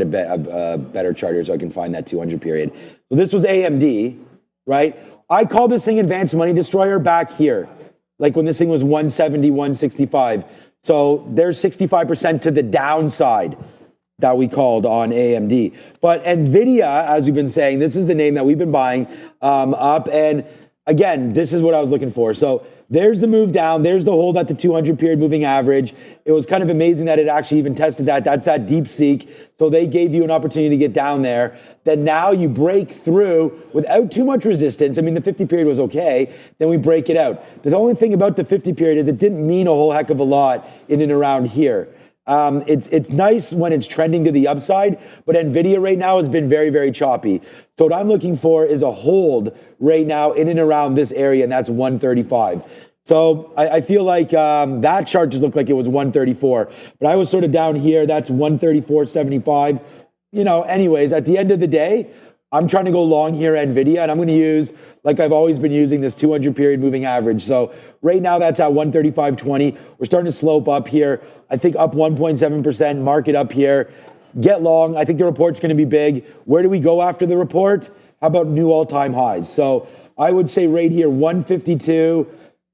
a better chart here so I can find that 200 period. So this was AMD, right? I call this thing advanced money destroyer back here, like when this thing was 170, 165. So there's 65% to the downside that we called on AMD. But NVIDIA, as we've been saying, this is the name that we've been buying up. And again, this is what I was looking for. So there's the move down. There's the hold at the 200 period moving average. It was kind of amazing that it actually even tested that. That's that deep seek. So they gave you an opportunity to get down there. Then now you break through without too much resistance. I mean, the 50 period was okay. Then we break it out. The only thing about the 50 period is it didn't mean a whole heck of a lot in and around here. It's nice when it's trending to the upside, but NVIDIA right now has been very, very choppy. So what I'm looking for is a hold right now in and around this area, and that's 135. So I feel like that chart just looked like it was 134, but I was sort of down here. That's 134.75. You know, anyways, at the end of the day, I'm trying to go long here NVIDIA, and I'm going to use, like I've always been using, this 200 period moving average. So right now that's at 135.20. We're starting to slope up here. I think up 1.7%, market up here. Get long. I think the report's going to be big. Where do we go after the report? How about new all-time highs? So I would say right here, 152.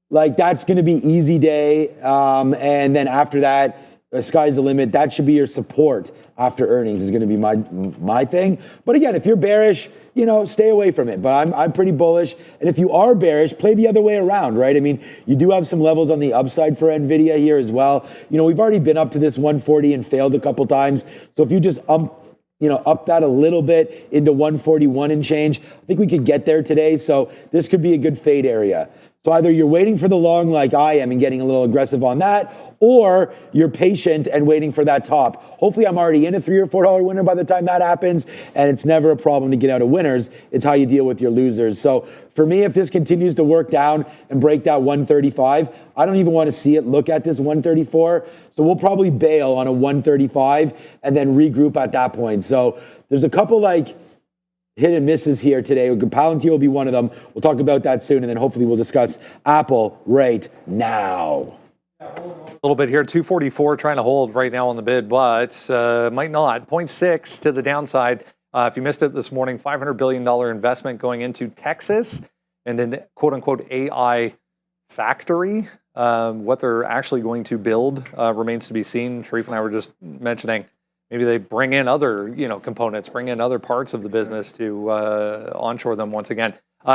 Like, that's going to be easy day. And then after that, the sky's the limit. That should be your support after earnings is going to be my thing. But again, if you're bearish, you know, stay away from it. But I'm pretty bullish. And if you are bearish, play the other way around, right? I mean, you do have some levels on the upside for NVIDIA here as well. You know, we've already been up to this 140 and failed a couple times. So if you just up that a little bit into 141 and change, I think we could get there today. So this could be a good fade area. So either you're waiting for the long like I am and getting a little aggressive on that, or you're patient and waiting for that top. Hopefully I'm already in a $3 or $4 winner by the time that happens, and it's never a problem to get out of winners. It's how you deal with your losers. So for me, if this continues to work down and break that 135, I don't even want to see it look at this 134. So we'll probably bail on a 135 and then regroup at that point. So there's a couple like hit and misses here today. Palantir will be one of them. We'll talk about that soon, and then hopefully we'll discuss Apple right now. A little bit here, 244 trying to hold right now on the bid, but might not. 0.6 to the downside. If you missed it this morning, $500 billion investment going into Texas and an quote-unquote AI factory. What they're actually going to build remains to be seen. Sharif and I were just mentioning maybe they bring in other, components, bring in other parts of the business to onshore them once again.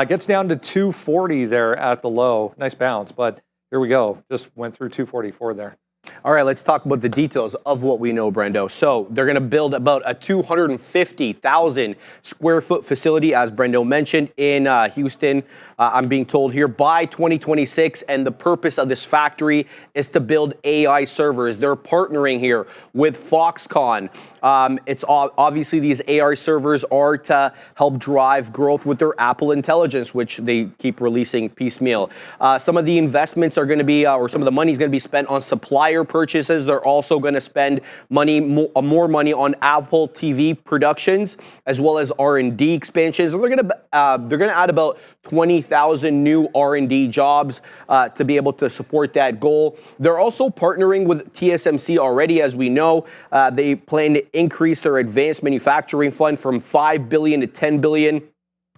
Gets down to 240 there at the low. Nice bounce, but here we go. Just went through 244 there. All right, let's talk about the details of what we know, Brendo. So they're going to build about a 250,000 square foot facility, as Brendo mentioned, in Houston. I'm being told here by 2026. And the purpose of this factory is to build AI servers. They're partnering here with Foxconn. It's obviously these AI servers are to help drive growth with their Apple Intelligence, which they keep releasing piecemeal. Some of the investments are going to be, or some of the money is going to be spent on supplier purchases. They're also going to spend more money on Apple TV productions, as well as R&D expansions. They're going to add about 20,000 new R&D jobs to be able to support that goal. They're also partnering with TSMC already, as we know. They plan to increase their advanced manufacturing fund from $5 billion to $10 billion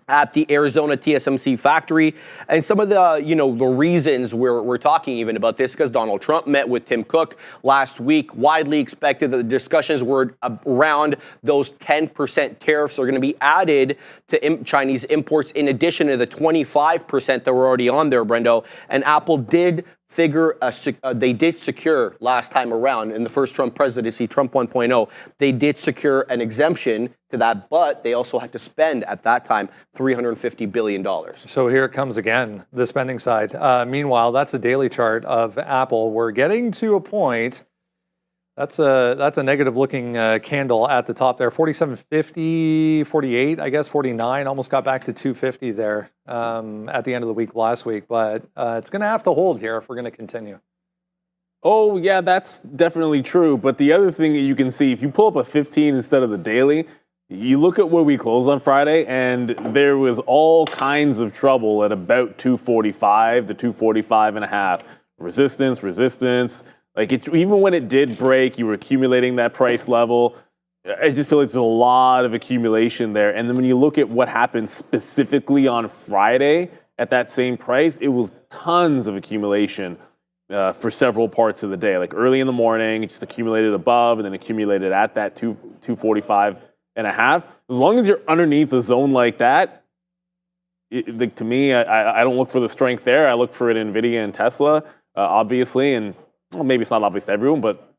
at the Arizona TSMC factory. And some of the, the reasons we're talking even about this, because Donald Trump met with Tim Cook last week, widely expected that the discussions were around those 10% tariffs are going to be added to Chinese imports in addition to the 25% that were already on there, Brendo. And Apple did they did secure last time around in the first Trump presidency, Trump 1.0, they did secure an exemption to that, but they also had to spend at that time $350 billion. So here it comes again, the spending side. Meanwhile, that's the daily chart of Apple. We're getting to a point. That's a negative looking candle at the top there. 47.50, 48, I guess 49. Almost got back to 250 there at the end of the week last week. But it's going to have to hold here if we're going to continue. Oh, yeah, that's definitely true. But the other thing that you can see, if you pull up a 15 instead of the daily, you look at where we closed on Friday, and there was all kinds of trouble at about 245 to 245 and a half. Resistance. Like, even when it did break, you were accumulating that price level. I just feel like there's a lot of accumulation there. And then when you look at what happened specifically on Friday at that same price, it was tons of accumulation for several parts of the day. Like early in the morning, it just accumulated above and then accumulated at that 245 and a half. As long as you're underneath a zone like that, like to me, I don't look for the strength there. I look for it in NVIDIA and Tesla, obviously. And well, maybe it's not obvious to everyone, but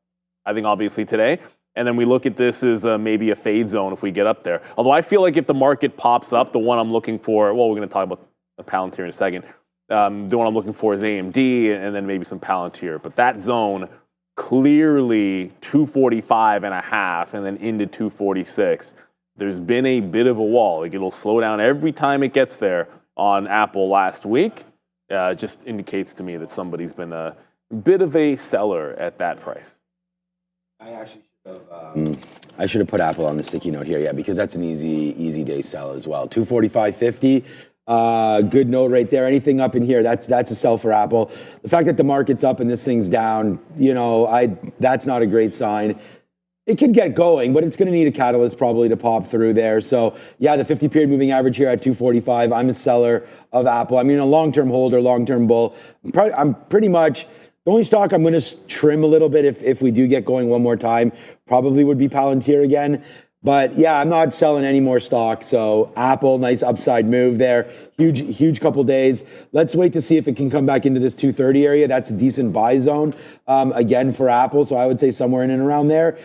I think obviously today. And then we look at this as maybe a fade zone if we get up there. Although I feel like if the market pops up, the one I'm looking for, well, we're going to talk about a Palantir in a second. The one I'm looking for is AMD and then maybe some Palantir. But that zone, clearly 245 and a half and then into 246. There's been a bit of a wall. Like it'll slow down every time it gets there on Apple last week. Just indicates to me that somebody's been a bit of a seller at that price. I should have put Apple on the sticky note here, yeah, because that's an easy day sell as well. 245.50, good note right there. Anything up in here, that's a sell for Apple. The fact that the market's up and this thing's down, that's not a great sign. It could get going, but it's going to need a catalyst probably to pop through there. So yeah, the 50-period moving average here at 245. I'm a seller of Apple. I mean, a long-term holder, long-term bull. I'm pretty much. The only stock I'm going to trim a little bit if we do get going one more time probably would be Palantir again. But yeah, I'm not selling any more stock. So Apple, nice upside move there. Huge couple days. Let's wait to see if it can come back into this 230 area. That's a decent buy zone again for Apple. So I would say somewhere in and around there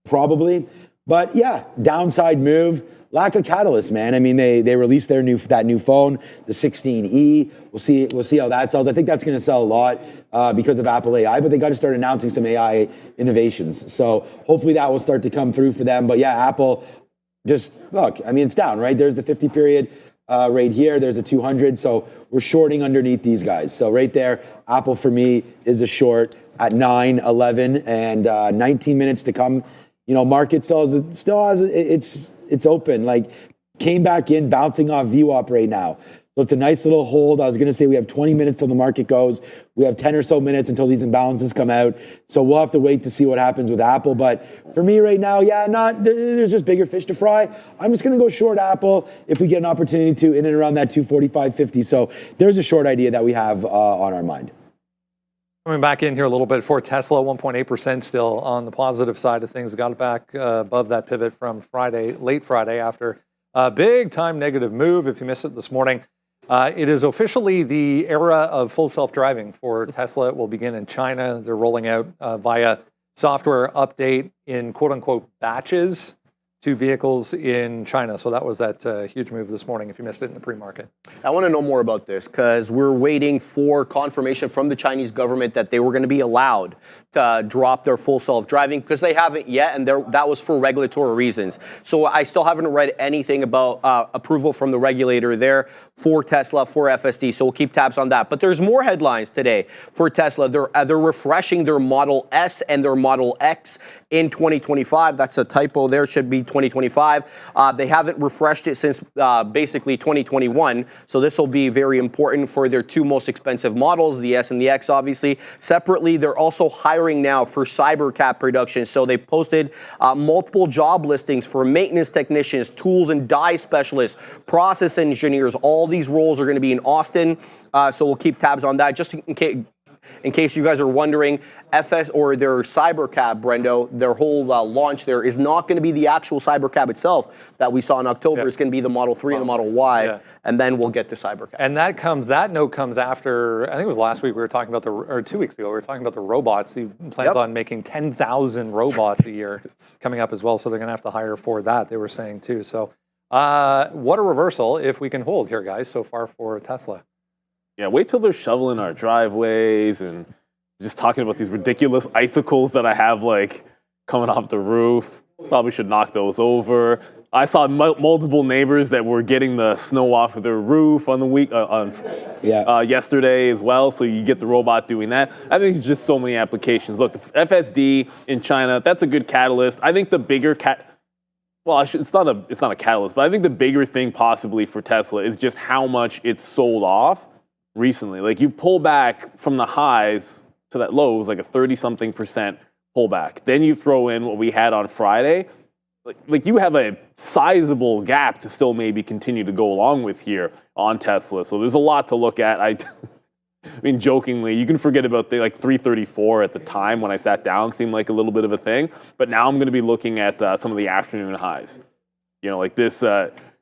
probably. But yeah, downside move. Lack of catalyst, man. I mean, they released that new phone, the 16E. We'll see how that sells. I think that's going to sell a lot because of Apple AI, but they got to start announcing some AI innovations. So hopefully that will start to come through for them. But yeah, Apple, just look. I mean, it's down, right? There's the 50-period right here. There's a 200. So we're shorting underneath these guys. So right there, Apple for me is a short at 9, 11, and 19 minutes to come. Market still has it's open. Like came back in, bouncing off VWAP right now. So it's a nice little hold. I was going to say we have 20 minutes till the market goes. We have 10 or so minutes until these imbalances come out. So we'll have to wait to see what happens with Apple. But for me right now, there's just bigger fish to fry. I'm just going to go short Apple if we get an opportunity to in and around that 245.50. So there's a short idea that we have on our mind. Coming back in here a little bit for Tesla, 1.8% still on the positive side of things. Got it back above that pivot from late Friday after a big time negative move. If you missed it this morning, it is officially the era of full self-driving for Tesla. It will begin in China. They're rolling out via software update in quote unquote batches to vehicles in China. So that was that huge move this morning if you missed it in the pre-market. I want to know more about this because we're waiting for confirmation from the Chinese government that they were going to be allowed to drop their full self-driving because they haven't yet, and that was for regulatory reasons. So I still haven't read anything about approval from the regulator there for Tesla, for FSD, so we'll keep tabs on that. But there's more headlines today for Tesla. They're refreshing their Model S and their Model X in 2025. That's a typo there, should be 2025. They haven't refreshed it since basically 2021, so this will be very important for their two most expensive models, the S and the X, obviously. Separately, they're also hiring now for CyberCab production, so they posted multiple job listings for maintenance technicians, tools and die specialists, process engineers. All these roles are going to be in Austin, so we'll keep tabs on that. Just in case you guys are wondering, FS or their CyberCab, Brendo, their whole launch there is not going to be the actual CyberCab itself that we saw in October. It's going to be the Model 3 and the Model Y, and then we'll get to CyberCab. And that note comes after, I think it was last week we were talking about or 2 weeks ago, we were talking about the robots. He plans on making 10,000 robots a year coming up as well, so they're going to have to hire for that, they were saying too. So what a reversal if we can hold here, guys, so far for Tesla. Yeah, wait till they're shoveling our driveways and just talking about these ridiculous icicles that I have like coming off the roof. Probably should knock those over. I saw multiple neighbors that were getting the snow off of their roof on the week yesterday as well. So you get the robot doing that. I think it's just so many applications. Look, the FSD in China, that's a good catalyst. I think the bigger it's not a catalyst, but I think the bigger thing possibly for Tesla is just how much it's sold off recently. Like you pull back from the highs to that low, it was like a 30-something% pullback. Then you throw in what we had on Friday. Like you have a sizable gap to still maybe continue to go along with here on Tesla. So there's a lot to look at. I mean, jokingly, you can forget about the 334 at the time when I sat down seemed like a little bit of a thing. But now I'm going to be looking at some of the afternoon highs. You know, like this,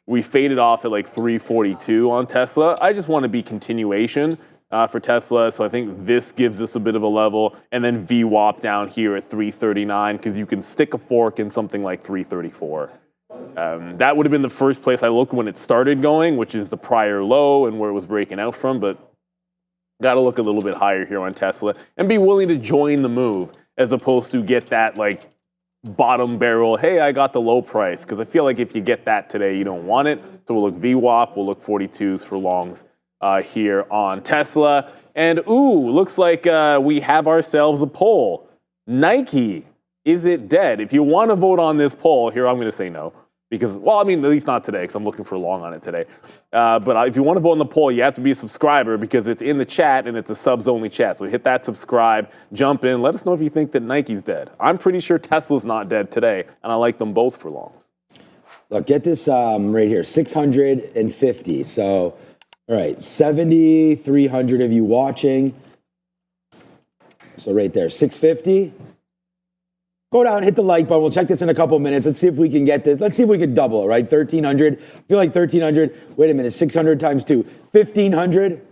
we faded off at 342 on Tesla. I just want to be continuation for Tesla. So I think this gives us a bit of a level. And then VWAP down here at 339 because you can stick a fork in something like 334. That would have been the first place I looked when it started going, which is the prior low and where it was breaking out from. But got to look a little bit higher here on Tesla and be willing to join the move as opposed to get that bottom barrel, hey, I got the low price. Because I feel like if you get that today, you don't want it. So we'll look VWAP, we'll look 42s for longs here on Tesla. And looks like we have ourselves a poll. Nike, is it dead? If you want to vote on this poll, here I'm going to say no. Because, well, I mean, at least not today, because I'm looking for long on it today. But if you want to vote in the poll, you have to be a subscriber because it's in the chat and it's a subs-only chat. So hit that subscribe, jump in, let us know if you think that Nike's dead. I'm pretty sure Tesla's not dead today, and I like them both for longs. Look, get this right here, 650. So, all right, 7,300 of you watching. So right there, 650. Go down, hit the like button. We'll check this in a couple of minutes. Let's see if we can get this. Let's see if we can double it, right? 1,300. I feel like 1,300. Wait a minute, 600 times 2. 1,500.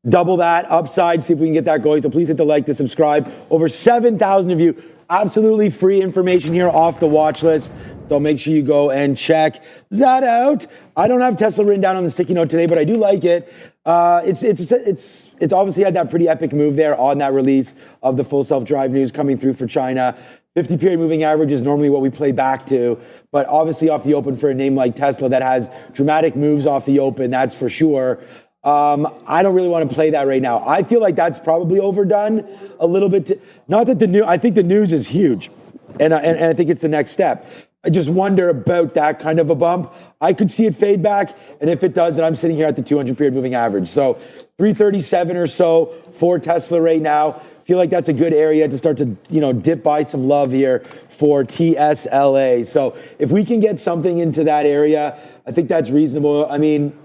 Double that, upside, see if we can get that going. So please hit the like, the subscribe. Over 7,000 of you. Absolutely free information here off the watch list. So make sure you go and check that out. I don't have Tesla written down on the sticky note today, but I do like it. It's obviously had that pretty epic move there on that release of the full self-drive news coming through for China. 50-period moving average is normally what we play back to, but obviously off the open for a name like Tesla that has dramatic moves off the open, that's for sure. I don't really want to play that right now. I feel like that's probably overdone a little bit. Not that I think the news is huge, and I think it's the next step. I just wonder about that kind of a bump. I could see it fade back, and if it does, then I'm sitting here at the 200-period moving average. So 337 or so for Tesla right now. Feel like that's a good area to start to, dip by some love here for TSLA. So if we can get something into that area, I think that's reasonable. I mean,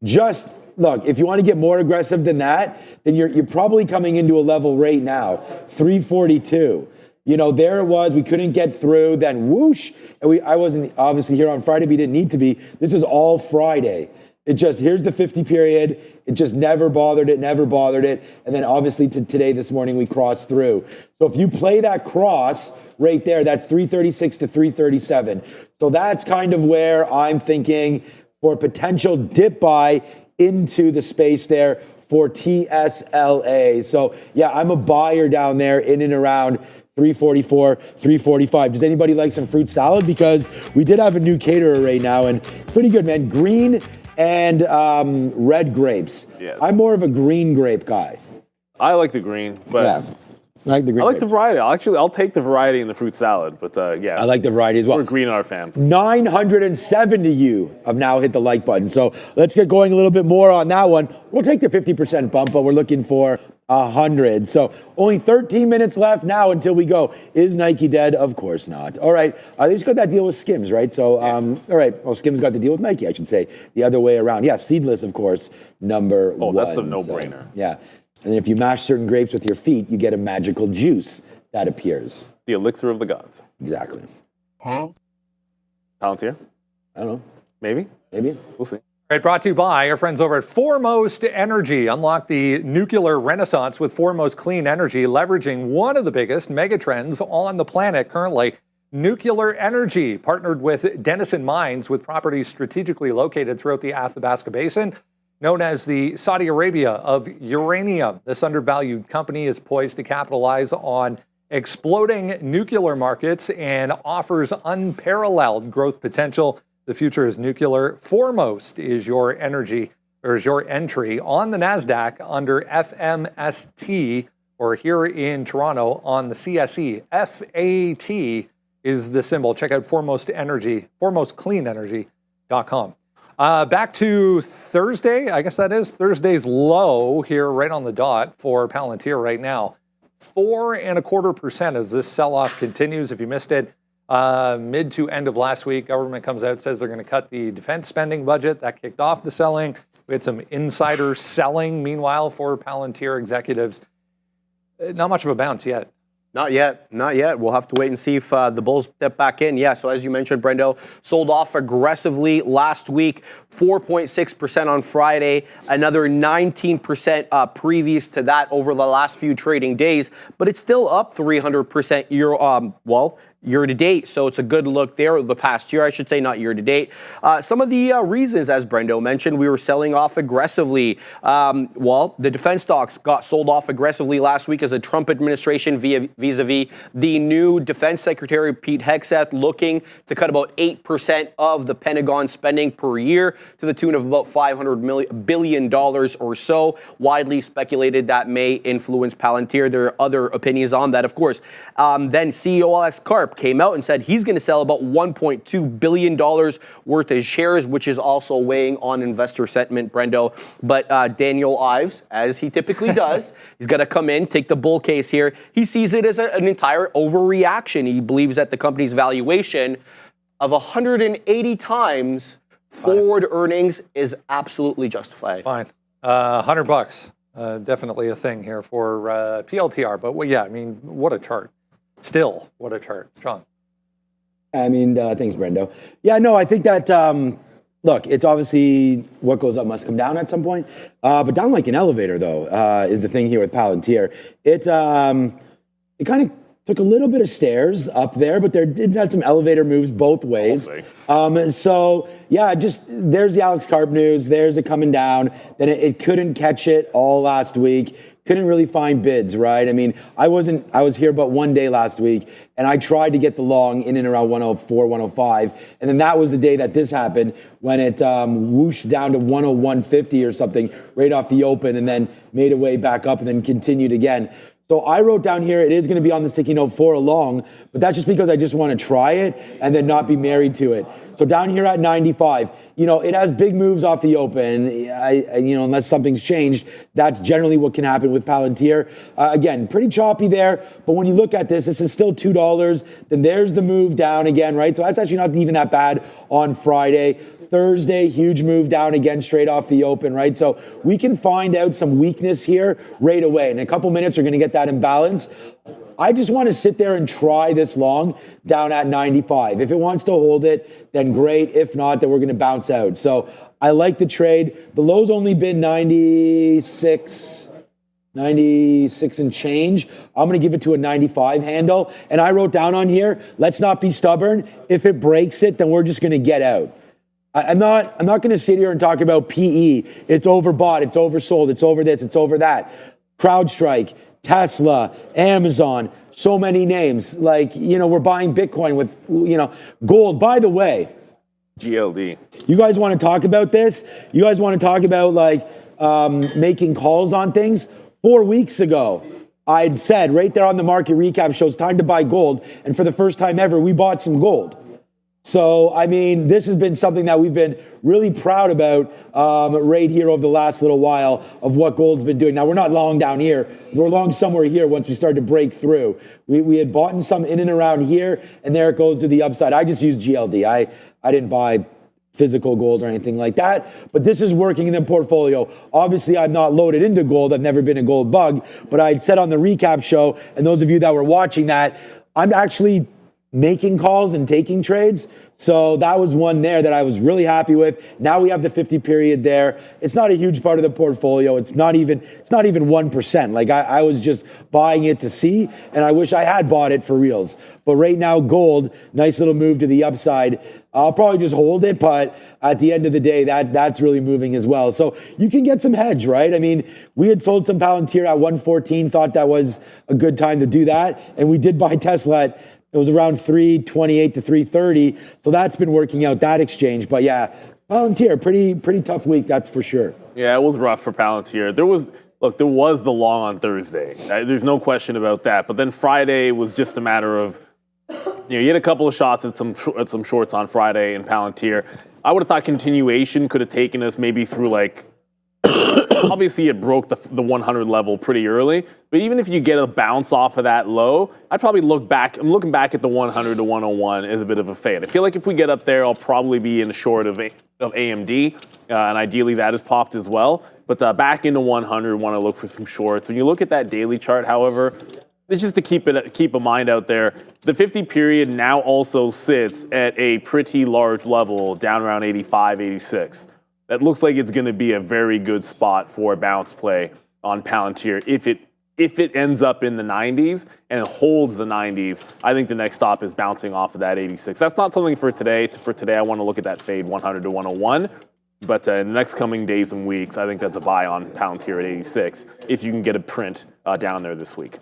just look, if you want to get more aggressive than that, then you're probably coming into a level right now, 342. There it was. We couldn't get through. Then whoosh. And I wasn't obviously here on Friday, but we didn't need to be. This is all Friday. Here's the 50 period. It just never bothered it. And then obviously this morning, we crossed through. So if you play that cross right there, that's 336 to 337. So that's kind of where I'm thinking for potential dip buy into the space there for TSLA. So yeah, I'm a buyer down there in and around 344, 345. Does anybody like some fruit salad? Because we did have a new caterer right now, and pretty good, man. Green and red grapes. Yes. I'm more of a green grape guy. I like the green, but Yeah. I like the green I like grape. the variety. I'll take the variety in the fruit salad, but yeah. I like the variety as well. We're green in our fam. 970 you have now hit the like button. So let's get going a little bit more on that one. We'll take the 50% bump, but we're looking for 100. So only 13 minutes left now until we go. Is Nike dead? Of course not. All right. They just got that deal with Skims, right? So, all right. Well, Skims got the deal with Nike, I should say. The other way around. Yeah, seedless, of course, number one. That's a no-brainer. So, yeah. And then if you mash certain grapes with your feet, you get a magical juice that appears. The elixir of the gods. Exactly. Palantir? I don't know. Maybe? Maybe. We'll see. All right, brought to you by our friends over at Foremost Energy. Unlock the nuclear renaissance with Foremost Clean Energy, leveraging one of the biggest megatrends on the planet currently, nuclear energy. Partnered with Denison Mines with properties strategically located throughout the Athabasca Basin, known as the Saudi Arabia of uranium. This undervalued company is poised to capitalize on exploding nuclear markets and offers unparalleled growth potential. The future is nuclear. Foremost is your entry on the NASDAQ under FMST, or here in Toronto on the CSE. FAT is the symbol. Check out Foremost Energy, foremostcleanenergy.com. Back to Thursday, I guess that is Thursday's low here right on the dot for Palantir right now. 4.25% as this sell-off continues. If you missed it, mid to end of last week, government comes out, says they're going to cut the defense spending budget. That kicked off the selling. We had some insider selling, meanwhile, for Palantir executives. Not much of a bounce yet. Not yet. We'll have to wait and see if the bulls step back in. Yeah, so as you mentioned, Brendo, sold off aggressively last week, 4.6% on Friday, another 19% previous to that over the last few trading days, but it's still up 300% year to date. So it's a good look there. The past year, I should say, not year to date. Some of the reasons, as Brendo mentioned, we were selling off aggressively. The defense stocks got sold off aggressively last week as a Trump administration vis-a-vis the new Defense Secretary Pete Hegseth looking to cut about 8% of the Pentagon spending per year to the tune of about $500 billion or so. Widely speculated that may influence Palantir. There are other opinions on that, of course. Then CEO Alex Karp came out and said he's going to sell about $1.2 billion worth of shares, which is also weighing on investor sentiment, Brendo. But Daniel Ives, as he typically does, he's going to come in, take the bull case here. He sees it as an entire overreaction. He believes that the company's valuation of 180 times forward earnings is absolutely justified. Fine. $100. Definitely a thing here for PLTR. But well, yeah, I mean, what a chart. Still, what a chart. Sean. I mean, thanks, Brendo. Yeah, no, I think that, look, it's obviously what goes up must come down at some point. But down like an elevator, though, is the thing here with Palantir. It kind of took a little bit of stairs up there, but there did have some elevator moves both ways. So, yeah, just there's the Alex Karp news. There's it coming down. Then it couldn't catch it all last week. Couldn't really find bids, right? I mean, I was here but one day last week, and I tried to get the long in and around 104, 105, and then that was the day that this happened when it whooshed down to 101.50 or something right off the open, and then made a way back up and then continued again. So I wrote down here, it is going to be on the sticky note for a long, but that's just because I just want to try it and then not be married to it. So down here at 95, it has big moves off the open. Unless something's changed, that's generally what can happen with Palantir. Again, pretty choppy there, but when you look at this is still $2. Then there's the move down again, right? So that's actually not even that bad on Friday. Thursday, huge move down again, straight off the open, right? So we can find out some weakness here right away. In a couple minutes, we're going to get that imbalance. I just want to sit there and try this long down at 95. If it wants to hold it, then great. If not, then we're going to bounce out. So I like the trade. The low's only been 96 and change. I'm going to give it to a 95 handle. And I wrote down on here, let's not be stubborn. If it breaks it, then we're just going to get out. I'm not going to sit here and talk about PE. It's overbought, it's oversold, it's over this, it's over that. CrowdStrike, Tesla, Amazon, so many names. Like, we're buying Bitcoin with, gold. By the way, GLD. You guys want to talk about this? You guys want to talk about making calls on things? 4 weeks ago, I'd said right there on the market recap show, it's time to buy gold. And for the first time ever, we bought some gold. So, I mean, this has been something that we've been really proud about right here over the last little while of what gold's been doing. Now, we're not long down here. We're long somewhere here once we started to break through. We had bought some in and around here, and there it goes to the upside. I just used GLD. I didn't buy physical gold or anything like that, but this is working in the portfolio. Obviously, I'm not loaded into gold. I've never been a gold bug, but I'd said on the recap show, and those of you that were watching that, I'm actually making calls and taking trades. So that was one there that I was really happy with. Now we have the 50 period there. It's not a huge part of the portfolio. It's not even 1%. Like I was just buying it to see, and I wish I had bought it for reals. But right now, gold, nice little move to the upside. I'll probably just hold it, but at the end of the day, that's really moving as well. So you can get some hedge, right? I mean, we had sold some Palantir at 114, thought that was a good time to do that. And we did buy Tesla at, it was around 328 to 330. So that's been working out, that exchange. But yeah, Palantir, pretty tough week, that's for sure. Yeah, it was rough for Palantir. There was the long on Thursday. There's no question about that. But then Friday was just a matter of, you had a couple of shots at some shorts on Friday in Palantir. I would have thought continuation could have taken us maybe through obviously it broke the 100 level pretty early, but But even if you get a bounce off of that low, I'd probably look back. I'm looking back at the 100 to 101 as a bit of a fade. I feel like if we get up there, I'll probably be in short of AMD, and ideally that is popped as well. But back into 100, want to look for some shorts. When you look at that daily chart, however, it's just to keep a mind out there. The 50 period now also sits at a pretty large level, down around 85, 86. That looks like it's going to be a very good spot for a bounce play on Palantir. If it ends up in the 90s and holds the 90s, I think the next stop is bouncing off of that 86. That's not something for today. For today, I want to look at that fade 100 to 101. But in the next coming days and weeks, I think that's a buy on Palantir at 86 if you can get a print down there this week.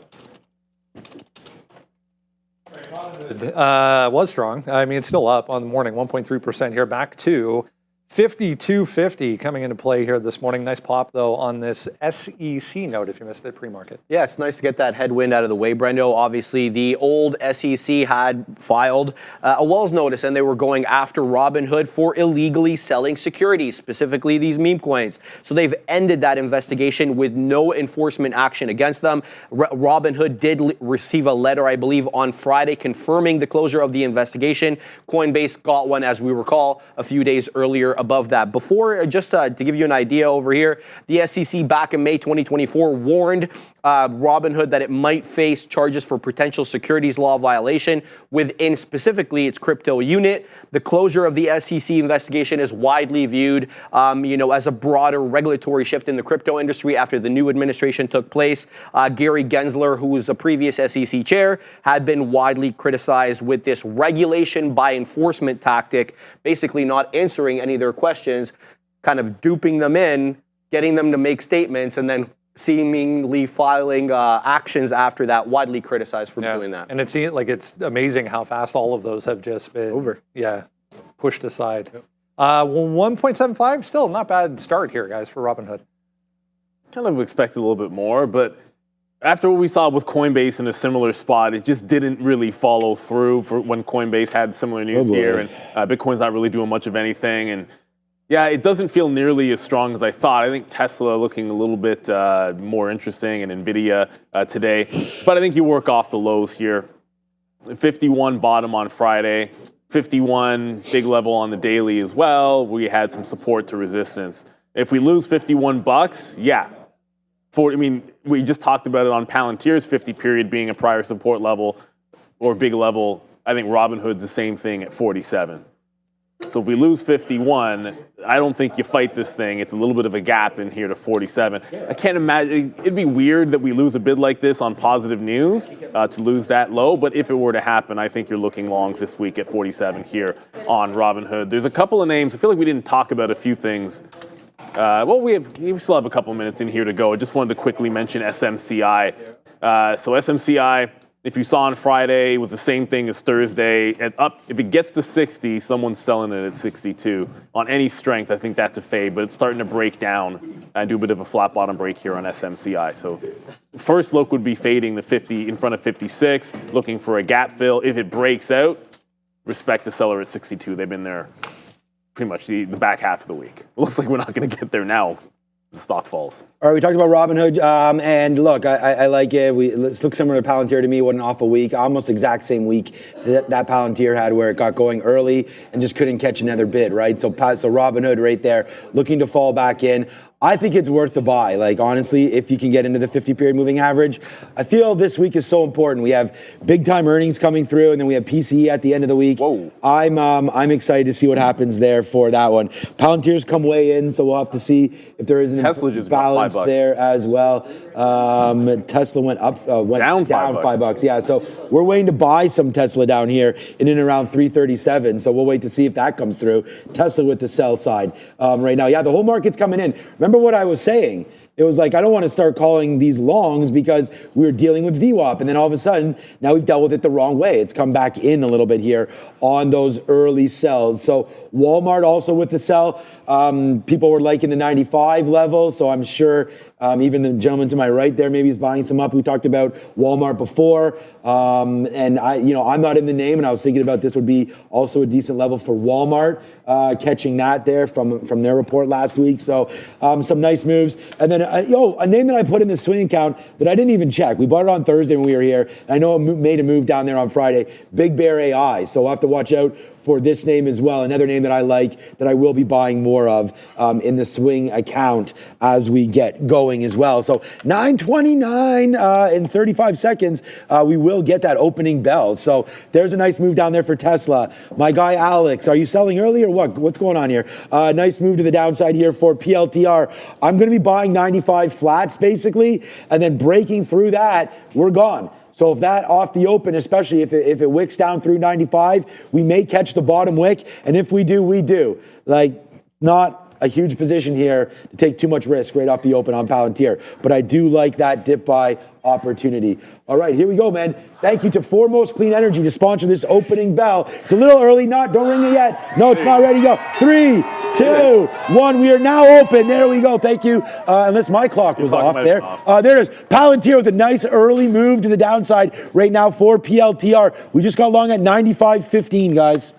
Was strong. I mean, it's still up on the morning, 1.3% here, back to 52.50 coming into play here this morning. Nice pop, though, on this SEC note if you missed it pre-market. Yeah, it's nice to get that headwind out of the way, Brendo. Obviously, the old SEC had filed a Wells notice, and they were going after Robinhood for illegally selling securities, specifically these meme coins. So they've ended that investigation with no enforcement action against them. Robinhood did receive a letter, I believe, on Friday confirming the closure of the investigation. Coinbase got one, as we recall, a few days earlier above that. Before, just to give you an idea over here, the SEC back in May 2024 warned Robinhood that it might face charges for potential securities law violation within specifically its crypto unit. The closure of the SEC investigation is widely viewed, as a broader regulatory shift in the crypto industry after the new administration took place. Gary Gensler, who was a previous SEC chair, had been widely criticized with this regulation by enforcement tactic, basically not answering any of their questions, kind of duping them in, getting them to make statements, and then seemingly filing actions after that, widely criticized for doing that. And it's amazing how fast all of those have just been pushed aside. Yep. 1.75, still not bad start here, guys, for Robinhood. Kind of expected a little bit more, but after what we saw with Coinbase in a similar spot, it just didn't really follow through for when Coinbase had similar news here, and Bitcoin's not really doing much of anything. And yeah, it doesn't feel nearly as strong as I thought. I think Tesla looking a little bit more interesting, and Nvidia today. But I think you work off the lows here. 51 bottom on Friday, 51 big level on the daily as well. We had some support to resistance. If we lose $51, yeah. We just talked about it on Palantir's 50 period being a prior support level or big level. I think Robinhood's the same thing at 47. So if we lose 51, I don't think you fight this thing. It's a little bit of a gap in here to 47. I can't imagine. It'd be weird that we lose a bid like this on positive news to lose that low. But if it were to happen, I think you're looking longs this week at 47 here on Robinhood. There's a couple of names. I feel like we didn't talk about a few things. We still have a couple minutes in here to go. I just wanted to quickly mention SMCI. So SMCI, if you saw on Friday, it was the same thing as Thursday. If it gets to 60, someone's selling it at 62. On any strength, I think that's a fade, but it's starting to break down and do a bit of a flat bottom break here on SMCI. So first look would be fading the 50 in front of 56, looking for a gap fill. If it breaks out, respect the seller at 62. They've been there pretty much the back half of the week. It looks like we're not going to get there now. The stock falls. All right, we talked about Robinhood, and look, I like it. Let's look similar to Palantir to me. What an awful week. Almost exact same week that Palantir had, where it got going early and just couldn't catch another bid, right? So Robinhood right there, looking to fall back in. I think it's worth the buy. Like, honestly, if you can get into the 50-period moving average, I feel this week is so important. We have big-time earnings coming through, and then we have PCE at the end of the week. Whoa. I'm excited to see what happens there for that one. Palantir's come way in, so we'll have to see if there is an balance there as well. Tesla went down $5. Yeah, so we're waiting to buy some Tesla down here in and around 337. So we'll wait to see if that comes through. Tesla with the sell side right now. Yeah, the whole market's coming in. Remember what I was saying? It was like, I don't want to start calling these longs because we were dealing with VWAP. And then all of a sudden, now we've dealt with it the wrong way. It's come back in a little bit here on those early sells. So Walmart also with the sell. People were liking the 95 level. So I'm sure Even the gentleman to my right there maybe is buying some up. We talked about Walmart before, and I'm not in the name, and I was thinking about this would be also a decent level for Walmart, catching that there from their report last week. So some nice moves, and then a name that I put in the swing account that I didn't even check. We bought it on Thursday when we were here. And I know it made a move down there on Friday. Big Bear AI. So we'll have to watch out for this name as well. Another name that I like that I will be buying more of in the swing account as we get going as well. So 9:29 in 35 seconds, we will get that opening bell. So there's a nice move down there for Tesla. My guy Alex, are you selling early or what? What's going on here? Nice move to the downside here for PLTR. I'm going to be buying 95 flats basically, and then breaking through that, we're gone. So if that off the open, especially if it wicks down through 95, we may catch the bottom wick. And if we do, we do. Like, not a huge position here to take too much risk right off the open on Palantir. But I do like that dip buy opportunity. All right, here we go, man. Thank you to Foremost Clean Energy to sponsor this opening bell. It's a little early, don't ring it yet. No, it's not ready to go. 3, 2, 1. We are now open. There we go. Thank you. Unless my clock was off there. There it is. Palantir with a nice early move to the downside right now for PLTR. We just got long at 95.15, guys.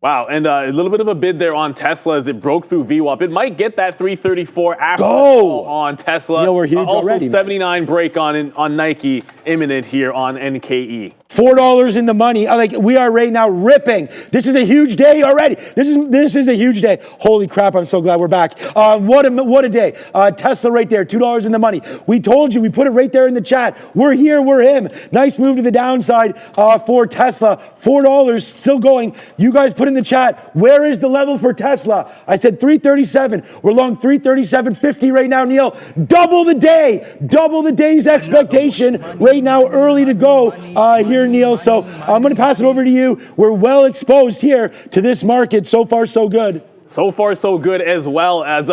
Wow, and a little bit of a bid there on Tesla as it broke through VWAP. It might get that 334 after on Tesla. We're huge also already. 79 break on Nike imminent here on NKE. $4 in the money. We are right now ripping. This is a huge day already. This is a huge day. Holy crap, I'm so glad we're back. What a day. Tesla right there, $2 in the money. We told you, we put it right there in the chat. We're here, we're him. Nice move to the downside for Tesla. $4 still going. You guys put in the chat, where is the level for Tesla? I said 337. We're long 337.50 right now, Neil. Double the day. Double the day's expectation right now, early to go here, Neil. So I'm going to pass it over to you. We're well exposed here to this market. So far, so good. So far, so good as well as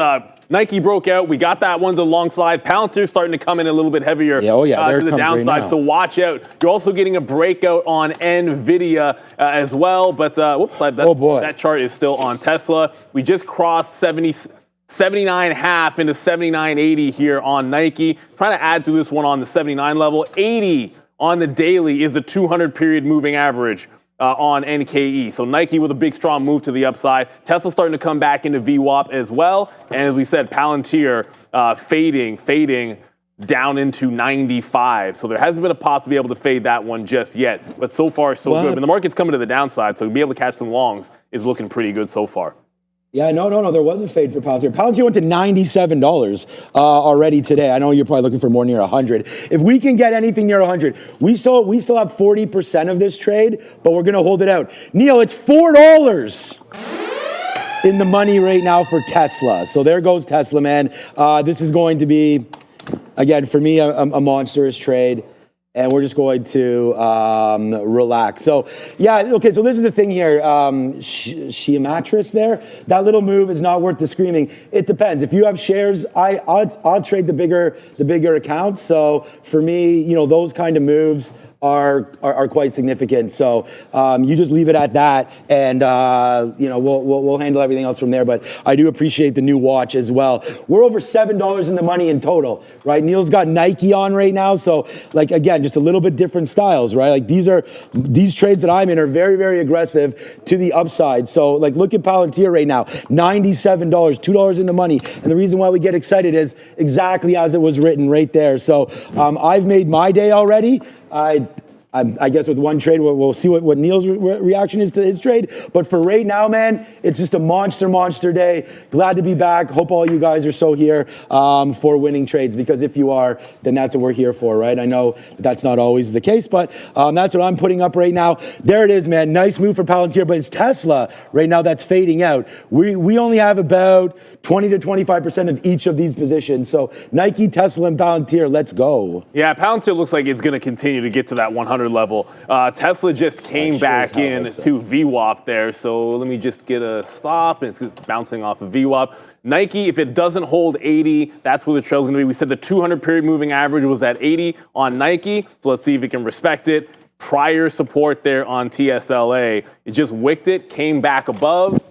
Nike broke out. We got that one to the long side. Palantir's starting to come in a little bit heavier to the downside. So watch out. You're also getting a breakout on NVIDIA as well. But that chart is still on Tesla. We just crossed 79.5 into 79.80 here on Nike. Trying to add to this one on the 79 level. 80 on the daily is the 200 period moving average on NKE. So Nike with a big strong move to the upside. Tesla starting to come back into VWAP as well. And as we said, Palantir fading down into 95. So there hasn't been a pop to be able to fade that one just yet. But so far, so good. But the market's coming to the downside, so to be able to catch some longs is looking pretty good so far. Yeah, no, there was a fade for Palantir. Palantir went to $97 already today. I know you're probably looking for more near 100. If we can get anything near 100, we still have 40% of this trade, but we're going to hold it out. Neil, it's $4 in the money right now for Tesla. So there goes Tesla, man. This is going to be, again, for me, a monstrous trade. And we're just going to relax. So, yeah, okay, so this is the thing here. Shia mattress there, that little move is not worth the screaming. It depends. If you have shares, I'll trade the bigger account. So for me, those kind of moves are quite significant. So you just leave it at that, and we'll handle everything else from there. But I do appreciate the new watch as well. We're over $7 in the money in total, right? Neil's got Nike on right now, so again, just a little bit different styles, right? These trades that I'm in are very, very aggressive to the upside. So look at Palantir right now, $97, $2 in the money, and the reason why we get excited is exactly as it was written right there. So I've made my day already. I guess with one trade, we'll see what Neil's reaction is to his trade. But for right now, man, it's just a monster day. Glad to be back. Hope all you guys are so here for winning trades, because if you are, then that's what we're here for, right? I know that's not always the case, but that's what I'm putting up right now. There it is, man. Nice move for Palantir, but it's Tesla right now that's fading out. We only have about 20 to 25% of each of these positions. So Nike, Tesla, and Palantir, let's go. Yeah, Palantir looks like it's going to continue to get to that 100 level. Tesla just came back in to VWAP there. So let me just get a stop. It's bouncing off of VWAP. Nike, if it doesn't hold 80, that's where the trail's going to be. We said the 200 period moving average was at 80 on Nike. So let's see if it can respect it. Prior support there on TSLA. It just wicked it, came back above.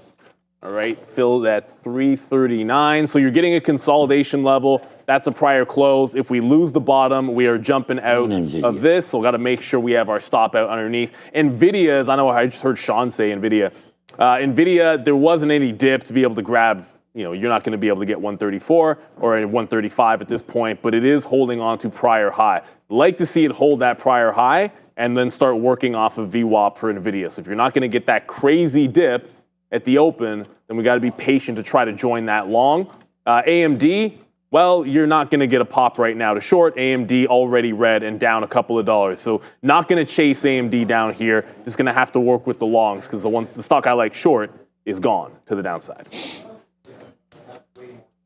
All right, filled at 339. So you're getting a consolidation level. That's a prior close. If we lose the bottom, we are jumping out of this. So got to make sure we have our stop out underneath. NVIDIA, as I know I just heard Sean say NVIDIA. NVIDIA, there wasn't any dip to be able to grab. You're not going to be able to get 134 or 135 at this point, but it is holding on to prior high. Like to see it hold that prior high and then start working off of VWAP for NVIDIA. So if you're not going to get that crazy dip at the open, then we got to be patient to try to join that long. AMD, well, you're not going to get a pop right now to short. AMD already red and down a couple of dollars. So not going to chase AMD down here. Just going to have to work with the longs because the stock I like short is gone to the downside.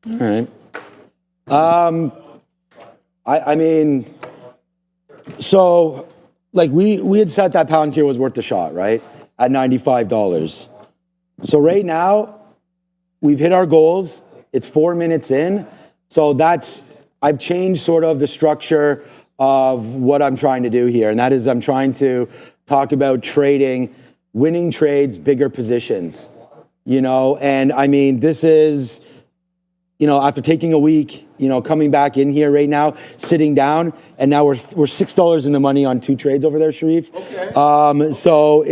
All right. I mean, so like we had said that Palantir was worth the shot, right? At $95. So right now, we've hit our goals. It's 4 minutes in. So I've changed sort of the structure of what I'm trying to do here. And that is I'm trying to talk about trading, winning trades, bigger positions, and I mean, this is, after taking a week, coming back in here right now, sitting down, and now we're $6 in the money on 2 trades over there, Sharif. Okay. So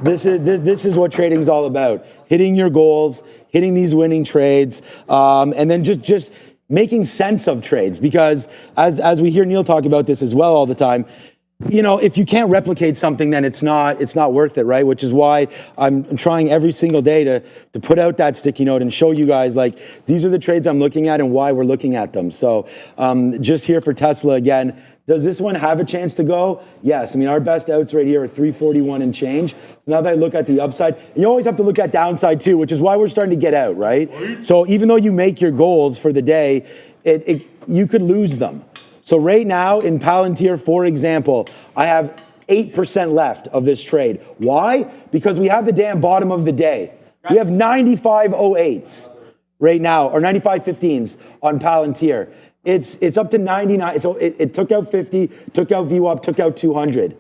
this is what trading's all about: hitting your goals, hitting these winning trades, and then just making sense of trades. Because as we hear Neil talk about this as well all the time, if you can't replicate something, then it's not worth it, right? Which is why I'm trying every single day to put out that sticky note and show you guys, like, these are the trades I'm looking at and why we're looking at them. So just here for Tesla again, does this one have a chance to go? Yes. I mean, our best outs right here are 341 and change. So now that I look at the upside, and you always have to look at downside too, which is why we're starting to get out, right? So even though you make your goals for the day, you could lose them. So right now in Palantir, for example, I have 8% left of this trade. Why? Because we have the damn bottom of the day. We have 95.08s right now, or 95.15s on Palantir. It's up to 99. So it took out 50, took out VWAP, took out 200.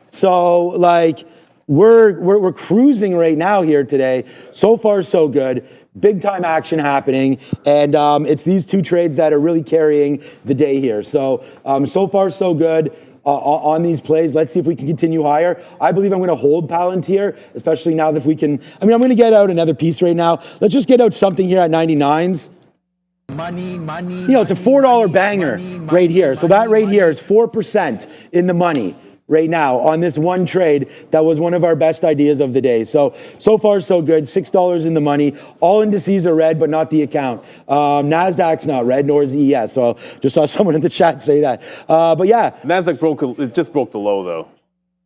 So like we're cruising right now here today. So far, so good. Big time action happening, and it's these 2 trades that are really carrying the day here. So so far so good on these plays. Let's see if we can continue higher. I believe I'm going to hold Palantir, especially now that if we can. I mean, I'm going to get out another piece right now. Let's just get out something here at 99s. Money. It's a $4 banger right here. So that right here is 4% in the money right now on this one trade that was one of our best ideas of the day. So far so good. $6 in the money. All indices are red, but not the account. NASDAQ's not red, nor is ES. So just saw someone in the chat say that. But yeah. NASDAQ just broke the low though.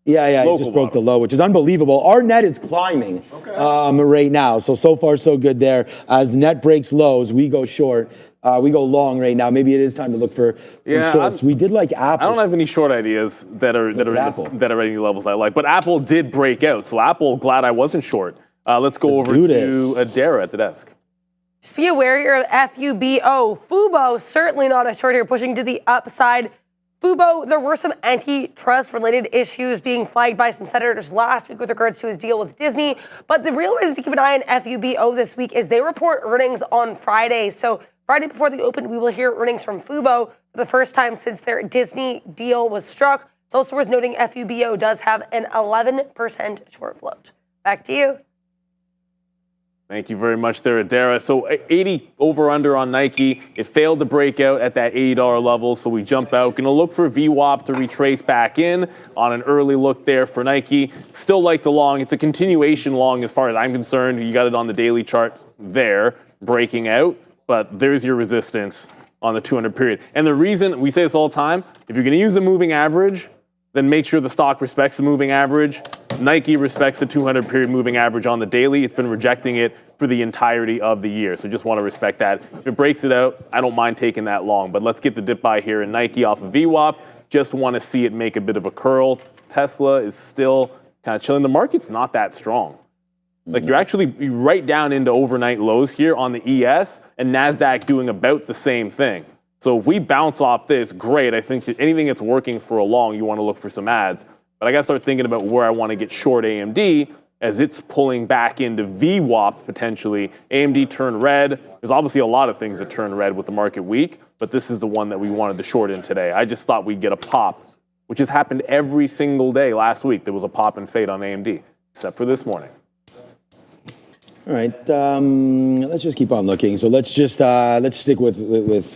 Yeah, it just broke the low, which is unbelievable. Our net is climbing right now. So far so good there. As the net breaks lows, we go short. We go long right now. Maybe it is time to look for some shorts. We did like Apple. I don't have any short ideas that are at any levels I like. But Apple did break out. So Apple, glad I wasn't short. Let's go over to Adara at the desk. Just be aware here of FUBO. FUBO, certainly not a short here, pushing to the upside. FUBO, there were some antitrust-related issues being flagged by some senators last week with regards to his deal with Disney. But the real reason to keep an eye on FUBO this week is they report earnings on Friday. So Friday before the open, we will hear earnings from FUBO for the first time since their Disney deal was struck. It's also worth noting FUBO does have an 11% short float. Back to you. Thank you very much there, Adara. So 80 over under on Nike. It failed to break out at that $80 level, so we jump out. Going to look for VWAP to retrace back in on an early look there for Nike. Still like the long. It's a continuation long as far as I'm concerned. You got it on the daily chart there, breaking out. But there's your resistance on the 200 period. And the reason, we say this all the time, if you're going to use a moving average, then make sure the stock respects the moving average. Nike respects the 200 period moving average on the daily. It's been rejecting it for the entirety of the year. So just want to respect that. If it breaks it out, I don't mind taking that long. But let's get the dip buy here in Nike off of VWAP. Just want to see it make a bit of a curl. Tesla is still kind of chilling. The market's not that strong. Like you're actually right down into overnight lows here on the ES, and NASDAQ doing about the same thing. So if we bounce off this, great. I think that anything that's working for a long, you want to look for some ads. But I got to start thinking about where I want to get short AMD. as it's pulling back into VWAP potentially. AMD turned red. There's obviously a lot of things that turn red with the market weak, but this is the one that we wanted to short in today. I just thought we'd get a pop, which has happened every single day last week. There was a pop and fade on AMD, except for this morning. All right, let's just keep on looking. So let's stick with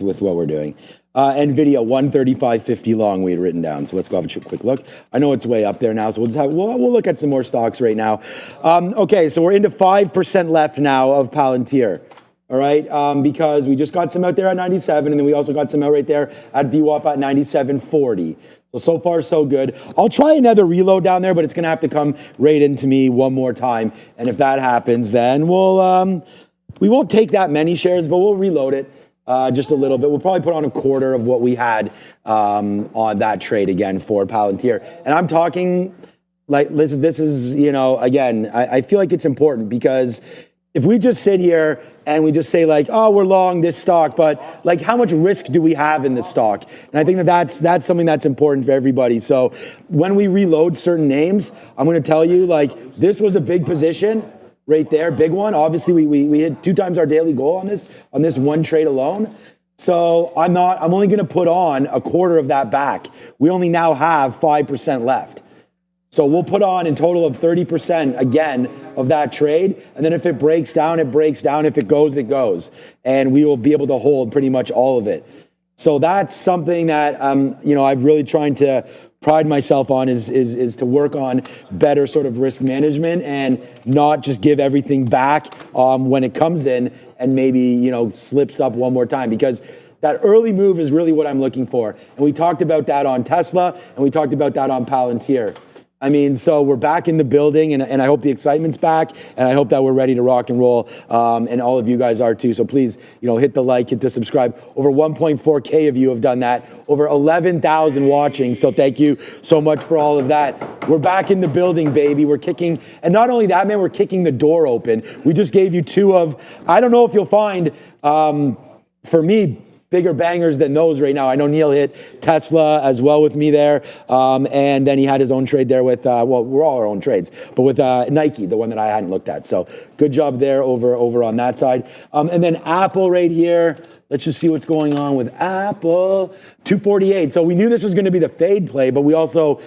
what we're doing. NVIDIA 135.50 long we had written down. So let's go have a quick look. I know it's way up there now, so we'll look at some more stocks right now. Okay, so we're into 5% left now of Palantir. All right, because we just got some out there at 97, and then we also got some out right there at VWAP at 97.40. So far, so good. I'll try another reload down there, but it's going to have to come right into me one more time. And if that happens, then we won't take that many shares, but we'll reload it just a little bit. We'll probably put on a quarter of what we had on that trade again for Palantir. And I'm talking like this is again, I feel like it's important because if we just sit here and we just say like, oh, we're long this stock, but like how much risk do we have in this stock? And I think that's something that's important for everybody. So when we reload certain names, I'm going to tell you like this was a big position right there, big one. Obviously we hit 2 times our daily goal on this one trade alone. So I'm only going to put on a quarter of that back. We only now have 5% left. So we'll put on in total of 30% again of that trade. And then if it breaks down, it breaks down. If it goes, it goes. And we will be able to hold pretty much all of it. So that's something that, I'm really trying to pride myself on is to work on better sort of risk management and not just give everything back when it comes in and maybe, slips up one more time, because that early move is really what I'm looking for. And we talked about that on Tesla and we talked about that on Palantir. I mean, so we're back in the building, and I hope the excitement's back, and I hope that we're ready to rock and roll, and all of you guys are too. So please, hit the like, hit the subscribe. Over 1.4K of you have done that. Over 11,000 watching, so thank you so much for all of that. We're back in the building, baby. We're kicking, and not only that, man, we're kicking the door open. We just gave you 2 of, I don't know if you'll find, for me, bigger bangers than those right now. I know Neil hit Tesla as well with me there. And then he had his own trade there with, we're all our own trades, but with Nike, the one that I hadn't looked at. So good job there over on that side. And then Apple right here. Let's just see what's going on with Apple. 248. So we knew this was going to be the fade play, but we also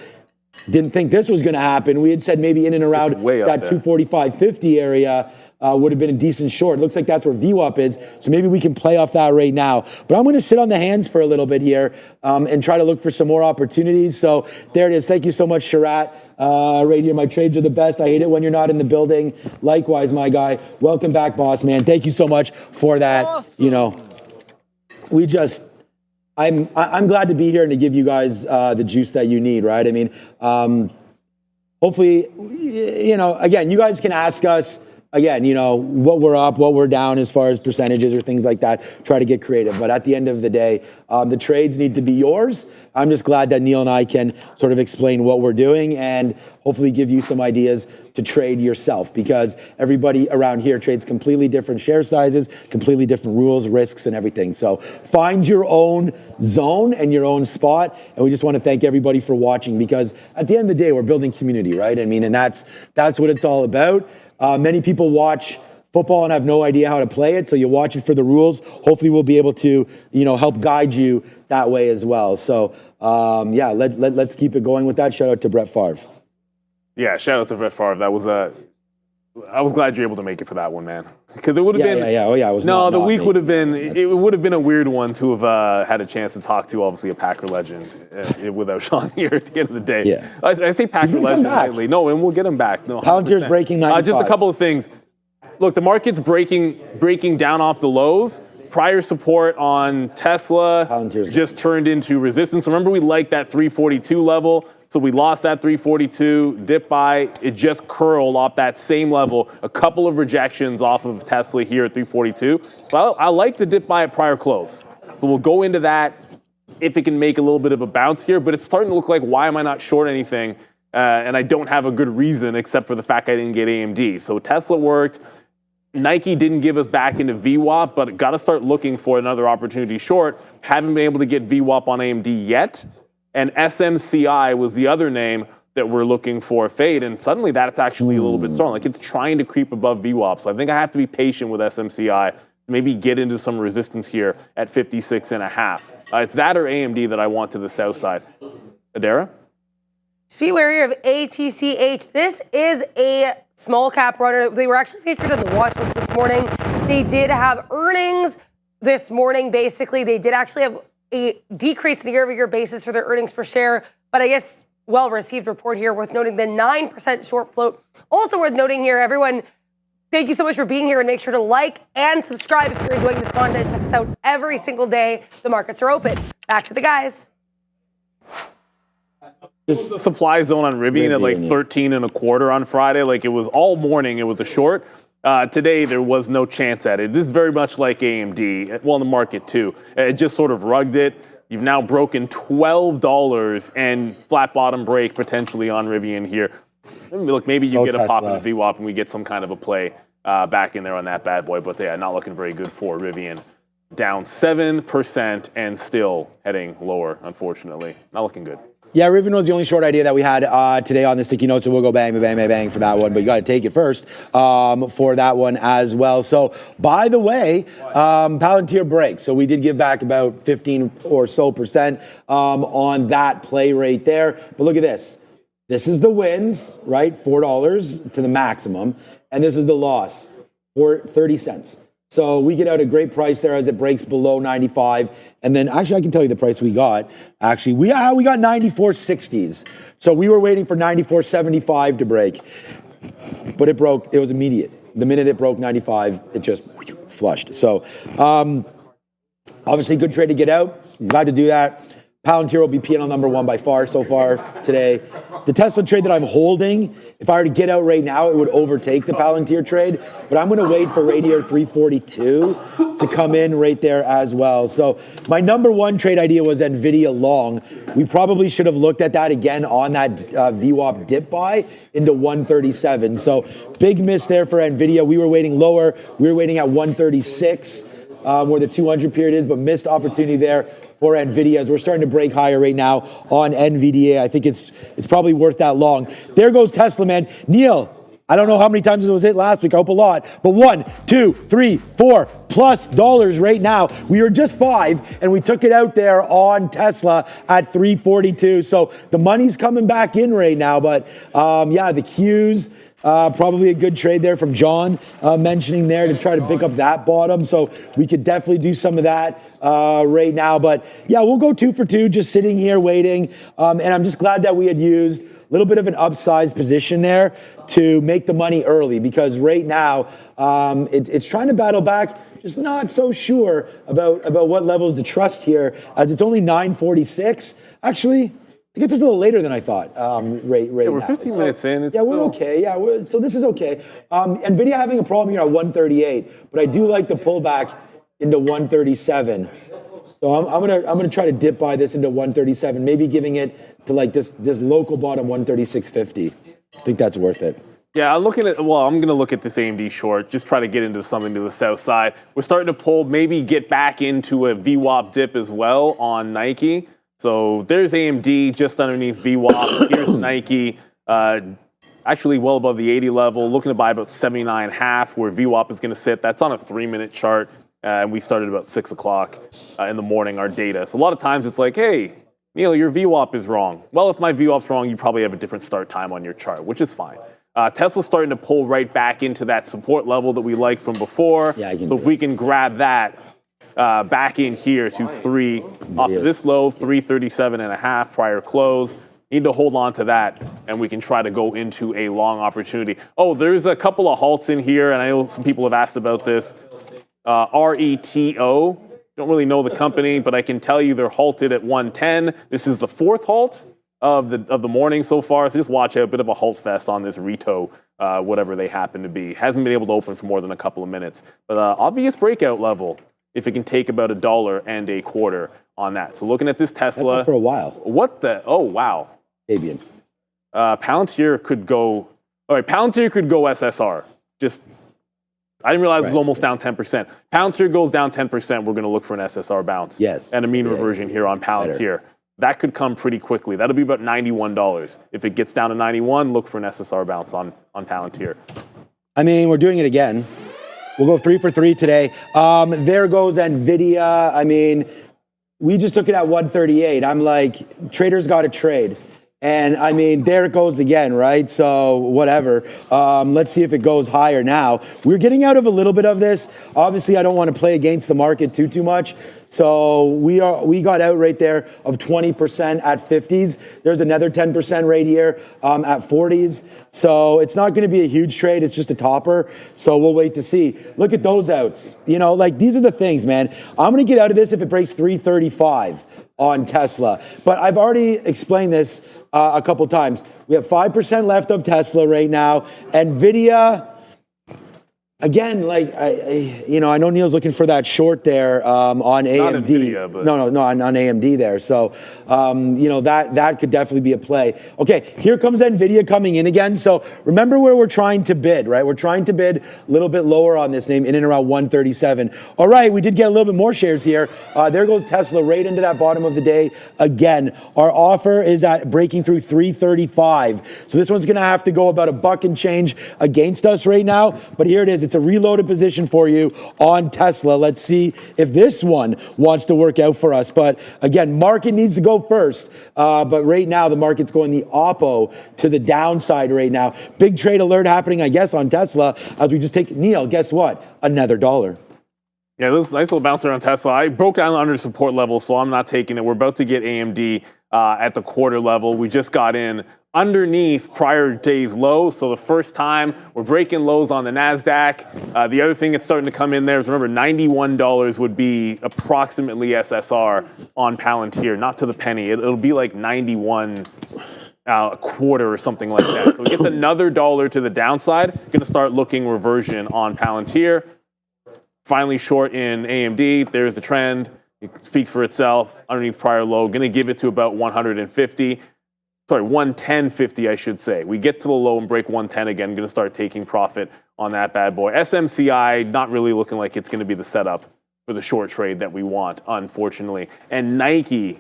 didn't think this was going to happen. We had said maybe in and around that 245.50 area. Would have been a decent short. It looks like that's where VWAP is, so maybe we can play off that right now. But I'm going to sit on the hands for a little bit here and try to look for some more opportunities. So there it is. Thank you so much, Sharat. Right here, my trades are the best. I hate it when you're not in the building. Likewise, my guy. Welcome back, boss man. Thank you so much for that. Awesome. I'm glad to be here and to give you guys the juice that you need, right? I mean, hopefully, again, you guys can ask us. Again, what we're up, what we're down as far as percentages or things like that. Try to get creative. But at the end of the day, the trades need to be yours. I'm just glad that Neil and I can sort of explain what we're doing and hopefully give you some ideas to trade yourself, because everybody around here trades completely different share sizes, completely different rules, risks, and everything. So find your own zone and your own spot. And we just want to thank everybody for watching, because at the end of the day, we're building community, right? I mean, and that's what it's all about. Many people watch football and have no idea how to play it, so you watch it for the rules. Hopefully we'll be able to, help guide you that way as well. So, let's keep it going with that. Shout out to Brett Favre. Yeah, shout out to Brett Favre. That was I was glad you're able to make it for that one, man. Because it would have been. Yeah. Oh yeah, it was. The week would have been. It would have been a weird one to have had a chance to talk to, obviously, a Packer legend without Sean here at the end of the day. Yeah. I say Packer legend lately. No, and we'll get him back. No, Palantir's breaking 95. Just a couple of things. Look, the market's breaking down off the lows. Prior support on Tesla just turned into resistance. Remember, we liked that 342 level. So we lost that 342, dipped by, it just curled off that same level. A couple of rejections off of Tesla here at 342. Well, I like the dip by at prior close. So we'll go into that if it can make a little bit of a bounce here, but it's starting to look like, why am I not short anything? And I don't have a good reason except for the fact I didn't get AMD. So Tesla worked. Nike didn't give us back into VWAP, but got to start looking for another opportunity short. Haven't been able to get VWAP on AMD yet. And SMCI was the other name. that we're looking for a fade, and suddenly that's actually a little bit strong. Like it's trying to creep above VWAP. So I think I have to be patient with SMCI, maybe get into some resistance here at 56.5. It's that or AMD that I want to the south side. Adara? Just be wary of ATCH. This is a small cap runner. They were actually featured on the watch list this morning. They did have earnings this morning. Basically, they did actually have a decrease in a year-over-year basis for their earnings per share, but I guess well-received report here, worth noting the 9% short float. Also worth noting here, everyone, thank you so much for being here, and make sure to like and subscribe if you're enjoying this content. Check us out every single day. The markets are open. Back to the guys. The supply zone on Rivian at like 13.25 on Friday. Like it was all morning. It was a short. Today, there was no chance at it. This is very much like AMD, well, in the market too. It just sort of rugged it. You've now broken $12 and flat bottom break potentially on Rivian here. Look, maybe you get a pop in the VWAP and we get some kind of a play back in there on that bad boy. But yeah, not looking very good for Rivian. Down 7% and still heading lower, unfortunately. Not looking good. Yeah, Rivian was the only short idea that we had today on the sticky notes, so we'll go bang, bang, bang, bang for that one. But you got to take it first for that one as well. So, by the way, Palantir break. So we did give back about 15 or so percent on that play right there. But look at this. This is the wins, right? $4 to the maximum, and this is the loss for 30 cents. So we get out a great price there as it breaks below 95. And then actually I can tell you the price we got. Actually, we got 94.60s. So we were waiting for 94.75 to break. But it broke. It was immediate. The minute it broke 95, it just flushed. So obviously good trade to get out. Glad to do that. Palantir will be P&L number one by far so far today. The Tesla trade that I'm holding, if I were to get out right now, it would overtake the Palantir trade. But I'm going to wait for Radiator 342 to come in right there as well. So my number one trade idea was NVIDIA long. We probably should have looked at that again on that VWAP dip buy into 137. So big miss there for NVIDIA. We were waiting lower. We were waiting at 136 where the 200 period is, but missed opportunity there for NVIDIA as we're starting to break higher right now on NVDA. I think it's probably worth that long. There goes Tesla, man. Neil, I don't know how many times it was hit last week. I hope a lot. But 1, 2, 3, 4 plus dollars right now. We were just 5, and we took it out there on Tesla at 342. So the money's coming back in right now. But yeah, the Qs. Probably a good trade there from John mentioning there to try to pick up that bottom. So we could definitely do some of that right now. But yeah, we'll go 2 for 2, just sitting here waiting. And I'm just glad that we had used a little bit of an upsized position there to make the money early, because right now it's trying to battle back. Just not so sure about what levels to trust here, as it's only 9:46. Actually, it gets us a little later than I thought. Right Yeah, we're now. 15 minutes in. Yeah, we're okay. Yeah, so this is okay. NVIDIA having a problem here at 138, but I do like the pullback into 137. So I'm gonna try to dip by this into 137, maybe giving it to like this local bottom 136.50. I think that's worth it. Yeah, I'm going to look at this AMD short, just try to get into something to the south side. We're starting to pull, maybe get back into a VWAP dip as well on Nike. So there's AMD just underneath VWAP. Here's Nike, actually well above the 80 level, looking to buy about 79.5 where VWAP is going to sit. That's on a 3-minute chart, and we started about 6 o'clock in the morning, our data. So a lot of times it's like, hey, Neil, your VWAP is wrong. Well, if my VWAP's wrong, you probably have a different start time on your chart, which is fine. Tesla's starting to pull right back into that support level that we liked from before. Yeah, so if we can grab that back in here to 3 off of this low, 337.5 prior close. Need to hold on to that, and we can try to go into a long opportunity. Oh, there's a couple of halts in here, and I know some people have asked about this. RETO, don't really know the company, but I can tell you they're halted at 110. This is the 4th halt of the morning so far, so just watch out. A bit of a halt fest on this Reto, whatever they happen to be. Hasn't been able to open for more than a couple of minutes, but obvious breakout level if it can take about $1.25 on that. So looking at this Tesla for a while. What the? Oh wow, Fabian. Palantir could go. All right, Palantir could go SSR. Just I didn't realize it was almost down 10%. Palantir goes down 10%. We're going to look for an SSR bounce. Yes. And a mean reversion here on Palantir. that could come pretty quickly. That'll be about $91. If it gets down to 91, look for an SSR bounce on Palantir. I mean, we're doing it again. We'll go 3 for 3 today. There goes NVIDIA. I mean, we just took it at 138. I'm like, traders got to trade. And I mean, there it goes again, right? So whatever. Let's see if it goes higher now. We're getting out of a little bit of this. Obviously, I don't want to play against the market too much. So we got out right there of 20% at 50s. There's another 10% right here at 40s. So it's not going to be a huge trade. It's just a topper. So we'll wait to see. Look at those outs. You know, like these are the things, man. I'm going to get out of this if it breaks 335 on Tesla. But I've already explained this a couple times. We have 5% left of Tesla right now. NVIDIA, again, like, I know Neil's looking for that short there on AMD. Not NVIDIA, but No, on AMD there. So, that could definitely be a play. Okay, here comes NVIDIA coming in again. So remember where we're trying to bid, right? We're trying to bid a little bit lower on this name, in and around 137. All right, we did get a little bit more shares here. There goes Tesla right into that bottom of the day again. Our offer is at breaking through 335. So this one's going to have to go about $1 and change against us right now. But here it is. It's a reloaded position for you on Tesla. Let's see if this one wants to work out for us. But again, market needs to go first. But right now, the market's going the oppo to the downside right now. Big trade alert happening, I guess, on Tesla as we just take Neil. Guess what? Another $1. Yeah, this nice little bounce around Tesla. I broke down under support level, so I'm not taking it. We're about to get AMD at the quarter level. We just got in underneath prior day's low. So the first time we're breaking lows on the NASDAQ. The other thing that's starting to come in there is, remember, $91 would be approximately SSR on Palantir, not to the penny. It'll be like 91 a quarter or something like that. So it gets another $1 to the downside. Going to start looking reversion on Palantir. Finally short in AMD. There's the trend. It speaks for itself. Underneath prior low. Going to give it to about 150. Sorry, 110.50, I should say. We get to the low and break 110 again. Going to start taking profit on that bad boy. SMCI, not really looking like it's going to be the setup for the short trade that we want, unfortunately. And Nike,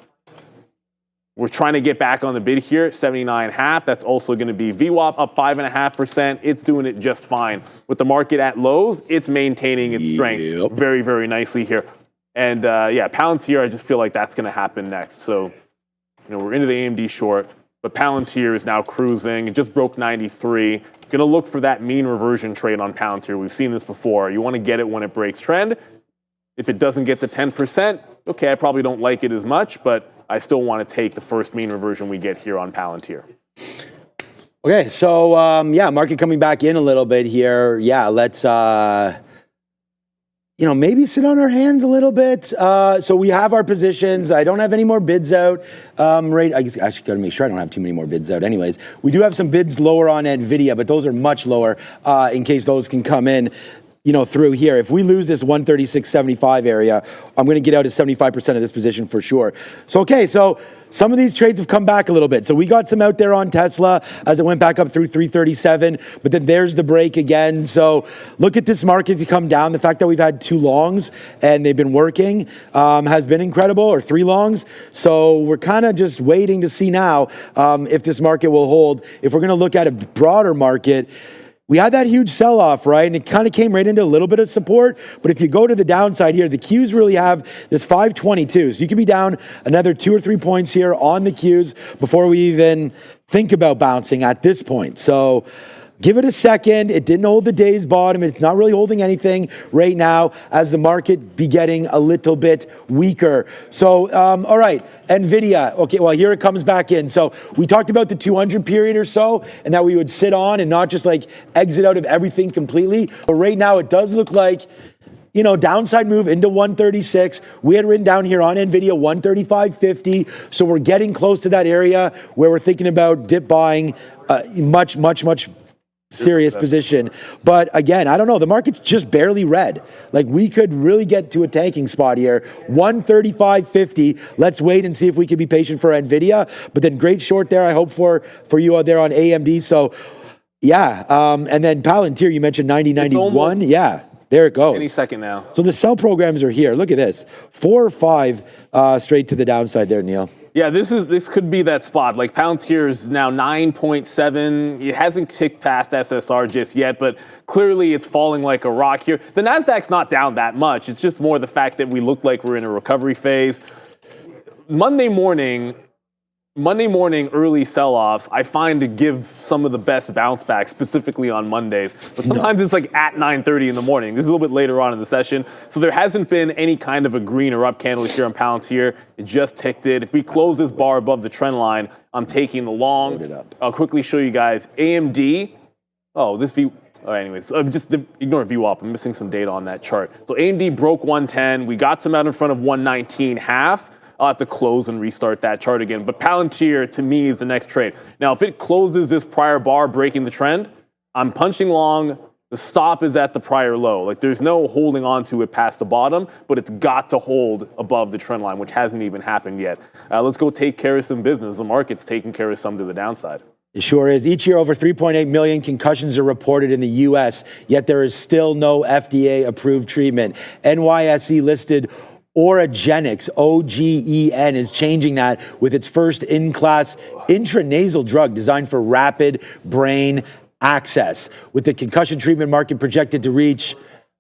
we're trying to get back on the bid here, 79.5. That's also going to be VWAP up 5.5%. It's doing it just fine. With the market at lows, it's maintaining its strength very, very nicely here. And Palantir, I just feel like that's going to happen next. So, we're into the AMD short. But Palantir is now cruising. It just broke 93. Going to look for that mean reversion trade on Palantir. We've seen this before. You want to get it when it breaks trend. If it doesn't get to 10%, okay, I probably don't like it as much, but I still want to take the first mean reversion we get here on Palantir. Okay, so market coming back in a little bit here. Yeah, let's maybe sit on our hands a little bit. So we have our positions. I don't have any more bids out. I guess I actually got to make sure I don't have too many more bids out anyways. We do have some bids lower on NVIDIA, but those are much lower in case those can come in, through here. If we lose this 136.75 area, I'm going to get out at 75% of this position for sure. So some of these trades have come back a little bit. So we got some out there on Tesla as it went back up through 337, but then there's the break again. So look at this market if you come down. The fact that we've had 2 longs and they've been working has been incredible, or 3 longs. So we're kind of just waiting to see now if this market will hold. If we're going to look at a broader market, we had that huge sell-off, right? And it kind of came right into a little bit of support. But if you go to the downside here, the Qs really have this 522. So you could be down another 2 or 3 points here on the Qs before we even think about bouncing at this point. So give it a second. It didn't hold the day's bottom. It's not really holding anything right now as the market be getting a little bit weaker. So, all right, NVIDIA. Okay, well, here it comes back in. So we talked about the 200 period or so and that we would sit on and not just like exit out of everything completely. But right now it does look like, downside move into 136. We had written down here on NVIDIA 135.50. So we're getting close to that area where we're thinking about dip buying much serious position. But again, I don't know. The market's just barely red. Like, we could really get to a tanking spot here. 135.50. Let's wait and see if we can be patient for NVIDIA. But then great short there, I hope, for you out there on AMD. So, yeah. And then Palantir, you mentioned 90.91. Yeah. There it goes. Any second now. So the sell programs are here. Look at this. 4 or 5 straight to the downside there, Neil. Yeah, this could be that spot. Like Palantir is now 9.7. It hasn't ticked past SSR just yet, but clearly it's falling like a rock here. The Nasdaq's not down that much. It's just more the fact that we look like we're in a recovery phase. Monday morning, early sell-offs, I find to give some of the best bounce backs, specifically on Mondays. But sometimes it's like at 9:30 in the morning. This is a little bit later on in the session. So there hasn't been any kind of a green or up candle here on Palantir. It just ticked it. If we close this bar above the trend line, I'm taking the long. I'll quickly show you guys. AMD. Oh, this V. Oh, anyways, just ignore VWAP. I'm missing some data on that chart. So AMD broke 110. We got some out in front of 119.5. I'll have to close and restart that chart again. But Palantir, to me, is the next trade. Now, if it closes this prior bar breaking the trend, I'm punching long. The stop is at the prior low. Like, there's no holding on to it past the bottom, but it's got to hold above the trend line, which hasn't even happened yet. Let's go take care of some business. The market's taking care of some to the downside. It sure is. Each year, over 3.8 million concussions are reported in the U.S., yet there is still no FDA-approved treatment. NYSE listed Oragenics, OGEN, is changing that with its first in-class intranasal drug designed for rapid brain access. With the concussion treatment market projected to reach,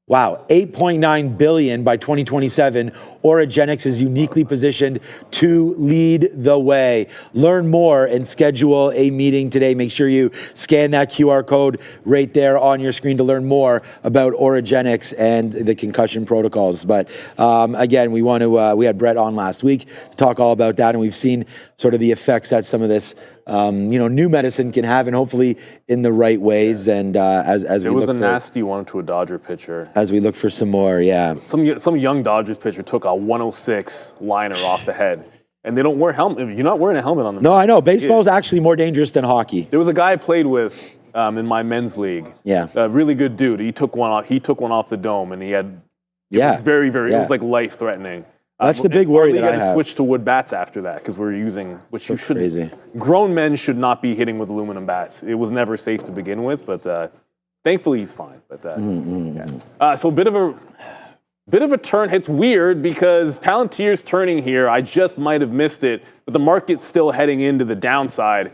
$8.9 billion by 2027, Oragenics is uniquely positioned to lead the way. Learn more and schedule a meeting today. Make sure you scan that QR code right there on your screen to learn more about Oragenics and the concussion protocols. But again, we had Brett on last week to talk all about that, and we've seen sort of the effects that some of this new medicine can have, and hopefully in the right ways. And as we look for, it was a nasty one to a Dodger pitcher. As we look for some more, Some young Dodgers pitcher took a 106 liner off the head, and they don't wear helmet. You're not wearing a helmet on them. No, I know. Baseball is actually more dangerous than hockey. There was a guy I played with in my men's league. Yeah, a really good dude. He took one off the dome, and he had. It was very, very. It was like life threatening. That's the big worry that I have. Switch to wood bats after that because we're using, which you should. Crazy. Grown men should not be hitting with aluminum bats. It was never safe to begin with, but thankfully he's fine. But so a bit of a turn. It's weird because Palantir's turning here. I just might have missed it, but the market's still heading into the downside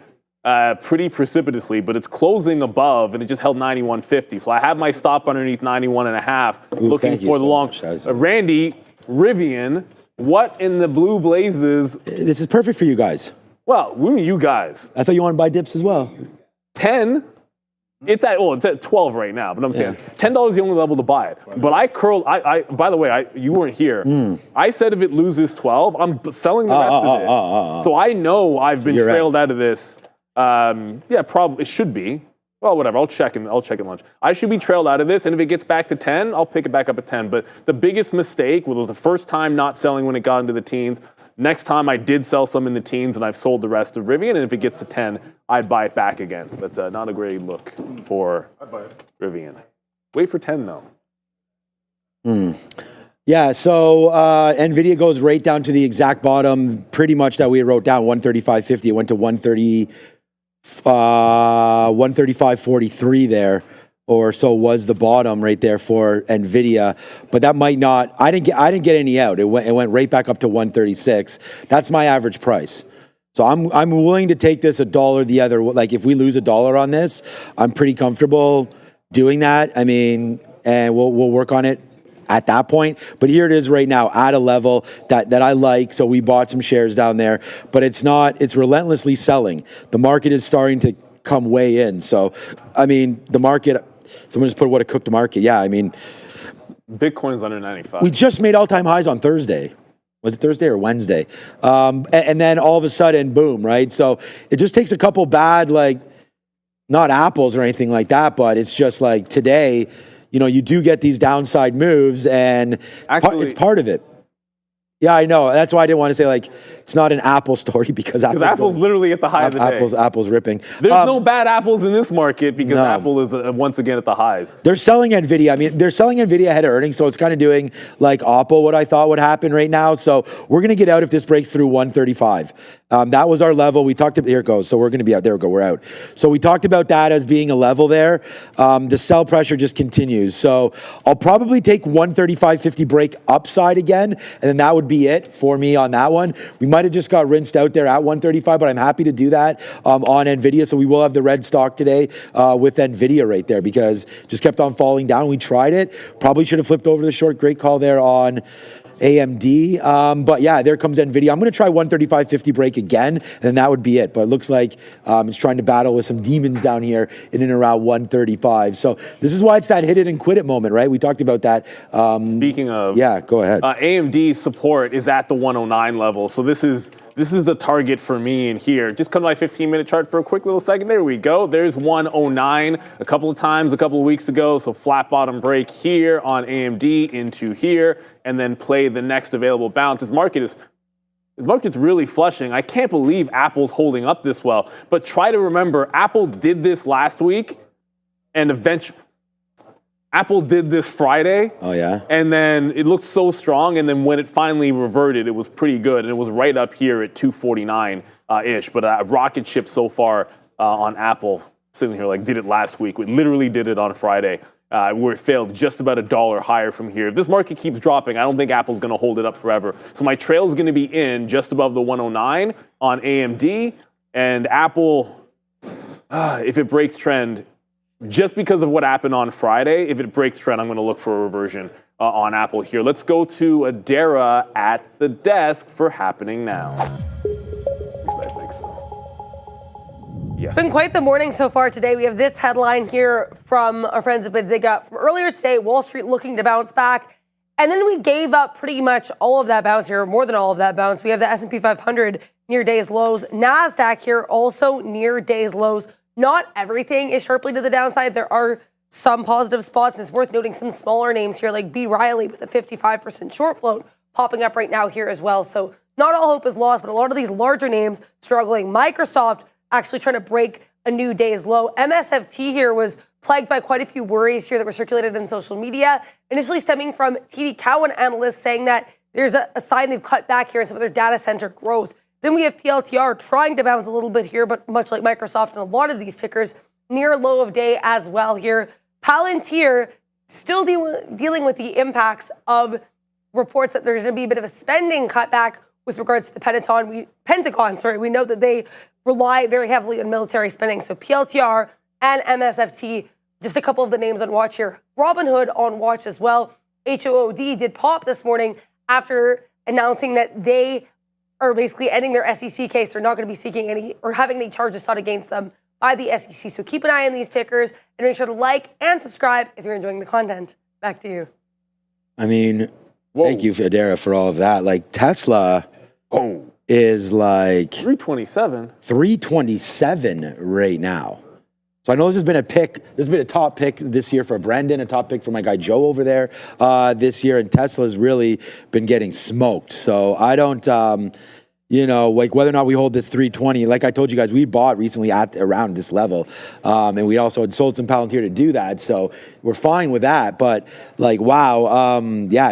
pretty precipitously. But it's closing above, and it just held 91.50. So I have my stop underneath 91.5, looking for the long. Randy. Rivian, what in the blue blazes? This is perfect for you guys. Well, we mean you guys. I thought you wanted to buy dips as well. 10, it's at 12 right now, but I'm saying $10 is the only level to buy it. But by the way, you weren't here. I said if it loses 12, I'm selling the rest of it. So I know I've been trailed out of this. Probably it should be. Well, whatever. I'll check at lunch. I should be trailed out of this, and if it gets back to 10, I'll pick it back up at 10. But the biggest mistake was the first time not selling when it got into the teens. Next time I did sell some in the teens, and I've sold the rest of Rivian. And if it gets to 10, I'd buy it back again. But not a great look for Rivian. Wait for 10 though. Yeah, so NVIDIA goes right down to the exact bottom, pretty much that we wrote down, 135.50. It went to 135.43 there, or so was the bottom right there for NVIDIA. But that might not. I didn't get any out. It went right back up to 136. That's my average price. So I'm willing to take this $1 the other. Like if we lose $1 on this, I'm pretty comfortable doing that. I mean, and we'll work on it at that point. But here it is right now at a level that I like. So we bought some shares down there, but it's relentlessly selling. The market is starting to come way in. So, I mean, the market, someone just put what a cooked market. Yeah, I mean. Bitcoin's under 95. We just made all-time highs on Thursday. Was it Thursday or Wednesday? And then all of a sudden, boom, right? So it just takes a couple bad, not apples or anything like that, but it's just like today, you do get these downside moves, and actually, it's part of it. Yeah, I know. That's why I didn't want to say it's not an Apple story because Apple's literally at the high of the day. Apple's ripping. There's no bad apples in this market because Apple is once again at the highs. They're selling NVIDIA. I mean, they're selling NVIDIA ahead of earnings, so it's kind of doing like Apple what I thought would happen right now. So we're going to get out if this breaks through 135. That was our level. We talked about, here it goes. So we're going to be out. There we go. We're out. So we talked about that as being a level there. The sell pressure just continues. So I'll probably take 135.50 break upside again. And then that would be it for me on that one. We might have just got rinsed out there at 135, but I'm happy to do that on NVIDIA. So we will have the red stock today with NVIDIA right there because just kept on falling down. We tried it. Probably should have flipped over the short. Great call there on AMD. But yeah, there comes NVIDIA. I'm going to try 135.50 break again, and then that would be it. But it looks like it's trying to battle with some demons down here in and around 135. So this is why it's that hit it and quit it moment, right? We talked about that. Speaking of, yeah, go ahead. AMD support is at the 109 level. So this is a target for me in here. Just come to my 15-minute chart for a quick little second. There we go. There's 109 a couple of times a couple of weeks ago. So flat bottom break here on AMD into here, and then play the next available bounce. This market's really flushing. I can't believe Apple's holding up this well. But try to remember, Apple did this last week, and eventually Apple did this Friday. Oh, yeah? And then it looked so strong, and then when it finally reverted, it was pretty good, and it was right up here at 249-ish. But a rocket ship so far on Apple, sitting here like did it last week. We literally did it on Friday, where it failed just about $1 higher from here. If this market keeps dropping, I don't think Apple's going to hold it up forever. So my trail is going to be in just above the 109 on AMD, and Apple, if it breaks trend, just because of what happened on Friday, if it breaks trend, I'm going to look for a reversion on Apple here. Let's go to Adara at the desk for happening now. At least I think so. Yeah. It's been quite the morning so far today. We have this headline here from our friends at Bidziga. From earlier today, Wall Street looking to bounce back. And then we gave up pretty much all of that bounce here, more than all of that bounce. We have the S&P 500 near day's lows. NASDAQ here also near day's lows. Not everything is sharply to the downside. There are some positive spots. And it's worth noting some smaller names here like B. Riley with a 55% short float popping up right now here as well. So not all hope is lost, but a lot of these larger names struggling. Microsoft actually trying to break a new day's low. MSFT here was plagued by quite a few worries here that were circulated in social media, initially stemming from TD Cowen analysts saying that there's a sign they've cut back here in some of their data center growth. Then we have PLTR trying to bounce a little bit here, but much like Microsoft and a lot of these tickers, near low of day as well here. Palantir still dealing with the impacts of reports that there's going to be a bit of a spending cutback with regards to the Pentagon. We know that they rely very heavily on military spending. So PLTR and MSFT, just a couple of the names on watch here. Robinhood on watch as well. HOOD did pop this morning after announcing that they are basically ending their SEC case. They're not going to be seeking any or having any charges sought against them by the SEC. So keep an eye on these tickers and make sure to like and subscribe if you're enjoying the content. Back to you. I mean, thank you, Adara, for all of that. Like Tesla is like 327 right now. So I know this has been a pick. This has been a top pick this year for Brendan, a top pick for my guy Joe over there this year, and Tesla's really been getting smoked. So I don't, like whether or not we hold this 320. Like I told you guys, we bought recently at around this level, and we also had sold some Palantir to do that. So we're fine with that. But like, wow,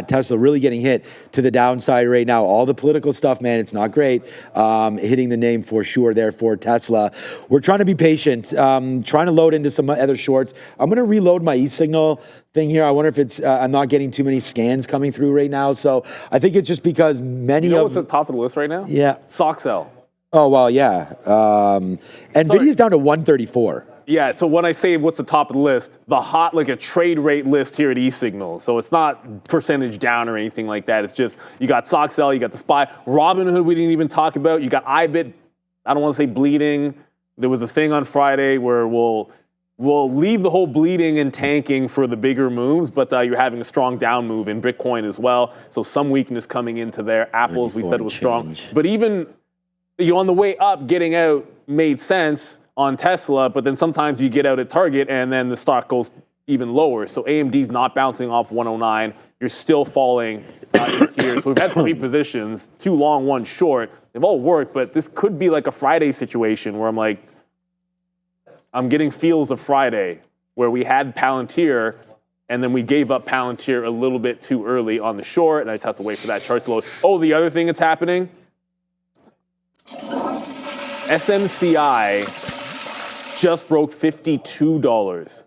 Tesla really getting hit to the downside right now. All the political stuff, man, it's not great. Hitting the name for sure there for Tesla. We're trying to be patient, trying to load into some other shorts. I'm going to reload my e-signal thing here. I wonder if it's, I'm not getting too many scans coming through right now. So I think it's just because many You know what's at the top of the list right now? Yeah. Soxel. Oh, well, yeah. NVIDIA's down to 134. Yeah, so when I say what's the top of the list, the hot, like a trade rate list here at eSignal. So it's not percentage down or anything like that. It's just, you got Soxel, you got the SPY. Robinhood we didn't even talk about. You got iBit, I don't want to say bleeding. There was a thing on Friday where we'll leave the whole bleeding and tanking for the bigger moves, but you're having a strong down move in Bitcoin as well. So some weakness coming into there. Apple, as we said, was strong. But even on the way up, getting out made sense on Tesla, but then sometimes you get out at target and then the stock goes even lower. So AMD's not bouncing off 109. You're still falling in here. So we've had 3 positions, 2 long, 1 short. They've all worked, but this could be like a Friday situation where I'm getting feels of Friday where we had Palantir and then we gave up Palantir a little bit too early on the short, and I just have to wait for that chart to load. Oh, the other thing that's happening, SMCI just broke $52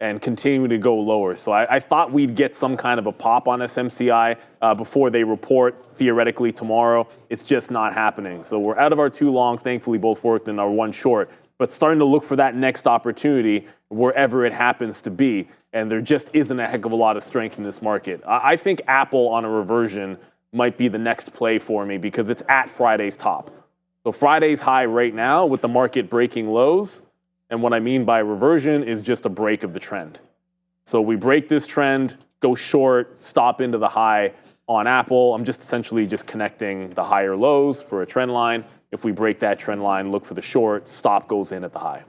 and continue to go lower. So I thought we'd get some kind of a pop on SMCI before they report theoretically tomorrow. It's just not happening. So we're out of our two longs. Thankfully, both worked in our one short, but starting to look for that next opportunity wherever it happens to be. And there just isn't a heck of a lot of strength in this market. I think Apple on a reversion might be the next play for me because it's at Friday's top. So Friday's high right now with the market breaking lows. And what I mean by reversion is just a break of the trend. So we break this trend, go short, stop into the high on Apple. I'm just essentially just connecting the higher lows for a trend line. If we break that trend line, look for the short, stop goes in at the high.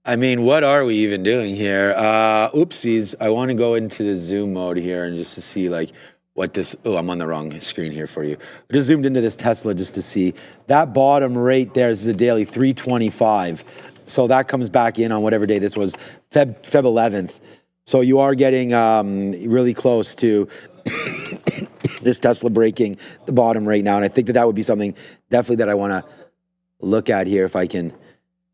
I mean, what are we even doing here? Oopsies. I want to go into the zoom mode here and just to see like what this, oh, I'm on the wrong screen here for you. I just zoomed into this Tesla just to see that bottom right there is the daily 325. So that comes back in on whatever day this was, Feb 11th. So you are getting really close to this Tesla breaking the bottom right now. And I think that would be something definitely that I want to look at here if I can.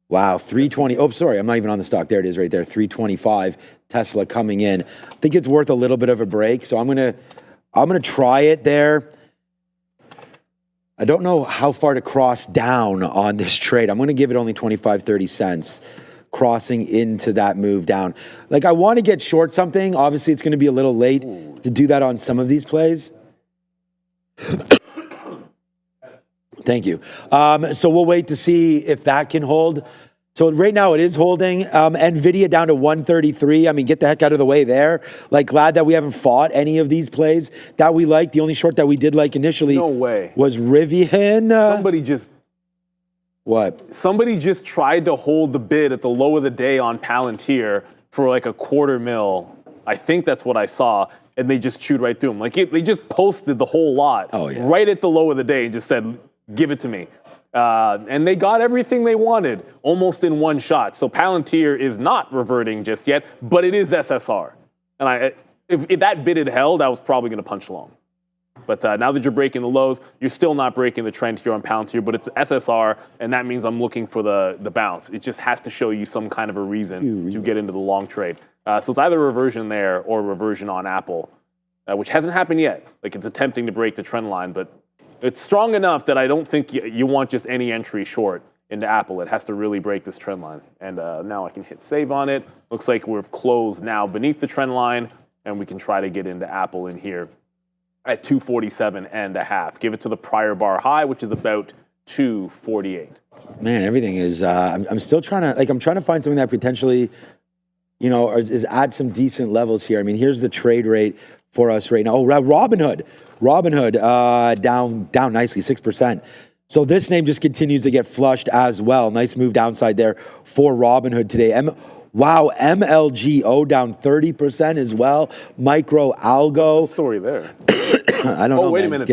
Wow, 320. Oh, sorry, I'm not even on the stock. There it is right there, 325 Tesla coming in. I think it's worth a little bit of a break. So I'm gonna try it there. I don't know how far to cross down on this trade. I'm going to give it only 25, 30 cents crossing into that move down. Like I want to get short something. Obviously, it's going to be a little late to do that on some of these plays. Thank you. So we'll wait to see if that can hold. So right now it is holding. NVIDIA down to 133. I mean, get the heck out of the way there. Like, glad that we haven't fought any of these plays that we like. The only short that we did like initially was Rivian. Somebody just tried to hold the bid at the low of the day on Palantir for like a $250,000. I think that's what I saw. And they just chewed right through them. Like they just posted the whole lot right at the low of the day and just said, give it to me. And they got everything they wanted almost in one shot. So Palantir is not reverting just yet, but it is SSR. And if that bid had held, I was probably going to punch long. But now that you're breaking the lows, you're still not breaking the trend here on Palantir, but it's SSR, and that means I'm looking for the bounce. It just has to show you some kind of a reason to get into the long trade. So it's either reversion there or reversion on Apple, which hasn't happened yet. Like it's attempting to break the trend line, but it's strong enough that I don't think you want just any entry short into Apple. It has to really break this trend line. And now I can hit save on it. Looks like we've closed now beneath the trend line, and we can try to get into Apple in here at 247.5. Give it to the prior bar high, which is about 248. Man, everything is, I'm still trying to, I'm trying to find something that potentially, is at some decent levels here. I mean, here's the trade rate for us right now. Oh, Robinhood down nicely, 6%. So this name just continues to get flushed as well. Nice move downside there for Robinhood today. MLGO down 30% as well. Micro Algo. Story there. I don't know. Oh, wait a minute.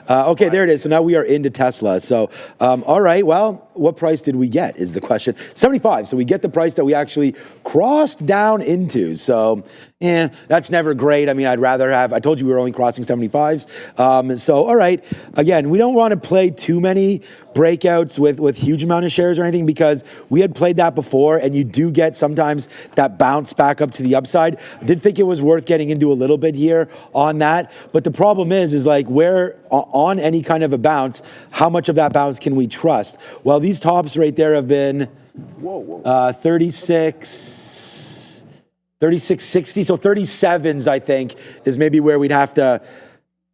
Okay, there it is. So now we are into Tesla. So, all right. Well, what price did we get is the question. 75. So we get the price that we actually crossed down into. So, that's never great. I mean, I'd rather have, I told you we were only crossing 75s. So, all right. Again, we don't want to play too many breakouts with huge amount of shares or anything because we had played that before and you do get sometimes that bounce back up to the upside. I did think it was worth getting into a little bit here on that. But the problem is like where on any kind of a bounce, how much of that bounce can we trust? Well, these tops right there have been 36.60. So 37s, I think, is maybe where we'd have to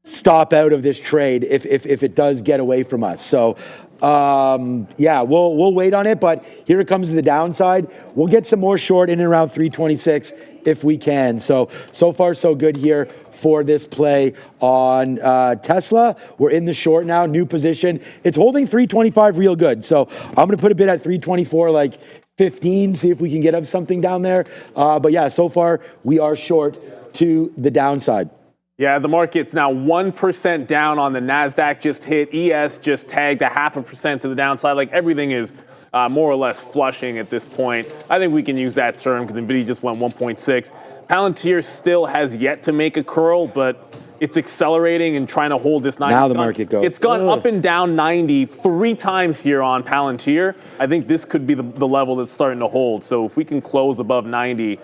stop out of this trade if it does get away from us. So we'll wait on it, but here it comes to the downside. We'll get some more short in and around 326 if we can. So far so good here for this play on Tesla. We're in the short now, new position. It's holding 325 real good. So I'm going to put a bid at 324, like 15, see if we can get up something down there. But yeah, so far we are short to the downside. Yeah, the market's now 1% down on the NASDAQ, just hit. ES just tagged 0.5% to the downside. Like everything is more or less flushing at this point. I think we can use that term because NVIDIA just went 1.6. Palantir still has yet to make a curl, but it's accelerating and trying to hold this 90. Now the market goes, It's gone up and down 90 3 times here on Palantir. I think this could be the level that's starting to hold. So if we can close above 90,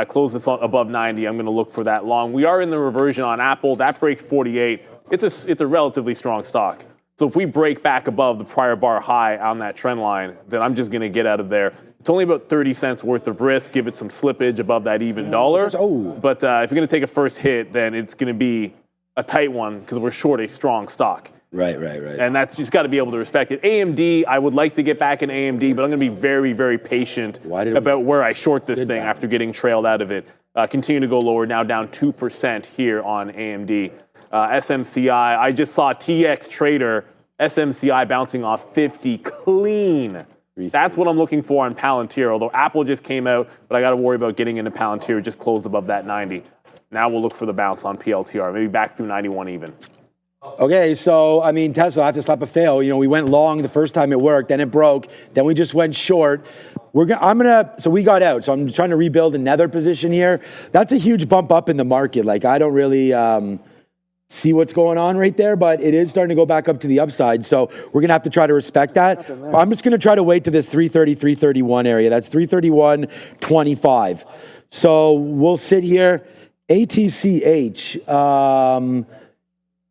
close this above 90, I'm going to look for that long. We are in the reversion on Apple. That breaks 48. It's a relatively strong stock. So if we break back above the prior bar high on that trend line, then I'm just going to get out of there. It's only about 30 cents worth of risk. Give it some slippage above that even dollar. But if you're going to take a first hit, then it's going to be a tight one because we're short a strong stock. Right. And that's just got to be able to respect it. AMD, I would like to get back in AMD, but I'm going to be very, very patient about where I short this thing after getting trailed out of it. Continue to go lower, now down 2% here on AMD. SMCI, I just saw TX Trader, SMCI bouncing off 50 clean. That's what I'm looking for on Palantir, although Apple just came out, but I got to worry about getting into Palantir, just closed above that 90. Now we'll look for the bounce on PLTR, maybe back through 91 even. Okay, so, I mean, Tesla, I have to slap a fail. We went long the first time it worked, then it broke, then we just went short. So we got out, so I'm trying to rebuild another position here. That's a huge bump up in the market. Like, I don't really see what's going on right there, but it is starting to go back up to the upside. So we're going to have to try to respect that. I'm just going to try to wait to this 330, 331 area. That's 331.25. So we'll sit here. ATCH,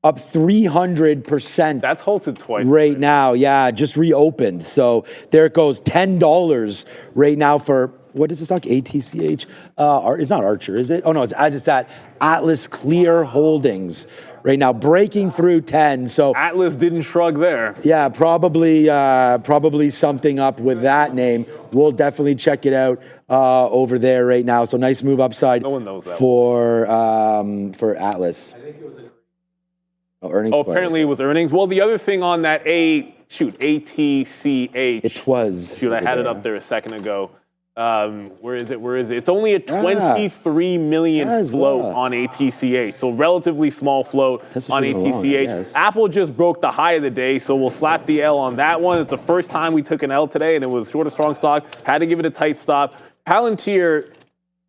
up 300%. That's halted twice. Right now, yeah, just reopened. So there it goes, $10 right now for, what is the stock? ATCH? It's not Archer, is it? Oh no, it's at Atlas Clear Holdings right now, breaking through 10. So Atlas didn't shrug there. yeah, probably something up with that name. We'll definitely check it out over there right now. So nice move upside No one knows that for Atlas. Earnings. Oh, apparently it was earnings. Well, the other thing on that ATCH. It was. Shoot, I had it up there a second ago. Where is it? It's only a 23 million float on ATCH, so relatively small float on ATCH. Apple just broke the high of the day, so we'll slap the L on that one. It's the first time we took an L today, and it was short of strong stock. Had to give it a tight stop. Palantir.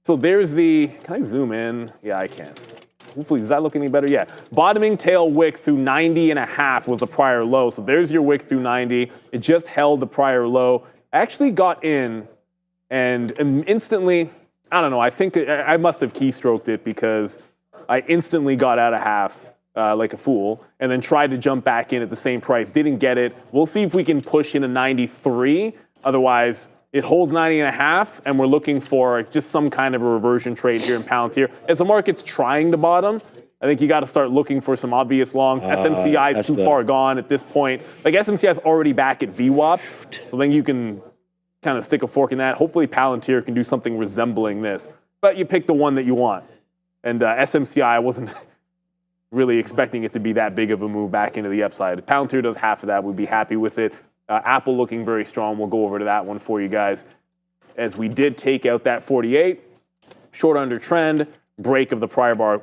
So there's the. Can I zoom in? Yeah, I can. Hopefully, does that look any better? Yeah. Bottoming tail wick through 90.5 was the prior low. So there's your wick through 90. It just held the prior low. Actually got in and instantly, I don't know, I think I must have keystroked it because I instantly got out of half like a fool and then tried to jump back in at the same price. Didn't get it. We'll see if we can push into 93. Otherwise, it holds 90.5, and we're looking for just some kind of a reversion trade here in Palantir. As the market's trying to bottom, I think you got to start looking for some obvious longs. SMCI is too far gone at this point. Like SMCI is already back at VWAP, so then you can kind of stick a fork in that. Hopefully Palantir can do something resembling this. But you pick the one that you want. And SMCI, I wasn't really expecting it to be that big of a move back into the upside. If Palantir does half of that, we'd be happy with it. Apple looking very strong. We'll go over to that one for you guys. As we did take out that 48, short under trend, break of the prior bar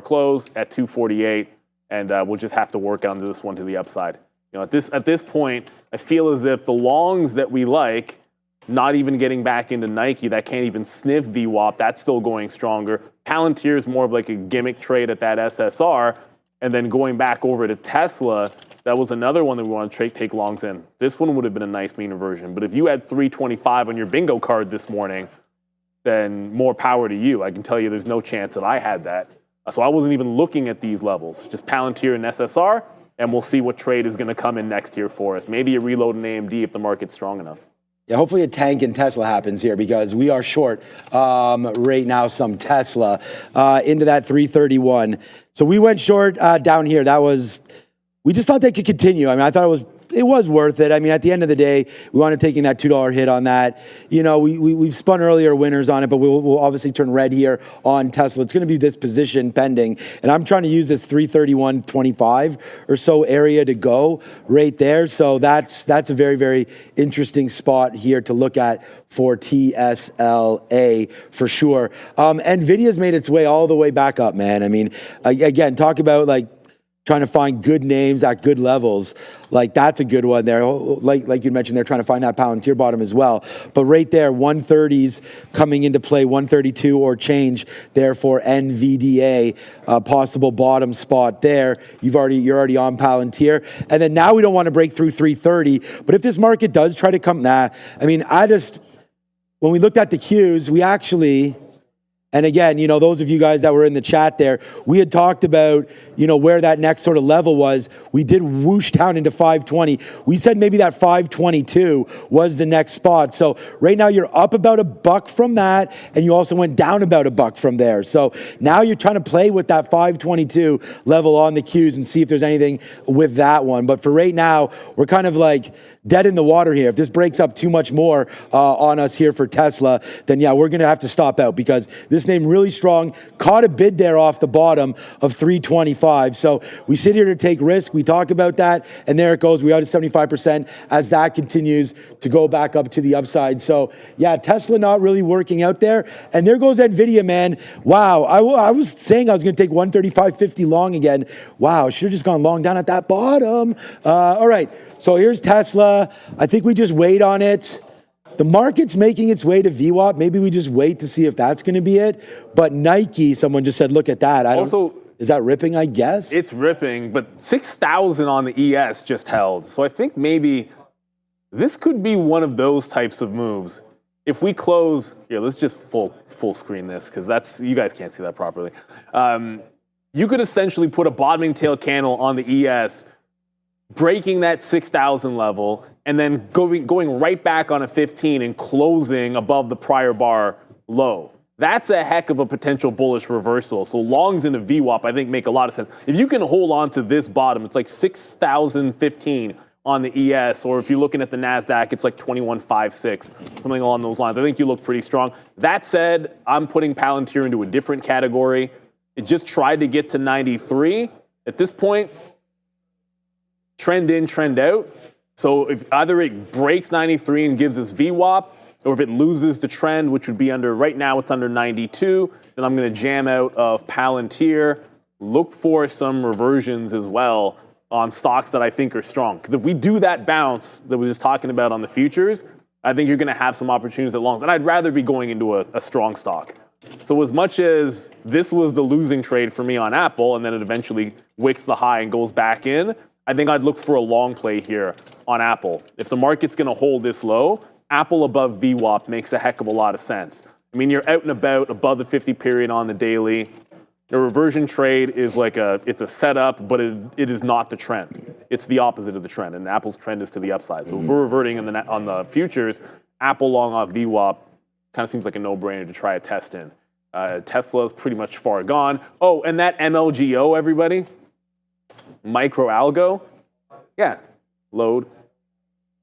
close at 248, and we'll just have to work on this one to the upside. At this point, I feel as if the longs that we like, not even getting back into Nike, that can't even sniff VWAP, that's still going stronger. Palantir is more of like a gimmick trade at that SSR, and then going back over to Tesla, that was another one that we want to take longs in. This one would have been a nice mean reversion. But if you had 325 on your bingo card this morning, then more power to you. I can tell you there's no chance that I had that. So I wasn't even looking at these levels. Just Palantir and SSR, and we'll see what trade is going to come in next here for us. Maybe a reload in AMD if the market's strong enough. Yeah, hopefully a tank in Tesla happens here because we are short right now some Tesla into that 331. So we went short down here. We just thought they could continue. I mean, I thought it was worth it. I mean, at the end of the day, we wanted taking that $2 hit on that. We've spun earlier winners on it, but we'll obviously turn red here on Tesla. It's going to be this position pending, and I'm trying to use this 331.25 or so area to go right there. So that's a very, very interesting spot here to look at for TSLA for sure. NVIDIA's made its way all the way back up, man. I mean, again, talk about like trying to find good names at good levels. Like that's a good one there. Like you mentioned, they're trying to find that Palantir bottom as well. But right there, 130s coming into play, 132 or change there for NVDA, possible bottom spot there. You're already on Palantir. And then now we don't want to break through 330. But if this market does try to come, I mean, when we looked at the cues, we actually, and again, those of you guys that were in the chat there, we had talked about, where that next sort of level was. We did whoosh down into 520. We said maybe that 522 was the next spot. So right now you're up about $1 from that, and you also went down about $1 from there. So now you're trying to play with that 522 level on the cues and see if there's anything with that one. But for right now, we're kind of like dead in the water here. If this breaks up too much more on us here for Tesla, then yeah, we're going to have to stop out because this name really strong, caught a bid there off the bottom of 325. So we sit here to take risk. We talk about that, and there it goes. We are at 75% as that continues to go back up to the upside. So yeah, Tesla not really working out there. And there goes NVIDIA, man. Wow, I was saying I was going to take 135.50 long again. Wow, I should have just gone long down at that bottom. All right. So here's Tesla. I think we just wait on it. The market's making its way to VWAP. Maybe we just wait to see if that's going to be it. But Nike, someone just said, look at that. Is that ripping, I guess? It's ripping, but 6,000 on the ES just held. So I think maybe this could be one of those types of moves. If we close, here, let's just full screen this because you guys can't see that properly. You could essentially put a bottoming tail candle on the ES, breaking that 6,000 level, and then going right back on a 15 and closing above the prior bar low. That's a heck of a potential bullish reversal. So longs into VWAP, I think, make a lot of sense. If you can hold on to this bottom, it's like 6,015 on the ES, or if you're looking at the NASDAQ, it's like 2156, something along those lines. I think you look pretty strong. That said, I'm putting Palantir into a different category. It just tried to get to 93. At this point, trend in, trend out. So if either it breaks 93 and gives us VWAP, or if it loses the trend, which would be right now it's under 92, then I'm going to jam out of Palantir. Look for some reversions as well on stocks that I think are strong. Because if we do that bounce that we were just talking about on the futures, I think you're going to have some opportunities at longs. And I'd rather be going into a strong stock. So as much as this was the losing trade for me on Apple, and then it eventually wicks the high and goes back in, I think I'd look for a long play here on Apple. If the market's going to hold this low, Apple above VWAP makes a heck of a lot of sense. I mean, you're out and about above the 50 period on the daily. The reversion trade is it's a setup, but it is not the trend. It's the opposite of the trend, and Apple's trend is to the upside. So if we're reverting on the futures, Apple long off VWAP kind of seems like a no-brainer to try a test in. Tesla's pretty much far gone. Oh, and that MLGO, everybody, micro algo, yeah, load.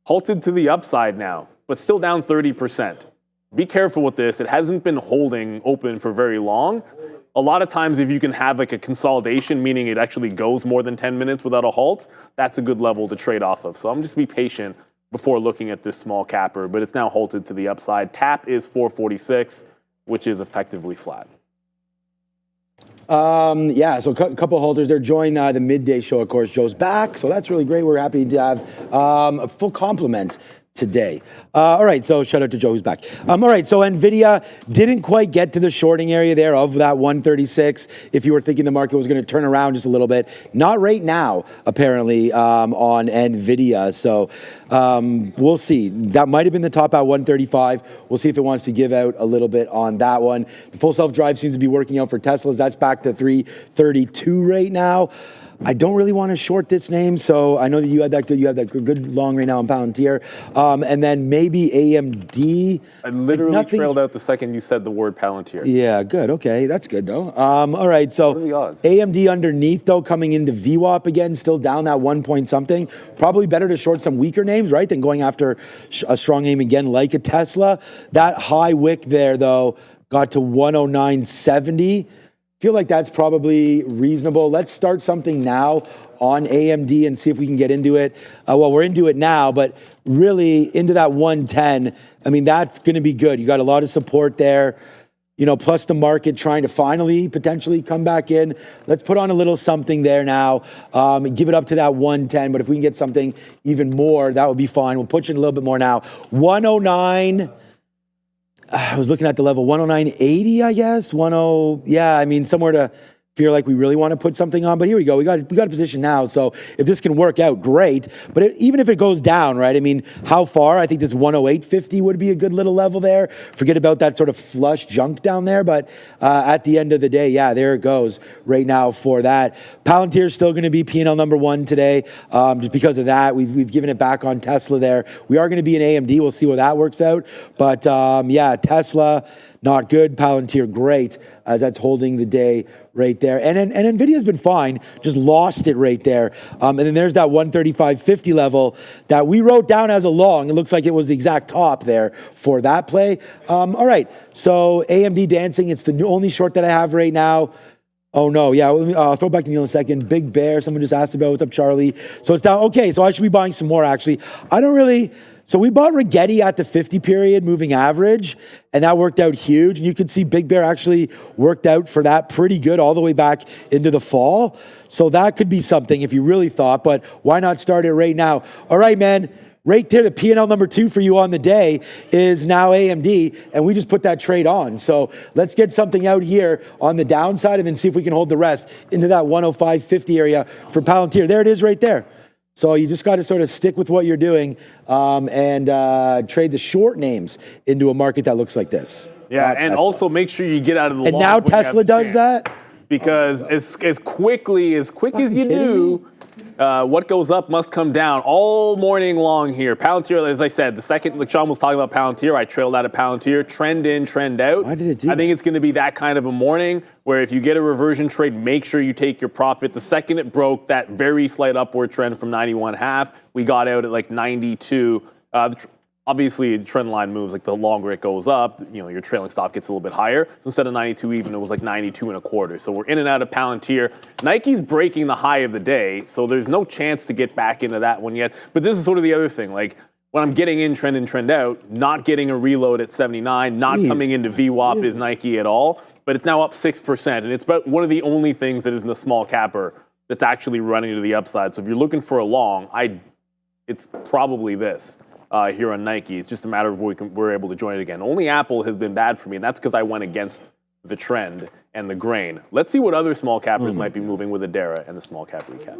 Halted to the upside now, but still down 30%. Be careful with this. It hasn't been holding open for very long. A lot of times if you can have like a consolidation, meaning it actually goes more than 10 minutes without a halt, that's a good level to trade off of. So I'm just be patient before looking at this small capper, but it's now halted to the upside. Tap is 446, which is effectively flat. Yeah, so a couple holders there. Join the midday show, of course. Joe's back, so that's really great. We're happy to have a full complement today. All right, so shout out to Joe who's back. All right, so NVIDIA didn't quite get to the shorting area there of that 136. If you were thinking the market was going to turn around just a little bit. Not right now, apparently, on NVIDIA. So we'll see. That might have been the top at 135. We'll see if it wants to give out a little bit on that one. The full self-drive seems to be working out for Teslas. That's back to 332 right now. I don't really want to short this name, so I know that you have that good long right now on Palantir, and then maybe AMD. I literally trailed out the second you said the word Palantir. Yeah, good. Okay, that's good though. All right, so what are the odds? AMD underneath though, coming into VWAP again, still down that 1 point something. Probably better to short some weaker names, right, than going after a strong name again like a Tesla. That high wick there though got to 109.70. Feel like that's probably reasonable. Let's start something now on AMD and see if we can get into it. Well, we're into it now, but really into that 110. I mean, that's going to be good. You got a lot of support there. plus the market trying to finally potentially come back in. Let's put on a little something there now. Give it up to that 110, but if we can get something even more, that would be fine. We'll push it a little bit more now. 109. I was looking at the level 109.80, I guess. 10. Yeah, I mean somewhere to feel like we really want to put something on, but here we go. We got a position now, so if this can work out, great. But even if it goes down, right? I mean, how far? I think this 108.50 would be a good little level there. Forget about that sort of flush junk down there, but at the end of the day, yeah, there it goes right now for that. Palantir is still going to be P&L number one today, just because of that. We've given it back on Tesla there. We are going to be in AMD. We'll see where that works out. But yeah, Tesla, not good. Palantir, great, as that's holding the day right there. And NVIDIA's been fine, just lost it right there. And then there's that 135.50 level that we wrote down as a long. It looks like it was the exact top there for that play. All right, so AMD dancing, it's the only short that I have right now. Oh no, yeah, I'll throw it back to Neil in a second. Big Bear, someone just asked about, what's up, Charlie? So it's down, okay, so I should be buying some more actually. So we bought Rigetti at the 50 period moving average, and that worked out huge. And you could see Big Bear actually worked out for that pretty good all the way back into the fall. So that could be something if you really thought, but why not start it right now? All right, man, right there, the P&L number 2 for you on the day is now AMD, and we just put that trade on. So let's get something out here on the downside and then see if we can hold the rest into that 105.50 area for Palantir. There it is right there. So you just got to sort of stick with what you're doing and trade the short names into a market that looks like this. Yeah, and Tesla. also make sure you get out of the. And now Tesla does that? Because as quick as you do, what goes up must come down all morning long here. Palantir, as I said, the second, like Sean was talking about Palantir, I trailed out of Palantir, trend in, trend out. Why did it do I think it's going to be that kind of a morning where if you get a reversion trade, make sure you take your profit. The second it broke that very slight upward trend from 91.5, we got out at like 92. Obviously, the trend line moves, like the longer it goes up, your trailing stop gets a little bit higher. So instead of 92 even, it was like 92.25. So we're in and out of Palantir. Nike's breaking the high of the day, so there's no chance to get back into that one yet. But this is sort of the other thing. Like, when I'm getting in trend out, not getting a reload at 79, not coming into VWAP is Nike at all. But it's now up 6%, and it's about one of the only things that isn't a small capper that's actually running to the upside. So if you're looking for a long, it's probably this. Here on Nike. It's just a matter of we're able to join it again. Only Apple has been bad for me, and that's because I went against the trend and the grain. Let's see what other small cappers might be moving with Adara and the small cap recap.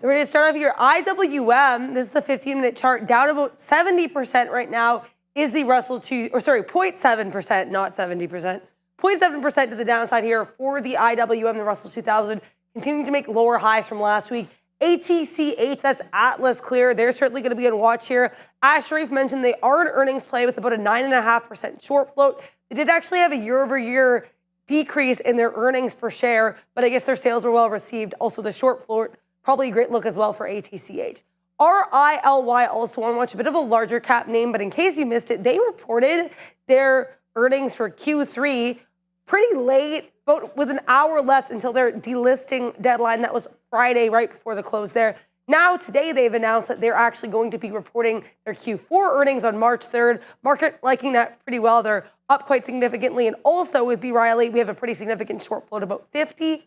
We're going to start off here. IWM, this is the 15-minute chart, down about 70% right now, is the Russell 0.7%, not 70%. 0.7% to the downside here for the IWM, the Russell 2000, continuing to make lower highs from last week. ATCH, that's Atlas Clear. They're certainly going to be on watch here. As Sharif mentioned, they are an earnings play with about a 9.5% short float. They did actually have a year-over-year decrease in their earnings per share, but I guess their sales were well received. Also, the short float, probably a great look as well for ATCH. RILY also on watch, a bit of a larger cap name, but in case you missed it, they reported their earnings for Q3 pretty late, about with an hour left until their delisting deadline. That was Friday, right before the close there. Now, today, they've announced that they're actually going to be reporting their Q4 earnings on March 3rd. Market liking that pretty well. They're up quite significantly. And also with B. Riley, we have a pretty significant short float, about 55%.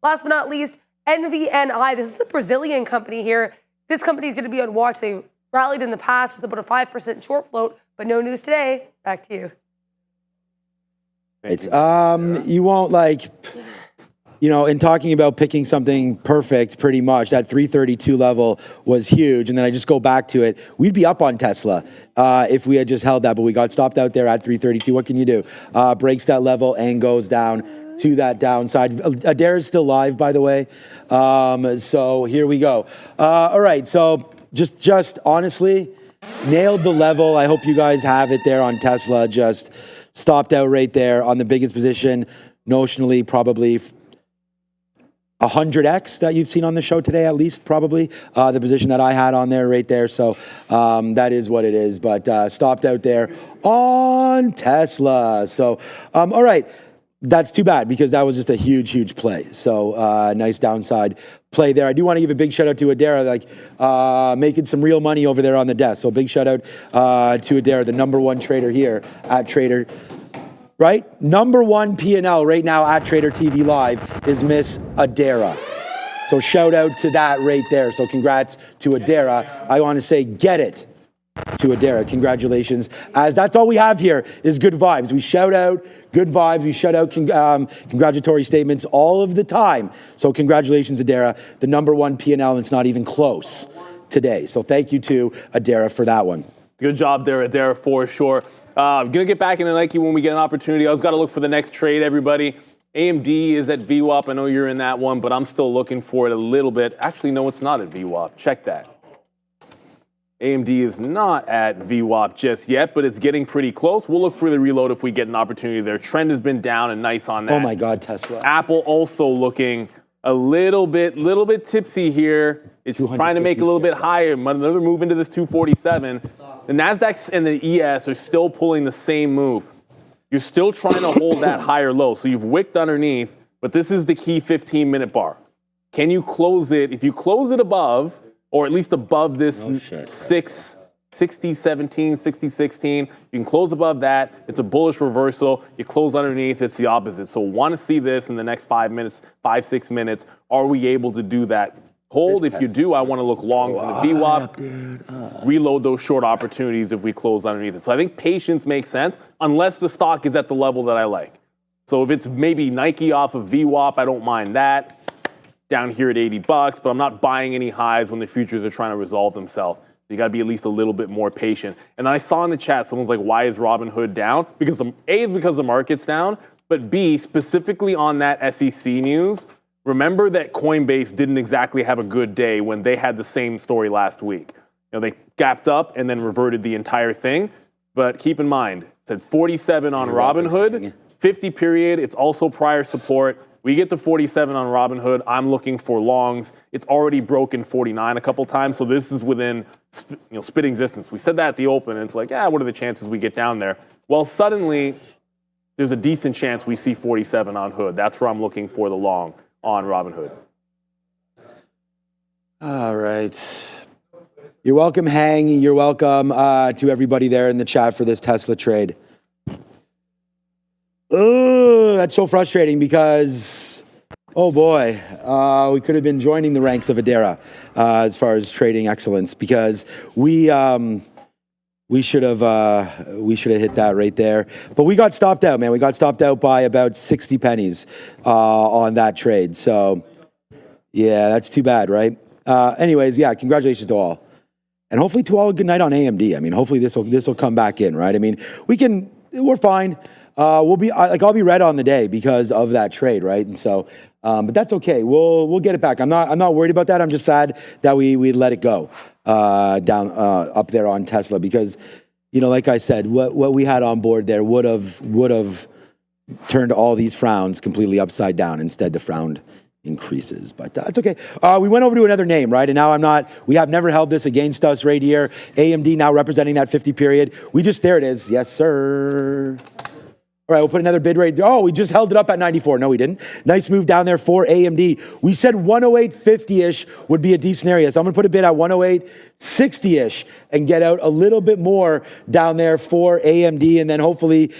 Last but not least, NVNI. This is a Brazilian company here. This company is going to be on watch. They rallied in the past with about a 5% short float, but no news today. Back to you. You won't in talking about picking something perfect, pretty much, that 332 level was huge. And then I just go back to it. We'd be up on Tesla if we had just held that, but we got stopped out there at 332. What can you do? Breaks that level and goes down to that downside. Adara is still live, by the way. So here we go. All right, so just honestly, nailed the level. I hope you guys have it there on Tesla. Just stopped out right there on the biggest position, notionally probably 100x that you've seen on the show today, at least probably, the position that I had on there right there. So that is what it is, but stopped out there on Tesla. So, all right, that's too bad because that was just a huge play. So nice downside play there. I do want to give a big shout out to Adara, making some real money over there on the desk. So big shout out to Adara, the #1 trader here at Trader. right? Number one P&L right now at Trader TV Live is Miss Adara. So shout out to that right there. So congrats to Adara. I want to say get it to Adara. Congratulations. As that's all we have here is good vibes. We shout out good vibes. We shout out congratulatory statements all of the time. So congratulations, Adara. The number one P&L, and it's not even close today. So thank you to Adara for that one. Good job there, Adara, for sure. I'm going to get back into Nike when we get an opportunity. I've got to look for the next trade, everybody. AMD is at VWAP. I know you're in that one, but I'm still looking for it a little bit. Actually, no, it's not at VWAP. Check that. AMD is not at VWAP just yet, but it's getting pretty close. We'll look for the reload if we get an opportunity there. Trend has been down and nice on that. Oh my God, Tesla. Apple also looking a little bit tipsy here. It's trying to make a little bit higher. Another move into this 247. The NASDAQ and the ES are still pulling the same move. You're still trying to hold that higher low. So you've wicked underneath, but this is the key 15-minute bar. Can you close it? If you close it above, or at least above this 60-17, 60-16, you can close above that. It's a bullish reversal. You close underneath, it's the opposite. So want to see this in the next 5 minutes, 5-6 minutes. Are we able to do that? Hold. If you do, I want to look long for the VWAP. Reload those short opportunities if we close underneath it. So I think patience makes sense unless the stock is at the level that I like. So if it's maybe Nike off of VWAP, I don't mind that. Down here at $80, but I'm not buying any highs when the futures are trying to resolve themselves. You got to be at least a little bit more patient. And I saw in the chat, someone's like, why is Robinhood down? Because because the market's down, but B, specifically on that SEC news, remember that Coinbase didn't exactly have a good day when they had the same story last week. You know, they gapped up and then reverted the entire thing. But keep in mind, it said 47 on Robinhood, 50 period. It's also prior support. We get to 47 on Robinhood. I'm looking for longs. It's already broken 49 a couple times, so this is within spitting distance. We said that at the open, and it's like, what are the chances we get down there? Well, suddenly, there's a decent chance we see 47 on Hood. That's where I'm looking for the long on Robinhood. All right. You're welcome, Hang. You're welcome to everybody there in the chat for this Tesla trade. Oh, that's so frustrating because, oh boy, we could have been joining the ranks of Adara as far as trading excellence because we should have hit that right there. But we got stopped out, man. We got stopped out by about 60 pennies on that trade. So yeah, that's too bad, right? Anyways, yeah, congratulations to all. And hopefully to all a good night on AMD. I mean, hopefully this will come back in, right? I mean, we're fine. I'll be red on the day because of that trade, right? And so, but that's okay. We'll get it back. I'm not worried about that. I'm just sad that we let it go down up there on Tesla because, like I said, what we had on board there would have turned all these frowns completely upside down. Instead, the frown increases, but it's okay. We went over to another name, right? And now we have never held this against us right here. AMD now representing that 50 period. there it is. Yes, sir. All right, we'll put another bid rate. Oh, we just held it up at 94. No, we didn't. Nice move down there for AMD. We said 108.50-ish would be a decent area. So I'm going to put a bid at 108.60-ish and get out a little bit more down there for AMD. And then hopefully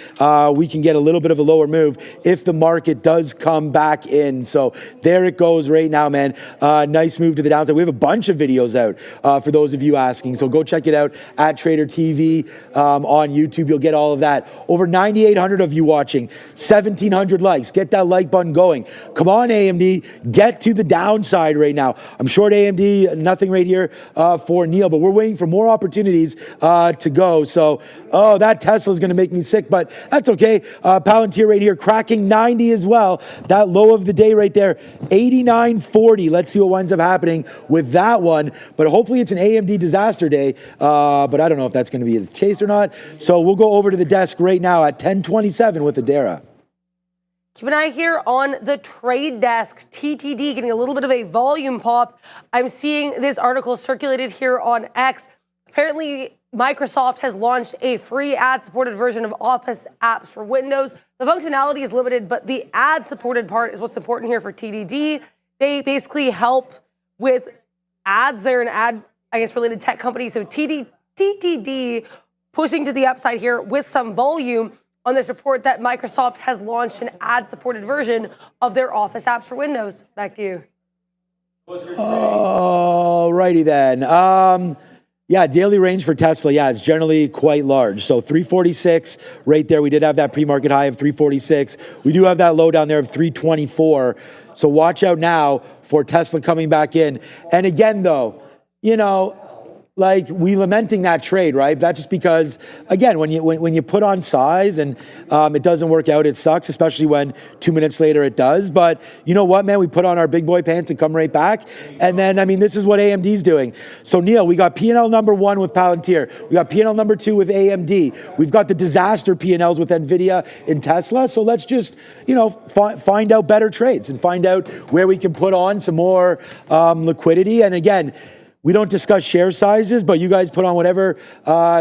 we can get a little bit of a lower move if the market does come back in. So there it goes right now, man. Nice move to the downside. We have a bunch of videos out for those of you asking. So go check it out at Trader TV on YouTube. You'll get all of that. Over 9,800 of you watching, 1,700 likes. Get that like button going. Come on, AMD. Get to the downside right now. I'm short AMD, nothing right here for Neil, but we're waiting for more opportunities to go. So, that Tesla is going to make me sick, but that's okay. Palantir right here, cracking 90 as well. That low of the day right there, 89.40. Let's see what winds up happening with that one. But hopefully it's an AMD disaster day, but I don't know if that's going to be the case or not. So we'll go over to the desk right now at 10:27 with Adara. Keep an eye here on the trade desk. TTD getting a little bit of a volume pop. I'm seeing this article circulated here on X. Apparently, Microsoft has launched a free ad-supported version of Office apps for Windows. The functionality is limited, but the ad-supported part is what's important here for TTD. They basically help with ads. They're an ad, related tech company. So TTD pushing to the upside here with some volume on this report that Microsoft has launched an ad-supported version of their Office apps for Windows. Back to you. All righty then. Yeah, daily range for Tesla, yeah, it's generally quite large. So 346 right there. We did have that pre-market high of 346. We do have that low down there of 324. So watch out now for Tesla coming back in. And again, though, you know, like we lamenting that trade, right? That's just because, again, when you put on size and it doesn't work out, it sucks, especially when 2 minutes later it does. But you know what, man? We put on our big boy pants and come right back. And then, I mean, this is what AMD's doing. So Neil, we got P&L number 1 with Palantir. We got P&L number 2 with AMD. We've got the disaster P&Ls with NVIDIA and Tesla. So let's just, you know, find out better trades and find out where we can put on some more liquidity. And again, we don't discuss share sizes, but you guys put on whatever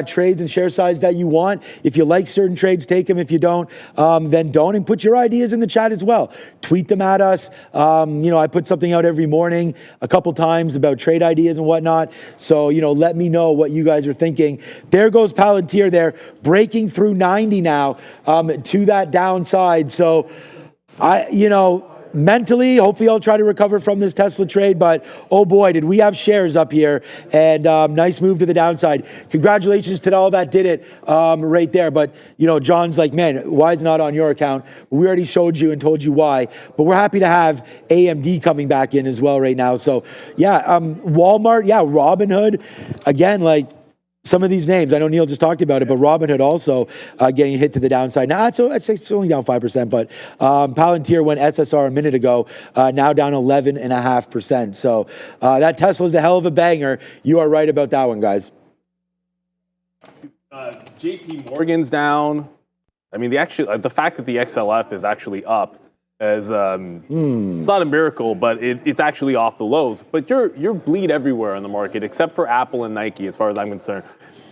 trades and share size that you want. If you like certain trades, take them. If you don't, then don't. And put your ideas in the chat as well. Tweet them at us. You know, I put something out every morning a couple times about trade ideas and whatnot. So, you know, let me know what you guys are thinking. There goes Palantir there, breaking through 90 now to that downside. So, you know, mentally, hopefully I'll try to recover from this Tesla trade, but oh boy, did we have shares up here, and nice move to the downside. Congratulations to all that did it right there. But, you know, John's like, man, why is it not on your account? We already showed you and told you why, but we're happy to have AMD coming back in as well right now. So yeah, Walmart, yeah, Robinhood, again, like, some of these names, I know Neil just talked about it, but Robinhood also getting hit to the downside. Now, it's only down 5%, but Palantir went SSR a minute ago, now down 11.5%. So that Tesla is a hell of a banger. You are right about that one, guys. JP Morgan's down. I mean, the fact that the XLF is actually up is it's not a miracle, but it's actually off the lows. But you're bleed everywhere in the market except for Apple and Nike, as far as I'm concerned.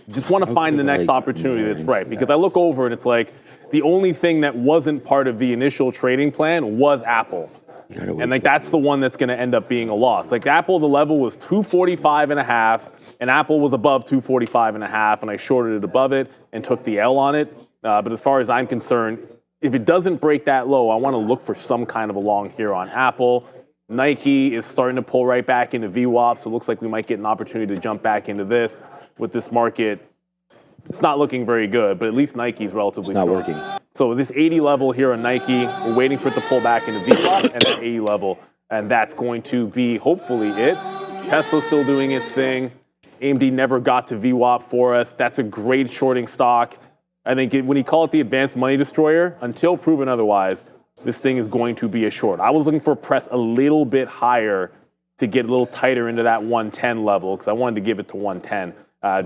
Just want to find the next opportunity that's right, because I look over and it's like the only thing that wasn't part of the initial trading plan was Apple. And like that's the one that's going to end up being a loss. Like Apple, the level was 245.5, and Apple was above 245.5, and I shorted it above it and took the L on it. But as far as I'm concerned, if it doesn't break that low, I want to look for some kind of a long here on Apple. Nike is starting to pull right back into VWAP, so it looks like we might get an opportunity to jump back into this with this market. It's not looking very good, but at least Nike's relatively strong. Not working. So this 80 level here on Nike, we're waiting for it to pull back into VWAP and that 80 level, and that's going to be hopefully it. Tesla's still doing its thing. AMD never got to VWAP for us. That's a great shorting stock. I think when you call it the advanced money destroyer, until proven otherwise, this thing is going to be a short. I was looking for a press a little bit higher to get a little tighter into that 110 level because I wanted to give it to 110.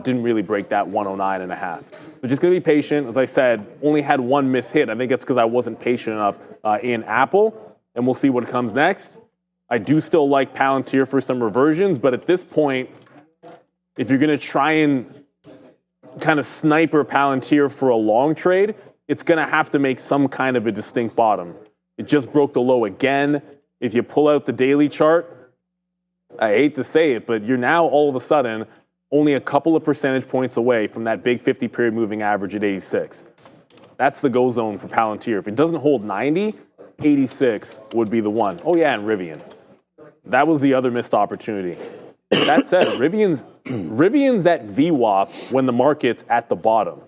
Didn't really break that 109.5. So just going to be patient. As I said, only had one miss hit. I think that's because I wasn't patient enough in Apple, and we'll see what comes next. I do still like Palantir for some reversions, but at this point, if you're going to try and kind of sniper Palantir for a long trade, it's going to have to make some kind of a distinct bottom. It just broke the low again. If you pull out the daily chart, I hate to say it, but you're now all of a sudden only a couple of percentage points away from that big 50-period moving average at 86. That's the go zone for Palantir. If it doesn't hold 90, 86 would be the one. Oh yeah, and Rivian. That was the other missed opportunity. That said, Rivian's at VWAP when the market's at the bottom.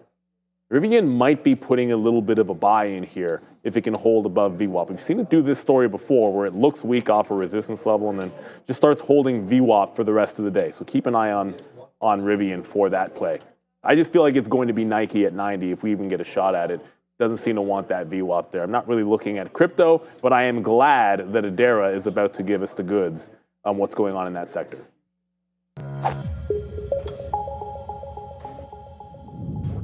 Rivian might be putting a little bit of a buy in here if it can hold above VWAP. We've seen it do this story before where it looks weak off a resistance level and then just starts holding VWAP for the rest of the day. So keep an eye on Rivian for that play. I just feel like it's going to be Nike at 90 if we even get a shot at it. Doesn't seem to want that VWAP there. I'm not really looking at crypto, but I am glad that Adara is about to give us the goods on what's going on in that sector.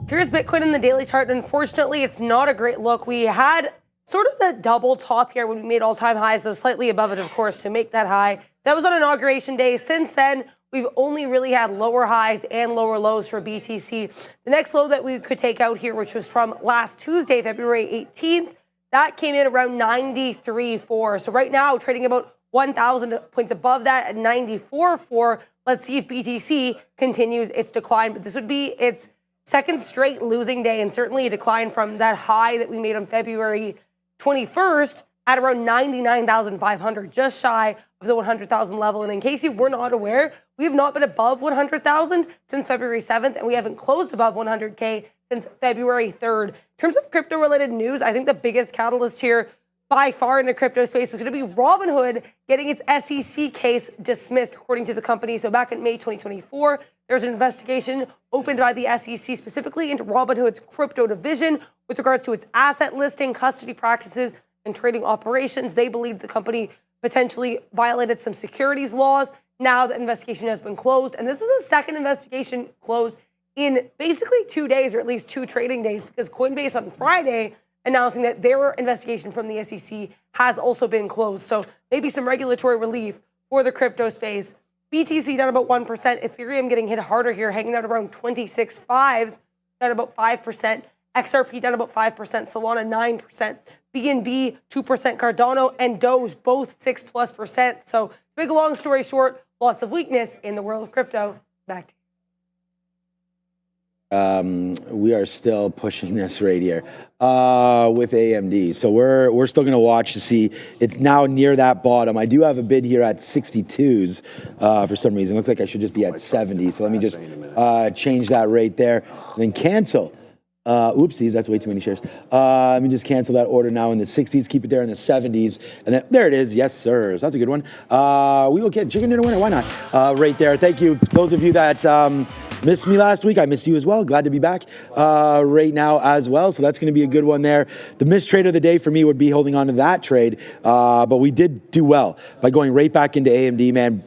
Here's Bitcoin in the daily chart. Unfortunately, it's not a great look. We had sort of the double top here when we made all-time highs, though slightly above it, of course, to make that high. That was on Inauguration Day. Since then, we've only really had lower highs and lower lows for BTC. The next low that we could take out here, which was from last Tuesday, February 18th, that came in around 93.4. So right now, trading about 1,000 points above that at 94.4. Let's see if BTC continues its decline. But this would be its second straight losing day, and certainly a decline from that high that we made on February 21st at around 99,500, just shy of the 100,000 level. And in case you were not aware, we have not been above 100,000 since February 7th, and we haven't closed above 100K since February 3rd. In terms of crypto-related news, I think the biggest catalyst here by far in the crypto space is going to be Robinhood getting its SEC case dismissed, according to the company. So back in May 2024, there was an investigation opened by the SEC specifically into Robinhood's crypto division with regards to its asset listing, custody practices, and trading operations. They believed the company potentially violated some securities laws. Now the investigation has been closed, and this is the second investigation closed in basically 2 days, or at least 2 trading days, because Coinbase on Friday announcing that their investigation from the SEC has also been closed. So maybe some regulatory relief for the crypto space. BTC down about 1%. Ethereum getting hit harder here, hanging out around 26.5s, down about 5%. XRP down about 5%. Solana 9%. BNB 2%. Cardano and Doge both 6+%. So to make a long story short, lots of weakness in the world of crypto. Back to you. We are still pushing this right here with AMD. So we're still going to watch to see. It's now near that bottom. I do have a bid here at 62s for some reason. Looks like I should just be at 70. So let me just change that right there and then cancel. Oopsies, that's way too many shares. Let me just cancel that order now in the 60s, keep it there in the 70s. And then there it is. Yes, sir. So that's a good one. We will get chicken dinner winner. Why not? Right there. Thank you. Those of you that missed me last week, I miss you as well. Glad to be back right now as well. So that's going to be a good one there. The missed trade of the day for me would be holding on to that trade. But we did do well by going right back into AMD, man.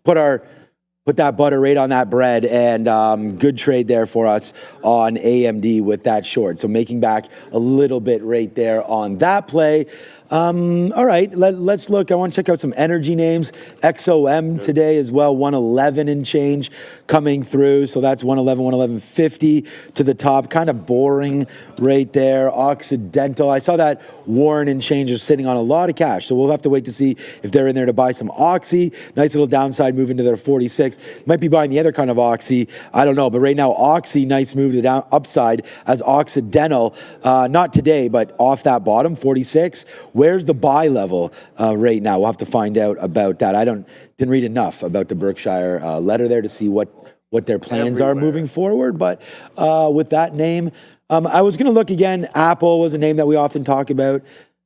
Put that butter right on that bread, and good trade there for us on AMD with that short. So making back a little bit right there on that play. All right, let's look. I want to check out some energy names. XOM today as well, 111 and change coming through. So that's 111, 111.50 to the top. Kind of boring right there. Occidental. I saw that Warren and change is sitting on a lot of cash. So we'll have to wait to see if they're in there to buy some Oxy. Nice little downside move into their 46. Might be buying the other kind of Oxy. I don't know. But right now, Oxy, nice move to the upside as Occidental. Not today, but off that bottom, 46. Where's the buy level right now? We'll have to find out about that. I didn't read enough about the Berkshire letter there to see what their plans are moving forward. But with that name, I was going to look again. Apple was a name that we often talk about.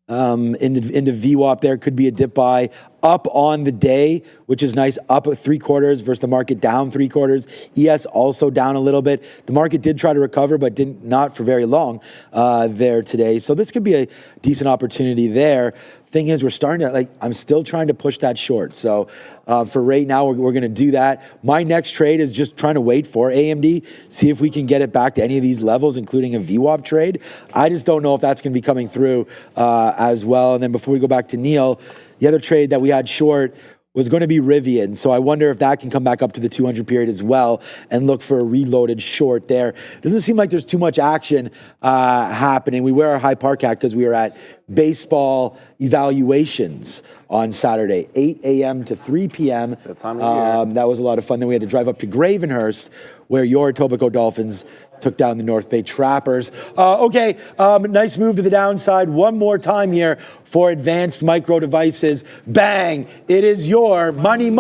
Into VWAP there could be a dip buy up on the day, which is nice, up at 3/4 versus the market down 3/4. ES also down a little bit. The market did try to recover, but not for very long there today. So this could be a decent opportunity there. Thing is, we're starting to, I'm still trying to push that short. So for right now, we're going to do that. My next trade is just trying to wait for AMD, see if we can get it back to any of these levels, including a VWAP trade. I just don't know if that's going to be coming through as well. And then before we go back to Neil, the other trade that we had short was going to be Rivian. So I wonder if that can come back up to the 200 period as well and look for a reloaded short there. Doesn't seem like there's too much action happening. We wear our high park hat because we were at baseball evaluations on Saturday, 8 a.m. to 3 p.m. That time of year. That was a lot of fun. Then we had to drive up to Gravenhurst, where your Etobicoke Dolphins took down the North Bay Trappers. Okay, nice move to the downside. One more time here for Advanced Micro Devices. Bang! It is your money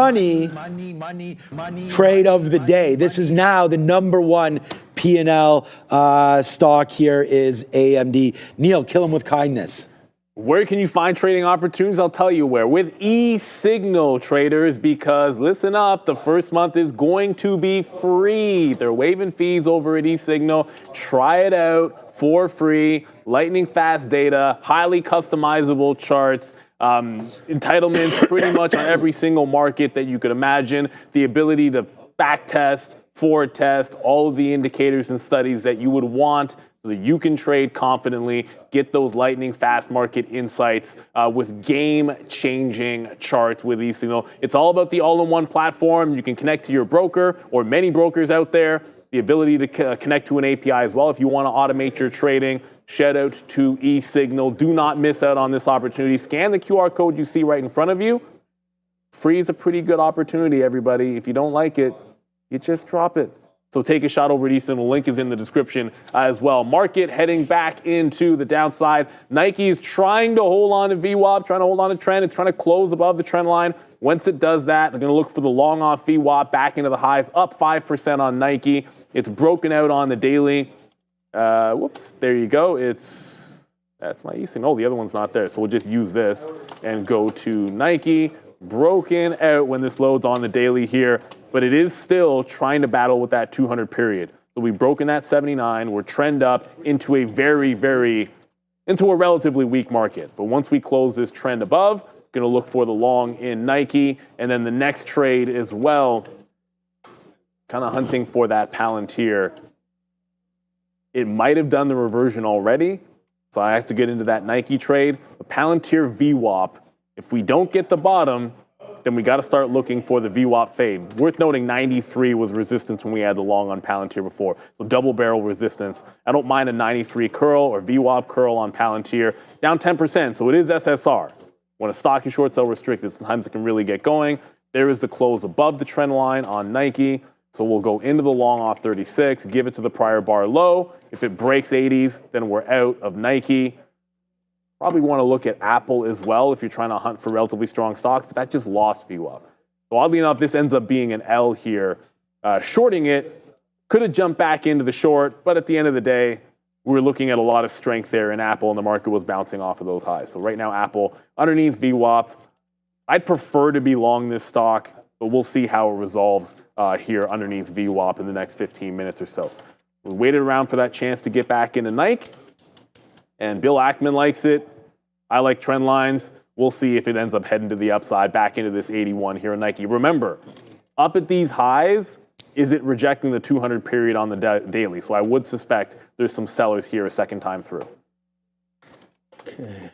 trade of the day. This is now the number one P&L stock here is AMD. Neil, kill him with kindness. Where can you find trading opportunities? I'll tell you where. With eSignal traders, because listen up, the first month is going to be free. They're waiving fees over at eSignal. Try it out for free. Lightning fast data, highly customizable charts, entitlements pretty much on every single market that you could imagine. The ability to back test, forward test, all of the indicators and studies that you would want so that you can trade confidently, get those lightning fast market insights with game-changing charts with eSignal. It's all about the all-in-one platform. You can connect to your broker or many brokers out there. The ability to connect to an API as well if you want to automate your trading. Shout out to eSignal. Do not miss out on this opportunity. Scan the QR code you see right in front of you. Free is a pretty good opportunity, everybody. If you don't like it, you just drop it. So take a shot over at Easton. The link is in the description as well. Market heading back into the downside. Nike is trying to hold on to VWAP, trying to hold on to trend. It's trying to close above the trend line. Once it does that, they're going to look for the long off VWAP back into the highs, up 5% on Nike. It's broken out on the daily. Whoops, there you go. That's my Easton. Oh, the other one's not there. So we'll just use this and go to Nike. Broken out when this loads on the daily here, but it is still trying to battle with that 200 period. So we've broken that 79. We're trend up into a into a relatively weak market. But once we close this trend above, going to look for the long in Nike, and then the next trade as well, kind of hunting for that Palantir. It might have done the reversion already, so I have to get into that Nike trade. The Palantir VWAP, if we don't get the bottom, then we got to start looking for the VWAP fade. Worth noting, 93 was resistance when we had the long on Palantir before. So double barrel resistance. I don't mind a 93 curl or VWAP curl on Palantir. Down 10%, so it is SSR. When a stock is short sell restricted, sometimes it can really get going. There is the close above the trend line on Nike. So we'll go into the long off 36, give it to the prior bar low. If it breaks 80s, then we're out of Nike. Probably want to look at Apple as well if you're trying to hunt for relatively strong stocks, but that just lost VWAP. So oddly enough, this ends up being an L here. Shorting it, could have jumped back into the short, but at the end of the day, we're looking at a lot of strength there in Apple, and the market was bouncing off of those highs. So right now, Apple underneath VWAP. I'd prefer to be long this stock, but we'll see how it resolves here underneath VWAP in the next 15 minutes or so. We waited around for that chance to get back into Nike. And Bill Ackman likes it. I like trend lines. We'll see if it ends up heading to the upside, back into this 81 here in Nike. Remember, up at these highs, is it rejecting the 200 period on the daily? So I would suspect there's some sellers here a second time through. Okay.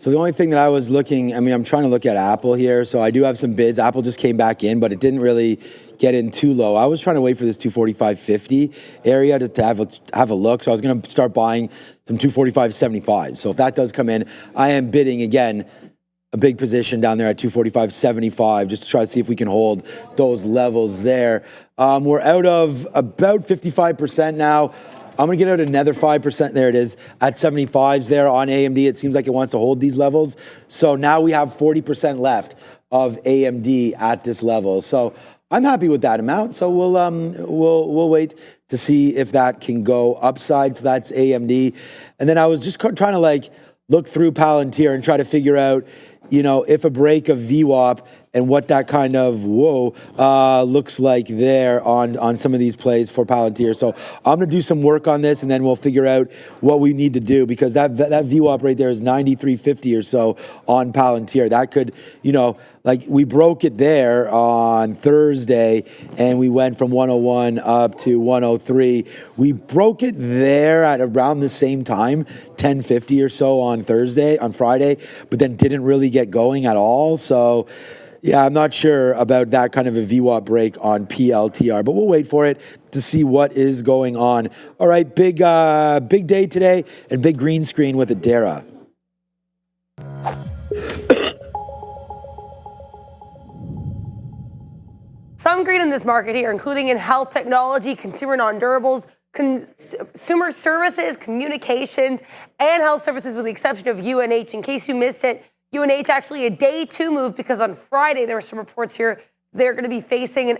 So the only thing that I was looking, I'm trying to look at Apple here. So I do have some bids. Apple just came back in, but it didn't really get in too low. I was trying to wait for this 245.50 area to have a look. So I was going to start buying some 245.75. So if that does come in, I am bidding again a big position down there at 245.75 just to try to see if we can hold those levels there. We're out of about 55% now. I'm going to get out another 5%. There it is at 75s there on AMD. It seems like it wants to hold these levels. So now we have 40% left of AMD at this level. So I'm happy with that amount. So we'll wait to see if that can go upside. So that's AMD. And then I was just trying to look through Palantir and try to figure out, if a break of VWAP and what that kind of looks like there on some of these plays for Palantir. So I'm going to do some work on this, and then we'll figure out what we need to do, because that VWAP right there is 93.50 or so on Palantir. That could, we broke it there on Thursday, and we went from 101 up to 103. We broke it there at around the same time, 10.50 or so on Friday, but then didn't really get going at all. So yeah, I'm not sure about that kind of a VWAP break on PLTR, but we'll wait for it to see what is going on. All right, big day today, and big green screen with Adara. Some green in this market here, including in health technology, consumer non-durables, consumer services, communications, and health services, with the exception of UNH. In case you missed it, UNH actually a day 2 move, because on Friday there were some reports here they're going to be facing an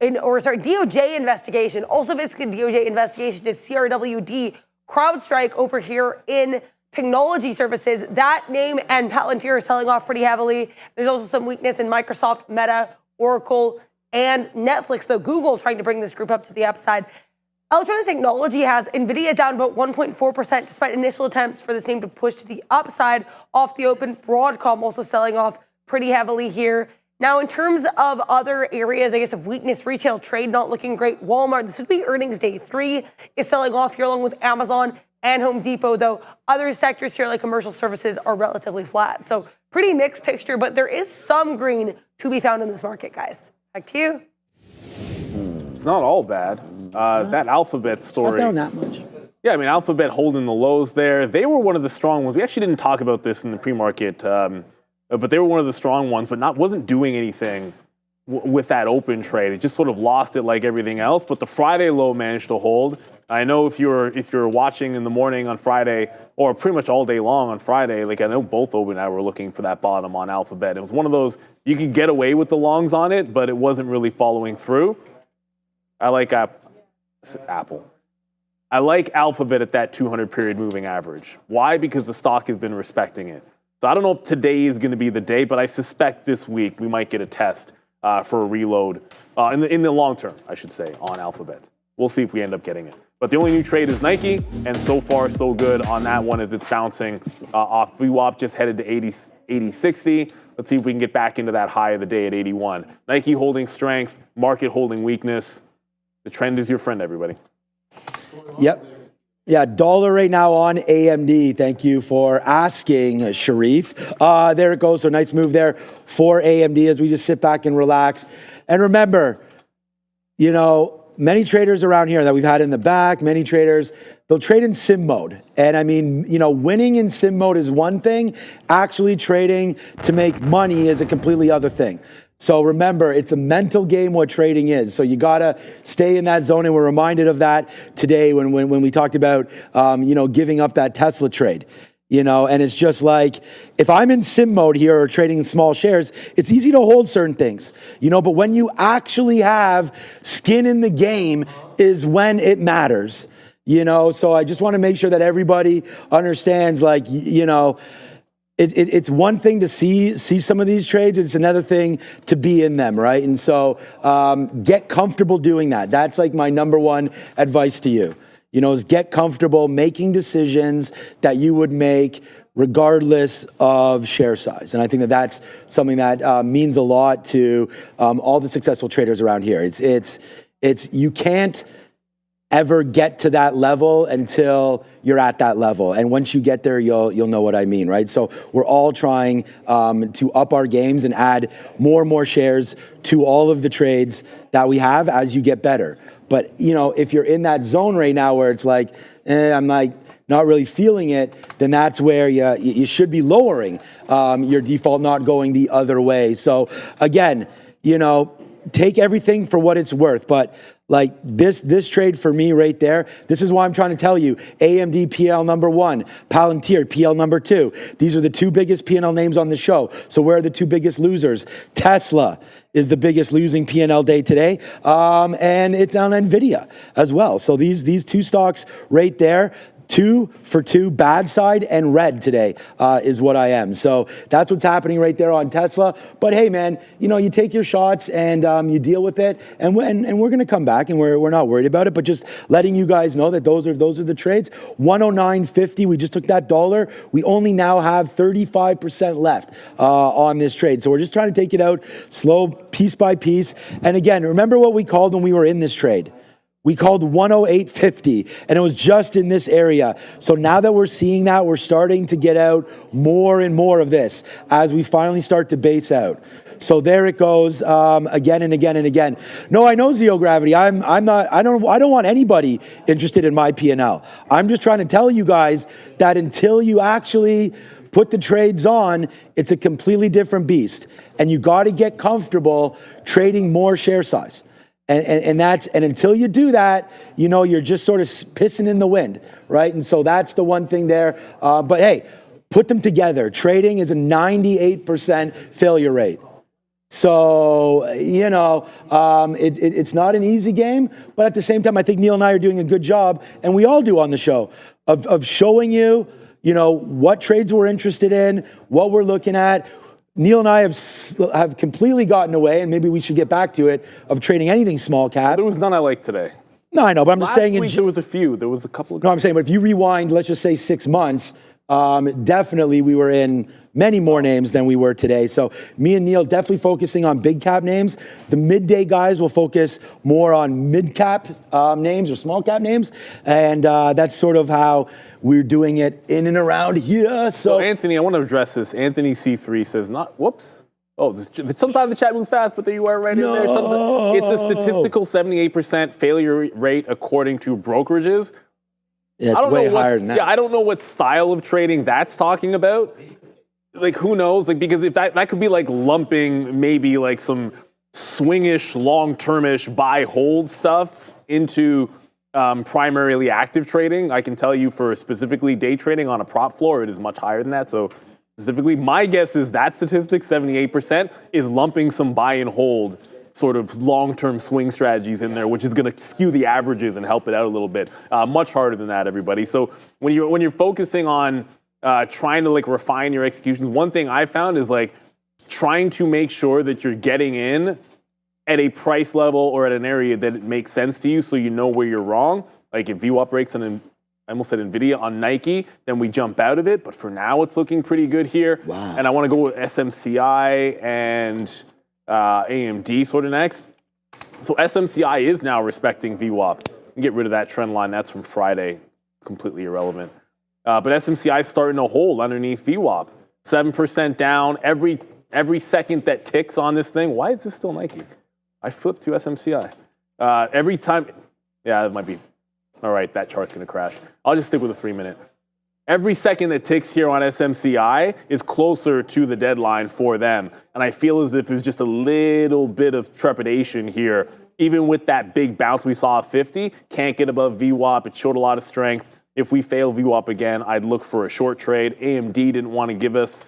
DOJ investigation. Also basically DOJ investigation to CRWD CrowdStrike over here in technology services. That name and Palantir are selling off pretty heavily. There's also some weakness in Microsoft, Meta, Oracle, and Netflix, though Google trying to bring this group up to the upside. Electronic technology has NVIDIA down about 1.4% despite initial attempts for this name to push to the upside off the open. Broadcom also selling off pretty heavily here. Now, in terms of other areas, of weakness, retail trade not looking great. Walmart, this would be earnings day 3, is selling off here along with Amazon and Home Depot, though other sectors here like commercial services are relatively flat. So pretty mixed picture, but there is some green to be found in this market, guys. Back to you. It's not all bad. That Alphabet story. Not down that much. Yeah, Alphabet holding the lows there. They were one of the strong ones. We actually didn't talk about this in the pre-market, but they were one of the strong ones, but wasn't doing anything with that open trade. It just sort of lost it like everything else. But the Friday low managed to hold. I know if you're watching in the morning on Friday, or pretty much all day long on Friday, like I know both Obi and I were looking for that bottom on Alphabet. It was one of those, you could get away with the longs on it, but it wasn't really following through. I like Apple. I like Alphabet at that 200 period moving average. Why? Because the stock has been respecting it. So I don't know if today is going to be the day, but I suspect this week we might get a test for a reload in the long term, I should say, on Alphabet. We'll see if we end up getting it. But the only new trade is Nike, and so far so good on that one as it's bouncing off VWAP, just headed to 80.60. Let's see if we can get back into that high of the day at 81. Nike holding strength, market holding weakness. The trend is your friend, everybody. Yep. Yeah, dollar right now on AMD. Thank you for asking, Sharif. There it goes. So nice move there for AMD as we just sit back and relax. And remember, you know, many traders around here that we've had in the back, many traders, they'll trade in sim mode. And I mean, you know, winning in sim mode is one thing. Actually trading to make money is a completely other thing. So remember, it's a mental game what trading is. So you gotta stay in that zone, and we're reminded of that today when we talked about, you know, giving up that Tesla trade. You know, and it's just like, if I'm in sim mode here or trading in small shares, it's easy to hold certain things, you know, but when you actually have skin in the game is when it matters, you know. So I just want to make sure that everybody understands, like, you know, it's one thing to see some of these trades. It's another thing to be in them, right? And so get comfortable doing that. That's like my number one advice to you. You know, is get comfortable making decisions that you would make regardless of share size. And I think that that's something that means a lot to all the successful traders around here. It's you can't ever get to that level until you're at that level. And once you get there, you'll know what I mean, right? So we're all trying to up our games and add more and more shares to all of the trades that we have as you get better. But, you know, if you're in that zone right now where it's like, I'm like not really feeling it, then that's where you should be lowering your default, not going the other way. So again, you know, take everything for what it's worth. But like this trade for me right there, this is why I'm trying to tell you, AMD PL number 1, Palantir PL number 2. These are the two biggest P&L names on the show. So where are the two biggest losers? Tesla is the biggest losing P&L day today. And it's on NVIDIA as well. So these two stocks right there, 2 for 2, bad side and red today is what I am. So that's what's happening right there on Tesla. But hey, man, you know, you take your shots and you deal with it. And we're going to come back, and we're not worried about it. But just letting you guys know that those are the trades. 109.50. We just took that dollar. We only now have 35% left on this trade. So we're just trying to take it out slow, piece by piece. And again, remember what we called when we were in this trade. We called 108.50, and it was just in this area. So now that we're seeing that, we're starting to get out more and more of this as we finally start to base out. So there it goes again and again and again. No, I know zero gravity. I don't want anybody interested in my P&L. I'm just trying to tell you guys that until you actually put the trades on, it's a completely different beast, and you got to get comfortable trading more share size. And until you do that, you know, you're just sort of pissing in the wind, right? And so that's the one thing there. But hey, put them together. Trading is a 98% failure rate. So, you know, it's not an easy game, but at the same time, I think Neil and I are doing a good job, and we all do on the show, of showing you, you know, what trades we're interested in, what we're looking at. Neil and I have completely gotten away, and maybe we should get back to it, of trading anything small cap. There was none I liked today. No, I know, but I'm just saying. Last week there was a few. There was a couple of. No, I'm saying, but if you rewind, let's just say 6 months, definitely we were in many more names than we were today. So me and Neil definitely focusing on big cap names. The midday guys will focus more on mid cap names or small cap names, and that's sort of how we're doing it in and around here. So Anthony, I want to address this. Anthony C3 says, whoops. Oh, sometimes the chat moves fast, but there you are right in there. It's a statistical 78% failure rate according to brokerages. Yeah, it's way higher than that. Yeah, I don't know what style of trading that's talking about. Like, who knows? Like, because if that could be like lumping maybe like some swingish, long-termish buy hold stuff into primarily active trading. I can tell you for specifically day trading on a prop floor, it is much higher than that. So specifically, my guess is that statistic, 78%, is lumping some buy and hold sort of long-term swing strategies in there, which is going to skew the averages and help it out a little bit. Much harder than that, everybody. So when you're focusing on trying to like refine your execution, one thing I found is like trying to make sure that you're getting in at a price level or at an area that it makes sense to you, so you know where you're wrong. Like if VWAP breaks on, I almost said Nvidia, on Nike, then we jump out of it. But for now, it's looking pretty good here. Wow. And I want to go with SMCI and AMD sort of next. So SMCI is now respecting VWAP. Get rid of that trend line. That's from Friday. Completely irrelevant. But SMCI is starting to hold underneath VWAP. 7% down. Every second that ticks on this thing. Why is this still Nike? I flipped to SMCI. Every time. Yeah, it might be. All right, that chart's going to crash. I'll just stick with a 3-minute. Every second that ticks here on SMCI is closer to the deadline for them. And I feel as if it was just a little bit of trepidation here. Even with that big bounce we saw at 50, can't get above VWAP. It showed a lot of strength. If we fail VWAP again, I'd look for a short trade. AMD didn't want to give us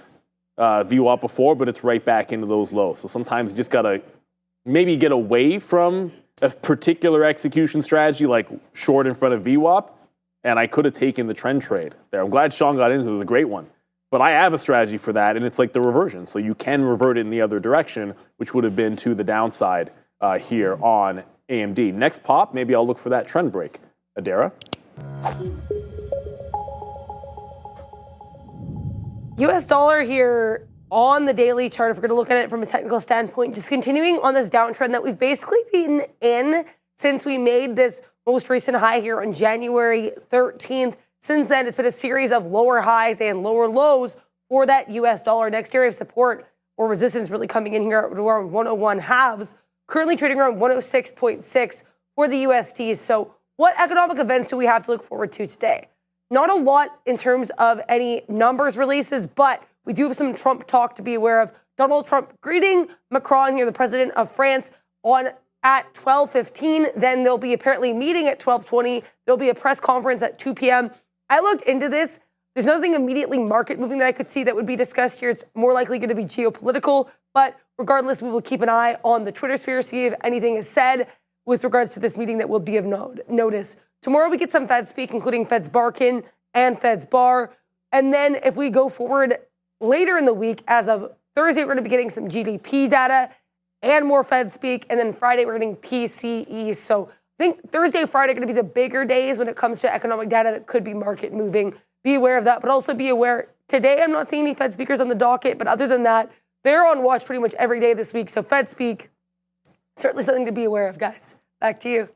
VWAP before, but it's right back into those lows. So sometimes you just got to maybe get away from a particular execution strategy like short in front of VWAP. And I could have taken the trend trade there. I'm glad Sean got into it. It was a great one. But I have a strategy for that, and it's like the reversion. So you can revert it in the other direction, which would have been to the downside here on AMD. Next pop, maybe I'll look for that trend break. Adara? US dollar here on the daily chart, if we're going to look at it from a technical standpoint, just continuing on this downtrend that we've basically been in since we made this most recent high here on January 13th. Since then, it's been a series of lower highs and lower lows for that US dollar. Next area of support or resistance really coming in here at around 101 halves, currently trading around 106.6 for the USD. So what economic events do we have to look forward to today? Not a lot in terms of any numbers releases, but we do have some Trump talk to be aware of. Donald Trump greeting Macron here, the president of France, at 12:15. Then there'll be apparently meeting at 12:20. There'll be a press conference at 2 p.m. I looked into this. There's nothing immediately market moving that I could see that would be discussed here. It's more likely going to be geopolitical. But regardless, we will keep an eye on the Twitter sphere, see if anything is said with regards to this meeting that will be of notice. Tomorrow we get some Fed speak, including Fed's Barkin and Fed's Bar. And then if we go forward later in the week, as of Thursday, we're going to be getting some GDP data and more Fed speak. And then Friday, we're getting PCE. So I think Thursday, Friday are going to be the bigger days when it comes to economic data that could be market moving. Be aware of that, but also be aware, today I'm not seeing any Fed speakers on the docket, but other than that, they're on watch pretty much every day this week. So Fed speak, certainly something to be aware of, guys. Back to you.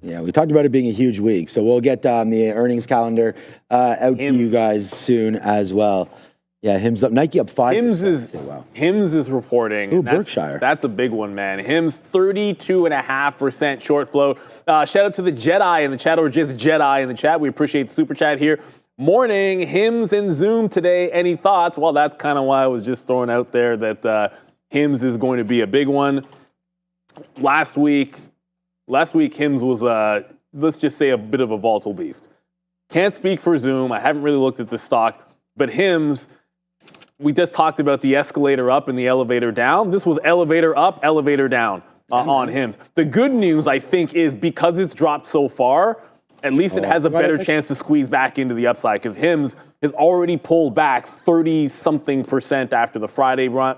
Yeah, we talked about it being a huge week, so we'll get the earnings calendar out to you guys soon as well. Yeah, HIMS up, Nike up 5%. HIMS is reporting. Ooh, Berkshire. That's a big one, man. HIMS 32.5% short float. Shout out to the Jedi in the chat, or just Jedi in the chat. We appreciate the super chat here. Morning, HIMS and Zoom today. Any thoughts? Well, that's kind of why I was just throwing out there that HIMS is going to be a big one. Last week, HIMS was, let's just say, a bit of a volatile beast. Can't speak for Zoom. I haven't really looked at the stock. But HIMS, we just talked about the escalator up and the elevator down. This was elevator up, elevator down on HIMS. The good news, I think, is because it's dropped so far, at least it has a better chance to squeeze back into the upside, because HIMS has already pulled back 30-something% after the Friday run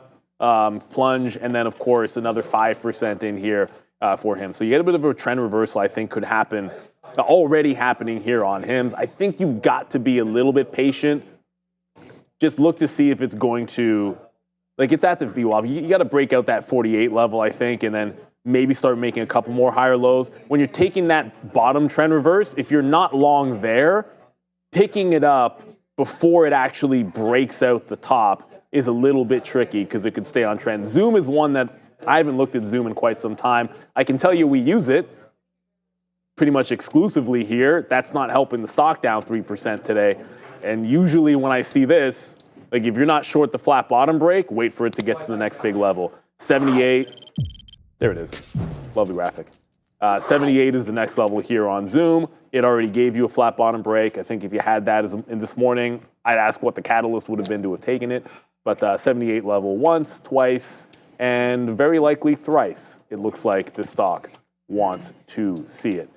plunge, and then, of course, another 5% in here for HIMS. So you get a bit of a trend reversal, I think, could happen, already happening here on HIMS. I think you've got to be a little bit patient. Just look to see if it's going to, like, it's at the VWAP. You got to break out that 48 level, I think, and then maybe start making a couple more higher lows. When you're taking that bottom trend reverse, if you're not long there, picking it up before it actually breaks out the top is a little bit tricky because it could stay on trend. Zoom is one that I haven't looked at Zoom in quite some time. I can tell you we use it pretty much exclusively here. That's not helping the stock down 3% today. And usually when I see this, like if you're not short the flat bottom break, wait for it to get to the next big level. 78. There it is. Lovely graphic. 78 is the next level here on Zoom. It already gave you a flat bottom break. I think if you had that in this morning, I'd ask what the catalyst would have been to have taken it. But 78 level once, twice, and very likely thrice. It looks like the stock wants to see it.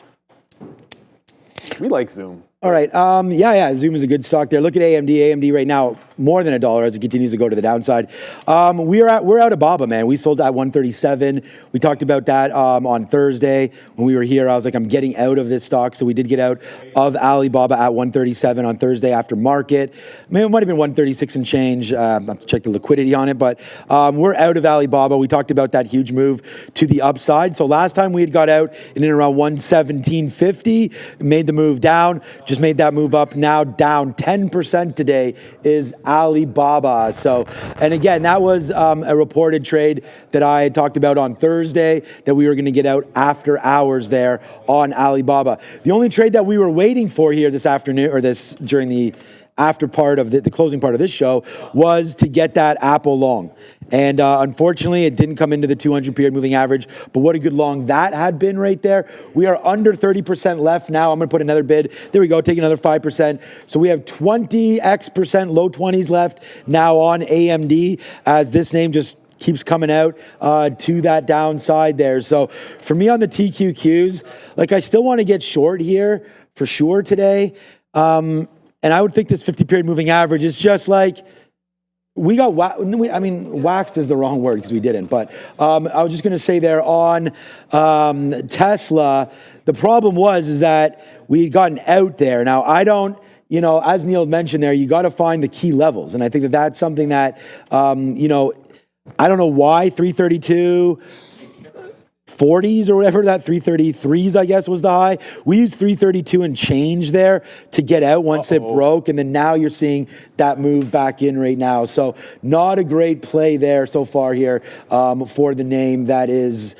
We like Zoom. All right. Yeah. Zoom is a good stock there. Look at AMD. AMD right now more than $1 as it continues to go to the downside. We're out of BABA, man. We sold at 137. We talked about that on Thursday when we were here. I was like, I'm getting out of this stock. So we did get out of Alibaba at 137 on Thursday after market. Maybe it might have been 136 and change. I have to check the liquidity on it, but we're out of Alibaba. We talked about that huge move to the upside. So last time we had got out in and around 117.50, made the move down. Just made that move up. Now down 10% today is Alibaba. So, and again, that was a reported trade that I had talked about on Thursday that we were going to get out after hours there on Alibaba. The only trade that we were waiting for here this afternoon, or this during the after part of the closing part of this show, was to get that Apple long. And unfortunately, it didn't come into the 200 period moving average, but what a good long that had been right there. We are under 30% left now. I'm going to put another bid. There we go. Take another 5%. So we have 20x%, low 20s left now on AMD as this name just keeps coming out to that downside there. So for me on the TQQs, like I still want to get short here for sure today. And I would think this 50 period moving average is just like, we got, waxed is the wrong word because we didn't. But I was just going to say there on Tesla, the problem is that we had gotten out there. Now, I don't, as Neil mentioned there, you got to find the key levels. And I think that that's something that, I don't know why 332, 40s or whatever, that 333s, I guess, was the high. We used 332 and change there to get out once it broke. And then now you're seeing that move back in right now. So not a great play there so far here for the name that is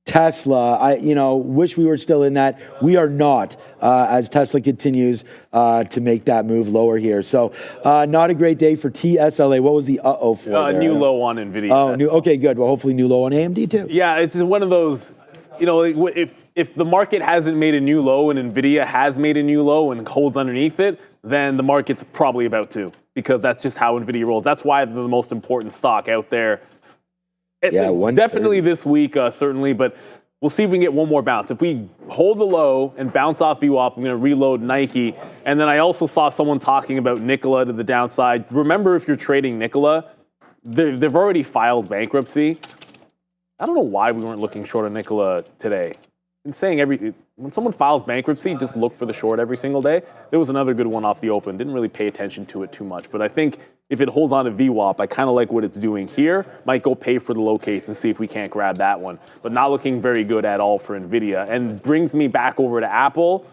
Tesla. I wish we were still in that. We are not as Tesla continues to make that move lower here. So not a great day for TSLA. What was the for there? New low on NVIDIA. Oh, okay, good. Well, hopefully new low on AMD too. Yeah, it's just one of those, if the market hasn't made a new low and NVIDIA has made a new low and holds underneath it, then the market's probably about to, because that's just how NVIDIA rolls. That's why they're the most important stock out there. Definitely this week, certainly, but we'll see if we can get one more bounce. If we hold the low and bounce off VWAP, I'm going to reload Nike. And then I also saw someone talking about Nikola to the downside. Remember, if you're trading Nikola, they've already filed bankruptcy. I don't know why we weren't looking short on Nikola today. I'm saying when someone files bankruptcy, just look for the short every single day. There was another good one off the open. Didn't really pay attention to it too much, but I think if it holds on to VWAP, I kind of like what it's doing here. Might go pay for the locates and see if we can't grab that one, but not looking very good at all for NVIDIA. And brings me back over to Apple.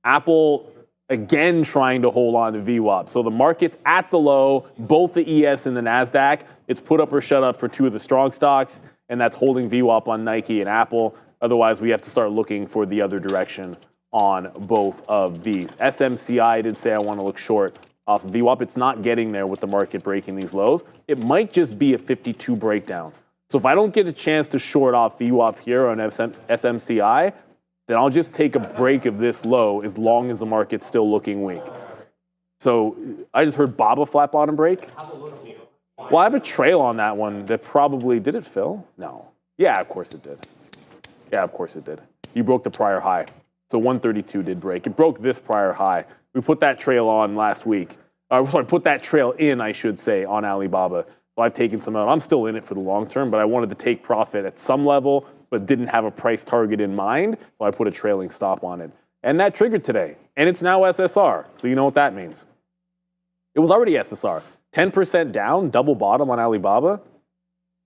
Apple, again, trying to hold on to VWAP. So the market's at the low, both the ES and the NASDAQ. It's put up or shut up for two of the strong stocks, and that's holding VWAP on Nike and Apple. Otherwise, we have to start looking for the other direction on both of these. SMCI did say I want to look short off of VWAP. It's not getting there with the market breaking these lows. It might just be a 52 breakdown. So if I don't get a chance to short off VWAP here on SMCI, then I'll just take a break of this low as long as the market's still looking weak. So I just heard BABA flat bottom break. Well, I have a trail on that one that probably, did it fill? No. Yeah, of course it did. Yeah, of course it did. You broke the prior high. So 132 did break. It broke this prior high. We put that trail on last week. Put that trail in, I should say, on Alibaba. So I've taken some out. I'm still in it for the long term, but I wanted to take profit at some level, but didn't have a price target in mind. So I put a trailing stop on it. And that triggered today. And it's now SSR. So you know what that means. It was already SSR. 10% down, double bottom on Alibaba.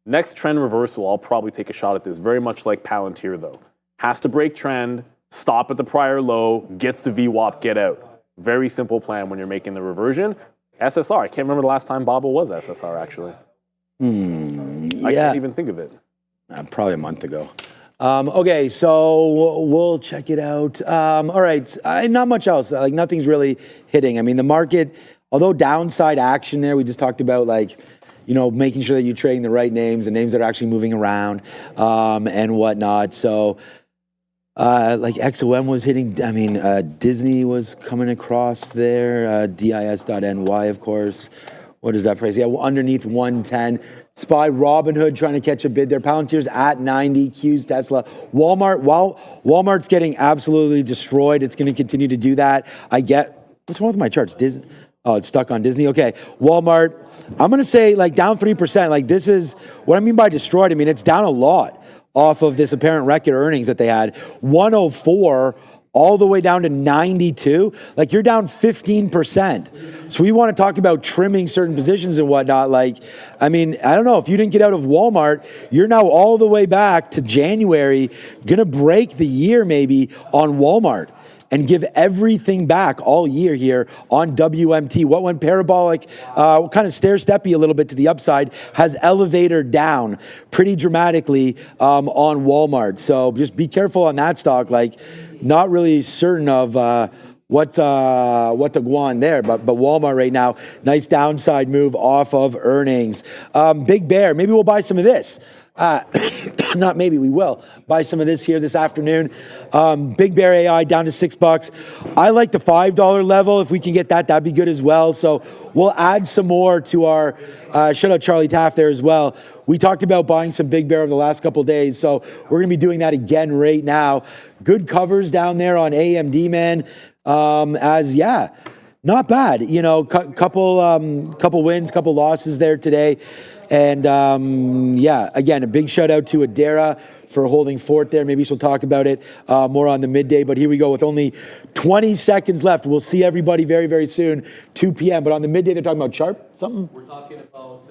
Next trend reversal, I'll probably take a shot at this. Very much like Palantir, though. Has to break trend, stop at the prior low, gets to VWAP, get out. Very simple plan when you're making the reversion. SSR, I can't remember the last time BABA was SSR, actually. I can't even think of it. Probably a month ago. Okay, so we'll check it out. All right, not much else. Like nothing's really hitting. I mean, the market, although downside action there, we just talked about like, making sure that you're trading the right names, the names that are actually moving around, and whatnot. So, like XOM was hitting, Disney was coming across there, dis.ny, of course. What is that price? Yeah, underneath 110. SPY, Robinhood trying to catch a bid there. Palantir's at 90. Q's, Tesla. Walmart's getting absolutely destroyed. It's going to continue to do that. What's wrong with my charts? Disney. Oh, it's stuck on Disney. Okay. Walmart, I'm going to say like down 3%. Like this is what I mean by destroyed. I mean, it's down a lot off of this apparent record earnings that they had. 104 all the way down to 92. Like you're down 15%. So we want to talk about trimming certain positions and whatnot. Like, I don't know, if you didn't get out of Walmart, you're now all the way back to January, going to break the year maybe on Walmart and give everything back all year here on WMT. What went parabolic, kind of stair-steppy a little bit to the upside, has elevator down pretty dramatically on Walmart. So just be careful on that stock. Like, not really certain of what to go on there, but Walmart right now, nice downside move off of earnings. Big Bear, maybe we'll buy some of this. Not maybe, we will buy some of this here this afternoon. Big Bear AI down to $6. I like the $5 level. If we can get that, that'd be good as well. So we'll add some more to our, shout out Charlie Taft there as well. We talked about buying some Big Bear over the last couple of days. So we're going to be doing that again right now. Good covers down there on AMD, man. Not bad. Couple wins, couple losses there today. And again, a big shout out to Adara for holding fort there. Maybe she'll talk about it more on the midday. But here we go with only 20 seconds left. We'll see everybody very, very soon, 2 p.m. But on the midday, they're talking about something? We're talking about,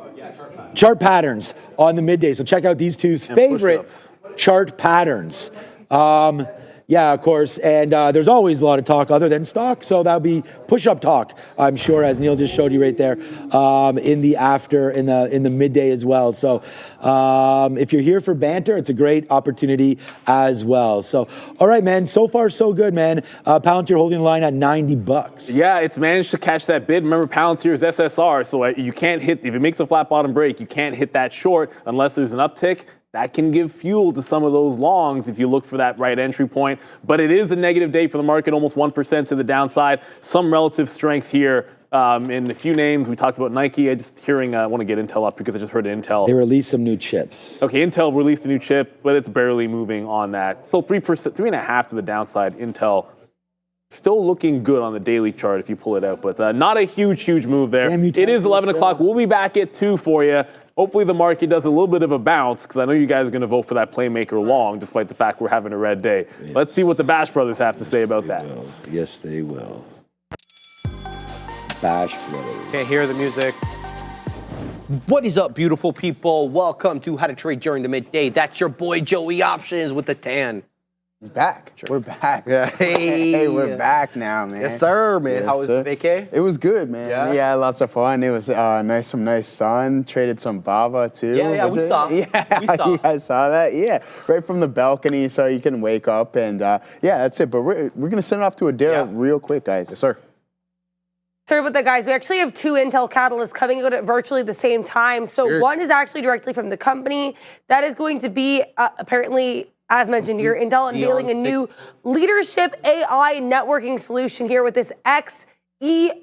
chart patterns. Chart patterns on the midday. So check out these two's favorite chart patterns. Of course. And there's always a lot of talk other than stock. So that'll be push-up talk, I'm sure, as Neil just showed you right there in the midday as well. So if you're here for banter, it's a great opportunity as well. So, all right, man. So far, so good, man. Palantir holding the line at $90. Yeah, it's managed to catch that bid. Remember, Palantir's SSR, so you can't hit, if it makes a flat bottom break, you can't hit that short unless there's an uptick. That can give fuel to some of those longs if you look for that right entry point. But it is a negative day for the market, almost 1% to the downside. Some relative strength here in a few names. We talked about Nike. I want to get Intel up because I just heard Intel. They released some new chips. Okay, Intel released a new chip, but it's barely moving on that. So 3%, 3.5% to the downside. Intel still looking good on the daily chart if you pull it out, but not a huge move there. Damn, it is 11 o'clock. We'll be back at 2 for you. Hopefully the market does a little bit of a bounce because I know you guys are going to vote for that playmaker long, despite the fact we're having a red day. Yes. Let's see what the Bash Brothers have to say about that. Will. Yes, they will. Bash Brothers. Can't hear the music. What is up, beautiful people? Welcome to How to Trade During the Midday. That's your boy Joey Options with the tan. He's back. We're back. Yeah. Hey, we're back now, man. Yes, sir, man. Yes, How was the vacay? It was good, man. Yeah? We had lots of fun. It was some nice sun. Traded some Bava, too. Yeah, we saw. Yeah, we saw. You guys saw that? Yeah, right from the balcony so you can wake up. And, that's it. But we're going to send it off to Adara real quick, guys. Yes, sir. Sorry about that, guys. We actually have 2 Intel catalysts coming out at virtually the same time. So one is actually directly from the company. That is going to be apparently, as mentioned here, Intel unveiling a new leadership AI networking solution here with this Xeon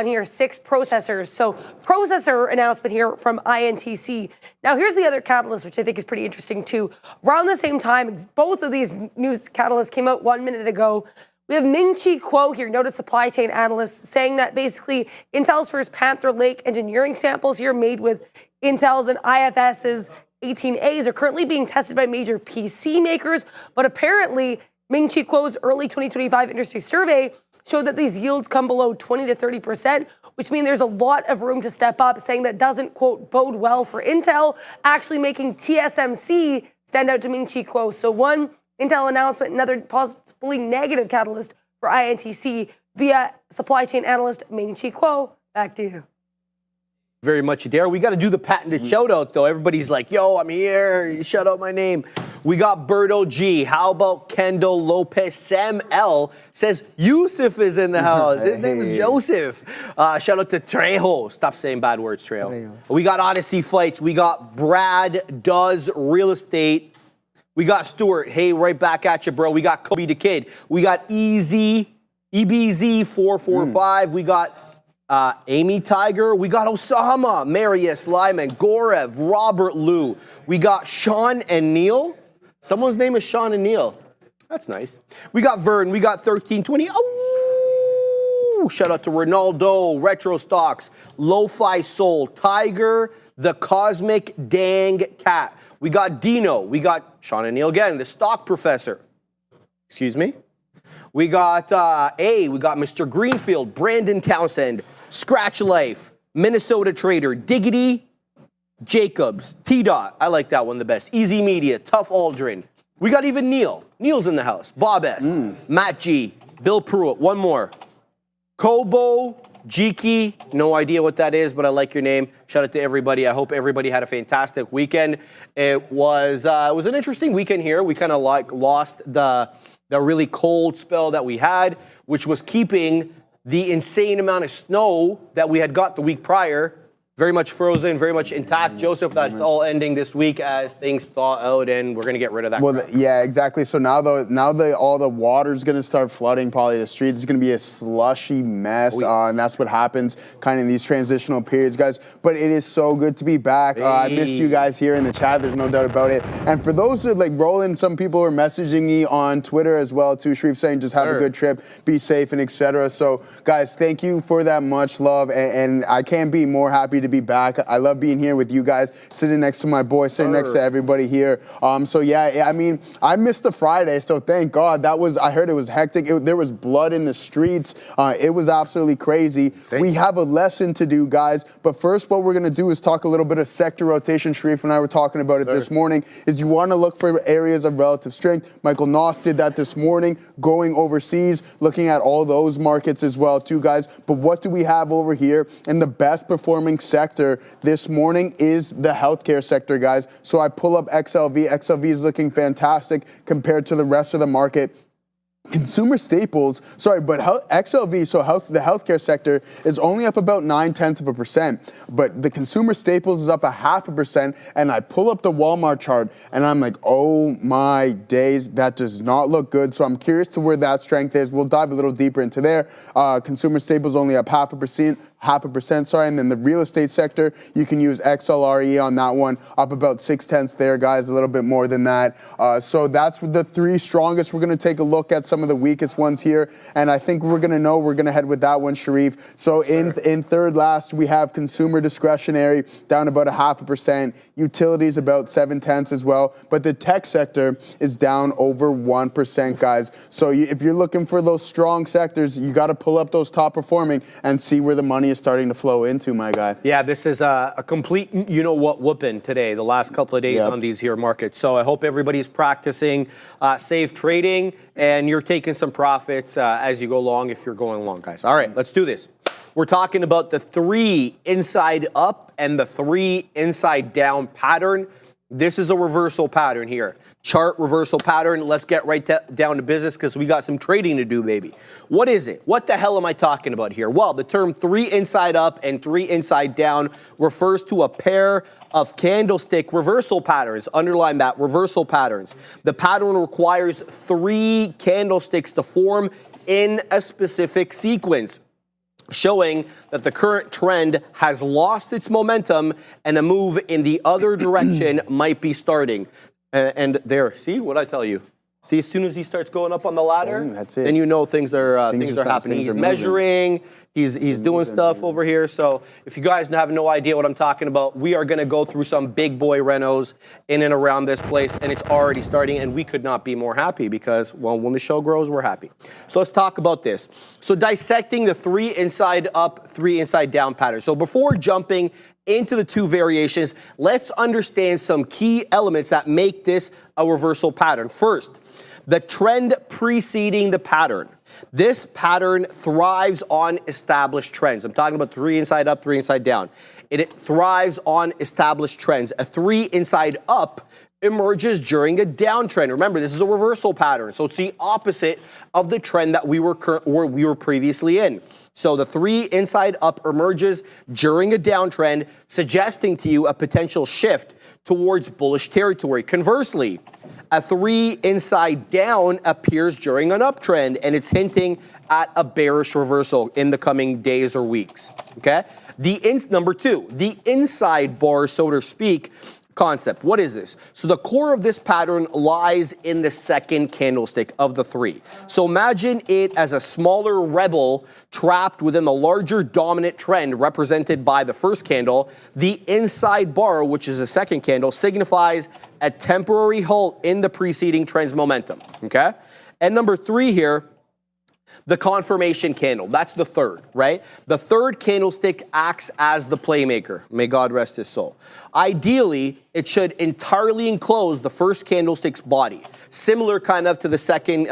here, 6 processors. So processor announcement here from INTC. Now here's the other catalyst, which I think is pretty interesting too. Around the same time, both of these news catalysts came out 1 minute ago. We have Ming-Chi Kuo here, noted supply chain analyst, saying that basically Intel's first Panther Lake engineering samples here made with Intel's and IFS's 18As are currently being tested by major PC makers, but apparently Ming-Chi Kuo's early 2025 industry survey showed that these yields come below 20 to 30%, which means there's a lot of room to step up, saying that doesn't, quote, bode well for Intel, actually making TSMC stand out to Ming-Chi Kuo. So one Intel announcement, another possibly negative catalyst for INTC via supply chain analyst Ming-Chi Kuo. Back to you. Very much there. We got to do the patented shout out though. Everybody's like, yo, I'm here. You shout out my name. We got Berto G. How about Kendall Lopez? Sam L says Yusuf is in the house. His name is Joseph. Shout out to Trejo. Stop saying bad words, Trejo. We got Odyssey Flights. We got Brad Does Real Estate. We got Stuart. Hey, right back at you, bro. We got Kobe the Kid. We got EBZ445. We got Amy Tiger. We got Osama, Marius Lyman, Gorev, Robert Liu. We got Sean and Neil. Someone's name is Sean and Neil. That's nice. We got Vern. We got 1320. Oh, shout out to Ronaldo, Retro Stocks, Lo-Fi Soul, Tiger, the Cosmic Dang Cat. We got Dino. We got Sean and Neil again, the Stock Professor. Excuse me. We got we got Mr. Greenfield, Brandon Townsend, Scratch Life, Minnesota Trader, Diggity, Jacobs, T-Dot, I like that one the best, Easy Media, Tough Aldrin. We got even Neil. Neil's in the house. Bob S, Matt G, Bill Pruitt, one more. Kobo, Jiki, no idea what that is, but I like your name. Shout out to everybody. I hope everybody had a fantastic weekend. It was an interesting weekend here. We kind of lost the really cold spell that we had, which was keeping the insane amount of snow that we had got the week prior very much frozen, very much intact. Joseph, that's all ending this week as things thaw out, and we're going to get rid of that. Well, yeah, exactly. So now all the water's going to start flooding probably the streets. It's going to be a slushy mess, and that's what happens kind of in these transitional periods, guys. But it is so good to be back. I missed you guys here in the chat. There's no doubt about it. And for those who Roland, some people were messaging me on Twitter as well too. Sharif saying just have a good trip, be safe, and etc. So, guys, thank you for that much love, and I can't be more happy to be back. I love being here with you guys, sitting next to my boy, sitting next to everybody here. So yeah, I mean, I missed the Friday, so thank God. I heard it was hectic. There was blood in the streets. It was absolutely crazy. We have a lesson to do, guys. But first, what we're going to do is talk a little bit of sector rotation. Sharif and I were talking about it this morning, is you want to look for areas of relative strength. Michael Noss did that this morning, going overseas, looking at all those markets as well too, guys. But what do we have over here? And the best performing sector this morning is the healthcare sector, guys. So I pull up XLV. XLV is looking fantastic compared to the rest of the market. Consumer staples, XLV, so the healthcare sector is only up about 0.9%, but the consumer staples is up 0.5%, and I pull up the Walmart chart, and I'm like, oh my days, that does not look good. So I'm curious to where that strength is. We'll dive a little deeper into there. Consumer staples only up 0.5%, and then the real estate sector, you can use XLRE on that one, up about 0.6 there, guys, a little bit more than that. So that's the three strongest. We're going to take a look at some of the weakest ones here, and I think we're going to head with that one, Sharif. So in third last, we have consumer discretionary down about 0.5%, utilities about 0.7 as well, but the tech sector is down over 1%, guys. So if you're looking for those strong sectors, you got to pull up those top performing and see where the money is starting to flow into, my guy. Yeah, this is a complete, whooping today, the last couple of days on these here markets. So I hope everybody's practicing safe trading and you're taking some profits as you go along if you're going long, guys. All right, let's do this. We're talking about the 3 inside up and the 3 inside down pattern. This is a reversal pattern here. Chart reversal pattern. Let's get right down to business because we got some trading to do, baby. What is it? What the hell am I talking about here? Well, the term 3 inside up and 3 inside down refers to a pair of candlestick reversal patterns. Underline that, reversal patterns. The pattern requires 3 candlesticks to form in a specific sequence, showing that the current trend has lost its momentum and a move in the other direction might be starting. And there, see what I tell you? See, as soon as he starts going up on the ladder, that's it. then you know things are happening. He's measuring, he's doing stuff over here. So if you guys have no idea what I'm talking about, we are going to go through some big boy renos in and around this place, and it's already starting, and we could not be more happy because, well, when the show grows, we're happy. So let's talk about this. So dissecting the 3 inside up, 3 inside down pattern. So before jumping into the 2 variations, let's understand some key elements that make this a reversal pattern. First, the trend preceding the pattern. This pattern thrives on established trends. I'm talking about 3 inside up, 3 inside down. It thrives on established trends. A 3 inside up emerges during a downtrend. Remember, this is a reversal pattern, so it's the opposite of the trend that we were previously in. So the 3 inside up emerges during a downtrend, suggesting to you a potential shift towards bullish territory. Conversely, a 3 inside down appears during an uptrend, and it's hinting at a bearish reversal in the coming days or weeks. Okay? Number 2, the inside bar, so to speak, concept. What is this? So the core of this pattern lies in the second candlestick of the 3. So imagine it as a smaller rebel trapped within the larger dominant trend represented by the first candle. The inside bar, which is the second candle, signifies a temporary halt in the preceding trend's momentum. Okay? And number 3 here, the confirmation candle. That's the third, right? The third candlestick acts as the playmaker. May God rest his soul. Ideally, it should entirely enclose the first candlestick's body, similar kind of to the second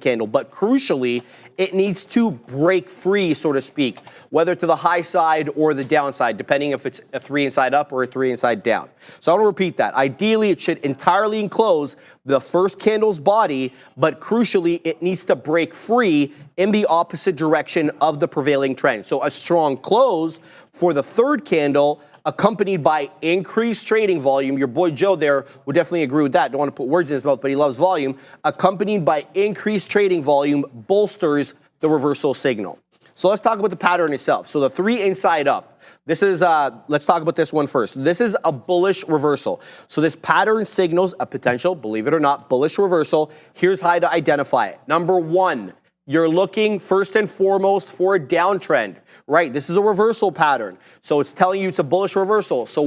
candle, but crucially, it needs to break free, so to speak, whether to the high side or the downside, depending if it's a 3 inside up or a 3 inside down. So I want to repeat that. Ideally, it should entirely enclose the first candle's body, but crucially, it needs to break free in the opposite direction of the prevailing trend. So a strong close for the third candle, accompanied by increased trading volume. Your boy Joe there would definitely agree with that. Don't want to put words in his mouth, but he loves volume. Accompanied by increased trading volume bolsters the reversal signal. So let's talk about the pattern itself. So the 3 inside up. This is, let's talk about this one first. This is a bullish reversal. So this pattern signals a potential, believe it or not, bullish reversal. Here's how to identify it. Number 1, you're looking first and foremost for a downtrend, right? This is a reversal pattern. So it's telling you it's a bullish reversal. So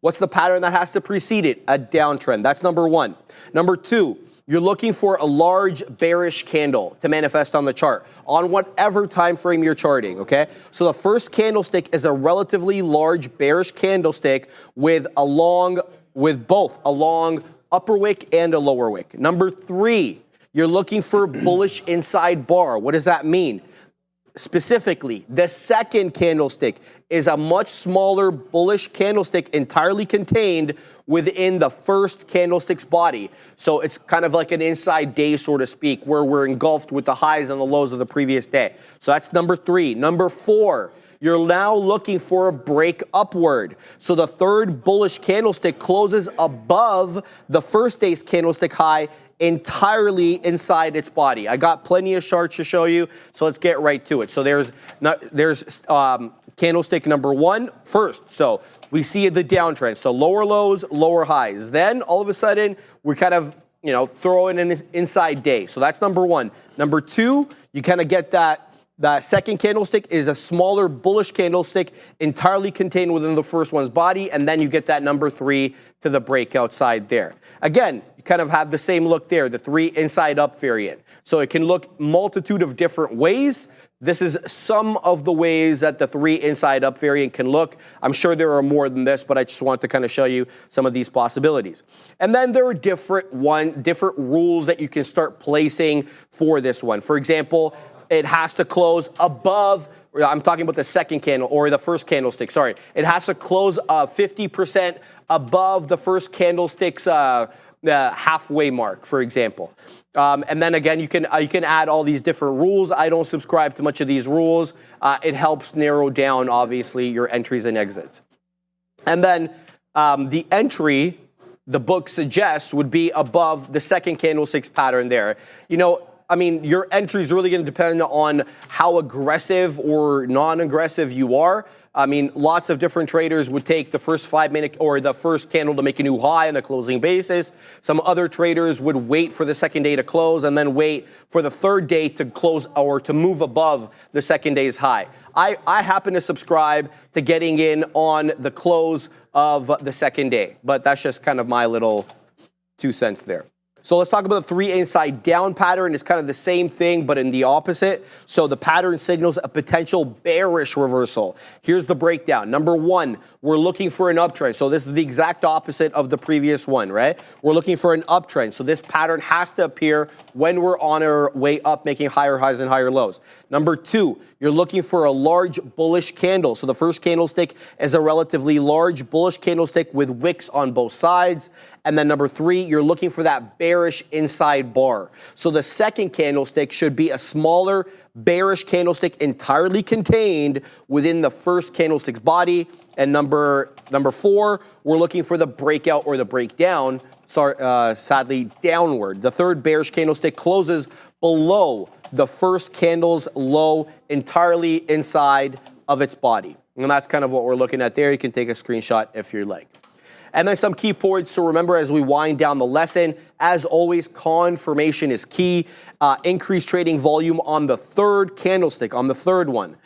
what's the pattern that has to precede it? A downtrend. That's number 1. Number 2, you're looking for a large bearish candle to manifest on the chart on whatever time frame you're charting, okay? So the first candlestick is a relatively large bearish candlestick with both a long upper wick and a lower wick. Number 3, you're looking for bullish inside bar. What does that mean? Specifically, the second candlestick is a much smaller bullish candlestick entirely contained within the first candlestick's body. So it's kind of like an inside day, so to speak, where we're engulfed with the highs and the lows of the previous day. So that's number 3. Number 4, you're now looking for a break upward. So the third bullish candlestick closes above the first day's candlestick high entirely inside its body. I got plenty of charts to show you, so let's get right to it. So there's candlestick number 1 first. So we see the downtrend. So lower lows, lower highs. Then all of a sudden, we kind of, throw in an inside day. So that's number 1. Number 2, you kind of get that second candlestick is a smaller bullish candlestick entirely contained within the first one's body, and then you get that number 3 to the breakout side there. Again, you kind of have the same look there, the 3 inside up variant. So it can look multitude of different ways. This is some of the ways that the 3 inside up variant can look. I'm sure there are more than this, but I just want to kind of show you some of these possibilities. And then there are different rules that you can start placing for this one. For example, it has to close above, I'm talking about the second candle or the first candlestick, sorry. It has to close 50% above the first candlestick's halfway mark, for example. And then again, you can add all these different rules. I don't subscribe to much of these rules. It helps narrow down, obviously, your entries and exits. And then the entry, the book suggests, would be above the second candlestick's pattern there. Your entry is really going to depend on how aggressive or non-aggressive you are. Lots of different traders would take the first 5-minute or the first candle to make a new high on a closing basis. Some other traders would wait for the second day to close and then wait for the third day to close or to move above the second day's high. I happen to subscribe to getting in on the close of the second day, but that's just kind of my little 2 cents there. So let's talk about the 3 inside down pattern. It's kind of the same thing, but in the opposite. So the pattern signals a potential bearish reversal. Here's the breakdown. Number 1, we're looking for an uptrend. So this is the exact opposite of the previous one, right? We're looking for an uptrend. So this pattern has to appear when we're on our way up, making higher highs and higher lows. Number 2, you're looking for a large bullish candle. So the first candlestick is a relatively large bullish candlestick with wicks on both sides. And then number 3, you're looking for that bearish inside bar. So the second candlestick should be a smaller bearish candlestick entirely contained within the first candlestick's body. And number 4, we're looking for the breakout or the breakdown, sadly downward. The third bearish candlestick closes below the first candle's low entirely inside of its body. And that's kind of what we're looking at there. You can take a screenshot if you like. And then some key points to remember as we wind down the lesson. As always, confirmation is key. Increased trading volume on the third candlestick, on the third one,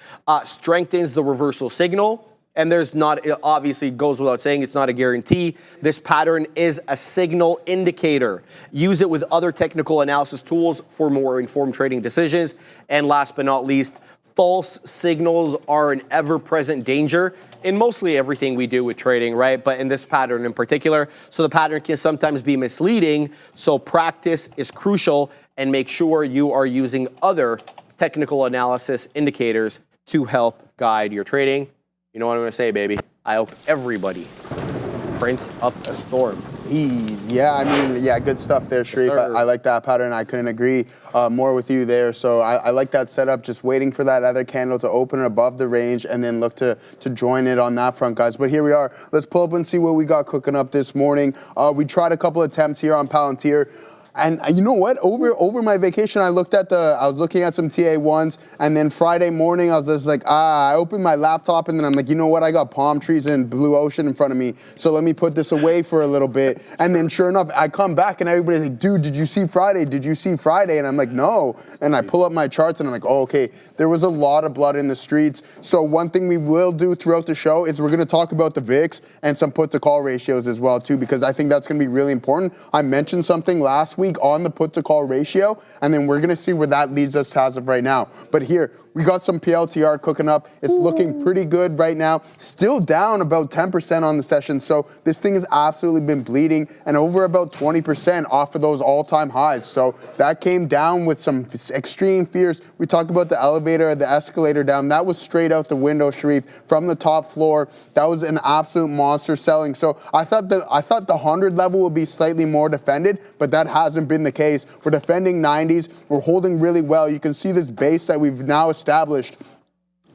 strengthens the reversal signal. And there's not, it obviously goes without saying, it's not a guarantee. This pattern is a signal indicator. Use it with other technical analysis tools for more informed trading decisions. And last but not least, false signals are an ever-present danger in mostly everything we do with trading, right? But in this pattern in particular. So the pattern can sometimes be misleading. So practice is crucial, and make sure you are using other technical analysis indicators to help guide your trading. You know what I'm going to say, baby? I hope everybody prints up a storm. Ease. Yeah, I mean, yeah, good stuff there, Sharif. I like that pattern. I couldn't agree more with you there. So I like that setup, just waiting for that other candle to open above the range and then look to join it on that front, guys. But here we are. Let's pull up and see what we got cooking up this morning. We tried a couple attempts here on Palantir. And you know what? Over my vacation, I was looking at some TA1s, and then Friday morning, I was just like, I opened my laptop, and then I'm like, you know what? I got palm trees and blue ocean in front of me, so let me put this away for a little bit. And then sure enough, I come back, and everybody's like, dude, did you see Friday? Did you see Friday? And I'm like, no. And I pull up my charts, and I'm like, oh, okay. There was a lot of blood in the streets. So one thing we will do throughout the show is we're going to talk about the VIX and some put-to-call ratios as well, too, because I think that's going to be really important. I mentioned something last week on the put-to-call ratio, and then we're going to see where that leads us to as of right now. But here, we got some PLTR cooking up. It's looking pretty good right now. Still down about 10% on the session, so this thing has absolutely been bleeding, and over about 20% off of those all-time highs. So that came down with some extreme fears. We talked about the elevator, the escalator down. That was straight out the window, Sharif, from the top floor. That was an absolute monster selling. So I thought the 100 level would be slightly more defended, but that hasn't been the case. We're defending 90s. We're holding really well. You can see this base that we've now established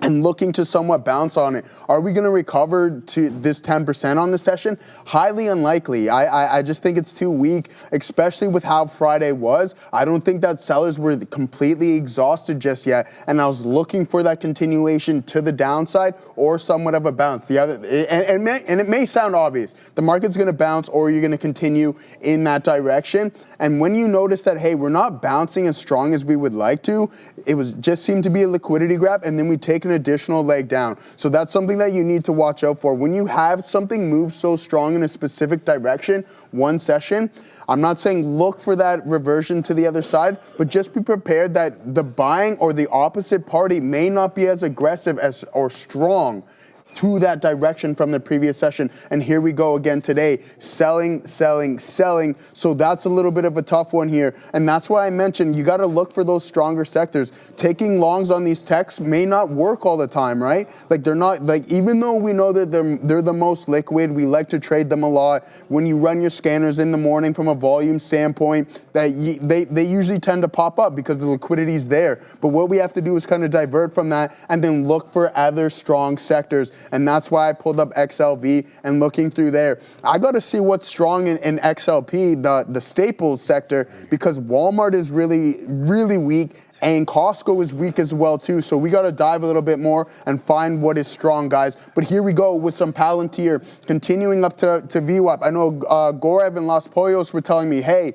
and looking to somewhat bounce on it. Are we going to recover to this 10% on the session? Highly unlikely. I just think it's too weak, especially with how Friday was. I don't think that sellers were completely exhausted just yet, and I was looking for that continuation to the downside or somewhat of a bounce. And it may sound obvious. The market's going to bounce or you're going to continue in that direction. And when you notice that, hey, we're not bouncing as strong as we would like to, it was just seemed to be a liquidity grab, and then we take an additional leg down. So that's something that you need to watch out for. When you have something move so strong in a specific direction, one session, I'm not saying look for that reversion to the other side, but just be prepared that the buying or the opposite party may not be as aggressive as or strong to that direction from the previous session. And here we go again today, selling, selling, selling. So that's a little bit of a tough one here. And that's why I mentioned you got to look for those stronger sectors. Taking longs on these techs may not work all the time, right? Like they're not, like even though we know that they're the most liquid, we like to trade them a lot. When you run your scanners in the morning from a volume standpoint, that they usually tend to pop up because the liquidity is there. But what we have to do is kind of divert from that and then look for other strong sectors. And that's why I pulled up XLV and looking through there. I got to see what's strong in XLP, the staples sector, because Walmart is really, really weak and Costco is weak as well too. So we got to dive a little bit more and find what is strong, guys. But here we go with some Palantir, continuing up to VWAP. I know Gorev and Los Pollos were telling me, hey,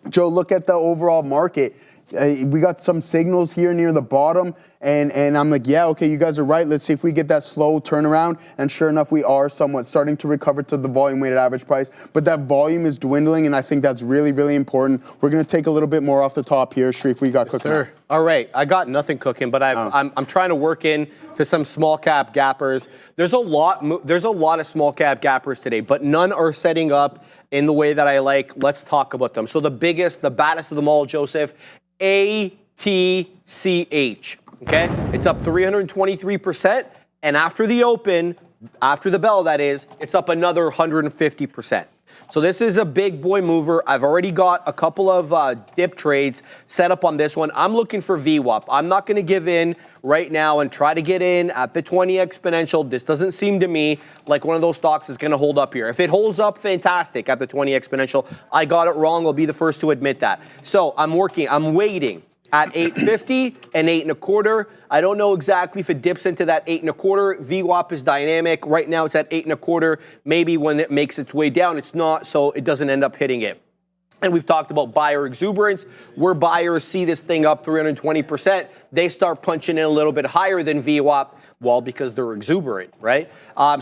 Joe, look at the overall market. we got some signals here near the bottom, and I'm like, yeah, okay, you guys are right. Let's see if we get that slow turnaround. And sure enough, we are somewhat starting to recover to the volume weighted average price, but that volume is dwindling, and I think that's really, really important. We're going to take a little bit more off the top here. Sharif, we got cooking. Sir. All right, I got nothing cooking, but I'm trying to work in to some small cap gappers. There's a lot of small cap gappers today, but none are setting up in the way that I like. Let's talk about them. So the biggest, the baddest of them all, Joseph, ATCH. Okay, it's up 323%, and after the open, after the bell, that is, it's up another 150%. So this is a big boy mover. I've already got a couple of dip trades set up on this one. I'm looking for VWAP. I'm not going to give in right now and try to get in at the 20 exponential. This doesn't seem to me like one of those stocks is going to hold up here. If it holds up, fantastic at the 20 exponential. I got it wrong. I'll be the first to admit that. So I'm waiting at 850 and 8.25. I don't know exactly if it dips into that 8.25. VWAP is dynamic. Right now it's at 8.25. Maybe when it makes its way down, it's not, so it doesn't end up hitting it. And we've talked about buyer exuberance, where buyers see this thing up 320%. They start punching in a little bit higher than VWAP, well, because they're exuberant, right?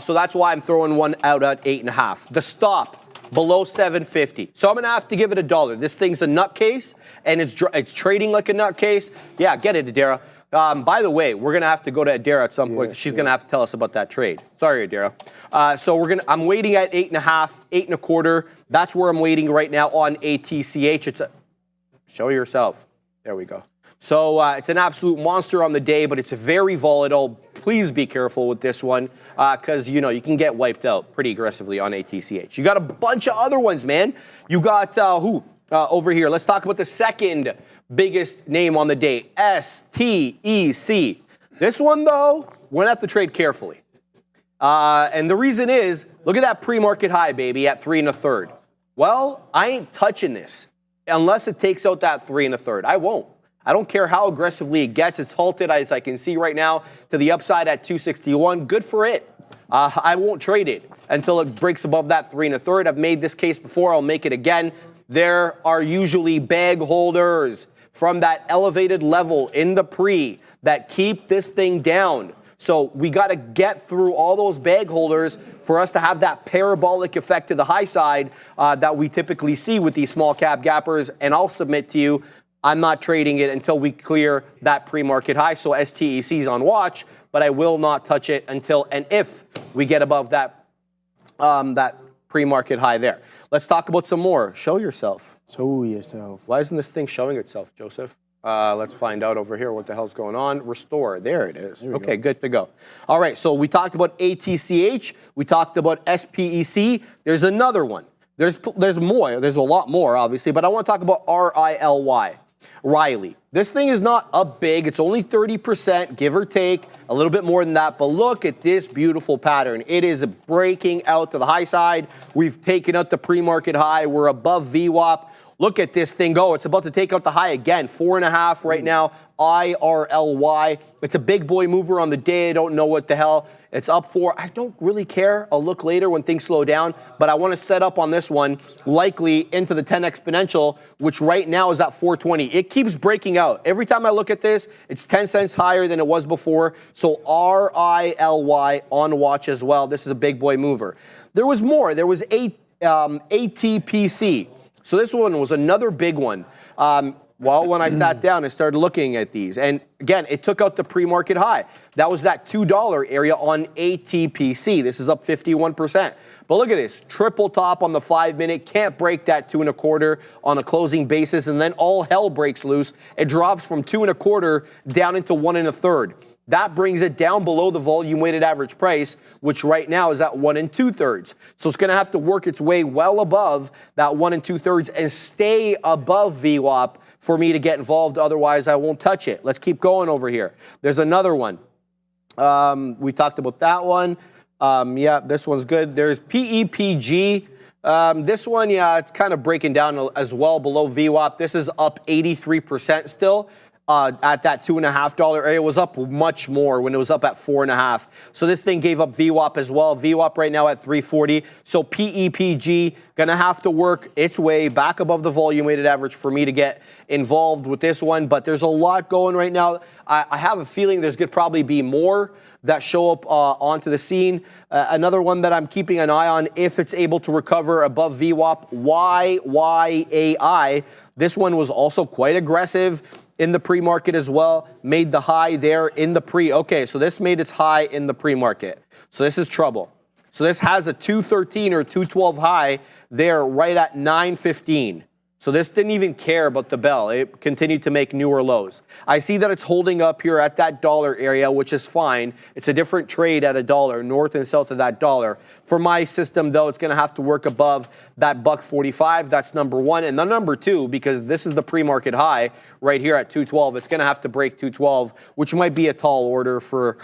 So that's why I'm throwing one out at 8.5. The stop, below 750. So I'm going to have to give it $1. This thing's a nutcase, and it's trading like a nutcase. Yeah, get it, Adara. By the way, we're going to have to go to Adara at some point. She's going to have to tell us about that trade. Sorry, Adara. So I'm waiting at 8.5, 8.25. That's where I'm waiting right now on ATCH. Show yourself. There we go. So it's an absolute monster on the day, but it's very volatile. Please be careful with this one because, you can get wiped out pretty aggressively on ATCH. You got a bunch of other ones, man. You got over here. Let's talk about the second biggest name on the day, SPCE. This one, though, we're going to have to trade carefully. And the reason is, look at that pre-market high, baby, at 3 1/3. Well, I ain't touching this unless it takes out that 3 1/3. I won't. I don't care how aggressively it gets. It's halted, as I can see right now, to the upside at 261. Good for it. I won't trade it until it breaks above that 3 1/3. I've made this case before. I'll make it again. There are usually bag holders from that elevated level in the pre that keep this thing down. So we got to get through all those bag holders for us to have that parabolic effect to the high side that we typically see with these small cap gappers. And I'll submit to you, I'm not trading it until we clear that pre-market high. So STEC is on watch, but I will not touch it until and if we get above that that pre-market high there. Let's talk about some more. Show yourself. Show yourself. Why isn't this thing showing itself, Joseph? Let's find out over here what the hell's going on. Restore. There it is. Okay, good to go. All right, so we talked about ATCH. We talked about SPEC. There's another one. There's more. There's a lot more, obviously, but I want to talk about RILY. Riley. This thing is not up big. It's only 30%, give or take, a little bit more than that. But look at this beautiful pattern. It is breaking out to the high side. We've taken out the pre-market high. We're above VWAP. Look at this thing go. It's about to take out the high again. 4.5 right now. IRLY. It's a big boy mover on the day. I don't know what the hell. It's up 4. I don't really care. I'll look later when things slow down. But I want to set up on this one, likely into the 10 exponential, which right now is at 420. It keeps breaking out. Every time I look at this, it's 10 cents higher than it was before. So RILY on watch as well. This is a big boy mover. There was more. There was ATPC. So this one was another big one. Well, when I sat down and started looking at these, and again, it took out the pre-market high. That was that $2 area on ATPC. This is up 51%. But look at this, triple top on the 5-minute, can't break that 2 1/4 on a closing basis, and then all hell breaks loose. It drops from 2 1/4 down into 1 1/3. That brings it down below the volume weighted average price, which right now is at 1 2/3. So it's going to have to work its way well above that 1 2/3 and stay above VWAP for me to get involved. Otherwise, I won't touch it. Let's keep going over here. There's another one. We talked about that one. Yeah, this one's good. There's PEPG. This one, yeah, it's kind of breaking down as well below VWAP. This is up 83% still. at that $2.50 area. It was up much more when it was up at 4.5. So this thing gave up VWAP as well. VWAP right now at 340. So PEPG gonna have to work its way back above the volume weighted average for me to get involved with this one. But there's a lot going right now. I have a feeling there's gonna probably be more that show up onto the scene. Another one that I'm keeping an eye on, if it's able to recover above VWAP, YYAI. This one was also quite aggressive in the pre-market as well, made the high there in the pre. Okay, so this made its high in the pre-market. So this is trouble. So this has a 213 or 212 high there right at 915. So this didn't even care about the bell. It continued to make newer lows. I see that it's holding up here at that dollar area, which is fine. It's a different trade at $1, north and south of that dollar. For my system, though, it's going to have to work above that $1.45. That's number one. And then number two, because this is the pre-market high right here at 212, it's going to have to break 212, which might be a tall order for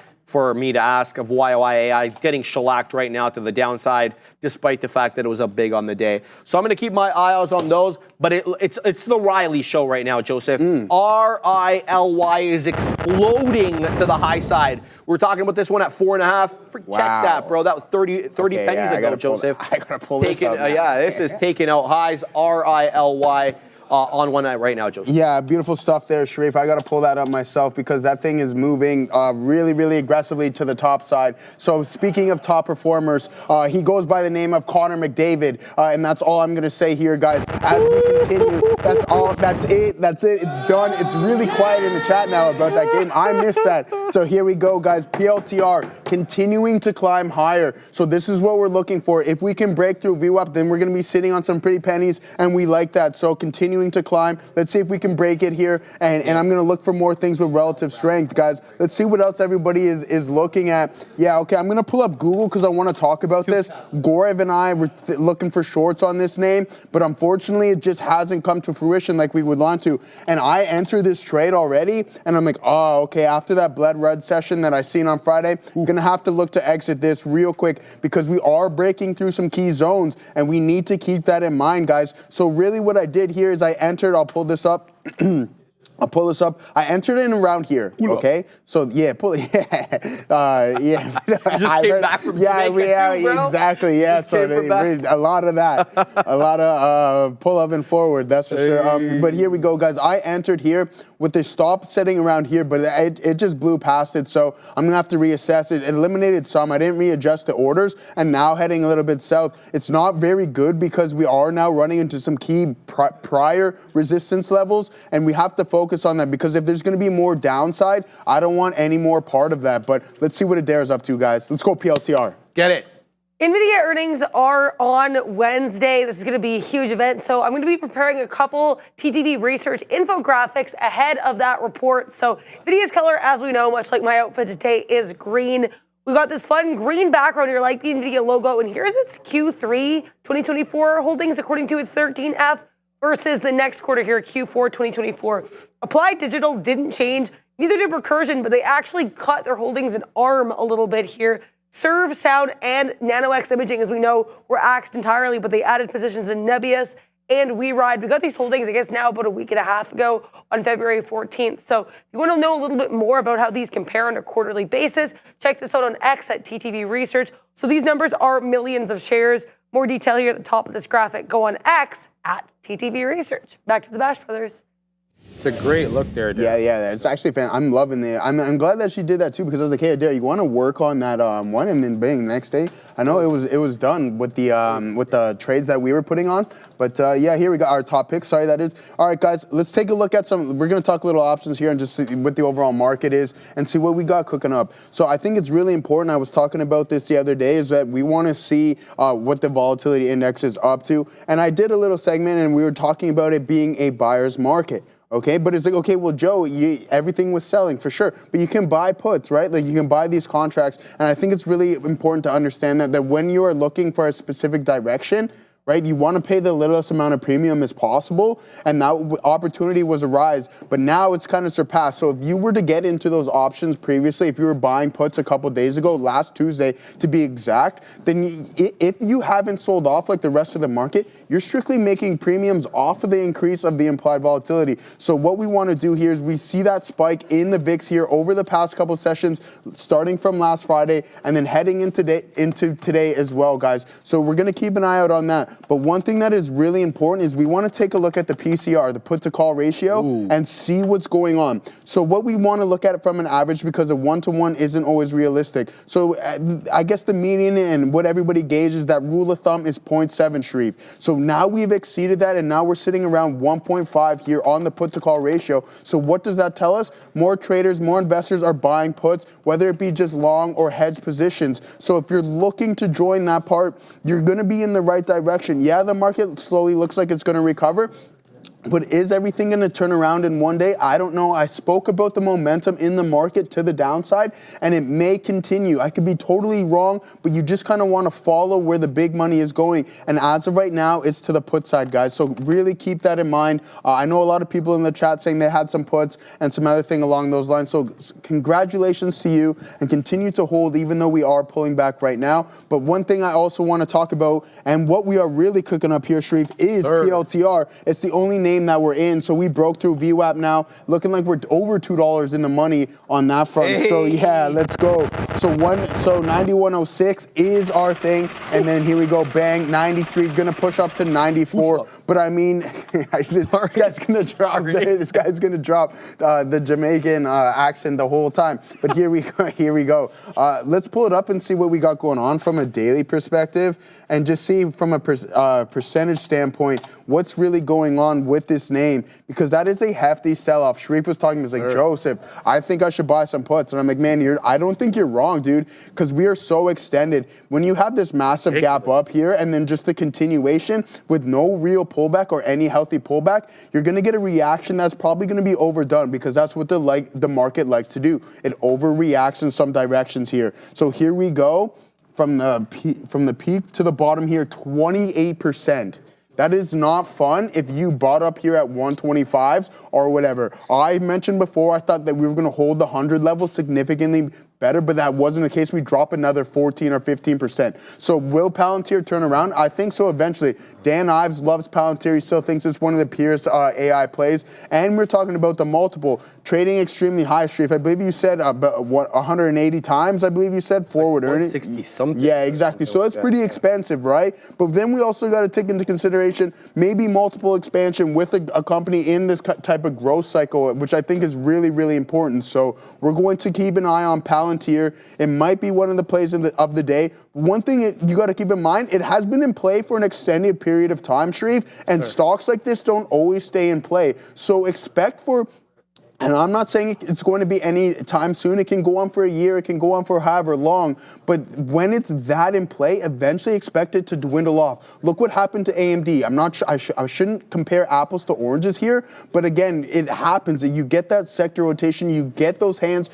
me to ask of YYAI. It's getting shellacked right now to the downside, despite the fact that it was up big on the day. So I'm going to keep my eyes on those, but it's the Riley show right now, Joseph. RILY is exploding to the high side. We're talking about this one at 4.5. Check that, bro. That was 30 pennies ago, Joseph. I got to pull this up. This is taking out highs, RILY. On one night right now, Joseph. Yeah, beautiful stuff there, Sharif. I got to pull that up myself because that thing is moving really, really aggressively to the top side. So speaking of top performers, he goes by the name of Connor McDavid, and that's all I'm going to say here, guys. As we continue, that's all. That's it. It's done. It's really quiet in the chat now about that game. I missed that. So here we go, guys. PLTR continuing to climb higher. So this is what we're looking for. If we can break through VWAP, then we're going to be sitting on some pretty pennies, and we like that. So continuing to climb. Let's see if we can break it here, and I'm going to look for more things with relative strength, guys. Let's see what else everybody is looking at. Yeah, okay, I'm going to pull up Google because I want to talk about this. Gorev and I were looking for shorts on this name, but unfortunately it just hasn't come to fruition like we would want to. And I enter this trade already, and I'm like, oh, okay, after that blood red session that I seen on Friday, I'm going to have to look to exit this real quick because we are breaking through some key zones, and we need to keep that in mind, guys. So really what I did here is I entered, I'll pull this up. I'll pull this up. I entered in around here, okay? So yeah, You just came back from Jamaica too, bro? Exactly. Yeah, so a lot of that, a lot of pull up and forward. That's for sure. But here we go, guys. I entered here with the stop setting around here, but it just blew past it. So I'm gonna have to reassess it. It eliminated some. I didn't readjust the orders, and now heading a little bit south. It's not very good because we are now running into some key prior resistance levels, and we have to focus on that because if there's going to be more downside, I don't want any more part of that. But let's see what Adair's up to, guys. Let's go PLTR. Get it. NVIDIA earnings are on Wednesday. This is going to be a huge event. So I'm going to be preparing a couple TTV research infographics ahead of that report. So NVIDIA's color, as we know, much like my outfit today, is green. We've got this fun green background here, like the NVIDIA logo. And here's its Q3 2024 holdings according to its 13F versus the next quarter here, Q4 2024. Applied Digital didn't change. Neither did Recursion, but they actually cut their holdings in ARM a little bit here. Serve, Sound, and NanoX Imaging, as we know, were axed entirely, but they added positions in Nebius and WeRide. We got these holdings, I guess, now about a week and a half ago on February 14th. So if you want to know a little bit more about how these compare on a quarterly basis, check this out on X at TTV Research. So these numbers are millions of shares. More detail here at the top of this graphic. Go on X at TTV Research. Back to the Bash Brothers. It's a great look there, dude. Yeah. It's actually fan. I'm loving it. I'm glad that she did that too because I was like, hey, Adair, you want to work on that one, and then bang, the next day. I know it was done with the trades that we were putting on, but yeah, here we got our top picks. Sorry, that is. All right, guys, let's take a look at some. We're gonna talk a little options here and just see what the overall market is and see what we got cooking up. So I think it's really important. I was talking about this the other day. Is that we want to see what the volatility index is up to, and I did a little segment and we were talking about it being a buyer's market. Okay, but it's like, okay, well, Joe, everything was selling for sure, but you can buy puts, right? Like you can buy these contracts, and I think it's really important to understand that when you are looking for a specific direction, right? You want to pay the littlest amount of premium as possible, and that opportunity was a rise, but now it's kind of surpassed. So if you were to get into those options previously, if you were buying puts a couple days ago, last Tuesday to be exact, then if you haven't sold off like the rest of the market, you're strictly making premiums off of the increase of the implied volatility. So what we want to do here is we see that spike in the VIX here over the past couple sessions, starting from last Friday and then heading into today as well, guys. So we're going to keep an eye out on that. But one thing that is really important is we want to take a look at the PCR, the put to call ratio, and see what's going on. So what we want to look at it from an average, because a 1-to-1 isn't always realistic. So I guess the median and what everybody gauges, that rule of thumb is 0.7, Sharif. So now we've exceeded that, and now we're sitting around 1.5 here on the put to call ratio. So what does that tell us? More traders, more investors are buying puts, whether it be just long or hedge positions. So if you're looking to join that part, you're going to be in the right direction. Yeah, the market slowly looks like it's going to recover, but is everything going to turn around in one day? I don't know. I spoke about the momentum in the market to the downside, and it may continue. I could be totally wrong, but you just kind of want to follow where the big money is going. And as of right now, it's to the put side, guys. So really keep that in mind. I know a lot of people in the chat saying they had some puts and some other thing along those lines. So congratulations to you, and continue to hold even though we are pulling back right now. But one thing I also want to talk about, and what we are really cooking up here, Sharif, is PLTR. It's the only name that we're in. So we broke through VWAP now, looking like we're over $2 in the money on that front. Hey. So yeah, let's go. So 91.06 is our thing, and then here we go, bang, 93, gonna push up to 94. But I mean, this guy's gonna drop. This guy's gonna drop the Jamaican accent the whole time. But here we go. Here we go. Let's pull it up and see what we got going on from a daily perspective, and just see from a percentage standpoint what's really going on with this name, because that is a hefty sell-off. Sharif was talking, he's like, Joseph, I think I should buy some puts. And I'm like, man, I don't think you're wrong, dude, because we are so extended. When you have this massive gap up here and then just the continuation with no real pullback or any healthy pullback, you're going to get a reaction that's probably going to be overdone, because that's what the market likes to do. It overreacts in some directions here. So here we go. From the peak to the bottom here, 28%. That is not fun if you bought up here at 125s or whatever. I mentioned before, I thought that we were going to hold the 100 level significantly better, but that wasn't the case. We drop another 14 or 15%. So will Palantir turn around? I think so eventually. Dan Ives loves Palantir. He still thinks it's one of the purest AI plays. And we're talking about the multiple trading extremely high, Sharif. I believe you said 180 times, I believe you said, forward earning. 60 something. Yeah, exactly. So that's pretty expensive, right? But then we also got to take into consideration maybe multiple expansion with a company in this type of growth cycle, which I think is really, really important. So we're going to keep an eye on Palantir. It might be one of the plays of the day. One thing you got to keep in mind, it has been in play for an extended period of time, Sharif, and stocks like this don't always stay in play. So expect for, and I'm not saying it's going to be any time soon. It can go on for a year. It can go on for however long. But when it's that in play, eventually expect it to dwindle off. Look what happened to AMD. I'm not sure. I shouldn't compare apples to oranges here. But again, it happens. You get that sector rotation. You get those hands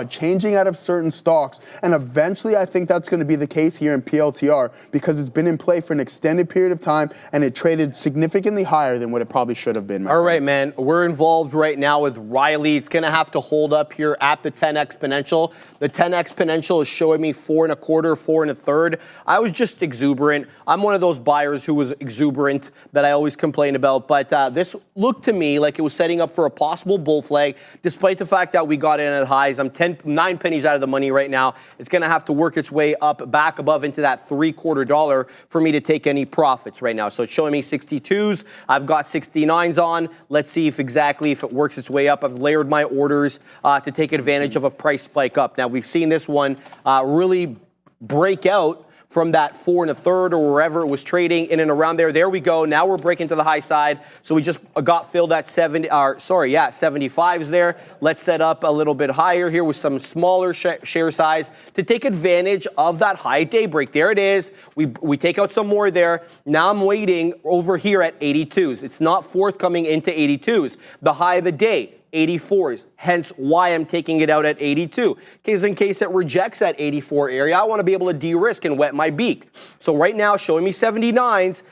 changing out of certain stocks. And eventually, I think that's going to be the case here in PLTR, because it's been in play for an extended period of time, and it traded significantly higher than what it probably should have been. All right, man. We're involved right now with Riley. It's going to have to hold up here at the 10 exponential. The 10 exponential is showing me 4 1/4, 4 1/3. I was just exuberant. I'm one of those buyers who was exuberant that I always complain about. But this looked to me like it was setting up for a possible bull flag, despite the fact that we got in at highs. I'm 9 pennies out of the money right now. It's going to have to work its way up back above into that $0.75 for me to take any profits right now. So it's showing me 62s. I've got 69s on. Let's see if it works its way up. I've layered my orders to take advantage of a price spike up. Now, we've seen this one really break out from that 4 1/3 or wherever it was trading in and around there. There we go. Now we're breaking to the high side. So we just got filled at 75s there. Let's set up a little bit higher here with some smaller share size to take advantage of that high daybreak. There it is. We take out some more there. Now I'm waiting over here at 82s. It's not forthcoming into 82s. The high of the day. 84s, hence why I'm taking it out at 82. Because in case it rejects that 84 area, I want to be able to de-risk and wet my beak. So right now, showing me 79s.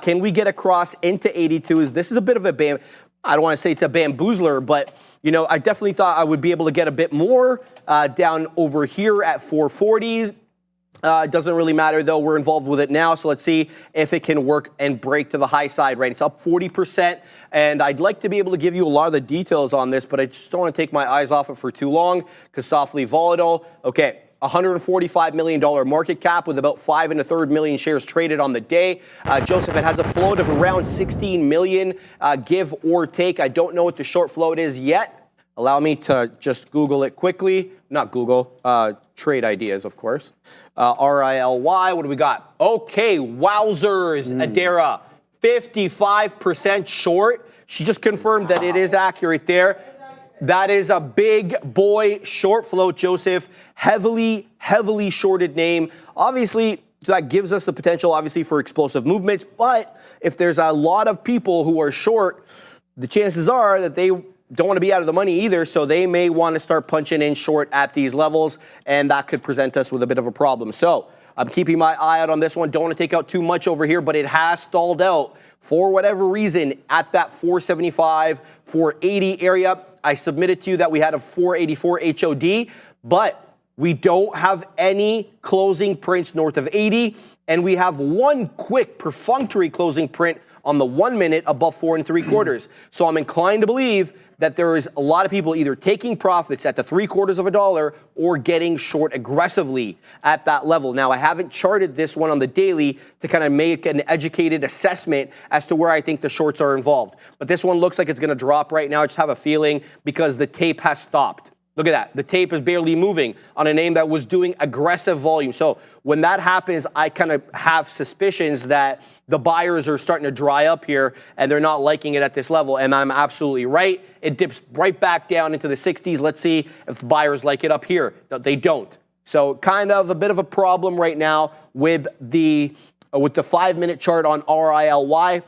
Can we get across into 82s? This is a bit of a I don't want to say it's a bamboozler, but I definitely thought I would be able to get a bit more down over here at 440s. It doesn't really matter, though. We're involved with it now, so let's see if it can work and break to the high side, right? It's up 40%, and I'd like to be able to give you a lot of the details on this, but I just don't want to take my eyes off it for too long because softly volatile. Okay. $145 million market cap with about 5 1/3 million shares traded on the day. Joseph, it has a float of around 16 million, give or take. I don't know what the short float is yet. Allow me to just Google it quickly. Not Google, trade ideas, of course. RILY, what do we got? Okay, wowzers, Adara, 55% short. She just confirmed that it is accurate there. That is a big boy short float, Joseph. Heavily shorted name. Obviously, that gives us the potential, obviously, for explosive movements. But if there's a lot of people who are short, the chances are that they don't want to be out of the money either, so they may want to start punching in short at these levels, and that could present us with a bit of a problem. So I'm keeping my eye out on this one. Don't want to take out too much over here, but it has stalled out for whatever reason at that 475, 480 area. I submitted to you that we had a 484 HOD, but we don't have any closing prints north of 80, and we have one quick perfunctory closing print on the 1 minute above 4 3/4. So I'm inclined to believe that there is a lot of people either taking profits at the $0.75 or getting short aggressively at that level. Now, I haven't charted this one on the daily to kind of make an educated assessment as to where I think the shorts are involved. But this one looks like it's going to drop right now. I just have a feeling because the tape has stopped. Look at that. The tape is barely moving on a name that was doing aggressive volume. So when that happens, I kind of have suspicions that the buyers are starting to dry up here and they're not liking it at this level. And I'm absolutely right. It dips right back down into the 60s. Let's see if the buyers like it up here. No, they don't. So kind of a bit of a problem right now with the 5-minute chart on RILY.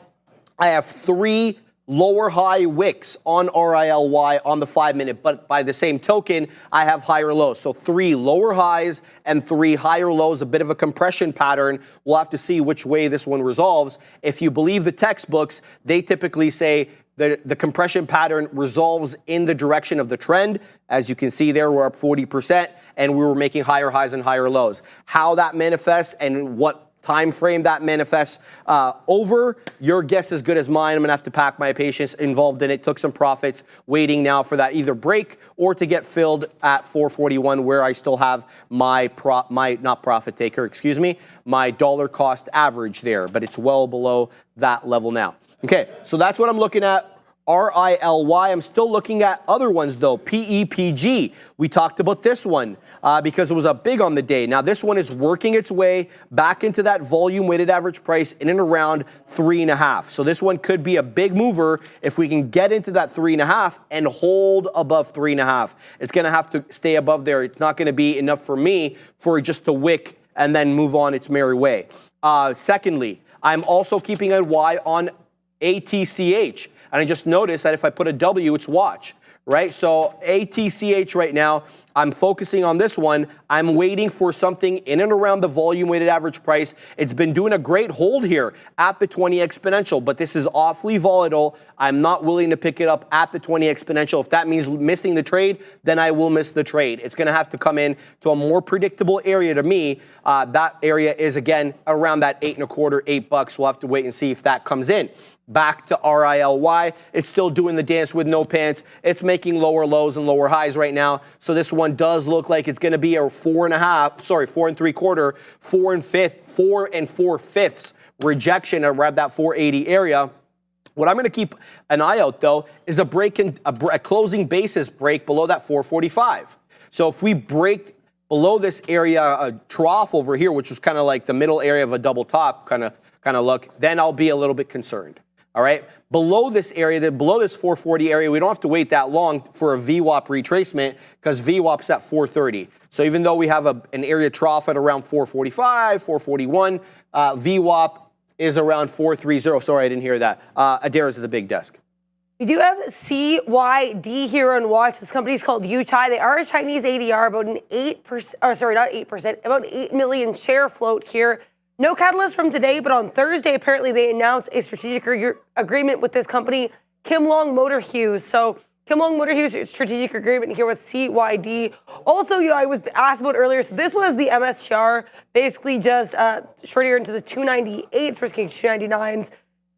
I have 3 lower high wicks on RILY on the 5-minute, but by the same token, I have higher lows. So 3 lower highs and 3 higher lows, a bit of a compression pattern. We'll have to see which way this one resolves. If you believe the textbooks, they typically say the compression pattern resolves in the direction of the trend. As you can see there, we're up 40%, and we were making higher highs and higher lows. How that manifests and what time frame that manifests over, your guess is good as mine. I'm gonna have to pack my patience involved in it. Took some profits, waiting now for that either break or to get filled at 441, where I still have my dollar cost average there, but it's well below that level now. Okay, so that's what I'm looking at. RILY. I'm still looking at other ones though. PEPG. We talked about this one because it was up big on the day. Now this one is working its way back into that volume weighted average price in and around 3.5. So this one could be a big mover if we can get into that 3.5 and hold above 3.5. It's going to have to stay above there. It's not going to be enough for me for just to wick and then move on its merry way. Secondly, I'm also keeping a Y on ATCH. And I just noticed that if I put a W, it's watch, right? So ATCH right now, I'm focusing on this one. I'm waiting for something in and around the volume weighted average price. It's been doing a great hold here at the 20 exponential, but this is awfully volatile. I'm not willing to pick it up at the 20 exponential. If that means missing the trade, then I will miss the trade. It's going to have to come in to a more predictable area to me. That area is, again, around that $8.25, $8. We'll have to wait and see if that comes in. Back to RILY. It's still doing the dance with no pants. It's making lower lows and lower highs right now. So this one does look like it's going to be a 4 3/4, 4 4/5 rejection around that 480 area. What I'm going to keep an eye out though is a closing basis break below that 445. So if we break below this area, a trough over here, which was kind of like the middle area of a double top kind of look, then I'll be a little bit concerned. All right, below this area, below this 440 area, we don't have to wait that long for a VWAP retracement because VWAP's at 430. So even though we have an area trough at around 445, 441, VWAP is around 430. Sorry, I didn't hear that. Adara's at the big desk. We do have CYD here on watch. This company is called Yuchai. They are a Chinese ADR, about an 8%, or sorry, not 8%, about 8 million share float here. No catalyst from today, but on Thursday, apparently they announced a strategic agreement with this company, Kim Long Motor Hughes. So Kim Long Motor Hughes strategic agreement here with CYD. Also, I was asked about earlier, so this was the MSTR, basically just short here into the 298s, first king 299s.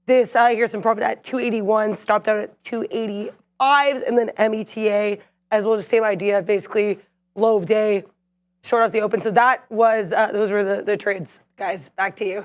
This, here's some profit at 281, stopped out at 285s, and then META as well, just same idea, basically low of day, short off the open. So that was, those were the trades, guys. Back to you.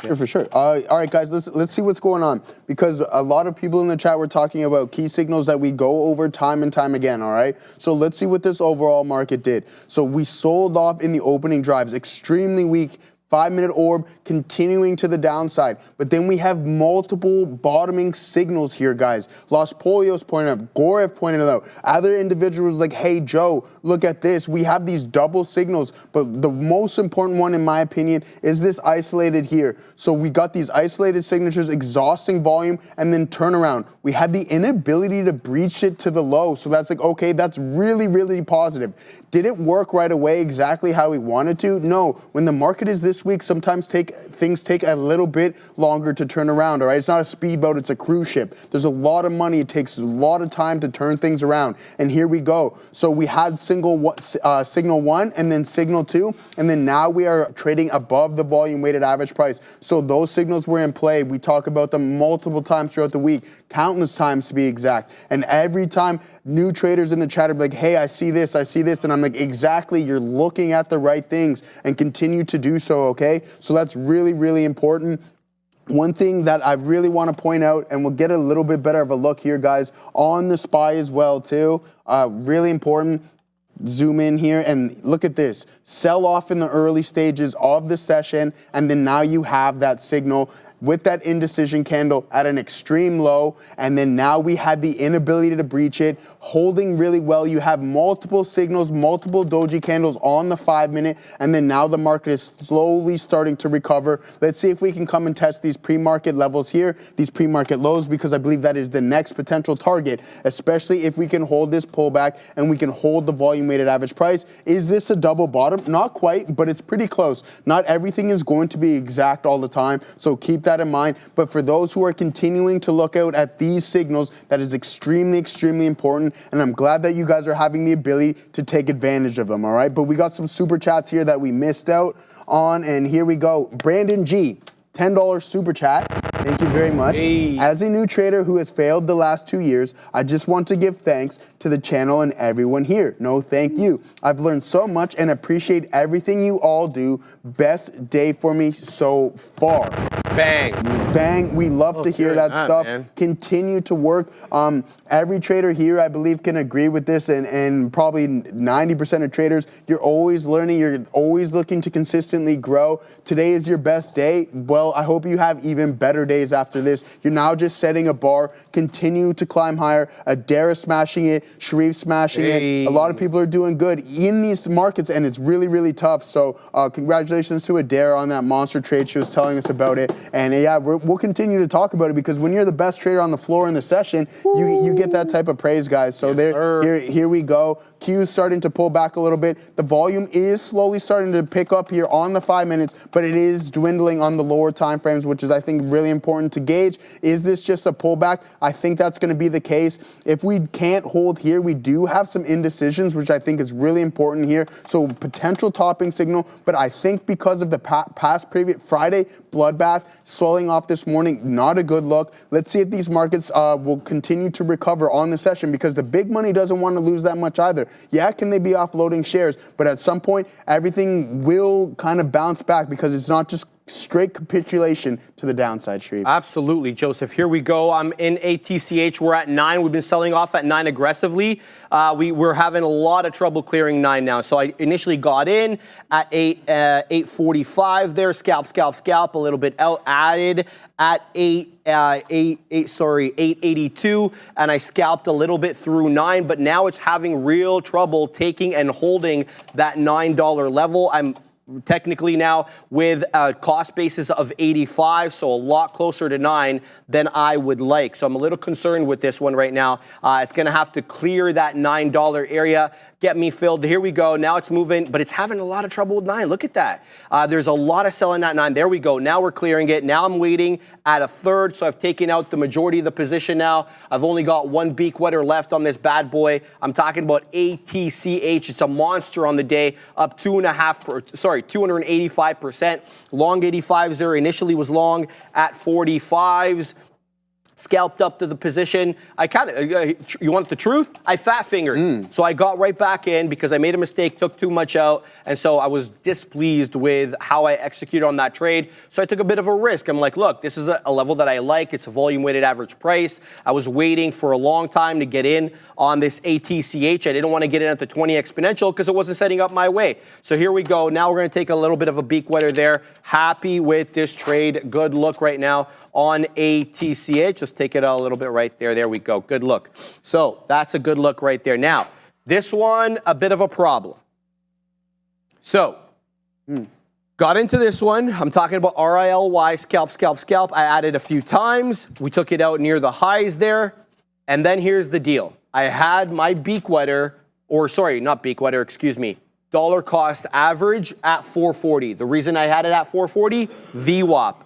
Sure, for sure. All right, guys, let's see what's going on, because a lot of people in the chat were talking about key signals that we go over time and time again, all right? So let's see what this overall market did. So we sold off in the opening drives, extremely weak. 5-minute orb continuing to the downside. But then we have multiple bottoming signals here, guys. Los Polios pointed out, Gorev pointed it out. Other individuals like, hey, Joe, look at this. We have these double signals. But the most important one, in my opinion, is this isolated here. So we got these isolated signatures, exhausting volume, and then turnaround. We had the inability to breach it to the low. So that's like, okay, that's really, really positive. Did it work right away exactly how we wanted to? No. When the market is this week, sometimes things take a little bit longer to turn around, all right? It's not a speedboat, it's a cruise ship. There's a lot of money. It takes a lot of time to turn things around. And here we go. So we had signal 1 and then signal 2, and then now we are trading above the volume weighted average price. So those signals were in play. We talk about them multiple times throughout the week, countless times to be exact. And every time new traders in the chat are like, hey, I see this. And I'm like, exactly, you're looking at the right things, and continue to do so, okay? So that's really, really important. One thing that I really want to point out, and we'll get a little bit better of a look here, guys, on the SPY as well, too. Really important. Zoom in here and look at this. Sell off in the early stages of the session, and then now you have that signal with that indecision candle at an extreme low, and then now we had the inability to breach it, holding really well. You have multiple signals, multiple doji candles on the 5-minute, and then now the market is slowly starting to recover. Let's see if we can come and test these pre-market levels here, these pre-market lows, because I believe that is the next potential target, especially if we can hold this pullback and we can hold the volume weighted average price. Is this a double bottom? Not quite, but it's pretty close. Not everything is going to be exact all the time, so keep that in mind. But for those who are continuing to look out at these signals, that is extremely, extremely important, and I'm glad that you guys are having the ability to take advantage of them, all right? But we got some super chats here that we missed out on, and here we go. Brandon G, $10 super chat. Thank you very much. Hey. As a new trader who has failed the last 2 years, I just want to give thanks to the channel and everyone here. No, thank you. I've learned so much and appreciate everything you all do. Best day for me so far. Bang. Bang. We love to hear that stuff. Man. Continue to work. Every trader here, I believe, can agree with this, and probably 90% of traders, you're always learning. You're always looking to consistently grow. Today is your best day. Well, I hope you have even better days after this. You're now just setting a bar. Continue to climb higher. Adara smashing it. Sharif smashing it. A lot of people are doing good in these markets, and it's really, really tough. So congratulations to Adara on that monster trade. She was telling us about it. And yeah, we'll continue to talk about it, because when you're the best trader on the floor in the session, you get that type of praise, guys. So here we go. Q's starting to pull back a little bit. The volume is slowly starting to pick up here on the 5 minutes, but it is dwindling on the lower time frames, which is, I think, really important to gauge. Is this just a pullback? I think that's going to be the case. If we can't hold here, we do have some indecisions, which I think is really important here. So potential topping signal, but I think because of the past previous Friday bloodbath, swelling off this morning, not a good look. Let's see if these markets will continue to recover on the session, because the big money doesn't want to lose that much either. Yeah, can they be offloading shares? But at some point, everything will kind of bounce back, because it's not just straight capitulation to the downside, Sharif. Absolutely, Joseph. Here we go. I'm in ATCH. We're at 9. We've been selling off at 9 aggressively. We're having a lot of trouble clearing 9 now. So I initially got in at 845 there. Scalp, a little bit out. Added at 882, and I scalped a little bit through 9, but now it's having real trouble taking and holding that $9 level. I'm technically now with a cost basis of 85, so a lot closer to 9 than I would like. So I'm a little concerned with this one right now. It's going to have to clear that $9 area, get me filled. Here we go. Now it's moving, but it's having a lot of trouble with 9. Look at that. There's a lot of selling at 9. There we go. Now we're clearing it. Now I'm waiting at a third, so I've taken out the majority of the position now. I've only got one beak wetter left on this bad boy. I'm talking about ATCH. It's a monster on the day, up 285%. Long 85s there initially was long at 45s. Scalped up to the position. I kind of, you want the truth? I fat fingered. So I got right back in because I made a mistake, took too much out. And so I was displeased with how I executed on that trade. So I took a bit of a risk. I'm like, look, this is a level that I like. It's a volume weighted average price. I was waiting for a long time to get in on this ATCH. I didn't want to get in at the 20 exponential because it wasn't setting up my way. So here we go. Now we're going to take a little bit of a beak wetter there. Happy with this trade. Good look right now on ATCH. Just take it a little bit right there. There we go. Good look. So that's a good look right there. Now, this one, a bit of a problem. So, got into this one. I'm talking about RILY, scalp, scalp, scalp. I added a few times. We took it out near the highs there. And then here's the deal. I had my beak wetter, or sorry, not beak wetter, excuse me, dollar cost average at 440. The reason I had it at 440, VWAP.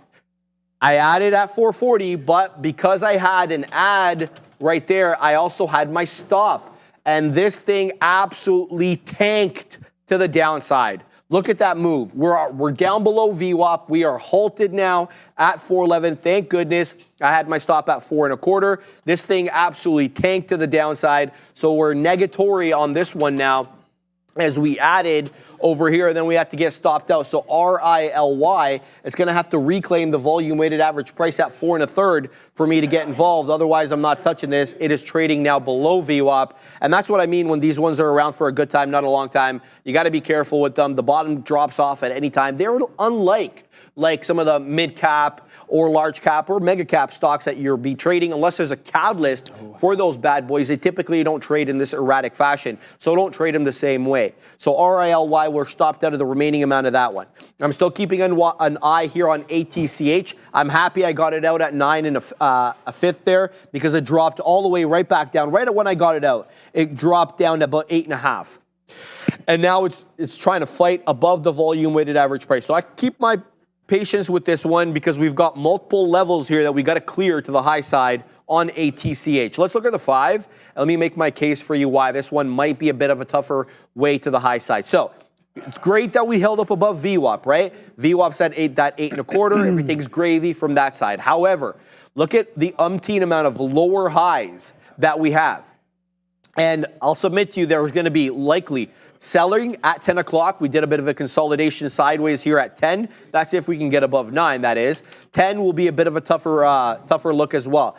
I added at 440, but because I had an add right there, I also had my stop. And this thing absolutely tanked to the downside. Look at that move. We're down below VWAP. We are halted now at 411. Thank goodness. I had my stop at 4.25. This thing absolutely tanked to the downside. So we're negatory on this one now as we added over here, and then we have to get stopped out. So RILY, it's going to have to reclaim the volume weighted average price at 4.25 for me to get involved. Otherwise, I'm not touching this. It is trading now below VWAP. And that's what I mean when these ones are around for a good time, not a long time. You got to be careful with them. The bottom drops off at any time. They're unlike some of the mid cap or large cap or mega cap stocks that you'll be trading, unless there's a catalyst for those bad boys. They typically don't trade in this erratic fashion, so don't trade them the same way. So RILY, we're stopped out of the remaining amount of that one. I'm still keeping an eye here on ATCH. I'm happy I got it out at 9 and a fifth there because it dropped all the way right back down. Right at when I got it out, it dropped down to about 8.5. And now it's trying to fight above the volume weighted average price. So I keep my patience with this one because we've got multiple levels here that we got to clear to the high side on ATCH. Let's look at the 5. Let me make my case for you why this one might be a bit of a tougher way to the high side. So it's great that we held up above VWAP, right? VWAP's at 8.25. Everything's gravy from that side. However, look at the umpteen amount of lower highs that we have. And I'll submit to you there was going to be likely selling at 10 o'clock. We did a bit of a consolidation sideways here at 10. That's if we can get above 9, that is. 10 will be a bit of a tougher look as well.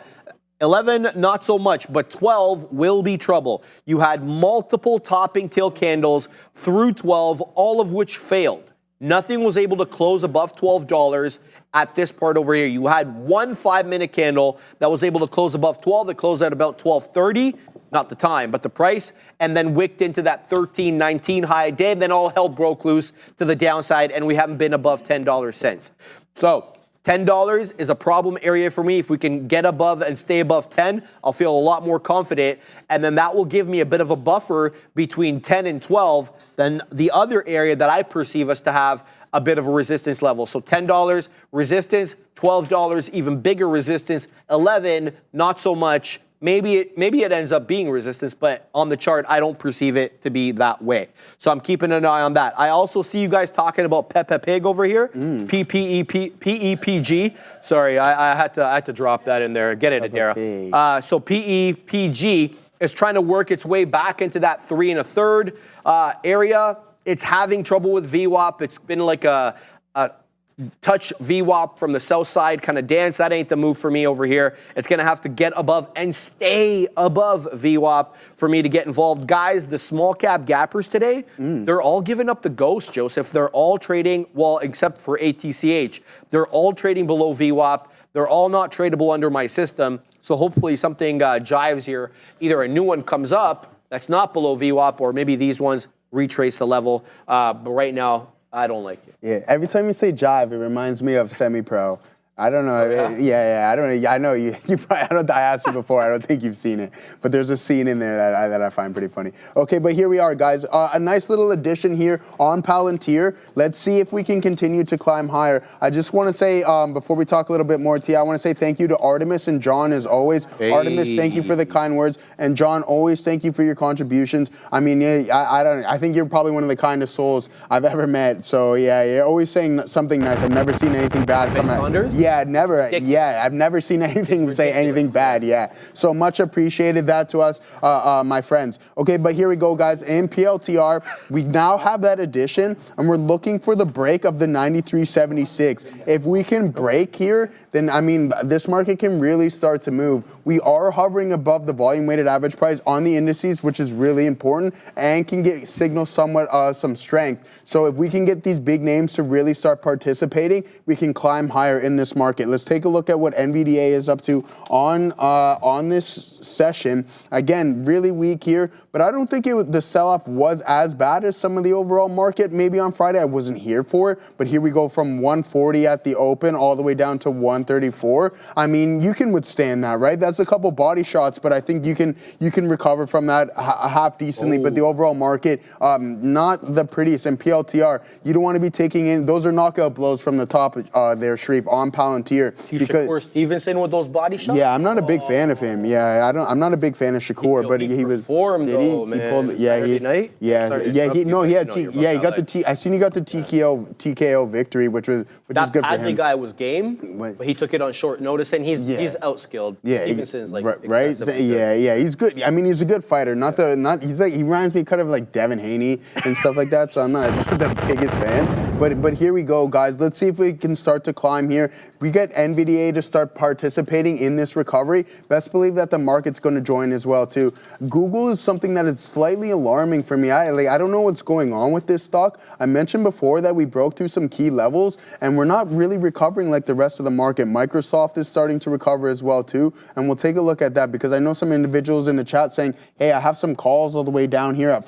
11, not so much, but 12 will be trouble. You had multiple topping tail candles through 12, all of which failed. Nothing was able to close above $12 at this part over here. You had one 5-minute candle that was able to close above 12. That closed at about 12:30. Not the time, but the price, and then wicked into that 13.19 high day, and then all hell broke loose to the downside, and we haven't been above $10 since. So $10 is a problem area for me. If we can get above and stay above 10, I'll feel a lot more confident, and then that will give me a bit of a buffer between 10 and 12 than the other area that I perceive us to have a bit of a resistance level. So $10 resistance, $12 even bigger resistance, 11 not so much. Maybe it ends up being resistance, but on the chart, I don't perceive it to be that way. So I'm keeping an eye on that. I also see you guys talking about Pepe Pig over here, PEPG. Sorry, I had to drop that in there. Get it, Adara. So PEPG is trying to work its way back into that 3 1/3 area. It's having trouble with VWAP. It's been like a touch VWAP from the south side kind of dance. That ain't the move for me over here. It's going to have to get above and stay above VWAP for me to get involved. Guys, the small cap gappers today, they're all giving up the ghost, Joseph. They're all trading, well, except for ATCH. They're all trading below VWAP. They're all not tradable under my system. So hopefully something jives here. Either a new one comes up that's not below VWAP, or maybe these ones retrace the level. But right now, I don't like it. Yeah, every time you say jive, it reminds me of semi-pro. I don't know. I don't know. I know you. You probably, I asked you before. I don't think you've seen it, but there's a scene in there that I find pretty funny. Okay, but here we are, guys. A nice little addition here on Palantir. Let's see if we can continue to climb higher. I just want to say before we talk a little bit more, T, I want to say thank you to Artemis and John as always. Hey. Artemis, thank you for the kind words, and John, always thank you for your contributions. I mean, I think you're probably one of the kindest souls I've ever met. So yeah, you're always saying something nice. I've never seen anything bad from it. Yeah, never. Yeah, I've never seen anything say anything bad. Yeah, so much appreciated that to us, my friends. Okay, but here we go, guys. In PLTR, we now have that addition, and we're looking for the break of the 93.76. If we can break here, then I mean, this market can really start to move. We are hovering above the volume-weighted average price on the indices, which is really important, and can get signal somewhat some strength. So if we can get these big names to really start participating, we can climb higher in this market. Let's take a look at what NVDA is up to on this session. Again, really weak here, but I don't think the sell-off was as bad as some of the overall market. Maybe on Friday I wasn't here for it, but here we go from 140 at the open all the way down to 134. I mean, you can withstand that, right? That's a couple body shots, but I think you can recover from that half decently. But the overall market, not the prettiest. And PLTR, you don't want to be taking in, those are knockout blows from the top there, Sharif, on Palantir. Shakur Stevenson with those body shots? Yeah, I'm not a big fan of him. Yeah, I'm not a big fan of Shakur, but he was. Did he? Man. He pulled. Yeah, he. Night? Yeah, he got the T. I seen he got the TKO victory, which is good for him. That guy was game, but he took it on short notice, and he's outskilled. Yeah, Stevenson's like right. Yeah, he's good. I mean, he's a good fighter. He reminds me kind of like Devin Haney and stuff like that. So I'm not the biggest fan. But here we go, guys. Let's see if we can start to climb here. We get NVDA to start participating in this recovery. Best believe that the market's going to join as well too. Google is something that is slightly alarming for me. I don't know what's going on with this stock. I mentioned before that we broke through some key levels and we're not really recovering like the rest of the market. Microsoft is starting to recover as well too, and we'll take a look at that because I know some individuals in the chat saying, hey, I have some calls all the way down here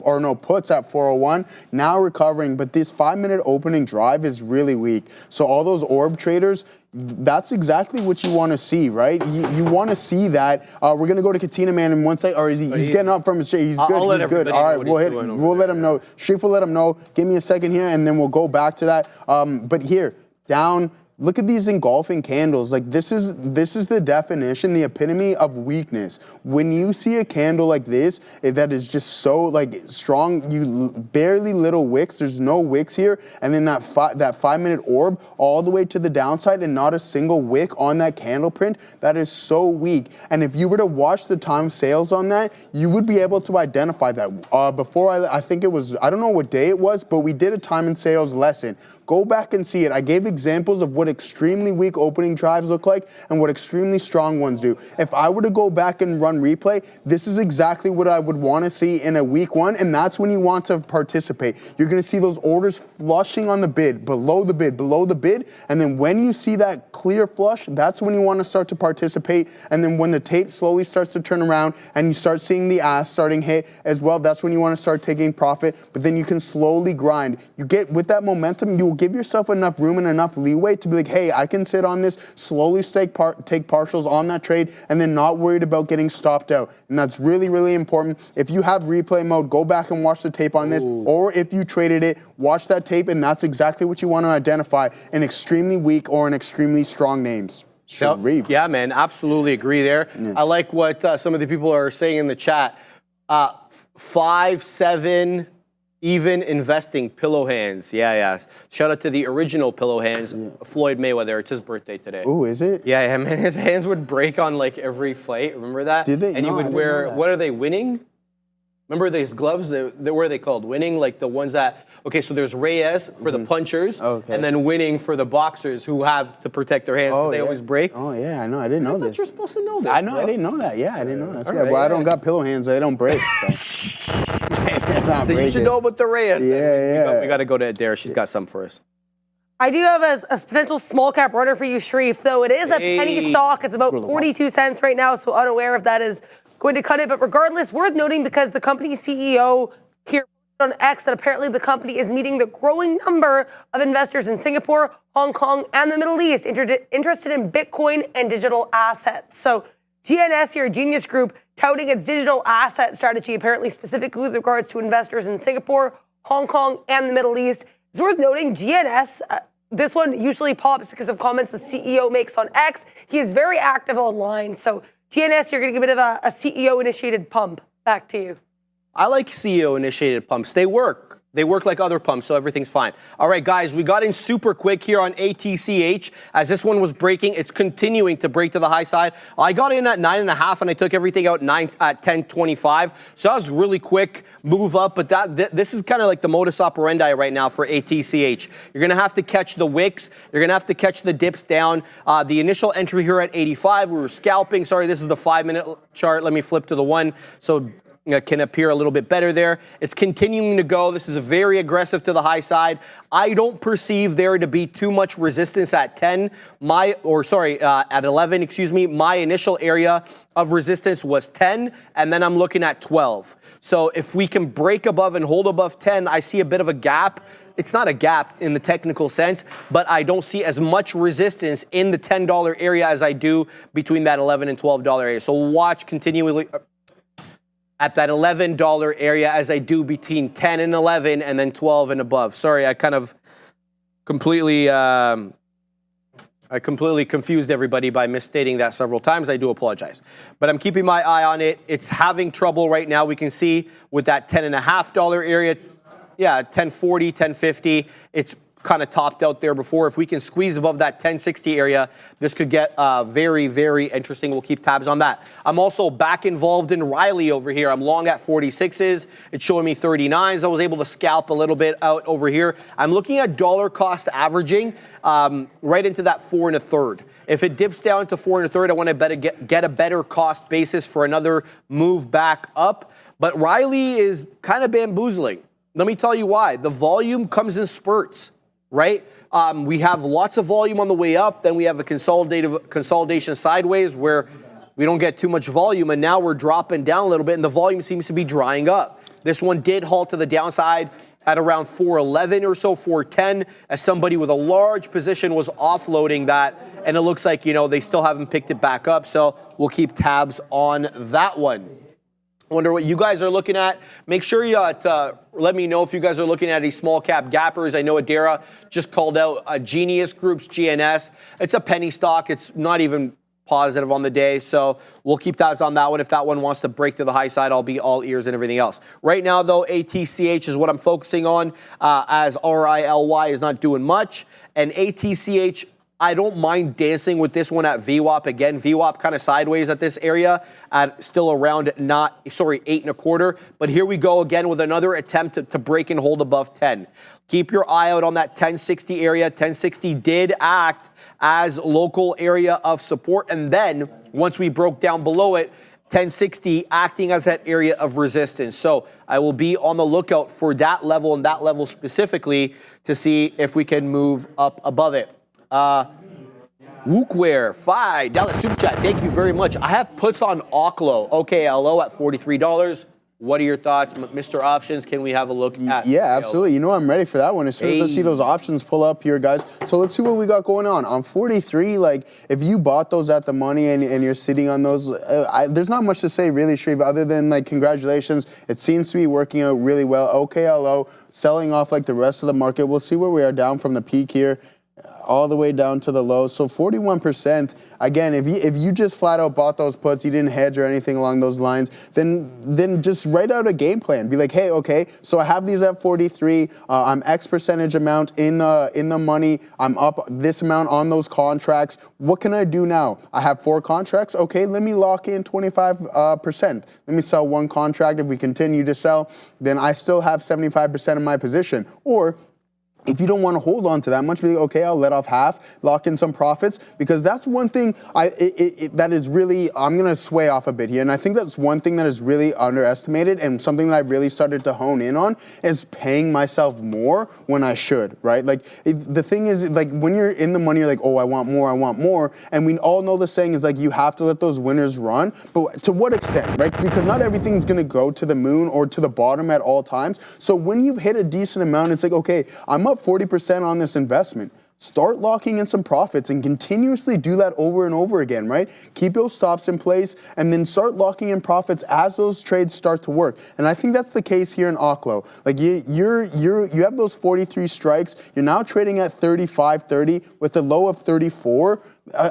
puts at 401, now recovering, but this 5-minute opening drive is really weak. So all those orb traders, that's exactly what you want to see, right? You want to see that. We're going to go to Katina Man in one second, or he's getting up from his chair. He's good. He's good. All right, we'll let him know. Sharif will let him know. Give me a second here, and then we'll go back to that. But here, down. Look at these engulfing candles. Like this is the definition, the epitome of weakness. When you see a candle like this that is just so like strong, barely little wicks. There's no wicks here, and then that 5-minute orb all the way to the downside, and not a single wick on that candle print. That is so weak. And if you were to watch the time sales on that, you would be able to identify that. Before I think it was, I don't know what day it was, but we did a time and sales lesson. Go back and see it. I gave examples of what extremely weak opening drives look like and what extremely strong ones do. If I were to go back and run replay, this is exactly what I would want to see in a week one, and that's when you want to participate. You're going to see those orders flushing on the bid, below the bid, and then when you see that clear flush, that's when you want to start to participate, and then when the tape slowly starts to turn around and you start seeing the ass starting hit as well, that's when you want to start taking profit, but then you can slowly grind. You get, with that momentum, you will give yourself enough room and enough leeway to be like, hey, I can sit on this, slowly take partials on that trade, and then not worried about getting stopped out. And that's really, really important. If you have replay mode, go back and watch the tape on this, or if you traded it, watch that tape, and that's exactly what you want to identify in extremely weak or in extremely strong names. Yeah, man, absolutely agree there. Yeah. I like what some of the people are saying in the chat. 5, 7, even investing pillow hands. Yeah. Shout out to the original pillow hands, Floyd Mayweather. It's his birthday today. Oh, is it? Yeah, man. His hands would break on like every fight. Remember that? Did they? And he would wear, what are they, winning? Remember these gloves? What are they called? Winning? Like the ones that, okay, so there's Reyes for the punchers, and then winning for the boxers who have to protect their hands because they always break. Oh, yeah, I know. I didn't know this. You're supposed to know this. I know. Bro. I didn't know that. Yeah, I didn't know that. That's right. Well, I don't got pillow hands. They don't break. So you should know about the Reyes. Yeah. We got to go to Adair. She's got some for us. I do have a potential small cap runner for you, Sharif, though it is a penny stock. It's about 42 cents right now, so unaware if that is going to cut it. But regardless, worth noting because the company's CEO here on X that apparently the company is meeting the growing number of investors in Singapore, Hong Kong, and the Middle East interested in Bitcoin and digital assets. So GNS here, Genius Group, touting its digital asset strategy, apparently specifically with regards to investors in Singapore, Hong Kong, and the Middle East. It's worth noting GNS, this one usually pops because of comments the CEO makes on X. He is very active online. So GNS, you're going to give a bit of a CEO-initiated pump. Back to you. I like CEO-initiated pumps. They work. They work like other pumps, so everything's fine. All right, guys, we got in super quick here on ATCH. As this one was breaking, it's continuing to break to the high side. I got in at 9.5, and I took everything out at 10.25. So that was a really quick move up, but this is kind of like the modus operandi right now for ATCH. You're going to have to catch the wicks. You're going to have to catch the dips down. The initial entry here at 85, we were scalping. Sorry, this is the 5-minute chart. Let me flip to the one. So it can appear a little bit better there. It's continuing to go. This is a very aggressive to the high side. I don't perceive there to be too much resistance at 10. At 11, excuse me. My initial area of resistance was 10, and then I'm looking at 12. So if we can break above and hold above 10, I see a bit of a gap. It's not a gap in the technical sense, but I don't see as much resistance in the $10 area as I do between that $11 and $12 area. So watch continually at that $11 area as I do between 10 and 11 and then 12 and above. Sorry, I kind of completely confused everybody by misstating that several times. I do apologize. But I'm keeping my eye on it. It's having trouble right now. We can see with that $10.50 area, 10.40, 10.50, it's kind of topped out there before. If we can squeeze above that 1060 area, this could get very, very interesting. We'll keep tabs on that. I'm also back involved in Riley over here. I'm long at 46s. It's showing me 39s. I was able to scalp a little bit out over here. I'm looking at dollar cost averaging right into that 4 1/3. If it dips down to 4 1/3, I want to get a better cost basis for another move back up. But Riley is kind of bamboozling. Let me tell you why. The volume comes in spurts. Right? We have lots of volume on the way up. Then we have a consolidation sideways where we don't get too much volume. And now we're dropping down a little bit and the volume seems to be drying up. This one did halt to the downside at around 411 or so, 410, as somebody with a large position was offloading that. And it looks like, they still haven't picked it back up. So we'll keep tabs on that one. Wonder what you guys are looking at. Make sure you let me know if you guys are looking at any small cap gappers. I know Adara just called out Genius Group's GNS. It's a penny stock. It's not even positive on the day. So we'll keep tabs on that one. If that one wants to break to the high side, I'll be all ears and everything else. Right now, though, ATCH is what I'm focusing on as RILY is not doing much. And ATCH, I don't mind dancing with this one at VWAP. Again, VWAP kind of sideways at this area at still around 8 1/4. But here we go again with another attempt to break and hold above 10. Keep your eye out on that 1060 area. 1060 did act as local area of support. And then once we broke down below it, 1060 acting as that area of resistance. So I will be on the lookout for that level and that level specifically to see if we can move up above it. Wookware, $5 super chat. Thank you very much. I have puts on Oklo, OKLO at $43. What are your thoughts, Mr. Options? Can we have a look at? Yeah, absolutely. I'm ready for that one. As soon as I see those options pull up here, guys. So let's see what we got going on. On 43, if you bought those at the money and you're sitting on those, there's not much to say really, Shreve, other than congratulations. It seems to be working out really well. OKLO selling off like the rest of the market. We'll see where we are down from the peak here, all the way down to the low. So 41%. Again, if you just flat out bought those puts, you didn't hedge or anything along those lines, then just write out a game plan. Be like, hey, okay, so I have these at 43. I'm X percentage amount in the money. I'm up this amount on those contracts. What can I do now? I have 4 contracts. Okay, let me lock in 25%. Let me sell 1 contract. If we continue to sell, then I still have 75% of my position. Or if you don't want to hold on to that much, be like, okay, I'll let off half, lock in some profits, because that's one thing that is really, I'm going to sway off a bit here, and I think that's one thing that is really underestimated and something that I really started to hone in on is paying myself more when I should, right? Like, the thing is, like, when you're in the money, you're like, oh, I want more, and we all know the saying is like, you have to let those winners run, but to what extent, right? Because not everything's going to go to the moon or to the bottom at all times, so when you've hit a decent amount, it's like, okay, I'm up 40% on this investment. Start locking in some profits and continuously do that over and over again, right? Keep those stops in place and then start locking in profits as those trades start to work. And I think that's the case here in Oklo. Like you have those 43 strikes. You're now trading at 35.30 with a low of 34.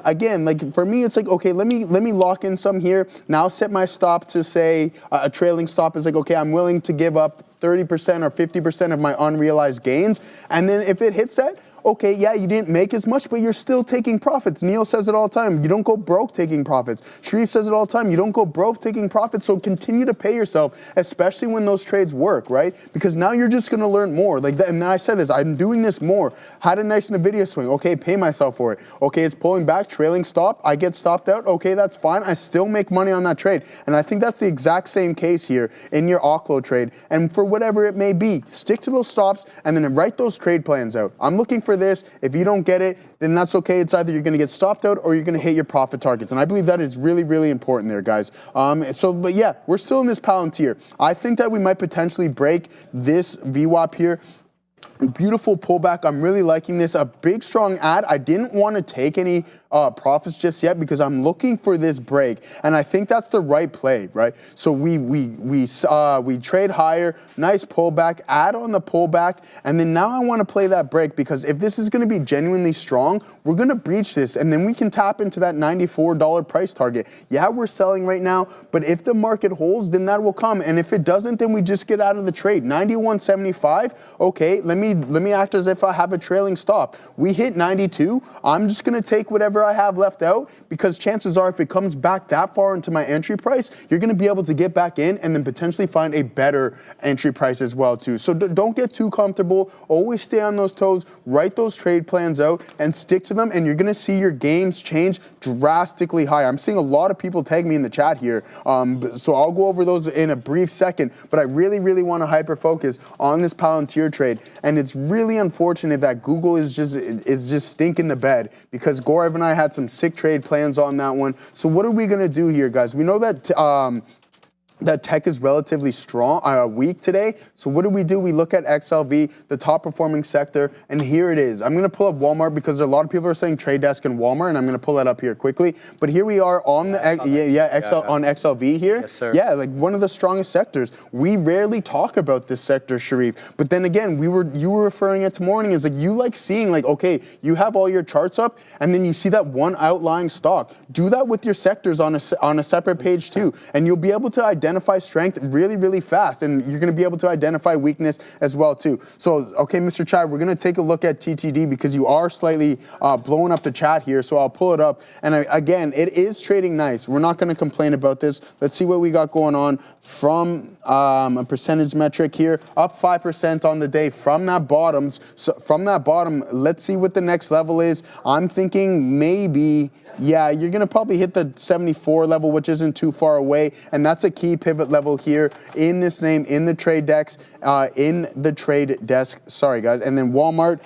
Again, like for me, it's like, okay, let me lock in some here. Now set my stop to say a trailing stop is like, okay, I'm willing to give up 30% or 50% of my unrealized gains. And then if it hits that, okay, yeah, you didn't make as much, but you're still taking profits. Neil says it all the time. You don't go broke taking profits. Sharif says it all the time. You don't go broke taking profits. So continue to pay yourself, especially when those trades work, right? Because now you're just going to learn more. Like that, and then I said this, I'm doing this more. Had a nice NVIDIA swing. Okay, pay myself for it. Okay, it's pulling back, trailing stop. I get stopped out. Okay, that's fine. I still make money on that trade. And I think that's the exact same case here in your Oklo trade. And for whatever it may be, stick to those stops and then write those trade plans out. I'm looking for this. If you don't get it, then that's okay. It's either you're going to get stopped out or you're going to hit your profit targets. And I believe that is really, really important there, guys. But yeah, we're still in this Palantir. I think that we might potentially break this VWAP here. Beautiful pullback. I'm really liking this. A big, strong ad. I didn't want to take any profits just yet because I'm looking for this break, and I think that's the right play, right? So we trade higher, nice pullback, add on the pullback, and then now I want to play that break because if this is going to be genuinely strong, we're going to breach this, and then we can tap into that $94 price target. Yeah, we're selling right now, but if the market holds, then that will come, and if it doesn't, then we just get out of the trade. 91.75. Okay, let me act as if I have a trailing stop. We hit 92. I'm just going to take whatever I have left out because chances are if it comes back that far into my entry price, you're going to be able to get back in and then potentially find a better entry price as well too. So don't get too comfortable. Always stay on those toes. Write those trade plans out and stick to them, and you're going to see your games change drastically higher. I'm seeing a lot of people tag me in the chat here, so I'll go over those in a brief second, but I really, really want to hyper focus on this Palantir trade, and it's really unfortunate that Google is just stinking the bed because Gorev and I had some sick trade plans on that one. So what are we going to do here, guys? We know that that tech is relatively strong, weak today. So what do? We look at XLV, the top performing sector, and here it is. I'm going to pull up Walmart because a lot of people are saying Trade Desk and Walmart, and I'm going to pull that up here quickly. But here we are on on XLV here. Yes, sir. Yeah, like one of the strongest sectors. We rarely talk about this sector, Sharif. But then again, you were referring it to morning as like you like seeing like, okay, you have all your charts up, and then you see that one outlying stock. Do that with your sectors on a separate page too, and you'll be able to identify strength really, really fast, and you're going to be able to identify weakness as well too. So, okay, Mr. Chad, we're going to take a look at TTD because you are slightly blowing up the chat here, so I'll pull it up. And again, it is trading nice. We're not going to complain about this. Let's see what we got going on from a percentage metric here. Up 5% on the day from that bottom. So from that bottom, let's see what the next level is. I'm thinking maybe... yeah, you're going to probably hit the 74 level, which isn't too far away. And that's a key pivot level here in this name, in the trade desk, Sorry, guys. And then Walmart,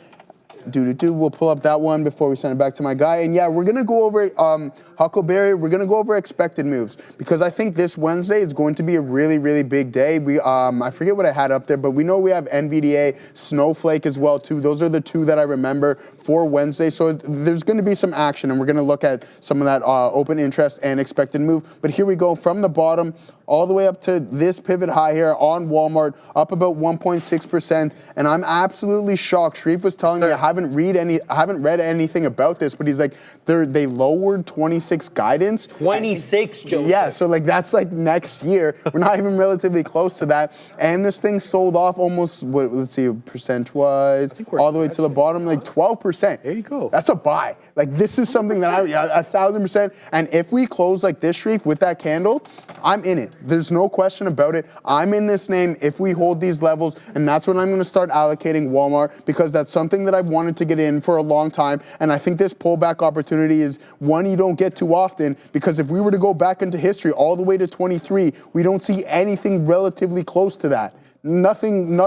we'll pull up that one before we send it back to my guy. And yeah, we're going to go over Huckleberry. We're going to go over expected moves because I think this Wednesday is going to be a really, really big day. I forget what I had up there, but we know we have NVDA, Snowflake as well too. Those are the two that I remember for Wednesday. So there's going to be some action, and we're going to look at some of that open interest and expected move. But here we go from the bottom all the way up to this pivot high here on Walmart, up about 1.6%. And I'm absolutely shocked. Sharif was telling me I haven't read anything about this, but he's like, they lowered 26 guidance. 26, Joseph. Yeah, so like that's like next year. We're not even relatively close to that. And this thing sold off almost, let's see, percent-wise, all the way to the bottom, like 12%. There you go. That's a buy. Like this is something that 1,000%. And if we close like this, Sharif, with that candle, I'm in it. There's no question about it. I'm in this name if we hold these levels, and that's when I'm going to start allocating Walmart, because that's something that I've wanted to get in for a long time. And I think this pullback opportunity is one you don't get too often, because if we were to go back into history all the way to 23, we don't see anything relatively close to that. Nothing,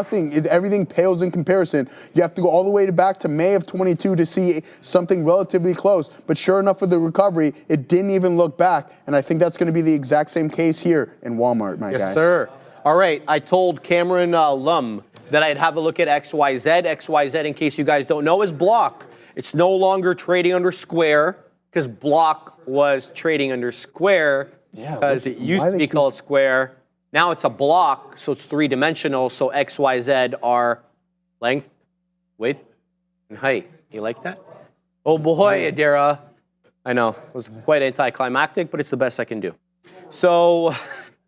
everything pales in comparison. You have to go all the way back to May of 22 to see something relatively close. But sure enough, for the recovery, it didn't even look back. And I think that's going to be the exact same case here in Walmart, my guy. Yes, sir. All right, I told Cameron Lum that I'd have a look at XYZ. XYZ, in case you guys don't know, is Block. It's no longer trading under Square, because Block was trading under Square, because it used to be called Square. Now it's a block, so it's three-dimensional, so XYZ are length, width, and height. You like that? Oh boy, Adara. I know, it was quite anticlimactic, but it's the best I can do. So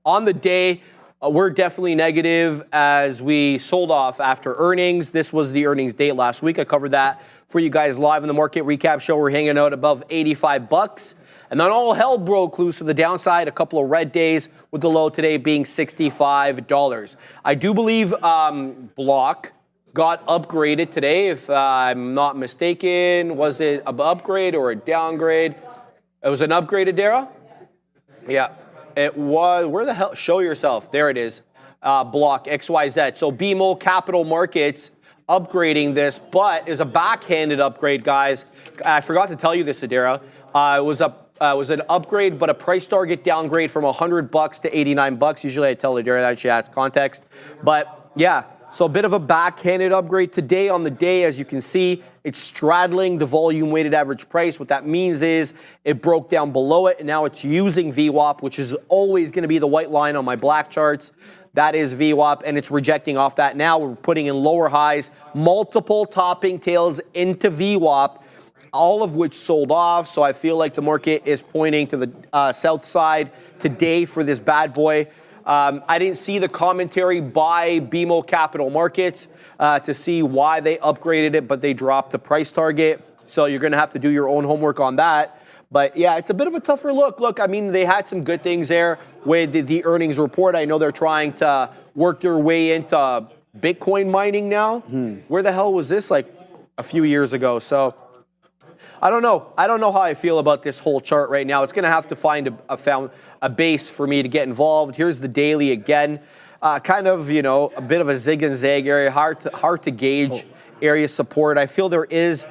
on the day, we're definitely negative as we sold off after earnings. This was the earnings date last week. I covered that for you guys live in the market recap show. We're hanging out above $85. And then all hell broke loose to the downside, a couple of red days, with the low today being $65. I do believe Block got upgraded today, if I'm not mistaken. Was it an upgrade or a downgrade? It was an upgrade, Adara? Yeah, it was. Where the hell? Show yourself. There it is. Block XYZ. So BMO Capital Markets upgrading this, but is a backhanded upgrade, guys. I forgot to tell you this, Adara. It was an upgrade, but a price target downgrade from $100 to $89. Usually I tell Adara that she adds context. But yeah, so a bit of a backhanded upgrade today on the day. As you can see, it's straddling the volume weighted average price. What that means is it broke down below it, and now it's using VWAP, which is always going to be the white line on my black charts. That is VWAP, and it's rejecting off that. Now we're putting in lower highs, multiple topping tails into VWAP, all of which sold off. So I feel like the market is pointing to the south side today for this bad boy. I didn't see the commentary by BMO Capital Markets to see why they upgraded it, but they dropped the price target. So you're going to have to do your own homework on that. But yeah, it's a bit of a tougher look. Look, I mean, they had some good things there with the earnings report. I know they're trying to work their way into Bitcoin mining now. Where the hell was this like a few years ago? So I don't know. I don't know how I feel about this whole chart right now. It's going to have to find a base for me to get involved. Here's the daily again. Kind of, you know, a bit of a zig and zag area, hard to gauge area support. I feel there is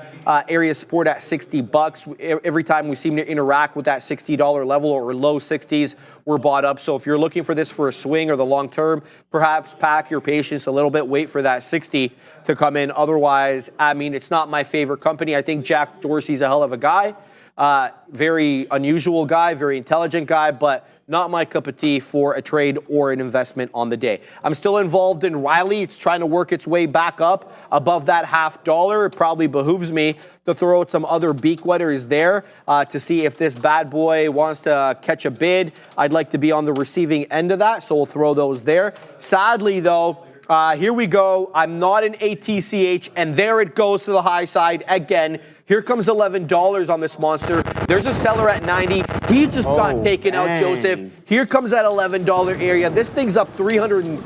area support at $60. Every time we seem to interact with that $60 level or low 60s, we're bought up. So if you're looking for this for a swing or the long term, perhaps pack your patience a little bit, wait for that 60 to come in. Otherwise, I mean, it's not my favorite company. I think Jack Dorsey's a hell of a guy. Very unusual guy, very intelligent guy, but not my cup of tea for a trade or an investment on the day. I'm still involved in Riley. It's trying to work its way back up above that $50. It probably behooves me to throw out some other beak wetters there to see if this bad boy wants to catch a bid. I'd like to be on the receiving end of that, so we'll throw those there. Sadly, though, here we go. I'm not an ATCH, and there it goes to the high side again. Here comes $11 on this monster. There's a seller at 90. He just got taken out, Joseph. Here comes that $11 area. This thing's up 336%,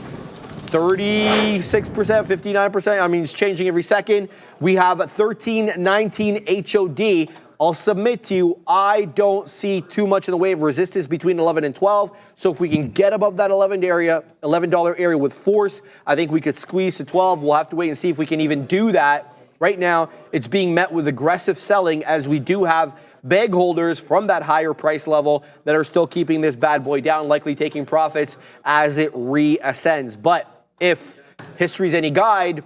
59%. I mean, it's changing every second. We have a 1319 HOD. I'll submit to you, I don't see too much in the way of resistance between 11 and 12. So if we can get above that $11 area with force, I think we could squeeze to 12. We'll have to wait and see if we can even do that. Right now, it's being met with aggressive selling, as we do have bag holders from that higher price level that are still keeping this bad boy down, likely taking profits as it reascends. But if history's any guide,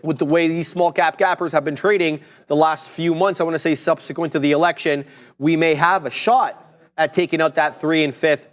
with the way these small cap gappers have been trading the last few months, I want to say subsequent to the election, we may have a shot at taking out that 3 and 5th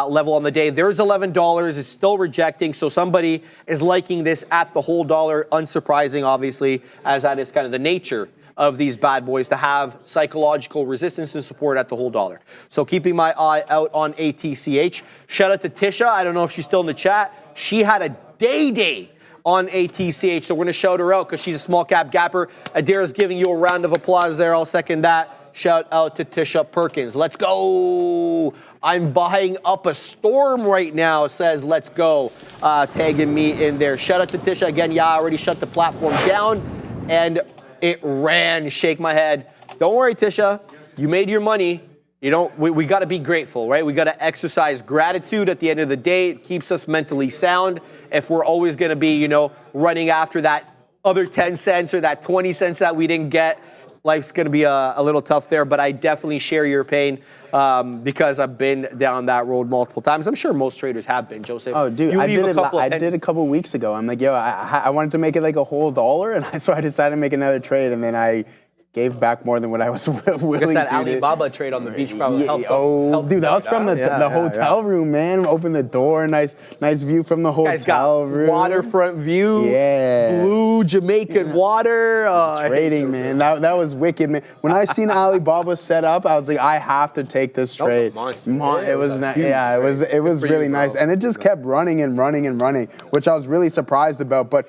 level on the day. There's $11. It's still rejecting. So somebody is liking this at the whole dollar. Unsurprising, obviously, as that is kind of the nature of these bad boys, to have psychological resistance and support at the whole dollar. So keeping my eye out on ATCH. Shout out to Tisha. I don't know if she's still in the chat. She had a day on ATCH. So we're going to shout her out because she's a small cap gapper. Adara's giving you a round of applause there. I'll second that. Shout out to Tisha Perkins. Let's go. I'm buying up a storm right now, says let's go. Tagging me in there. Shout out to Tisha. Again, yeah, I already shut the platform down and it ran. Shake my head. Don't worry, Tisha. You made your money. You know, we got to be grateful, right? We got to exercise gratitude at the end of the day. It keeps us mentally sound. If we're always going to be, you know, running after that other 10 cents or that 20 cents that we didn't get, life's going to be a little tough there. But I definitely share your pain because I've been down that road multiple times. I'm sure most traders have been, Joseph. Oh, dude, I did a couple weeks ago. I'm like, yo, I wanted to make it like a whole dollar, and so I decided to make another trade, and then I gave back more than what I was willing to. That Alibaba trade on the beach probably helped. Dude, that was from the hotel room, man. Open the door, nice view from the hotel room. Waterfront view. Yeah. Blue Jamaican water. Trading, man. That was wicked, man. When I seen Alibaba set up, I was like, I have to take this trade. It was really nice, and it just kept running and running and running, which I was really surprised about. But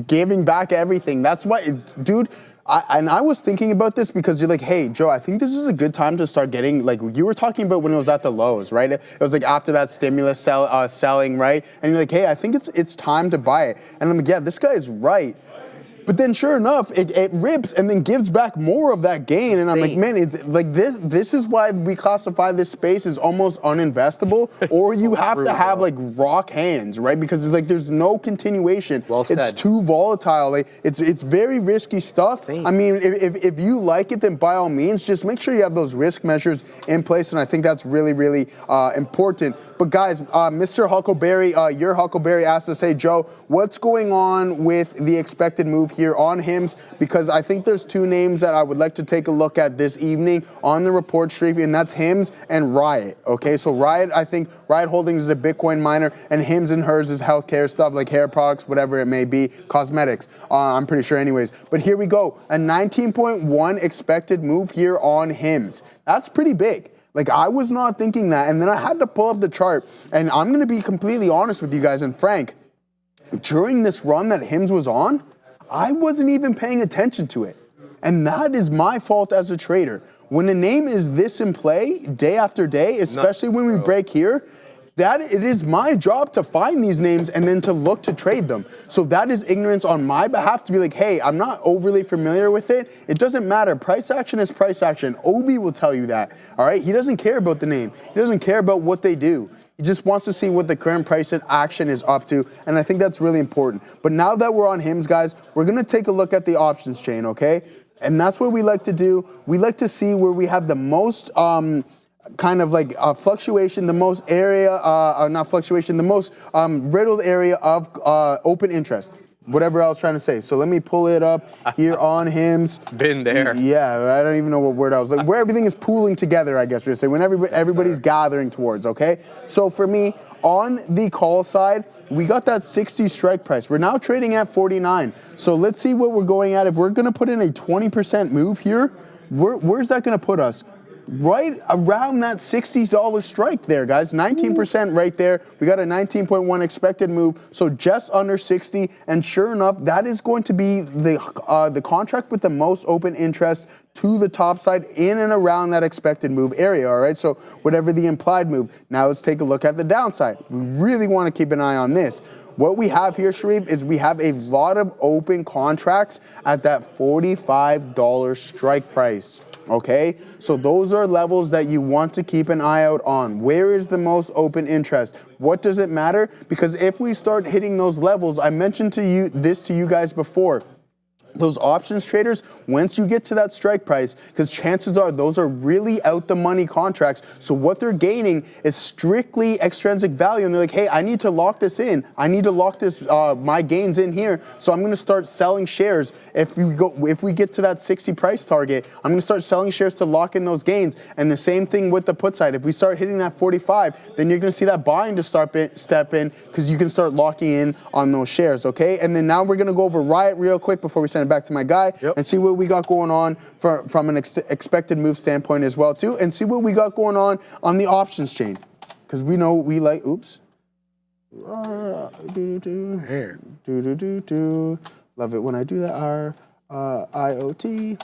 giving back everything, that's what, dude. I was thinking about this because you're like, hey, Joe, I think this is a good time to start getting, like you were talking about when it was at the lows, right? It was like after that stimulus selling, right? And you're like, hey, I think it's time to buy it. And I'm like, yeah, this guy is right. But then sure enough, it rips and then gives back more of that gain. And I'm like, man, it's like this is why we classify this space as almost uninvestable, or you have to have like rock hands, right? Because it's like there's no continuation. Well said. It's too volatile. Like, it's very risky stuff. I mean, if you like it, then by all means, just make sure you have those risk measures in place. And I think that's really, really important. But guys, Mr. Huckleberry, your Huckleberry asked us, hey, Joe, what's going on with the expected move here on HIMS? Because I think there's two names that I would like to take a look at this evening on the report stream, and that's HIMS and Riot. Okay, so Riot, I think Riot Holdings is a Bitcoin miner, and HIMS and hers is healthcare stuff like hair products, whatever it may be, cosmetics. I'm pretty sure anyways. But here we go, a 19.1 expected move here on HIMS. That's pretty big. Like, I was not thinking that, and then I had to pull up the chart, and I'm going to be completely honest with you guys and frank. During this run that HIMS was on, I wasn't even paying attention to it. And that is my fault as a trader. When a name is this in play day after day, especially when we break here, that it is my job to find these names and then to look to trade them. So that is ignorance on my behalf to be like, hey, I'm not overly familiar with it. It doesn't matter. Price action is price action. Obi will tell you that. All right. He doesn't care about the name. He doesn't care about what they do. He just wants to see what the current price action is up to, and I think that's really important. But now that we're on HIMS, guys, we're going to take a look at the options chain, okay? And that's what we like to do. We like to see where we have the most kind of like fluctuation, the most area, not fluctuation, the most riddled area of open interest. Whatever I was trying to say. So let me pull it up here on HIMS. Been there. Yeah, I don't even know what word I was like. Where everything is pooling together, I guess we're saying. When everybody's gathering towards, okay? So for me, on the call side, we got that 60 strike price. We're now trading at 49. So let's see what we're going at. If we're going to put in a 20% move here, where's that going to put us? Right around that $60 strike there, guys. 19% right there. We got a 19.1 expected move, so just under 60. And sure enough, that is going to be the contract with the most open interest to the top side in and around that expected move area, all right? So whatever the implied move. Now let's take a look at the downside. We really want to keep an eye on this. What we have here, Sharif, is we have a lot of open contracts at that $45 strike price. Okay, so those are levels that you want to keep an eye out on. Where is the most open interest? What does it matter? Because if we start hitting those levels, I mentioned to you guys before, those options traders, once you get to that strike price, because chances are those are really out the money contracts. So what they're gaining is strictly extrinsic value. And they're like, hey, I need to lock this in. I need to lock this, my gains in here. So I'm going to start selling shares. If we get to that 60 price target, I'm going to start selling shares to lock in those gains. And the same thing with the put side. If we start hitting that 45, then you're going to see that buying to step in because you can start locking in on those shares. Okay. And then now we're going to go over Riot real quick before we send back to my guy and see what we got going on from an expected move standpoint as well too, and see what we got going on the options chain, because we know we like love it when I do that. Our IoT.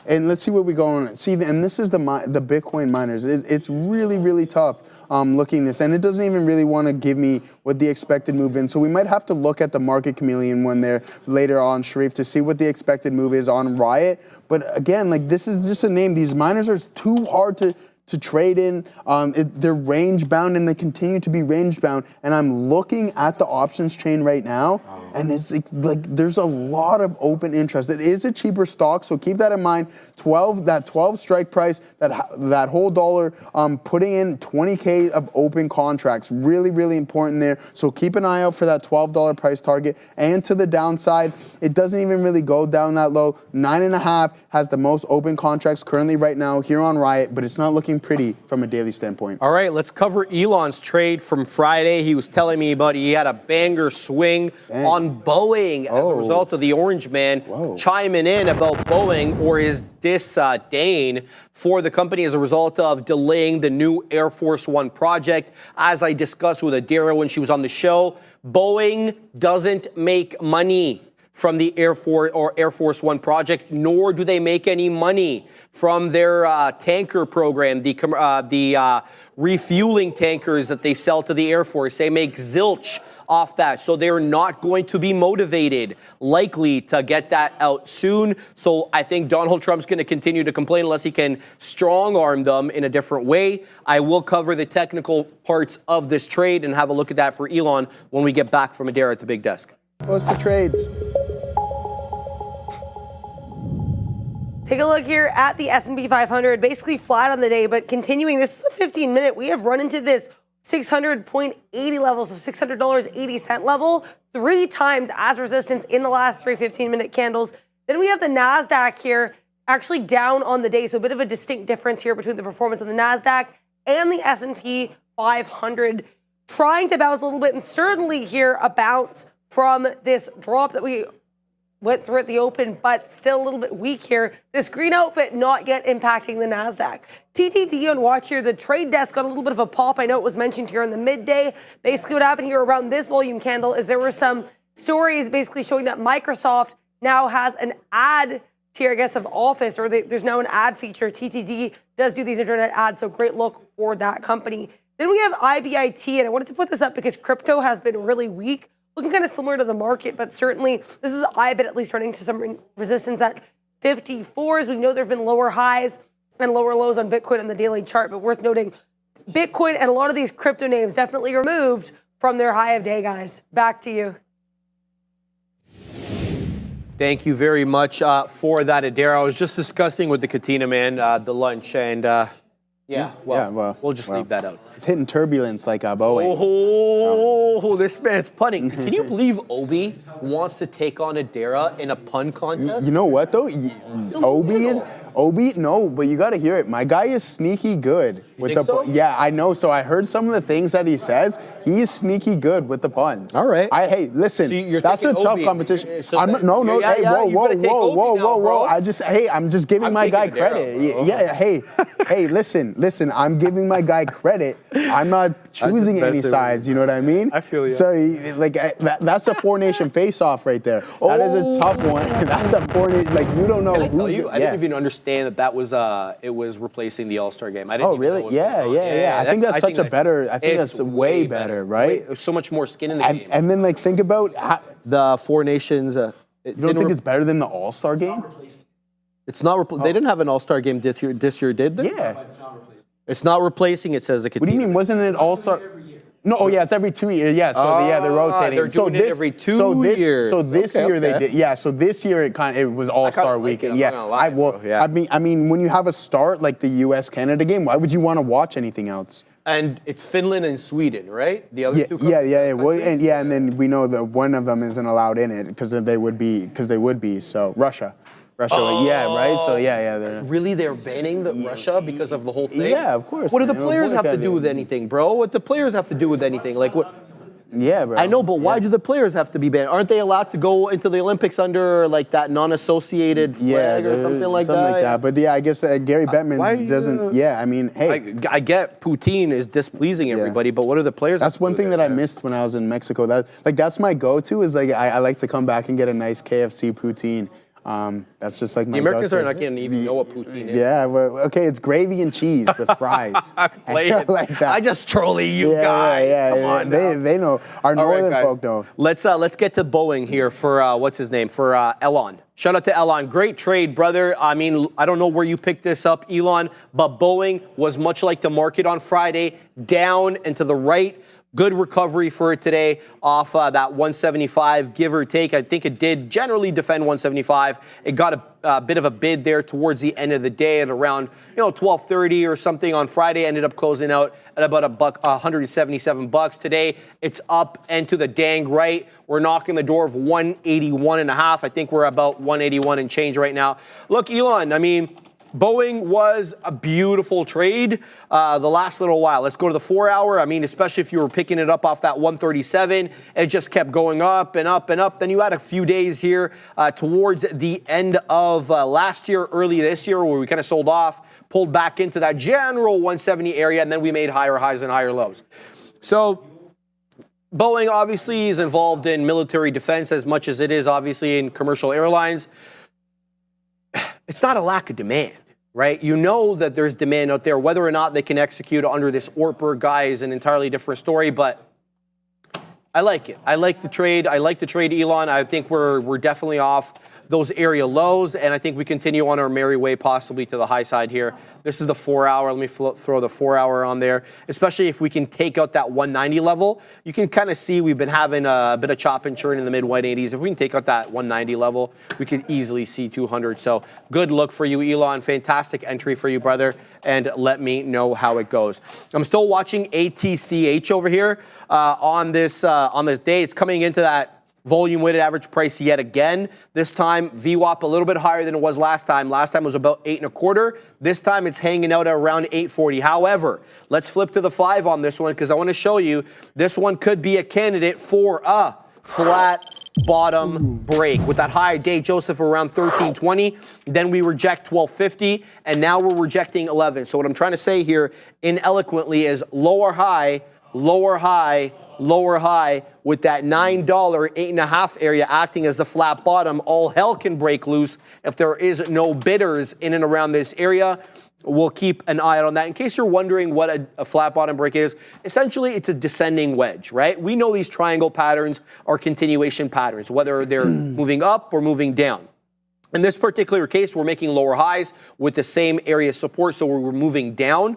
And let's see what we go on. See, and this is the Bitcoin miners. It's really, really tough looking this. And it doesn't even really want to give me what the expected move in. So we might have to look at the market chameleon when they're later on, Sharif, to see what the expected move is on Riot. But again, like this is just a name. These miners are too hard to trade in. They're range bound and they continue to be range bound. And I'm looking at the options chain right now, and it's like there's a lot of open interest. It is a cheaper stock, so keep that in mind. 12 strike price, that whole dollar, putting in 20K of open contracts, really, really important there. So keep an eye out for that $12 price target. And to the downside, it doesn't even really go down that low. 9.5 has the most open contracts currently right now here on Riot, but it's not looking pretty from a daily standpoint. All right, let's cover Elon's trade from Friday. He was telling me about he had a banger swing on Boeing as a result of the Orange Man chiming in about Boeing or his disdain for the company as a result of delaying the new Air Force One project. As I discussed with Adira when she was on the show, Boeing doesn't make money from the Air Force One project, nor do they make any money from their tanker program, the refueling tankers that they sell to the Air Force. They make zilch off that, so they're not going to be motivated, likely, to get that out soon. So I think Donald Trump's going to continue to complain unless he can strong-arm them in a different way. I will cover the technical parts of this trade and have a look at that for Elon when we get back from Adira at the big desk. What's the trades? Take a look here at the S&P 500, basically flat on the day, but continuing. This is the 15-minute. We have run into this 600.80 levels of $600.80 level 3 times as resistance in the last 3 15-minute candles. Then we have the NASDAQ here actually down on the day, so a bit of a distinct difference here between the performance of the NASDAQ and the S&P 500, trying to bounce a little bit, and certainly here a bounce from this drop that we went through at the open, but still a little bit weak here. This green outfit not yet impacting the NASDAQ. TTD on watch here. The trade desk got a little bit of a pop. I know it was mentioned here in the midday. Basically what happened here around this volume candle is there were some stories basically showing that Microsoft now has an ad tier, I guess, of Office, or there's now an ad feature. TTD does do these internet ads, so great look for that company. Then we have IBIT, and I wanted to put this up because crypto has been really weak. Looking kind of similar to the market, but certainly this is IBIT at least running into some resistance at 54s. We know there have been lower highs and lower lows on Bitcoin on the daily chart, but worth noting, Bitcoin and a lot of these crypto names definitely removed from their high of day, guys. Back to you. Thank you very much for that, Adira. I was just discussing with the Katina man the lunch, and we'll just leave that out. It's hitting turbulence like a Boeing. Oh, this man's punning. Can you believe Obi wants to take on Adira in a pun contest? You know what though? Obi, no, but you got to hear it. My guy is sneaky good with the so? Yeah, I know. So I heard some of the things that he says. He is sneaky good with the puns. All right. Hey, listen, So that's a taking tough Obi. competition. So I'm that- no, yeah, hey, you gotta take Obi now, bro. I'm just giving I'm my guy taking Adira, credit. bro. Yeah, hey, listen, I'm giving my guy credit. I'm not choosing any messing sides, you know what I mean? I feel you. So, that's a 4-nation face-off right there. That is a tough one. That's a 4-nation, like, you don't know Can I tell who's you, I didn't even understand that was it was replacing the All-Star game. I didn't Oh, even know really? what was Yeah. going on. I think that's such a better, I think it's that's way better, right? So much more skin in the game. And then, like, think about, The 4 Nations. you don't think it's better than the All-Star game? It's not. They didn't have an All-Star game this year, did they? Yeah. It's not replacing. It says it could. What do you mean? Wasn't it All-Star? No, it's every 2 years. Yeah, so they're rotating. They're doing it every 2 years. So this year they did. Yeah, so this year it was All-Star like weekend. it, Yeah, I'm not gonna lie, bro. Yeah. I mean, when you have a start like the U.S.-Canada game, why would you want to watch anything else? And it's Finland and Sweden, right? The other two. Yeah. Well, and then we know that one of them isn't allowed in it because they would be. So Russia, yeah, right. So yeah. Really, they're banning Russia because of the whole thing? Yeah, of course. What do the man. players have to Boycott do it. with anything, bro? What the players have to do with anything? Like what? Yeah, bro. I know, but why do the players have to be banned? Aren't they allowed to go into the Olympics under like that non-associated flag or something like that? But yeah, I guess Gary Bettman doesn't. Yeah, I mean, hey. I get Putin is displeasing everybody, but what are the players? That's one thing that I missed when I was in Mexico. That's my go-to is like I like to come back and get a nice KFC poutine. That's just like my The Americans go-to. are not going to even know what poutine is. Yeah, well, okay, it's gravy and cheese with fries. Play it. Like that. I just trolling you Yeah, guys. yeah, Come yeah. on now. They know. Our All right, northern guys. folk know. Let's get to Boeing here for what's his name for Elon. Shout out to Elon. Great trade, brother. I mean, I don't know where you picked this up, Elon, but Boeing was much like the market on Friday, down and to the right. Good recovery for it today off that 175, give or take. I think it did generally defend 175. It got a bit of a bid there towards the end of the day at around 12:30 or something on Friday. Ended up closing out at about $177. Today it's up and to the dang right. We're knocking the door of 181.5. I think we're about 181 and change right now. Look, Elon, I mean, Boeing was a beautiful trade the last little while. Let's go to the 4 hour. I mean, especially if you were picking it up off that 137, it just kept going up and up and up. Then you had a few days here towards the end of last year, early this year, where we kind of sold off, pulled back into that general 170 area, and then we made higher highs and higher lows. So Boeing obviously is involved in military defense as much as it is obviously in commercial airlines. It's not a lack of demand, right? You know that there's demand out there. Whether or not they can execute under this Ortberg guy is an entirely different story, but I like it. I like the trade. I like the trade, Elon. I think we're definitely off those area lows, and I think we continue on our merry way possibly to the high side here. This is the 4 hour. Let me throw the 4 hour on there, especially if we can take out that 190 level. You can kind of see we've been having a bit of chop and churn in the mid 180s. If we can take out that 190 level, we could easily see 200. So good look for you, Elon. Fantastic entry for you, brother. And let me know how it goes. I'm still watching ATCH over here on this day. It's coming into that volume weighted average price yet again. This time VWAP a little bit higher than it was last time. Last time was about 8.25. This time it's hanging out at around 840. However, let's flip to the 5 on this one because I want to show you this one could be a candidate for a flat bottom break with that high day Joseph around 1320. Then we reject 1250 and now we're rejecting 11. So what I'm trying to say here ineloquently is lower high, lower high, lower high with that $9 8.5 area acting as the flat bottom. All hell can break loose if there is no bidders in and around this area. We'll keep an eye out on that. In case you're wondering what a flat bottom break is, essentially it's a descending wedge, right? We know these triangle patterns are continuation patterns, whether they're moving up or moving down. In this particular case, we're making lower highs with the same area support, so we're moving down.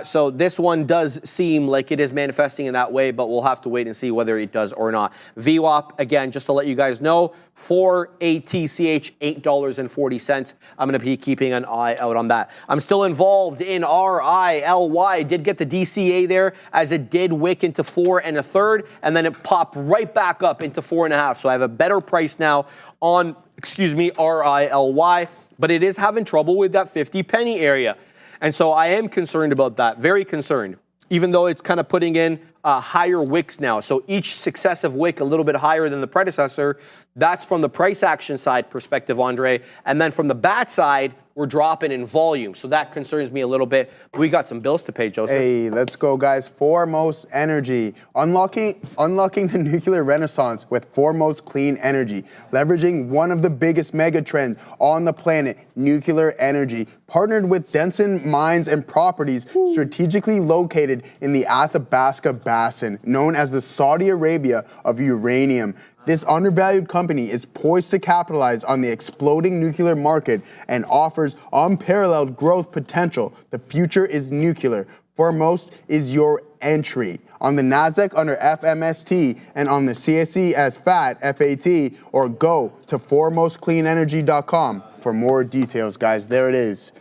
So this one does seem like it is manifesting in that way, but we'll have to wait and see whether it does or not. VWAP, again, just to let you guys know, for ATCH, $8.40. I'm going to be keeping an eye out on that. I'm still involved in RILY. Did get the DCA there as it did wick into 4 1/3, and then it popped right back up into 4 1/2. So I have a better price now on, RILY, but it is having trouble with that 50 penny area. And so I am concerned about that, very concerned, even though it's kind of putting in higher wicks now. So each successive wick a little bit higher than the predecessor. That's from the price action side perspective, Andre. And then from the bat side, we're dropping in volume. So that concerns me a little bit. We got some bills to pay, Joseph. Hey, let's go, guys. Foremost Energy. Unlocking the nuclear renaissance with Foremost Clean Energy. Leveraging one of the biggest mega trends on the planet, nuclear energy. Partnered with Denson Mines and Properties, strategically located in the Athabasca Basin, known as the Saudi Arabia of uranium. This undervalued company is poised to capitalize on the exploding nuclear market and offers unparalleled growth potential. The future is nuclear. Foremost is your entry on the NASDAQ under FMST and on the CSE as FAT, or go to foremostcleanenergy.com for more details, guys. There it is.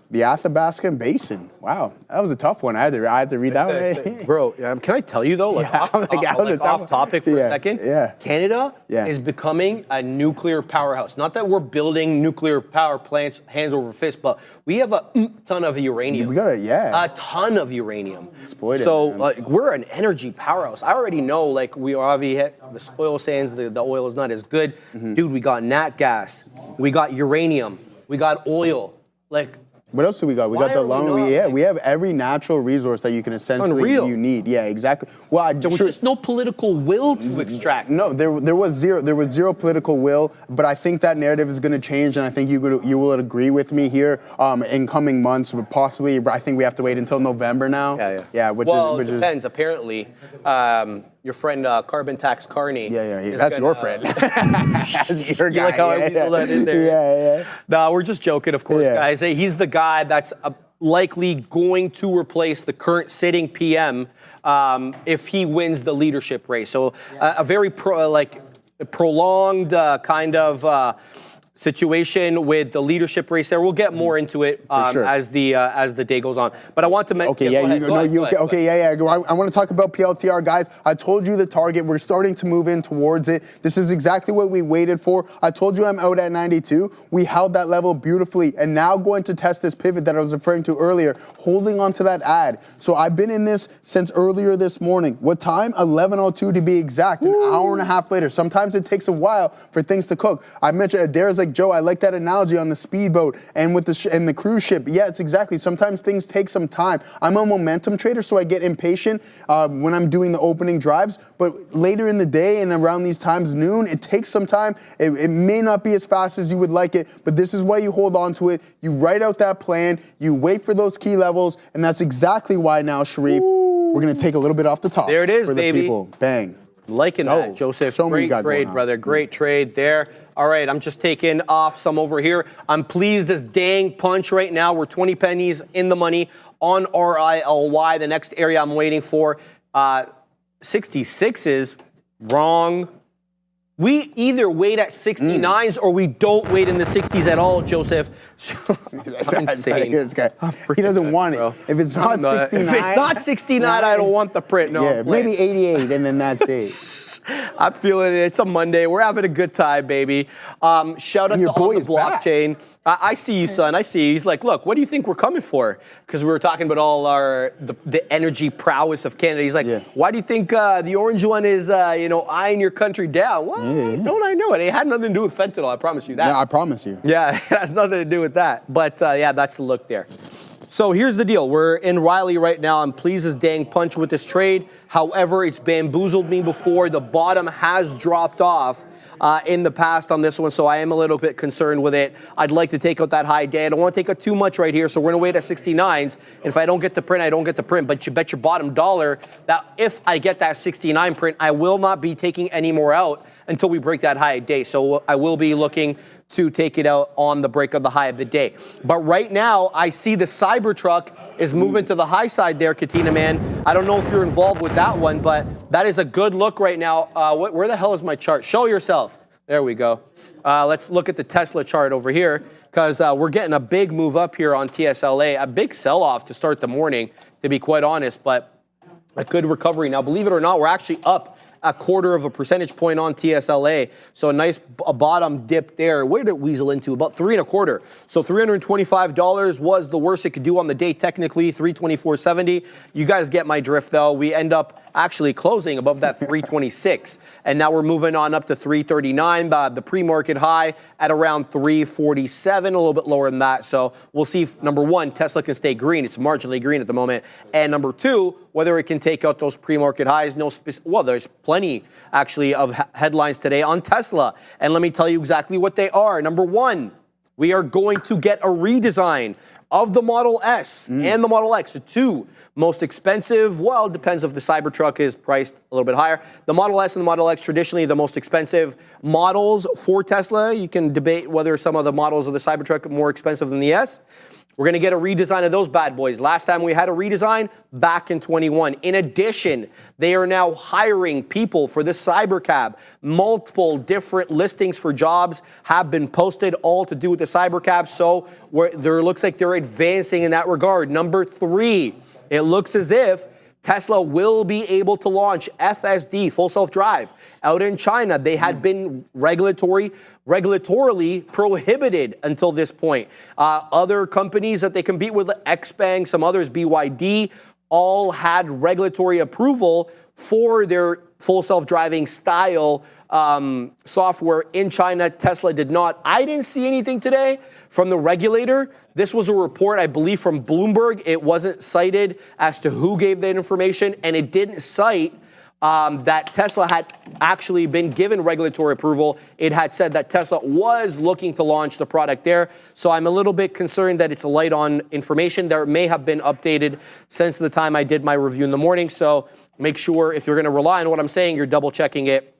The Athabasca Basin. Wow, that was a tough one. I had to read that one. Bro, can I tell you though, off topic for a second? Yeah. Canada is becoming a nuclear powerhouse. Not that we're building nuclear power plants hands over fist, but we have a ton of uranium. We got a ton of uranium. Exploit it, so man. we're an energy powerhouse. I already know, we already hit the oil sands. The oil is not as good, dude. We got nat gas, we got uranium, we got oil. What else do we got? We Why got the are we loan. not, We have every natural resource that you can essentially Unreal. you need. Yeah, exactly. Well, There was just no political will to extract. No, there was zero political will, but I think that narrative is going to change, and I think you will agree with me here in coming months, but possibly. I think we have to wait until November now. Yeah. Which well, is it depends. Apparently, your friend Carbon Tax Carney. Yeah. That's your friend. That's your guy. You like how I weasel that in there? Yeah. No, we're just joking, of course, guys. He's the guy that's likely going to replace the current sitting PM if he wins the leadership race. So a very prolonged kind of situation with the leadership race there. We'll get more into it sure. as the day goes on. But I want to mention. Okay, I want to talk about PLTR, guys. I told you the target. We're starting to move in towards it. This is exactly what we waited for. I told you I'm out at 92. We held that level beautifully, and now going to test this pivot that I was referring to earlier, holding on to that ad. So I've been in this since earlier this morning. What time? 11:02 to be exact. An hour and a half later. Sometimes it takes a while for things to cook. I mentioned Adair's like, Joe, I like that analogy on the speedboat and with the cruise ship. Yeah, it's exactly. Sometimes things take some time. I'm a momentum trader, so I get impatient when I'm doing the opening drives. But later in the day and around these times, noon, it takes some time. It may not be as fast as you would like it, but this is why you hold on to it. You write out that plan. You wait for those key levels, and that's exactly why now, Sharif, we're going to take a little bit off the top. There it is, for the baby. People. Bang. Liking that, Joseph. Show me Great trade, brother. Great trade there. All right, I'm just taking off some over here. I'm pleased this dang punch right now. We're 20 pennies in the money on RILY. The next area I'm waiting for, 66 is wrong. We either wait at 69s or we don't wait in the 60s at all, Joseph. I'm insane. He doesn't want it. If it's not 69. If it's not 69, I don't want the print. No, yeah, maybe 88, and then that's it. I'm feeling it. It's a Monday. We're having a good time, baby. Shout out to On the Blockchain. I see you, son. I see you. He's like, look, what do you think we're coming for? Because we were talking about all the energy prowess of Canada. He's like, why do you think the orange one is, eyeing your country down? Well, don't I know it? It had nothing to do with fentanyl. I promise you that. Yeah, I promise you. Yeah, it has nothing to do with that. But that's the look there. So here's the deal. We're in Riley right now. I'm pleased as dang punch with this trade. However, it's bamboozled me before. The bottom has dropped off in the past on this one, so I am a little bit concerned with it. I'd like to take out that high day. I don't want to take out too much right here, so we're going to wait at 69s. If I don't get the print, I don't get the print. But you bet your bottom dollar that if I get that 69 print, I will not be taking any more out until we break that high day. So I will be looking to take it out on the break of the high of the day. But right now, I see the Cybertruck is moving to the high side there, Katina, man. I don't know if you're involved with that one, but that is a good look right now. Where the hell is my chart? Show yourself. There we go. Let's look at the Tesla chart over here, because we're getting a big move up here on TSLA, a big sell-off to start the morning, to be quite honest, but a good recovery. Now, believe it or not, we're actually up a 1/4 percentage point on TSLA. So a nice bottom dip there. Where did it weasel into? About 3 1/4. So $325 was the worst it could do on the day, technically, $324.70. You guys get my drift, though. We end up actually closing above that 326. And now we're moving on up to 339. The pre-market high at around 347, a little bit lower than that. So we'll see if, number one, Tesla can stay green. It's marginally green at the moment. And number two, whether it can take out those pre-market highs. Well, there's plenty, actually, of headlines today on Tesla. And let me tell you exactly what they are. Number one, we are going to get a redesign of the Model S and the Model X, the two most expensive. Well, it depends if the Cybertruck is priced a little bit higher. The Model S and the Model X, traditionally the most expensive models for Tesla. You can debate whether some of the models of the Cybertruck are more expensive than the S. We're going to get a redesign of those bad boys. Last time we had a redesign, back in 21. In addition, they are now hiring people for the Cybercab. Multiple different listings for jobs have been posted, all to do with the Cybercab. So there looks like they're advancing in that regard. Number three, it looks as if Tesla will be able to launch FSD, full self-drive, out in China. They had been regulatorily prohibited until this point. Other companies that they compete with, XPeng, some others, BYD, all had regulatory approval for their full self-driving style software in China. Tesla did not. I didn't see anything today from the regulator. This was a report, I believe, from Bloomberg. It wasn't cited as to who gave that information, and it didn't cite that Tesla had actually been given regulatory approval. It had said that Tesla was looking to launch the product there. So I'm a little bit concerned that it's light on information. There may have been updated since the time I did my review in the morning. So make sure if you're going to rely on what I'm saying, you're double checking it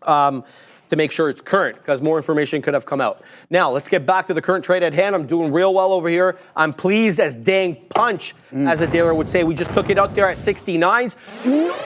to make sure it's current, because more information could have come out. Now, let's get back to the current trade at hand. I'm doing real well over here. I'm pleased as dang punch, as a dealer would say. We just took it out there at 69s.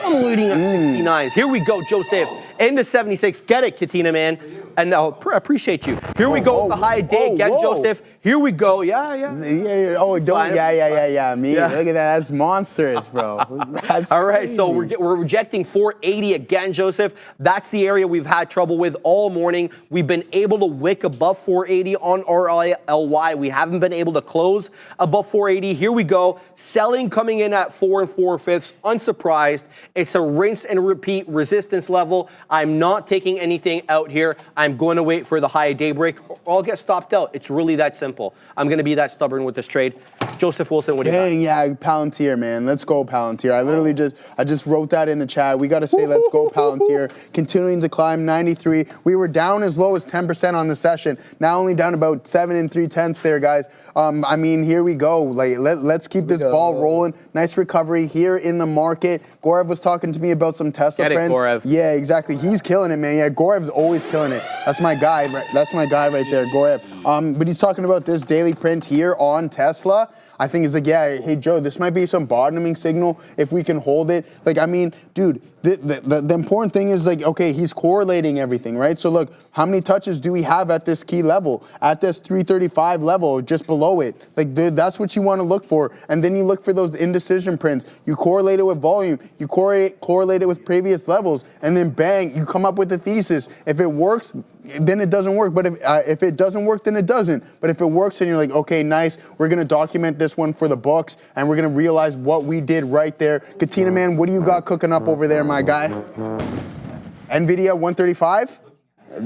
I'm leading at 69s. Here we go, Joseph. Into 76. Get it, Katina, man. And now, appreciate you. Here we go with the high day again, Joseph. Here we go. Yeah. Oh, don't. Yeah. Me. Yeah. Look at that. That's monstrous, bro. That's all right, crazy. so we're rejecting 480 again, Joseph. That's the area we've had trouble with all morning. We've been able to wick above 480 on RLY. We haven't been able to close above 480. Here we go. Selling coming in at 4 4/5. Unsurprised. It's a rinse and repeat resistance level. I'm not taking anything out here. I'm going to wait for the high daybreak, or I'll get stopped out. It's really that simple. I'm going to be that stubborn with this trade. Joseph Wilson, what do you got? Dang, yeah, Palantir, man. Let's go, Palantir. I literally just wrote that in the chat. We got to say, let's go, Palantir. Continuing to climb, 93. We were down as low as 10% on the session. Now only down about 7 3/10 there, guys. I mean, here we go. Like, let's keep this ball rolling. Nice recovery here in the market. Gorev was talking to me about some Tesla Get it, prints. Gorev. Yeah, exactly. He's killing it, man. Yeah, Gorev's always killing it. That's my guy. That's my guy right there, Gorev. But he's talking about this daily print here on Tesla. I think it's like, yeah, hey, Joe, this might be some bottoming signal if we can hold it. Like, I mean, dude, the important thing is, like, okay, he's correlating everything, right? So, look, how many touches do we have at this key level? At this 335 level, just below it. Like, dude, that's what you want to look for. And then you look for those indecision prints. You correlate it with volume. You correlate it with previous levels. And then, bang, you come up with a thesis. If it works, then it doesn't work. But if it doesn't work, then it doesn't. But if it works, then you're like, okay, nice. We're going to document this one for the books, and we're going to realize what we did right there. Katina, man, what do you got cooking up over there, my guy? NVIDIA 135?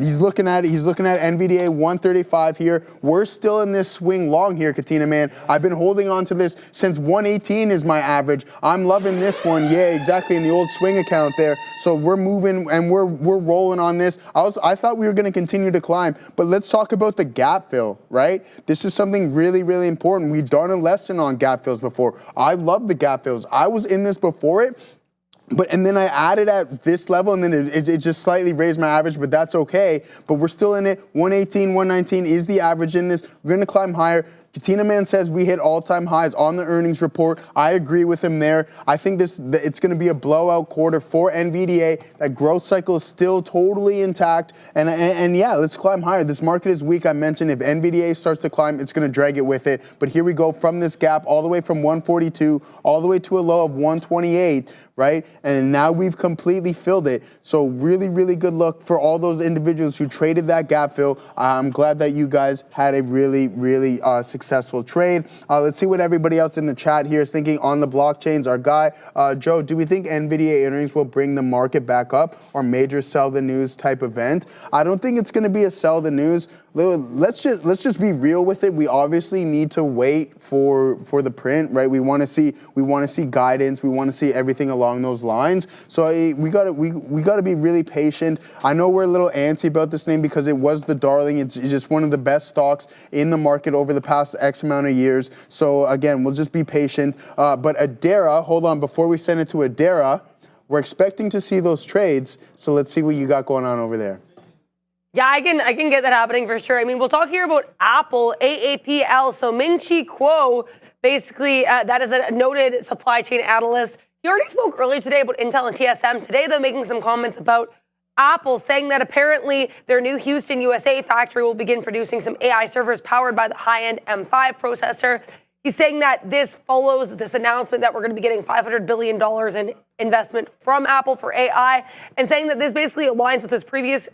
He's looking at it. He's looking at NVDA 135 here. We're still in this swing long here, Katina, man. I've been holding on to this since 118 is my average. I'm loving this one. Yeah, exactly, in the old swing account there. So we're moving and we're rolling on this. I thought we were going to continue to climb, but let's talk about the gap fill, right? This is something really, really important. We've done a lesson on gap fills before. I love the gap fills. I was in this before it. And then I added at this level, and then it just slightly raised my average, but that's okay. But we're still in it. 118, 119 is the average in this. We're going to climb higher. Katina Man says we hit all-time highs on the earnings report. I agree with him there. I think it's going to be a blowout quarter for NVDA. That growth cycle is still totally intact. And yeah, let's climb higher. This market is weak. I mentioned if NVDA starts to climb, it's going to drag it with it. But here we go from this gap all the way from 142 all the way to a low of 128, right? And now we've completely filled it. So really, really good luck for all those individuals who traded that gap fill. I'm glad that you guys had a really, really successful trade. Let's see what everybody else in the chat here is thinking on the blockchains. Our guy, Joe, do we think NVIDIA earnings will bring the market back up or major sell the news type event? I don't think it's going to be a sell the news. Let's just be real with it. We obviously need to wait for the print, right? We want to see guidance. We want to see everything along those lines. So we got to be really patient. I know we're a little antsy about this name because it was the darling. It's just one of the best stocks in the market over the past X amount of years. So again, we'll just be patient. But Adara, hold on, before we send it to Adara, we're expecting to see those trades. So let's see what you got going on over there. Yeah, I can get that happening for sure. I mean, we'll talk here about Apple, AAPL. So Ming-Chi Kuo, basically, that is a noted supply chain analyst. He already spoke earlier today about Intel and TSM. Today, they're making some comments about Apple, saying that apparently their new Houston, USA factory will begin producing some AI servers powered by the high-end M5 processor. He's saying that this follows this announcement that we're going to be getting $500 billion in investment from Apple for AI, and saying that this basically aligns with his previous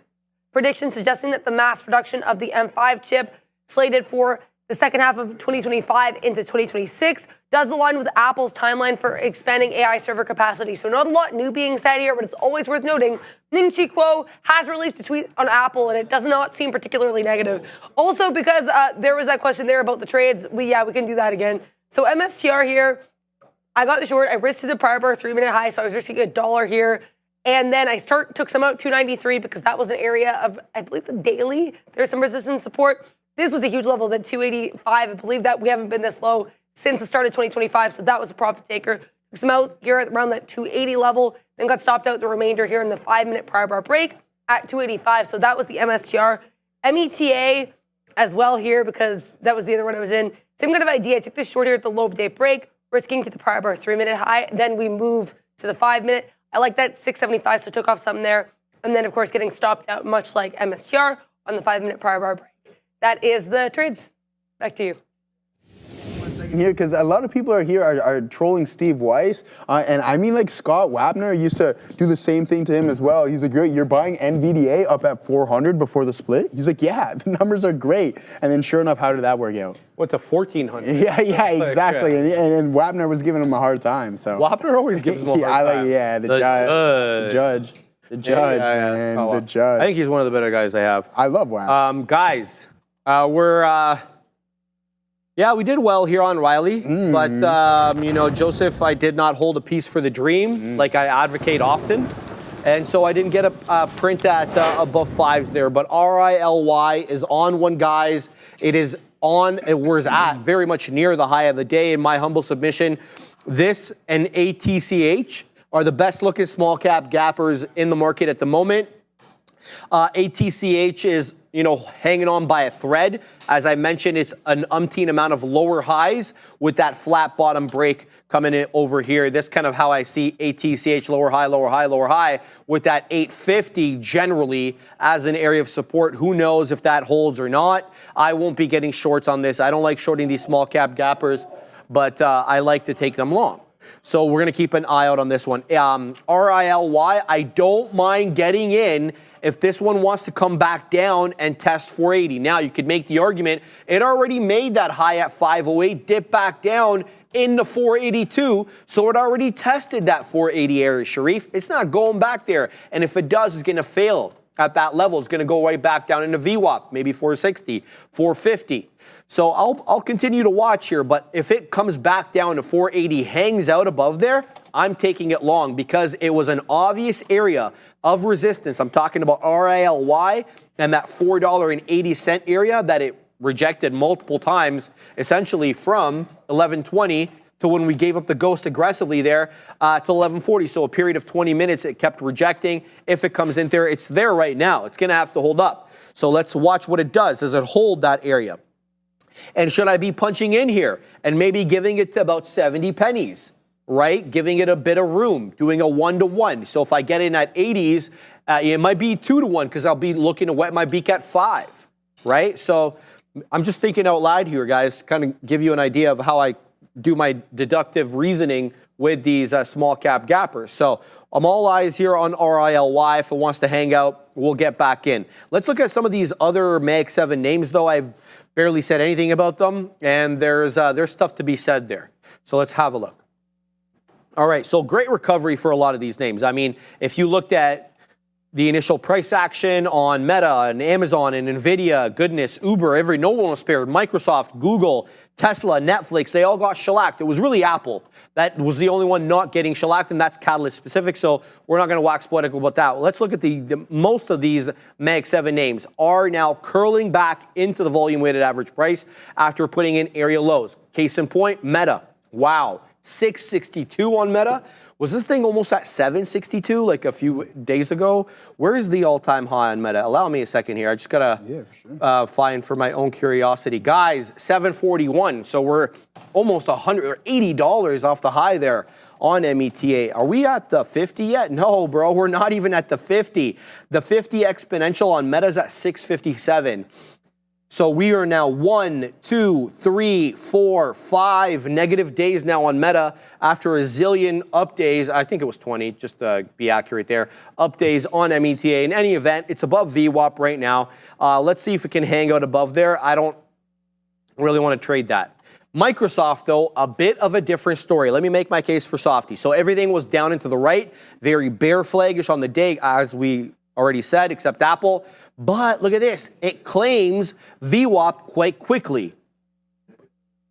prediction, suggesting that the mass production of the M5 chip slated for the second half of 2025 into 2026 does align with Apple's timeline for expanding AI server capacity. So not a lot new being said here, but it's always worth noting Ning-Chi Kuo has released a tweet on Apple, and it does not seem particularly negative. Also, because there was that question there about the trades, we can do that again. So MSTR here, I got the short. I risked to the prior bar 3-minute high, so I was risking $1 here. And then I took some out 293 because that was an area of, I believe, the daily. There's some resistance support. This was a huge level, that 285. I believe that we haven't been this low since the start of 2025, so that was a profit taker. Took some out here around that 280 level, then got stopped out the remainder here in the 5-minute prior bar break at 285. So that was the MSTR. META as well here because that was the other one I was in. Same kind of idea. I took this short here at the low of day break, risking to the prior bar 3-minute high. Then we move to the 5-minute. I like that 675, so took off some there. And then, of course, getting stopped out, much like MSTR, on the 5-minute prior bar break. That is the trades. Back to you. Here, because a lot of people are trolling Steve Weiss, and I mean, like, Scott Wapner used to do the same thing to him as well. He's like, you're buying NVDA up at 400 before the split? He's like, yeah, the numbers are great. And then sure enough, how did that work out? Went to 1,400. Yeah, exactly. And Wapner was giving him a hard time. So Wapner always gives him a hard time. The judge, man, the judge. I think he's one of the better guys I have. I love Wapner. Guys, we did well here on Riley, but Joseph, I did not hold a piece for the dream like I advocate often, and so I didn't get a print at above 5s there. But RILY is on one, guys. It is on. It was at very much near the high of the day. In my humble submission, this and ATCH are the best looking small cap gappers in the market at the moment. ATCH is hanging on by a thread. As I mentioned, it's an umpteen amount of lower highs with that flat bottom break coming in over here. This kind of how I see ATCH, lower high, lower high, lower high, with that 850 generally as an area of support. Who knows if that holds or not? I won't be getting shorts on this. I don't like shorting these small cap gappers, but I like to take them long. So we're going to keep an eye out on this one. RILY, I don't mind getting in if this one wants to come back down and test 480. Now, you could make the argument, it already made that high at 508, dip back down into 482, so it already tested that 480 area, Sharif. It's not going back there, and if it does, it's going to fail at that level. It's going to go right back down into VWAP, maybe 460, 450. So I'll continue to watch here, but if it comes back down to 480, hangs out above there, I'm taking it long because it was an obvious area of resistance. I'm talking about RILY and that $4.80 area that it rejected multiple times, essentially from 1120 to when we gave up the ghost aggressively there to 1140. So a period of 20 minutes, it kept rejecting. If it comes in there, it's there right now. It's going to have to hold up. So let's watch what it does. Does it hold that area? And should I be punching in here and maybe giving it to about 70 pennies, right? Giving it a bit of room, doing a 1-to-1. So if I get in at 80s, it might be 2-to-1 because I'll be looking to wet my beak at 5, right? So I'm just thinking out loud here, guys, to kind of give you an idea of how I do my deductive reasoning with these small cap gappers. So I'm all eyes here on RILY. If it wants to hang out, we'll get back in. Let's look at some of these other Mag 7 names, though. I've barely said anything about them, and there's stuff to be said there. So let's have a look. All right, so great recovery for a lot of these names. I mean, if you looked at the initial price action on Meta and Amazon and Nvidia, goodness, Uber, no one was spared. Microsoft, Google, Tesla, Netflix, they all got shellacked. It was really Apple that was the only one not getting shellacked, and that's Catalyst specific, so we're not going to wax poetic about that. Let's look at the most of these Mag 7 names are now curling back into the volume weighted average price after putting in area lows. Case in point, Meta. Wow, 662 on Meta. Was this thing almost at 762 like a few days ago? Where is the all-time high on Meta? Allow me a second here. I just got to find for my own curiosity. Guys, 741. So we're almost $180 off the high there on META. Are we at the 50 yet? No, bro. We're not even at the 50. The 50 exponential on Meta's at 657. So we are now 1, 2, 3, 4, 5 negative days now on Meta after a zillion up days. I think it was 20, just to be accurate there. Up days on META. In any event, it's above VWAP right now. Let's see if it can hang out above there. I don't Really want to trade that. Microsoft, though, a bit of a different story. Let me make my case for Softy. So everything was down and to the right, very bear flaggish on the day, as we already said, except Apple. But look at this. It claims VWAP quite quickly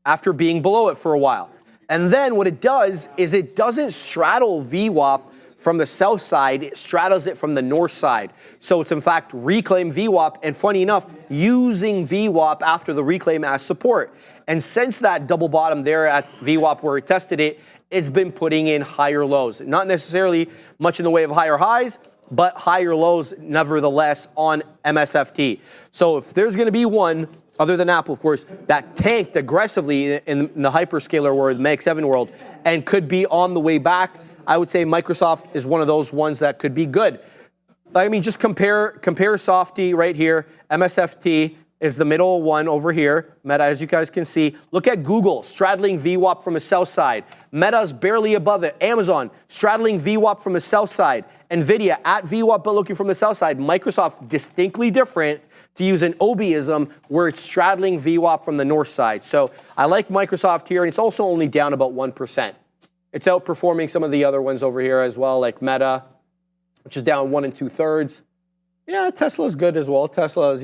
after being below it for a while. And then what it does is it doesn't straddle VWAP from the south side, it straddles it from the north side. So it's in fact reclaim VWAP, and funny enough, using VWAP after the reclaim as support. And since that double bottom there at VWAP where it tested it, it's been putting in higher lows. Not necessarily much in the way of higher highs, but higher lows nevertheless on MSFT. So if there's going to be one, other than Apple, of course, that tanked aggressively in the hyperscaler world, Mag 7 world, and could be on the way back, I would say Microsoft is one of those ones that could be good. I mean, just compare Softy right here. MSFT is the middle one over here. Meta, as you guys can see. Look at Google straddling VWAP from the south side. Meta's barely above it. Amazon straddling VWAP from the south side. NVIDIA at VWAP but looking from the south side. Microsoft distinctly different, to use an OBism, where it's straddling VWAP from the north side. So I like Microsoft here, and it's also only down about 1%. It's outperforming some of the other ones over here as well, like Meta, which is down 1 2/3. Yeah, Tesla's good as well. Tesla's,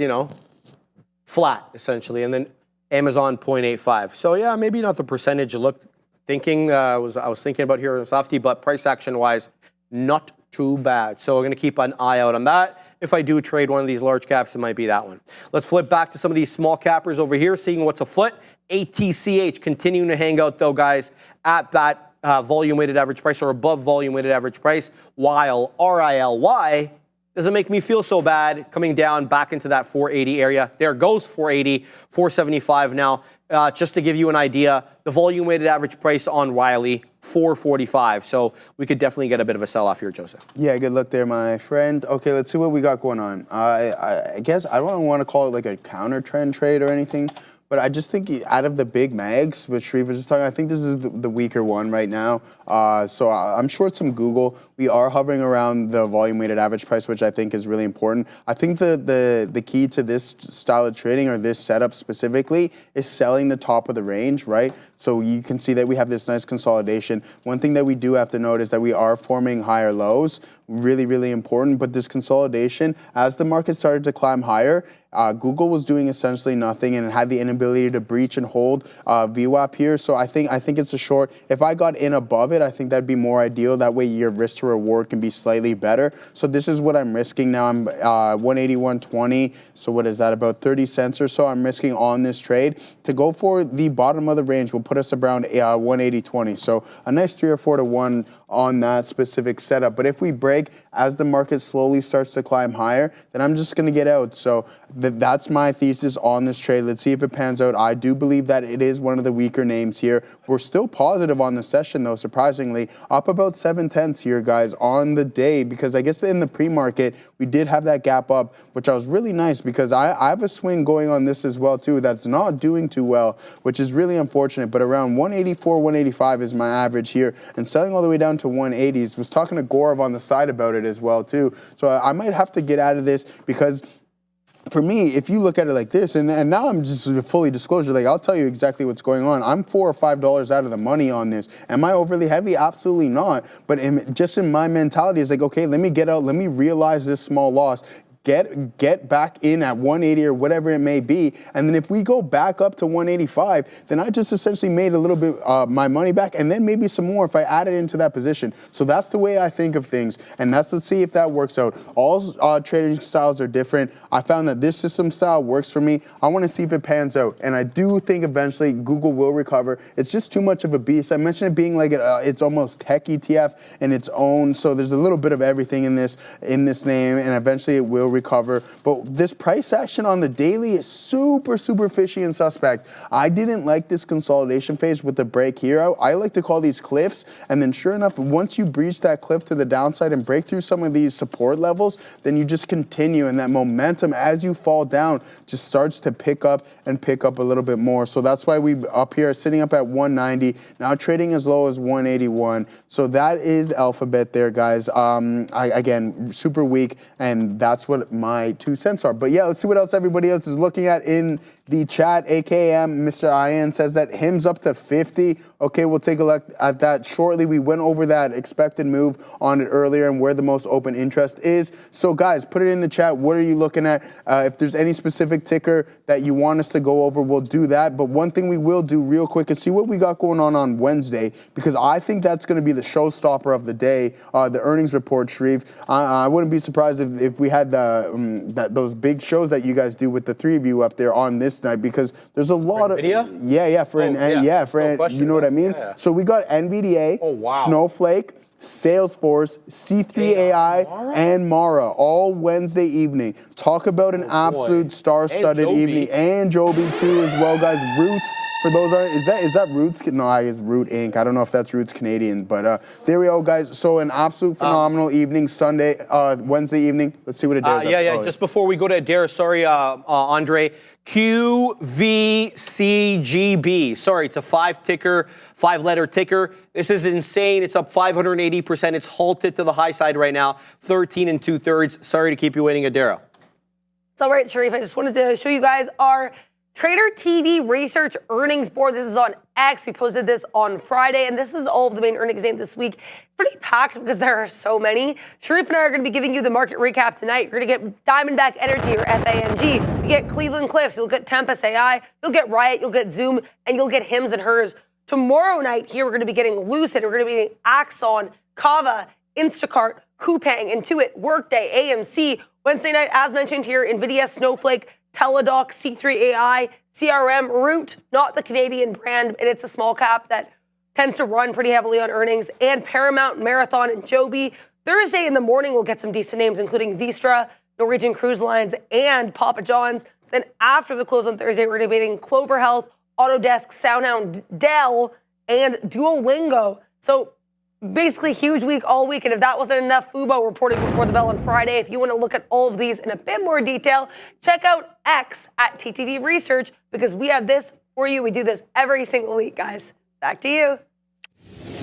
flat essentially, and then Amazon 0.85. So yeah, maybe not the percentage you looked thinking. I was thinking about here in Softy, but price action wise, not too bad. So we're going to keep an eye out on that. If I do trade one of these large caps, it might be that one. Let's flip back to some of these small cappers over here, seeing what's afoot. ATCH continuing to hang out though, guys, at that volume weighted average price or above volume weighted average price, while RILY doesn't make me feel so bad, coming down back into that 480 area. There goes 480, 475 now. Just to give you an idea, the volume weighted average price on Wiley, 445. So we could definitely get a bit of a sell-off here, Joseph. Yeah, good luck there, my friend. Okay, let's see what we got going on. I guess I don't want to call it like a counter trend trade or anything, but I just think out of the big mags, which Shreve was just talking, I think this is the weaker one right now. So I'm short some Google. We are hovering around the volume weighted average price, which I think is really important. I think the key to this style of trading, or this setup specifically, is selling the top of the range, right? So you can see that we have this nice consolidation. One thing that we do have to note is that we are forming higher lows. Really, really important. But this consolidation, as the market started to climb higher, Google was doing essentially nothing and had the inability to breach and hold VWAP here. So I think it's a short. If I got in above it, I think that'd be more ideal. That way your risk to reward can be slightly better. So this is what I'm risking now. I'm 181.20. So what is that? About 30 cents or so I'm risking on this trade. To go for the bottom of the range will put us around 180.20. So a nice 3 or 4 to 1 on that specific setup. But if we break as the market slowly starts to climb higher, then I'm just going to get out. So that's my thesis on this trade. Let's see if it pans out. I do believe that it is one of the weaker names here. We're still positive on the session, though, surprisingly. Up about 7/10 here, guys, on the day, because I guess in the pre-market, we did have that gap up, which was really nice because I have a swing going on this as well, too, that's not doing too well, which is really unfortunate. But around 184, 185 is my average here, and selling all the way down to 180s. Was talking to Gorov on the side about it as well, too. So I might have to get out of this because for me, if you look at it like this, and now I'm just fully disclosure, like I'll tell you exactly what's going on. I'm $4 or $5 out of the money on this. Am I overly heavy? Absolutely not. But just in my mentality, it's like, okay, let me get out, let me realize this small loss. Get back in at 180 or whatever it may be, and then if we go back up to 185, then I just essentially made a little bit my money back, and then maybe some more if I added into that position. So that's the way I think of things, and let's see if that works out. All trading styles are different. I found that this system style works for me. I want to see if it pans out, and I do think eventually Google will recover. It's just too much of a beast. I mentioned it being like it's almost tech ETF in its own, so there's a little bit of everything in this name, and eventually it will recover. But this price action on the daily is super, super fishy and suspect. I didn't like this consolidation phase with the break here. I like to call these cliffs, and then sure enough, once you breach that cliff to the downside and break through some of these support levels, then you just continue, and that momentum as you fall down just starts to pick up a little bit more. So that's why we up here sitting up at 190, now trading as low as 181. So that is Alphabet there, guys. Again, super weak, and that's what what my 2 cents are. But yeah, let's see what else everybody else is looking at in the chat. AKM, Mr. Ian says that HIM's up to 50. Okay, we'll take a look at that shortly. We went over that expected move on it earlier and where the most open interest is. So guys, put it in the chat. What are you looking at? If there's any specific ticker that you want us to go over, we'll do that. But one thing we will do real quick is see what we got going on Wednesday, because I think that's going to be the showstopper of the day, the earnings report, Shreve. I wouldn't be surprised if we had those big shows that you guys do with the three of you up there on this night, because there's a lot of NVIDIA? You know what I mean? Yeah. So we got NVDA, Snowflake, Salesforce, C3 AI, and Mara all Wednesday evening. Talk about an absolute star-studded evening, and Joby too as well, guys. Roots. For those is that Roots? No, it's Root Inc. I don't know if that's Roots Canadian, but there we go, guys. So an absolute phenomenal evening, Wednesday evening. Let's see what it does. Just before we go to Adair, sorry, Andre. QVCGB. Sorry, it's a 5-letter ticker. This is insane. It's up 580%. It's halted to the high side right now, 13 2/3. Sorry to keep you waiting, Adair. It's all right, Sharif. I just wanted to show you guys our Trader TV Research Earnings Board. This is on X. We posted this on Friday, and this is all of the main earnings names this week. It's pretty packed because there are so many. Sharif and I are going to be giving you the market recap tonight. You're going to get Diamondback Energy, or FANG. You get Cleveland Cliffs. You'll get Tempest AI. You'll get Riot. You'll get Zoom. And you'll get Hims and Hers. Tomorrow night here, we're going to be getting Lucid. We're going to be getting Axon, Kava, Instacart, Coupang, Intuit, Workday, AMC. Wednesday night, as mentioned here, NVIDIA, Snowflake, Teladoc, C3 AI, CRM, Root, not the Canadian brand, and it's a small cap that tends to run pretty heavily on earnings, and Paramount, Marathon, and Joby. Thursday in the morning, we'll get some decent names, including Vistra, Norwegian Cruise Lines, and Papa John's. Then after the close on Thursday, we're debating Clover Health, Autodesk, SoundHound, Dell, and Duolingo. So basically, huge week all week. And if that wasn't enough, Fubo reported before the bell on Friday. If you want to look at all of these in a bit more detail, check out X at TTD Research, because we have this for you. We do this every single week, guys. Back to you.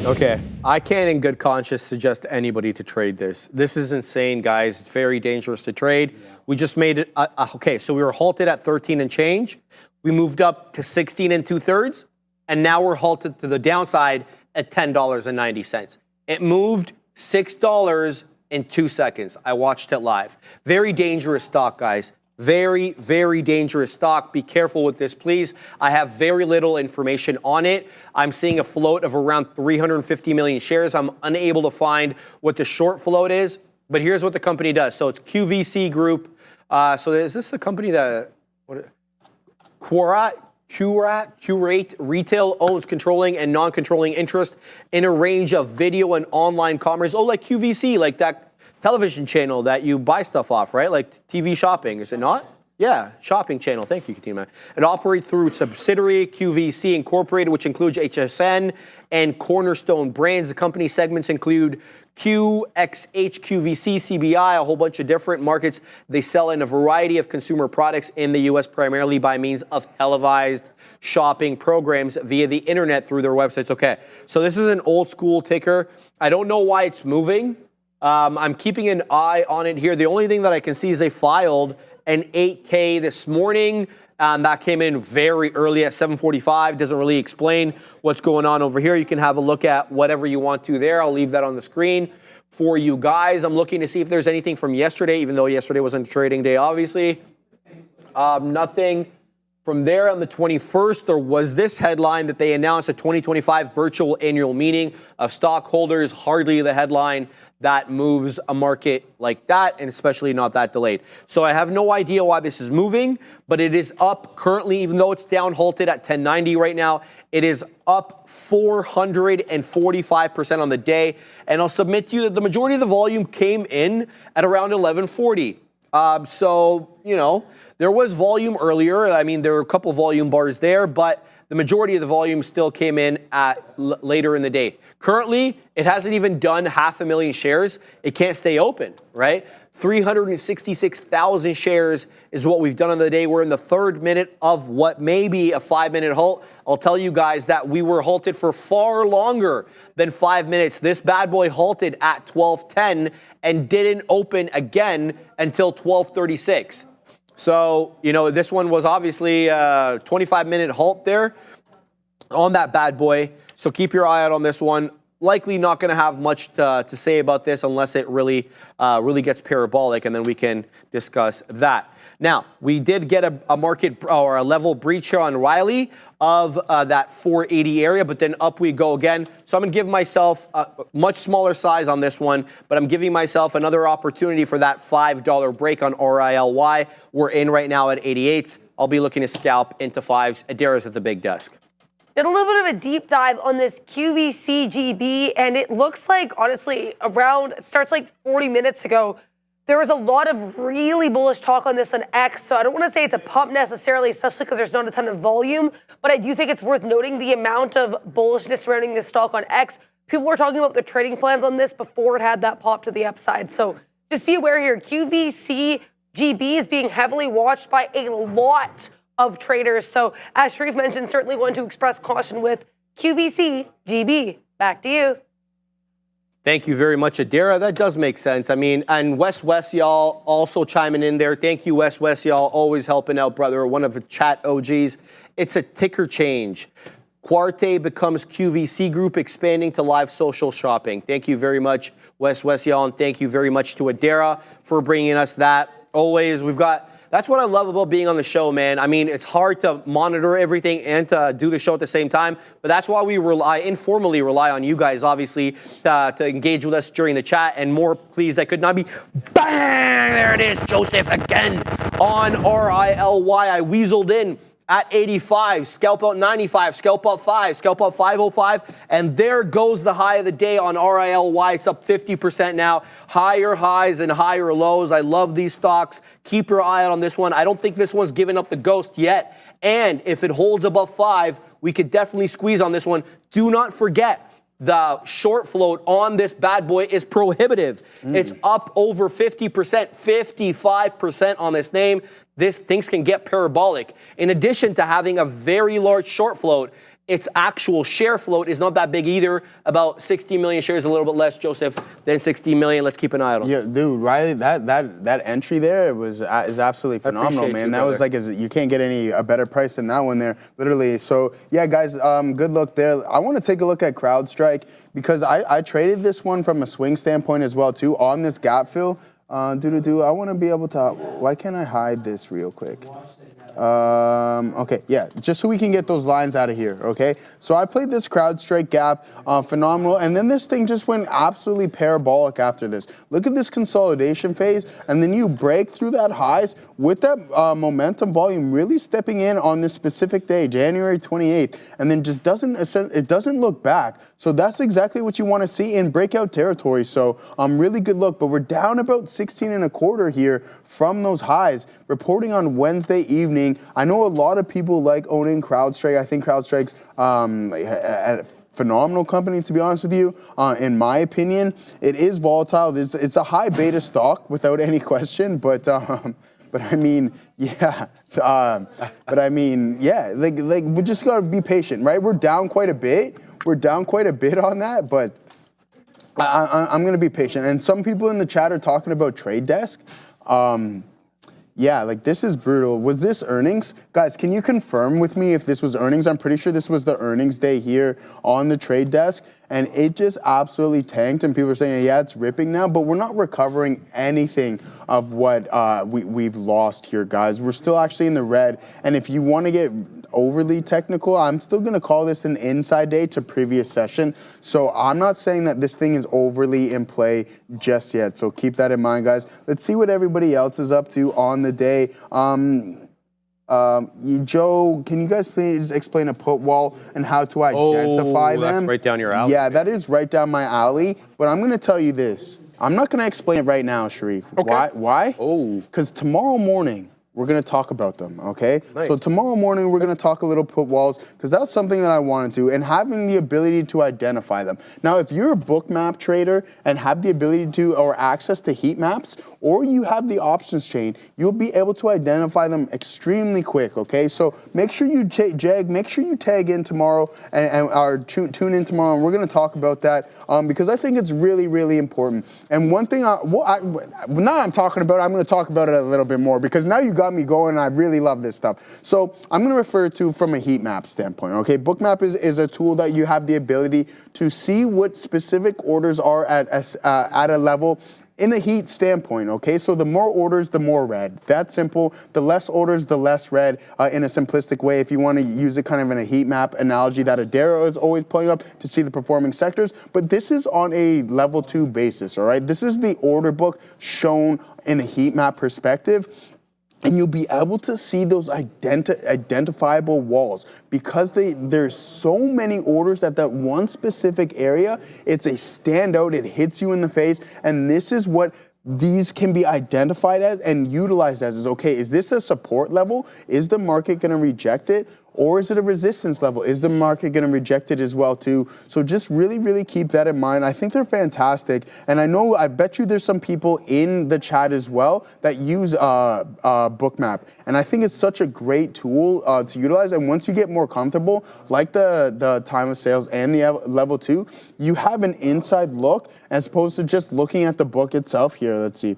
Okay, I can't in good conscience suggest anybody to trade this. This is insane, guys. It's very dangerous to trade. We just made it, okay, so we were halted at 13 and change. We moved up to 16 2/3, and now we're halted to the downside at $10.90. It moved $6 in 2 seconds. I watched it live. Very dangerous stock, guys. Very, very dangerous stock. Be careful with this, please. I have very little information on it. I'm seeing a float of around 350 million shares. I'm unable to find what the short float is, but here's what the company does. So it's QVC Group. So is this the company that, Curate Retail owns controlling and non-controlling interest in a range of video and online commerce. Oh, like QVC, like that television channel that you buy stuff off, right? Like TV shopping, is it not? Yeah, shopping channel. Thank you, Katina. It operates through its subsidiary, QVC Incorporated, which includes HSN and Cornerstone brands. The company segments include QXH, QVC, CBI, a whole bunch of different markets. They sell in a variety of consumer products in the U.S. primarily by means of televised shopping programs via the internet through their websites. Okay, so this is an old school ticker. I don't know why it's moving. I'm keeping an eye on it here. The only thing that I can see is they filed an 8K this morning. That came in very early at 7:45. Doesn't really explain what's going on over here. You can have a look at whatever you want to there. I'll leave that on the screen for you guys. I'm looking to see if there's anything from yesterday, even though yesterday wasn't a trading day, obviously. Nothing from there. On the 21st, there was this headline that they announced a 2025 virtual annual meeting of stockholders. Hardly the headline that moves a market like that, and especially not that delayed. So I have no idea why this is moving, but it is up currently, even though it's down halted at 1090 right now. It is up 445% on the day. And I'll submit to you that the majority of the volume came in at around 1140. So, you know, there was volume earlier. I mean, there were a couple volume bars there, but the majority of the volume still came in at later in the day. Currently, it hasn't even done 500,000 shares. It can't stay open, right? 366,000 shares is what we've done on the day. We're in the 3rd minute of what may be a 5-minute halt. I'll tell you guys that we were halted for far longer than 5 minutes. This bad boy halted at 12:10 and didn't open again until 12:36. So, this one was obviously a 25-minute halt there on that bad boy. So keep your eye out on this one. Likely not going to have much to say about this unless it really gets parabolic, and then we can discuss that. Now, we did get a market or a level breach here on Riley of that 480 area, but then up we go again. So I'm going to give myself a much smaller size on this one, but I'm giving myself another opportunity for that $5 break on RILY. We're in right now at 88s. I'll be looking to scalp into 5s. Adara's at the big desk. Did a little bit of a deep dive on this QVCGB, and it looks like, honestly, it starts like 40 minutes ago, there was a lot of really bullish talk on this on X, so I don't want to say it's a pump necessarily, especially because there's not a ton of volume, but I do think it's worth noting the amount of bullishness surrounding this stock on X. People were talking about their trading plans on this before it had that pop to the upside, so just be aware here, QVCGB is being heavily watched by a lot of traders, so as Sharif mentioned, certainly want to express caution with QVCGB. Back to you. Thank you very much, Adara. That does make sense. I mean, and West y'all also chiming in there. Thank you, West y'all, always helping out, brother. One of the chat OGs. It's a ticker change. Quarte becomes QVC Group, expanding to live social shopping. Thank you very much, West y'all, and thank you very much to Adara for bringing us that. Always, that's what I love about being on the show, man. I mean, it's hard to monitor everything and to do the show at the same time, but that's why we informally rely on you guys, obviously, to engage with us during the chat. And more, please, that could not be. Bang! There it is, Joseph again on RILY. I weaseled in at 85, scalp out 95, scalp out 5, scalp out 505, and there goes the high of the day on RILY. It's up 50% now. Higher highs and higher lows. I love these stocks. Keep your eye out on this one. I don't think this one's given up the ghost yet, and if it holds above 5, we could definitely squeeze on this one. Do not forget, the short float on this bad boy is prohibitive. It's up over 50%, 55% on this name. Things can get parabolic. In addition to having a very large short float, its actual share float is not that big either. About 60 million shares, a little bit less, Joseph, than 60 million. Let's keep an eye on it. Yeah, dude, Riley, that entry there is absolutely phenomenal, man. That was like, you can't get a better price than that one there, literally. So yeah, guys, good look there. I want to take a look at CrowdStrike because I traded this one from a swing standpoint as well too on this gap fill. I want to be able to. Why can't I hide this real quick? Okay, yeah, just so we can get those lines out of here, okay? So I played this CrowdStrike gap, phenomenal, and then this thing just went absolutely parabolic after this. Look at this consolidation phase, and then you break through that highs with that momentum volume really stepping in on this specific day, January 28th, and then just doesn't look back. So that's exactly what you want to see in breakout territory. So really good look, but we're down about 16 and a quarter here from those highs, reporting on Wednesday evening. I know a lot of people like owning CrowdStrike. I think CrowdStrike's a phenomenal company, to be honest with you. In my opinion, it is volatile. It's a high beta stock without any question, but I mean, yeah. Like we just gotta be patient, right? We're down quite a bit. On that, but I'm gonna be patient. And some people in the chat are talking about Trade Desk. Yeah, like this is brutal. Was this earnings? Guys, can you confirm with me if this was earnings? I'm pretty sure this was the earnings day here on the Trade Desk, and it just absolutely tanked, and people are saying, yeah, it's ripping now, but we're not recovering anything of what we've lost here, guys. We're still actually in the red, and if you want to get overly technical, I'm still going to call this an inside day to previous session, so I'm not saying that this thing is overly in play just yet, so keep that in mind, guys. Let's see what everybody else is up to on the day. Joe, can you guys please explain a put wall and how to identify them? That's right down your alley. Yeah, that is right down my alley, but I'm going to tell you this. I'm not going to explain it right now, Sharif. Okay. Why? Oh. Because tomorrow morning, we're going to talk about them, okay? Nice. So tomorrow morning, we're going to talk a little put walls because that's something that I want to do, and having the ability to identify them. Now, if you're a book map trader and have the ability to or access to heat maps, or you have the options chain, you'll be able to identify them extremely quick, okay? So make sure you tag in tomorrow and tune in tomorrow, and we're going to talk about that because I think it's really, really important. And one thing, now I'm talking about, I'm going to talk about it a little bit more because now you got me going, and I really love this stuff. So I'm going to refer to from a heat map standpoint, okay? Bookmap is a tool that you have the ability to see what specific orders are at a level in a heat standpoint, okay? So the more orders, the more red. That's simple. The less orders, the less red in a simplistic way. If you want to use it kind of in a heat map analogy that Adara is always pulling up to see the performing sectors, but this is on a level 2 basis, all right? This is the order book shown in a heat map perspective. And you'll be able to see those identifiable walls because there's so many orders at that one specific area. It's a standout. It hits you in the face. And this is what these can be identified as and utilized as is, okay, is this a support level? Is the market going to reject it? Or is it a resistance level? Is the market going to reject it as well too? So just really, really keep that in mind. I think they're fantastic. And I bet you there's some people in the chat as well that use Bookmap. And I think it's such a great tool to utilize. And once you get more comfortable, like the time of sales and the level 2, you have an inside look as opposed to just looking at the book itself here. Let's see.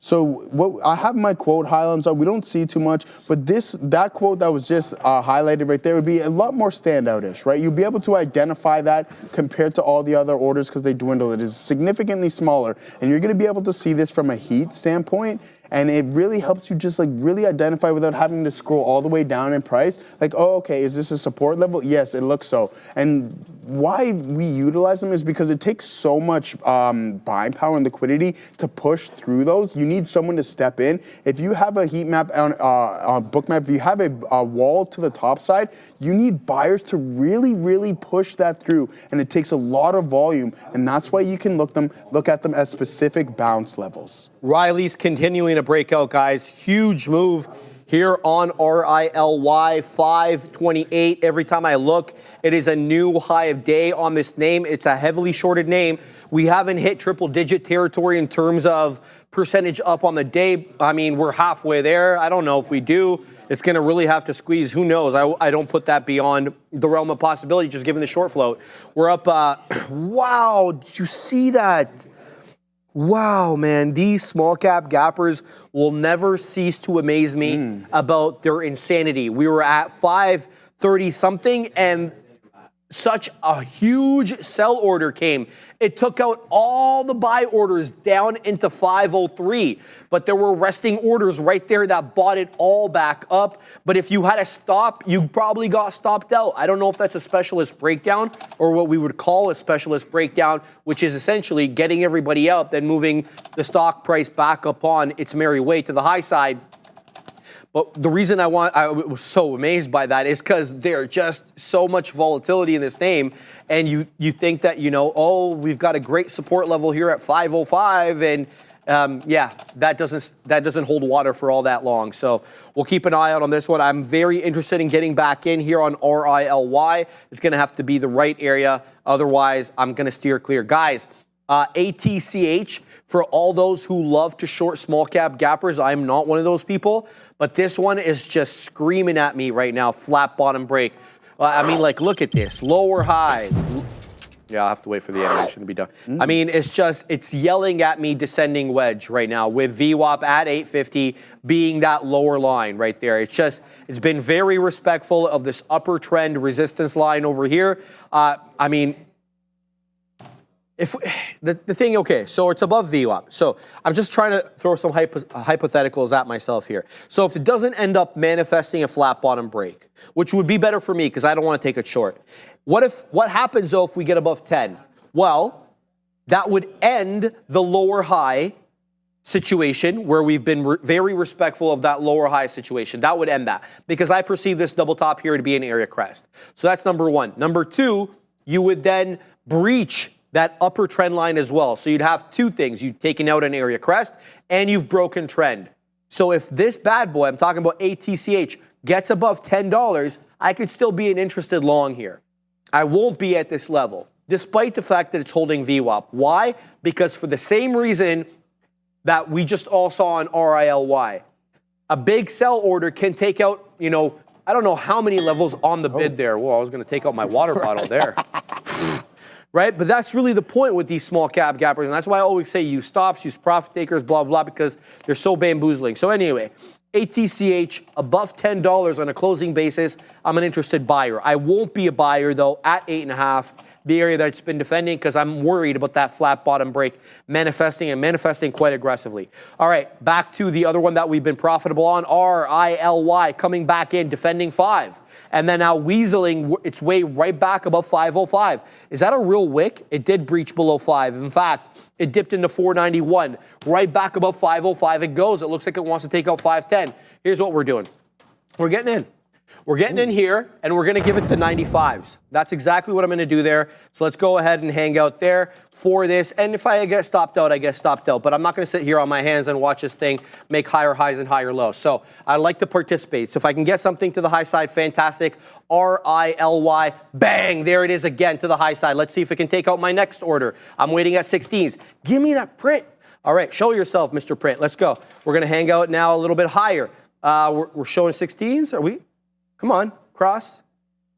So I have my quote highlighted, so we don't see too much, but that quote that was just highlighted right there would be a lot more standout-ish, right? You'll be able to identify that compared to all the other orders because they dwindle. It is significantly smaller, and you're going to be able to see this from a heat standpoint, and it really helps you just like really identify without having to scroll all the way down in price. Like, oh, okay, is this a support level? Yes, it looks so. And why we utilize them is because it takes so much buying power and liquidity to push through those. You need someone to step in. If you have a heat map on Bookmap, if you have a wall to the top side, you need buyers to really, really push that through, and it takes a lot of volume, and that's why you can look at them as specific bounce levels. Riley's continuing to break out, guys. Huge move here on RILY 528. Every time I look, it is a new high of day on this name. It's a heavily shorted name. We haven't hit triple-digit territory in terms of percentage up on the day. I mean, we're halfway there. I don't know if we do. It's going to really have to squeeze. Who knows? I don't put that beyond the realm of possibility, just given the short float. We're up. Wow, did you see that? Wow, man, these small cap gappers will never cease to amaze me about their insanity. We were at 530 something and such a huge sell order came. It took out all the buy orders down into 503, but there were resting orders right there that bought it all back up. But if you had a stop, you probably got stopped out. I don't know if that's a specialist breakdown or what we would call a specialist breakdown, which is essentially getting everybody out, then moving the stock price back up on its merry way to the high side. But the reason I was so amazed by that is because there's just so much volatility in this name, and you think that, oh, we've got a great support level here at 505, and yeah, that doesn't hold water for all that long. So we'll keep an eye out on this one. I'm very interested in getting back in here on RILY. It's going to have to be the right area. Otherwise, I'm going to steer clear. Guys, ATCH, for all those who love to short small cap gappers, I'm not one of those people, but this one is just screaming at me right now, flat bottom break. I mean, like, look at this, lower high. Yeah, I'll have to wait for the animation to be done. I mean, it's yelling at me descending wedge right now with VWAP at 850 being that lower line right there. It's been very respectful of this upper trend resistance line over here. I mean, if the thing, okay, so it's above VWAP. So I'm just trying to throw some hypotheticals at myself here. So if it doesn't end up manifesting a flat bottom break, which would be better for me because I don't want to take it short. What happens though if we get above 10? Well, that would end the lower high situation where we've been very respectful of that lower high situation. That would end that because I perceive this double top here to be an area crest. So that's number one. Number two, you would then breach that upper trend line as well. So you'd have two things. You've taken out an area crest and you've broken trend. So if this bad boy, I'm talking about ATCH, gets above $10, I could still be an interested long here. I won't be at this level, despite the fact that it's holding VWAP. Why? Because for the same reason that we just all saw on RILY, a big sell order can take out, you know, I don't know how many levels on the bid there. Whoa, I was going to take out my water bottle there. Right? But that's really the point with these small cap gappers. And that's why I always say use stops, use profit takers, blah, blah, because they're so bamboozling. So anyway, ATCH above $10 on a closing basis, I'm an interested buyer. I won't be a buyer, though, at 8.5, the area that it's been defending, because I'm worried about that flat bottom break manifesting quite aggressively. All right, back to the other one that we've been profitable on, RILY, coming back in, defending 5. And then now weaseling its way right back above 505. Is that a real wick? It did breach below 5. In fact, it dipped into 491. Right back above 505 it goes. It looks like it wants to take out 510. Here's what we're doing. We're getting in. We're getting in here, and we're going to give it to 95s. That's exactly what I'm going to do there. So let's go ahead and hang out there for this. And if I get stopped out, I get stopped out. But I'm not going to sit here on my hands and watch this thing make higher highs and higher lows. So I like to participate. So if I can get something to the high side, fantastic. RILY, bang, there it is again to the high side. Let's see if it can take out my next order. I'm waiting at 16s. Give me that print. All right, show yourself, Mr. Print. Let's go. We're going to hang out now a little bit higher. We're showing 16s. Are we? Come on, cross.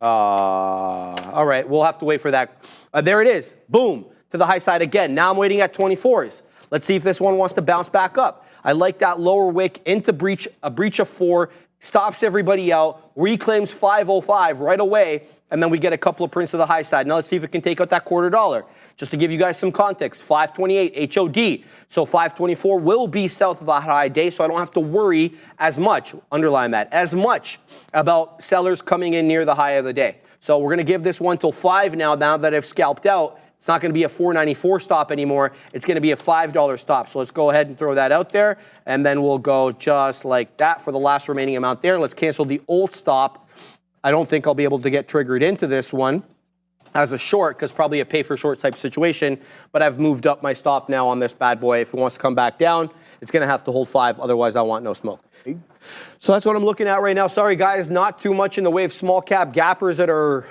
All right, we'll have to wait for that. There it is. Boom, to the high side again. Now I'm waiting at 24s. Let's see if this one wants to bounce back up. I like that lower wick into breach, a breach of 4, stops everybody out, reclaims 505 right away, and then we get a couple of prints to the high side. Now let's see if it can take out that $0.25. Just to give you guys some context, 528 HOD. So 524 will be south of the high day, so I don't have to worry as much, underline that, as much about sellers coming in near the high of the day. So we're going to give this one till 5 now that I've scalped out. It's not going to be a 494 stop anymore. It's going to be a $5 stop. So let's go ahead and throw that out there, and then we'll go just like that for the last remaining amount there. Let's cancel the old stop. I don't think I'll be able to get triggered into this one as a short, because probably a pay for short type situation, but I've moved up my stop now on this bad boy. If it wants to come back down, it's going to have to hold 5, otherwise I want no smoke. So that's what I'm looking at right now. Sorry guys, not too much in the way of small cap gappers that are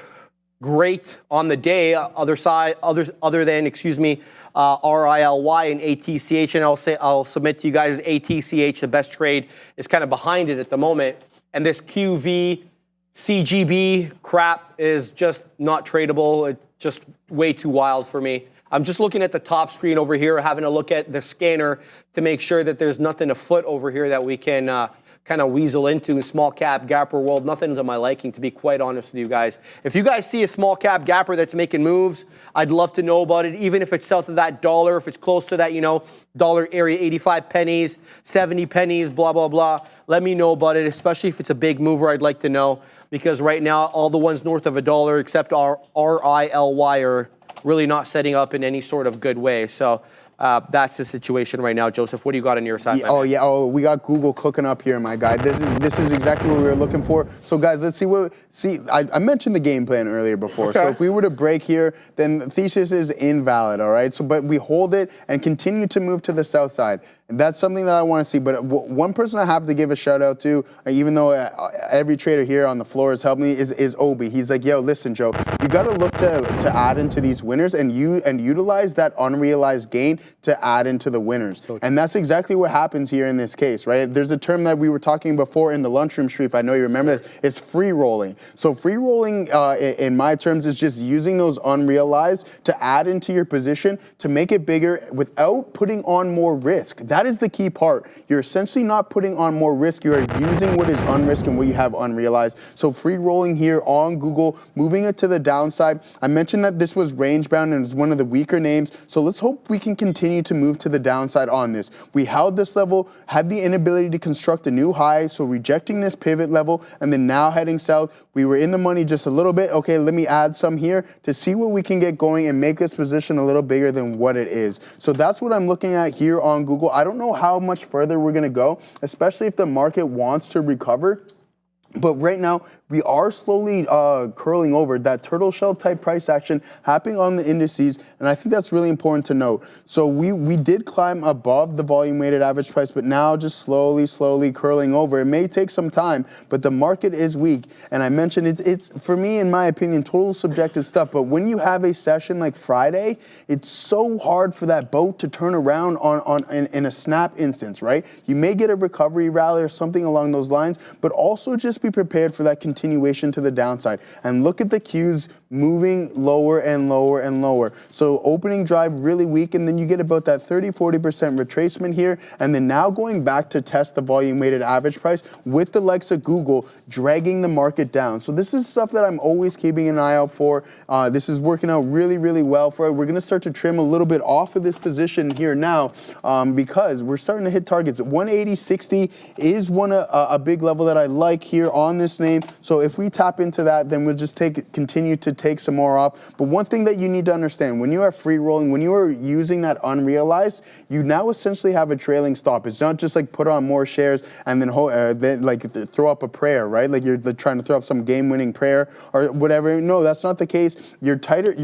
great on the day, other than, RILY and ATCH, and I'll submit to you guys ATCH, the best trade, is kind of behind it at the moment, and this QV CGB crap is just not tradable. It's just way too wild for me. I'm just looking at the top screen over here, having a look at the scanner to make sure that there's nothing afoot over here that we can kind of weasel into. Small cap gapper world, nothing to my liking, to be quite honest with you guys. If you guys see a small cap gapper that's making moves, I'd love to know about it, even if it's south of that dollar, if it's close to that, dollar area, 85 pennies, 70 pennies, blah, blah, blah. Let me know about it, especially if it's a big mover. I'd like to know, because right now, all the ones north of $1, except our RILY, are really not setting up in any sort of good way. So that's the situation right now. Joseph, what do you got on your side? We got Google cooking up here, my guy. This is exactly what we were looking for. So guys, let's see I mentioned the game plan earlier before. Okay. So if we were to break here, then the thesis is invalid, all right? So but we hold it and continue to move to the south side. And that's something that I want to see. But one person I have to give a shout out to, even though every trader here on the floor has helped me, is Obi. He's like, yo, listen, Joe, you got to look to add into these winners and utilize that unrealized gain to add into the winners. And that's exactly what happens here in this case, right? There's a term that we were talking before in the lunchroom street, if I know you remember this, it's free rolling. So free rolling, in my terms, is just using those unrealized to add into your position to make it bigger without putting on more risk. That is the key part. You're essentially not putting on more risk. You are using what is unrisked and what you have unrealized. So free rolling here on Google, moving it to the downside. I mentioned that this was range bound and it's one of the weaker names. So let's hope we can continue to move to the downside on this. We held this level, had the inability to construct a new high, so rejecting this pivot level, and then now heading south. We were in the money just a little bit. Okay, let me add some here to see what we can get going and make this position a little bigger than what it is. So that's what I'm looking at here on Google. I don't know how much further we're going to go, especially if the market wants to recover. But right now, we are slowly curling over. That turtle shell type price action happening on the indices, and I think that's really important to note. So we did climb above the volume weighted average price, but now just slowly curling over. It may take some time, but the market is weak. And I mentioned it's for me, in my opinion, total subjective stuff. But when you have a session like Friday, it's so hard for that boat to turn around in a snap instance, right? You may get a recovery rally or something along those lines, but also just be prepared for that continuation to the downside. And look at the cues moving lower and lower and lower. So opening drive really weak, and then you get about that 30-40% retracement here, and then now going back to test the volume weighted average price with the likes of Google dragging the market down. So this is stuff that I'm always keeping an eye out for. This is working out really well for it. We're going to start to trim a little bit off of this position here now because we're starting to hit targets. 180.60 is a big level that I like here on this name. So if we tap into that, then we'll just continue to take some more off. But one thing that you need to understand, when you are free rolling, when you are using that unrealized, you now essentially have a trailing stop. It's not just like put on more shares and then like throw up a prayer, right? Like you're trying to throw up some game-winning prayer or whatever. No, that's not the case. Your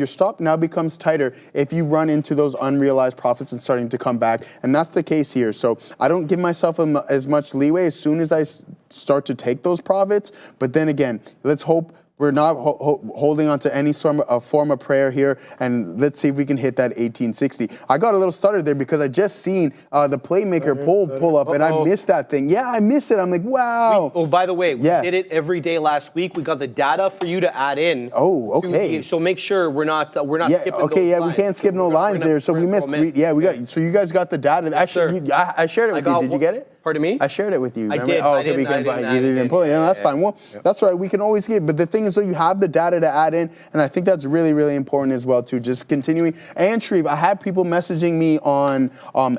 stop now becomes tighter if you run into those unrealized profits and starting to come back. And that's the case here. So I don't give myself as much leeway as soon as I start to take those profits. But then again, let's hope we're not holding on to any form of prayer here, and let's see if we can hit that 1860. I got a little stuttered there because I just seen the Playmaker pull up, and I missed that thing. Yeah, I missed it. I'm like, wow. By the way, we did it every day last week. We got the data for you to add in. Oh, okay. So make sure we're not skipping okay, those we can't skip no lines there. So we missed three. Yeah, we got. So you guys got the data. Actually, I shared it with you. Did you get it? Pardon me? I shared it with you. I did. Oh, okay, you didn't pull it. Yeah, that's fine. Well, that's all right. We can always get. But the thing is, though, you have the data to add in, and I think that's really important as well too. Just continuing. And Shreve, I had people messaging me on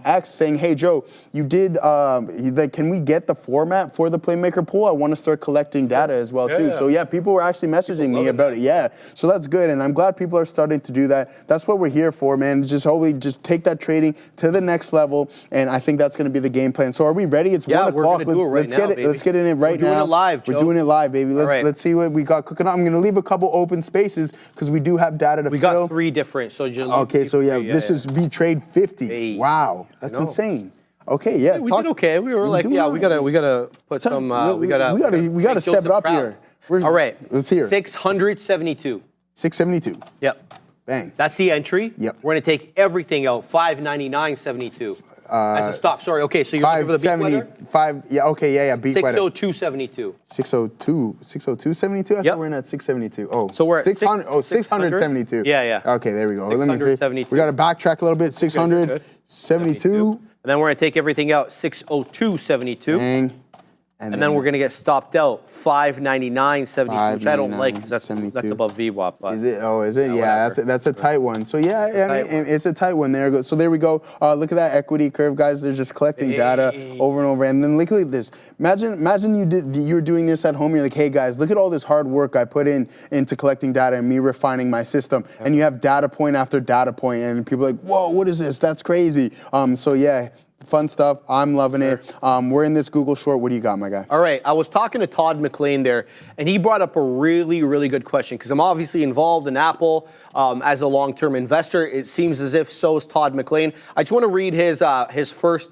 X saying, "Hey, Joe, you did. Can we get the format for the Playmaker pool? I want to start collecting data as well too." So yeah, people were actually messaging me about it. Yeah, so that's good, and I'm glad people are starting to do that. That's what we're here for, man. Hopefully just take that trading to the next level, and I think that's going to be the game plan. So are we ready? It's 1 o'clock. Let's get it in right now. We're doing it live, Joe. We're doing it live, baby. Let's see what we got cooking up. I'm going to leave a couple open spaces because we do have data to fill. We got 3 different. Okay, so yeah, this is V-Trade 50. Hey, wow, that's insane. Okay, yeah. We did okay. We were like, yeah, we gotta put some. We gotta step it up here. All right, let's hear. 672. 672. Yep. Bang. That's the entry. Yep. We're gonna take everything out. 599.72. As a stop. Sorry. Okay, so you're looking for the beat weather? Yeah. Okay. Yeah. Beat weather. 602.72. 602.72. I thought we're in at 672. Oh. So we're at 600. Oh, 672. Yeah. Okay. There we go. 672. We got to backtrack a little bit. 672. And then we're gonna take everything out. 602.72. Bang. And then we're going to get stopped out, 599.72, which I don't like because that's above VWAP. But is it? Oh, is it? Yeah, that's a tight one. So yeah, I mean, it's a tight one there. So there we go. Look at that equity curve, guys. They're just collecting data over and over. And then look at this. Imagine you were doing this at home. You're like, hey guys, look at all this hard work I put into collecting data and me refining my system. And you have data point after data point, and people are like, whoa, what is this? That's crazy. So yeah. Fun stuff. I'm loving it. We're in this Google short. What do you got, my guy? All right. I was talking to Todd McLean there, and he brought up a really good question because I'm obviously involved in Apple as a long-term investor. It seems as if so is Todd McLean. I just want to read his first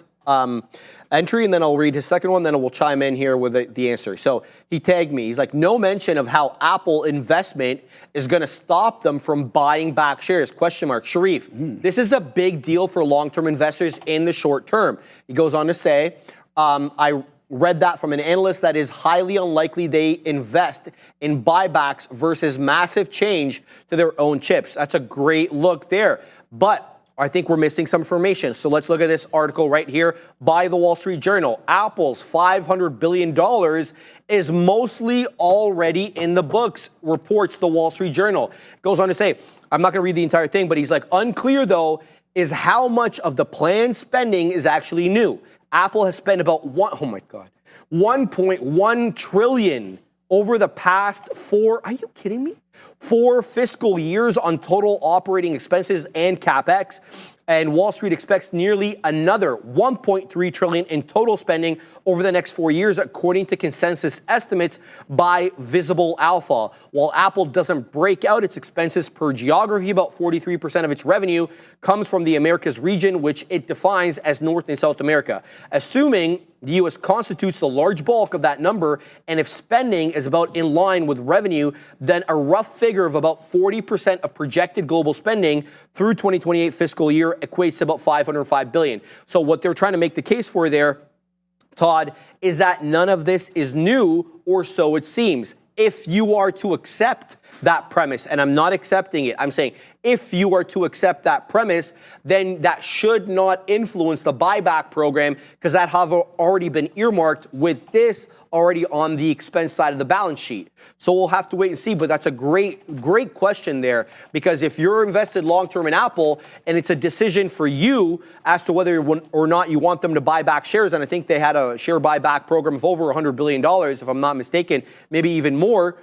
entry, and then I'll read his second one, then we'll chime in here with the answer. So he tagged me. He's like, no mention of how Apple investment is going to stop them from buying back shares, ? Sharif, this is a big deal for long-term investors in the short term. He goes on to say, I read that from an analyst that is highly unlikely they invest in buybacks versus massive change to their own chips. That's a great look there. But I think we're missing some information. So let's look at this article right here by the Wall Street Journal. Apple's $500 billion is mostly already in the books, reports the Wall Street Journal. Goes on to say, I'm not going to read the entire thing, but he's like, unclear though is how much of the planned spending is actually new. Apple has spent about $1.1 trillion over the past 4, are you kidding me? 4 fiscal years on total operating expenses and capex. And Wall Street expects nearly another $1.3 trillion in total spending over the next 4 years, according to consensus estimates by Visible Alpha. While Apple doesn't break out its expenses per geography, about 43% of its revenue comes from the Americas region, which it defines as North and South America. Assuming the U.S. constitutes the large bulk of that number, and if spending is about in line with revenue, then a rough figure of about 40% of projected global spending through 2028 fiscal year equates to about $505 billion. So what they're trying to make the case for there, Todd, is that none of this is new, or so it seems. If you are to accept that premise, and I'm not accepting it, I'm saying if you are to accept that premise, then that should not influence the buyback program, because that have already been earmarked with this already on the expense side of the balance sheet. So we'll have to wait and see, but that's a great question there, because if you're invested long-term in Apple and it's a decision for you as to whether or not you want them to buy back shares, and I think they had a share buyback program of over $100 billion, if I'm not mistaken, maybe even more.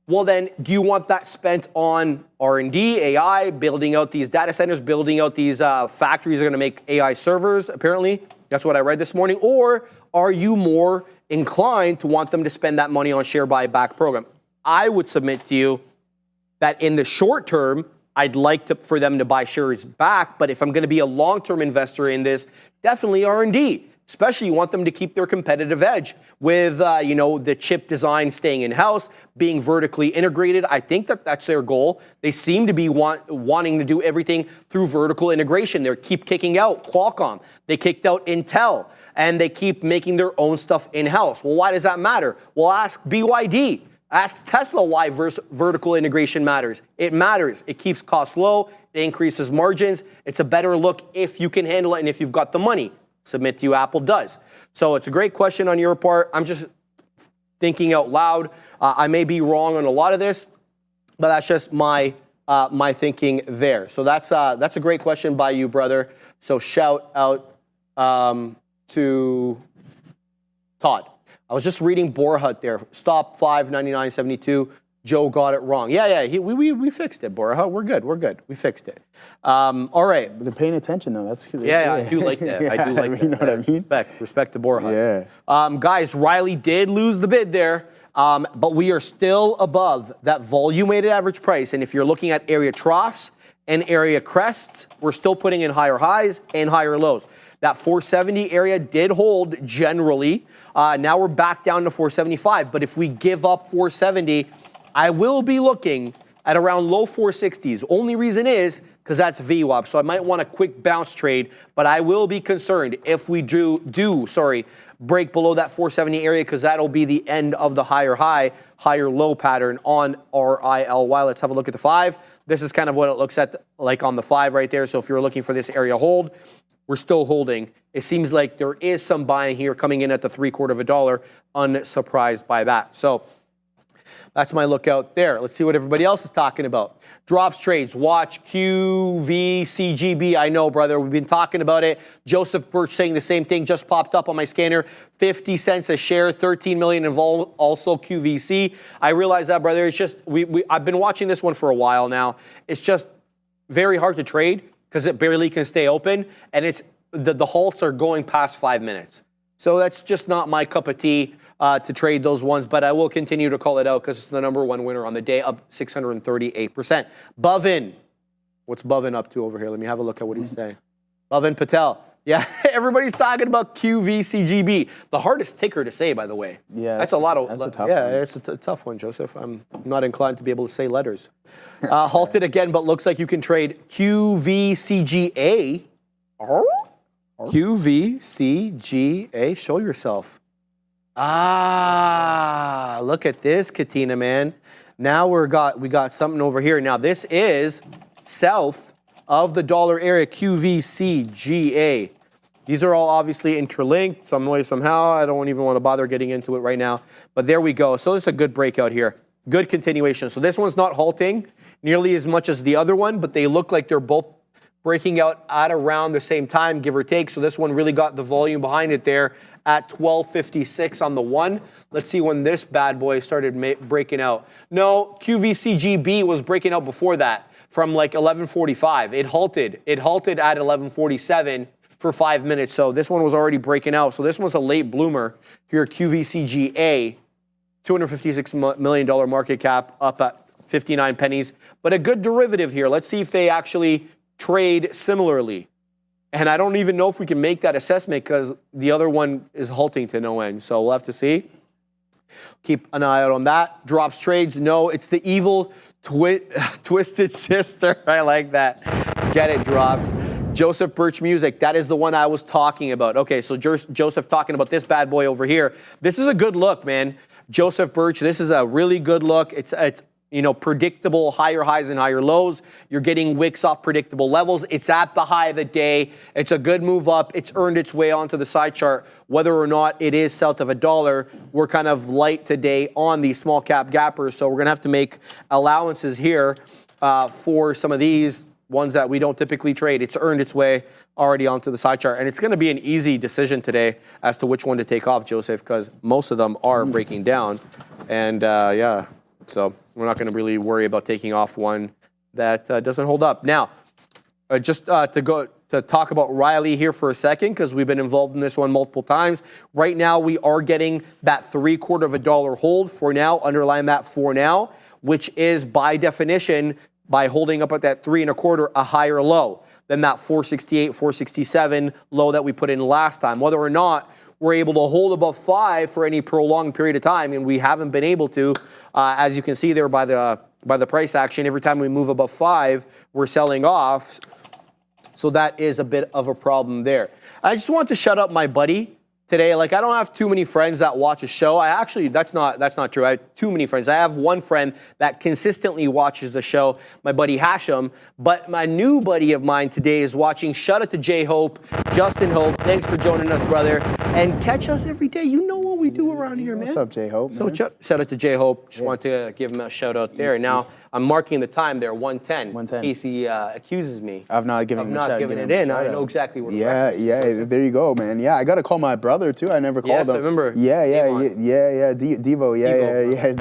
Well, then, do you want that spent on R&D, AI, building out these data centers, building out these factories that are going to make AI servers, apparently? That's what I read this morning. Or are you more inclined to want them to spend that money on share buyback program? I would submit to you that in the short term, I'd like for them to buy shares back. But if I'm going to be a long-term investor in this, definitely R&D. Especially you want them to keep their competitive edge with, the chip design staying in-house, being vertically integrated. I think that's their goal. They seem to be wanting to do everything through vertical integration. They keep kicking out Qualcomm. They kicked out Intel. And they keep making their own stuff in-house. Well, why does that matter? Well, ask BYD. Ask Tesla why vertical integration matters. It matters. It keeps costs low. It increases margins. It's a better look if you can handle it and if you've got the money. Submit to you, Apple does. So it's a great question on your part. I'm just thinking out loud. I may be wrong on a lot of this, but that's just my thinking there. So that's a great question by you, brother. So shout out to Todd. I was just reading Borja there. Stop 599.72. Joe got it wrong. Yeah. We fixed it, Borja. We're good. We fixed it. All right. They're paying attention though. That's good. Yeah, I do like that. I do like that. You know what I mean? Respect to Borja. Yeah. Guys, Riley did lose the bid there, but we are still above that volume-weighted average price. And if you're looking at area troughs and area crests, we're still putting in higher highs and higher lows. That 470 area did hold generally. Now we're back down to 475. But if we give up 470, I will be looking at around low 460s. Only reason is because that's VWAP. So I might want a quick bounce trade, but I will be concerned if we do break below that 470 area, because that'll be the end of the higher high, higher low pattern on RILY. Let's have a look at the 5. This is kind of what it looks like on the 5 right there. So if you're looking for this area hold, we're still holding. It seems like there is some buying here coming in at the $0.75, unsurprised by that. So that's my lookout there. Let's see what everybody else is talking about. Drops trades. Watch QVCGB. I know, brother. We've been talking about it. Joseph Birch saying the same thing. Just popped up on my scanner. 50 cents a share. 13 million involved. Also QVC. I realize that, brother. It's just I've been watching this one for a while now. It's just very hard to trade because it barely can stay open, and it's the halts are going past 5 minutes. So that's just not my cup of tea. To trade those ones, but I will continue to call it out because it's the number one winner on the day, up 638%. Bhavin, what's Bhavin up to over here? Let me have a look at what he's saying. Bhavin Patel. Yeah, everybody's talking about QVCGB. The hardest ticker to say, by the way. Yeah, that's a lot of. That's a tough one. It's a tough one, Joseph. I'm not inclined to be able to say letters. Halted again, but looks like you can trade QVCGA. QVCGA. Show yourself. Look at this, Katina, man. Now we got something over here. Now this is south of the dollar area, QVCGA. These are all obviously interlinked some way, somehow. I don't even want to bother getting into it right now. But there we go. So this is a good breakout here. Good continuation. So this one's not halting nearly as much as the other one, but they look like they're both breaking out at around the same time, give or take. So this one really got the volume behind it there at 12.56 on the one. Let's see when this bad boy started breaking out. No, QVCGB was breaking out before that from like 11:45. It halted. It halted at 11:47 for 5 minutes. So this one was already breaking out. So this was a late bloomer here, QVCGA, $256 million market cap, up at 59 pennies. But a good derivative here. Let's see if they actually trade similarly. And I don't even know if we can make that assessment because the other one is halting to no end. So we'll have to see. Keep an eye out on that. Drops trades. No, it's the evil twisted sister. I like that. Get it, drops. Joseph Birch Music. That is the one I was talking about. Okay, so Joseph talking about this bad boy over here. This is a good look, man. Joseph Birch, this is a really good look. It's predictable higher highs and higher lows. You're getting wicks off predictable levels. It's at the high of the day. It's a good move up. It's earned its way onto the side chart. Whether or not it is south of $1, we're kind of light today on these small cap gappers. So we're going to have to make allowances here for some of these ones that we don't typically trade. It's earned its way already onto the side chart. And it's going to be an easy decision today as to which one to take off, Joseph, because most of them are breaking down. And yeah, so we're not going to really worry about taking off one that doesn't hold up. Now, just to talk about Riley here for a second, because we've been involved in this one multiple times. Right now, we are getting that $0.75 hold for now, underline that for now, which is by definition, by holding up at that 3.25, a higher low than that 468, 467 low that we put in last time. Whether or not we're able to hold above 5 for any prolonged period of time, and we haven't been able to, as you can see there by the price action. Every time we move above 5, we're selling off. So that is a bit of a problem there. I just want to shut up my buddy today. Like, I don't have too many friends that watch a show. That's not true. I have too many friends. I have one friend that consistently watches the show, my buddy Hashem. But my new buddy of mine today is watching. Shout out to J-Hope, Justin Hope. Thanks for joining us, brother. And catch us every day. You know what we do around here, man. What's up, J-Hope? So shout out to J-Hope. Just want to give him a shout out there. Now, I'm marking the time there, 1:10. 1:10. In case he accuses me I've not given him a shout. not giving it in. I know exactly what Yeah, there you go, man. Yeah, I got to call my brother, too. I never called Yes, him. I remember. Yeah. Devo. Yeah.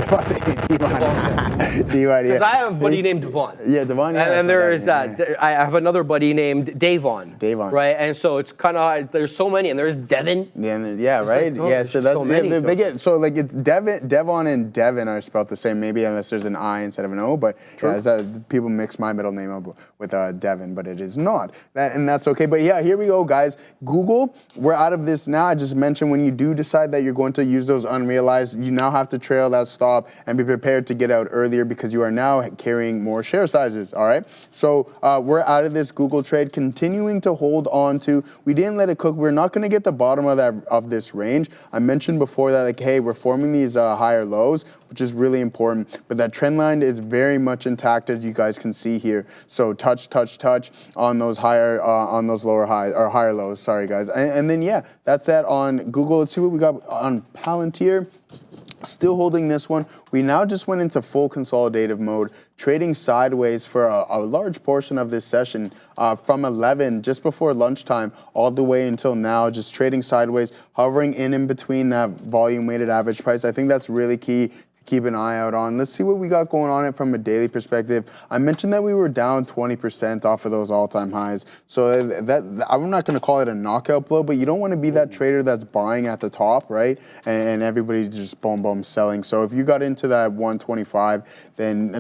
Devon, Because I have a buddy named Devon. Yeah, Devon. And then there is I have another buddy named Davon. Davon. Right? And so it's kind of, there's so many. And there's Devin. Yeah, right? like, oh, yeah, there's so just that's so many. they get, so like it's Devon and Devin are spelled the same, maybe unless there's an I instead of an O, but yeah, people mix my middle name up with Devin, but it is not. And that's okay. But yeah, here we go, guys. Google, we're out of this now. I just mentioned when you do decide that you're going to use those unrealized, you now have to trail that stop and be prepared to get out earlier because you are now carrying more share sizes, all right? So we're out of this Google trade, continuing to hold on to, we didn't let it cook. We're not going to get the bottom of this range. I mentioned before that, like, hey, we're forming these higher lows, which is really important, but that trend line is very much intact, as you guys can see here. So touch on those higher, on those lower highs, or higher lows, sorry guys. And then yeah, that's that on Google. Let's see what we got on Palantir. Still holding this one. We now just went into full consolidative mode, trading sideways for a large portion of this session from 11, just before lunchtime, all the way until now, just trading sideways, hovering in between that volume weighted average price. I think that's really key. Keep an eye out on. Let's see what we got going on it from a daily perspective. I mentioned that we were down 20% off of those all-time highs. So that I'm not going to call it a knockout blow, but you don't want to be that trader that's buying at the top, right? And everybody's just boom selling. So if you got into that 125, then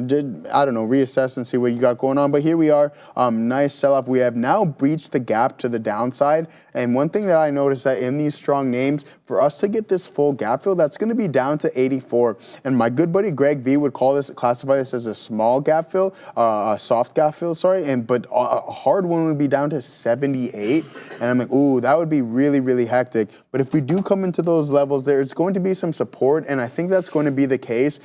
I don't know, reassess and see what you got going on. But here we are, nice sell-off. We have now breached the gap to the downside. And one thing that I noticed that in these strong names, for us to get this full gap fill, that's going to be down to 84. And my good buddy Greg V would classify this as a small gap fill, a soft gap fill, sorry. But a hard one would be down to 78. And I'm like, ooh, that would be really, really hectic. But if we do come into those levels, there's going to be some support. And I think that's going to be the case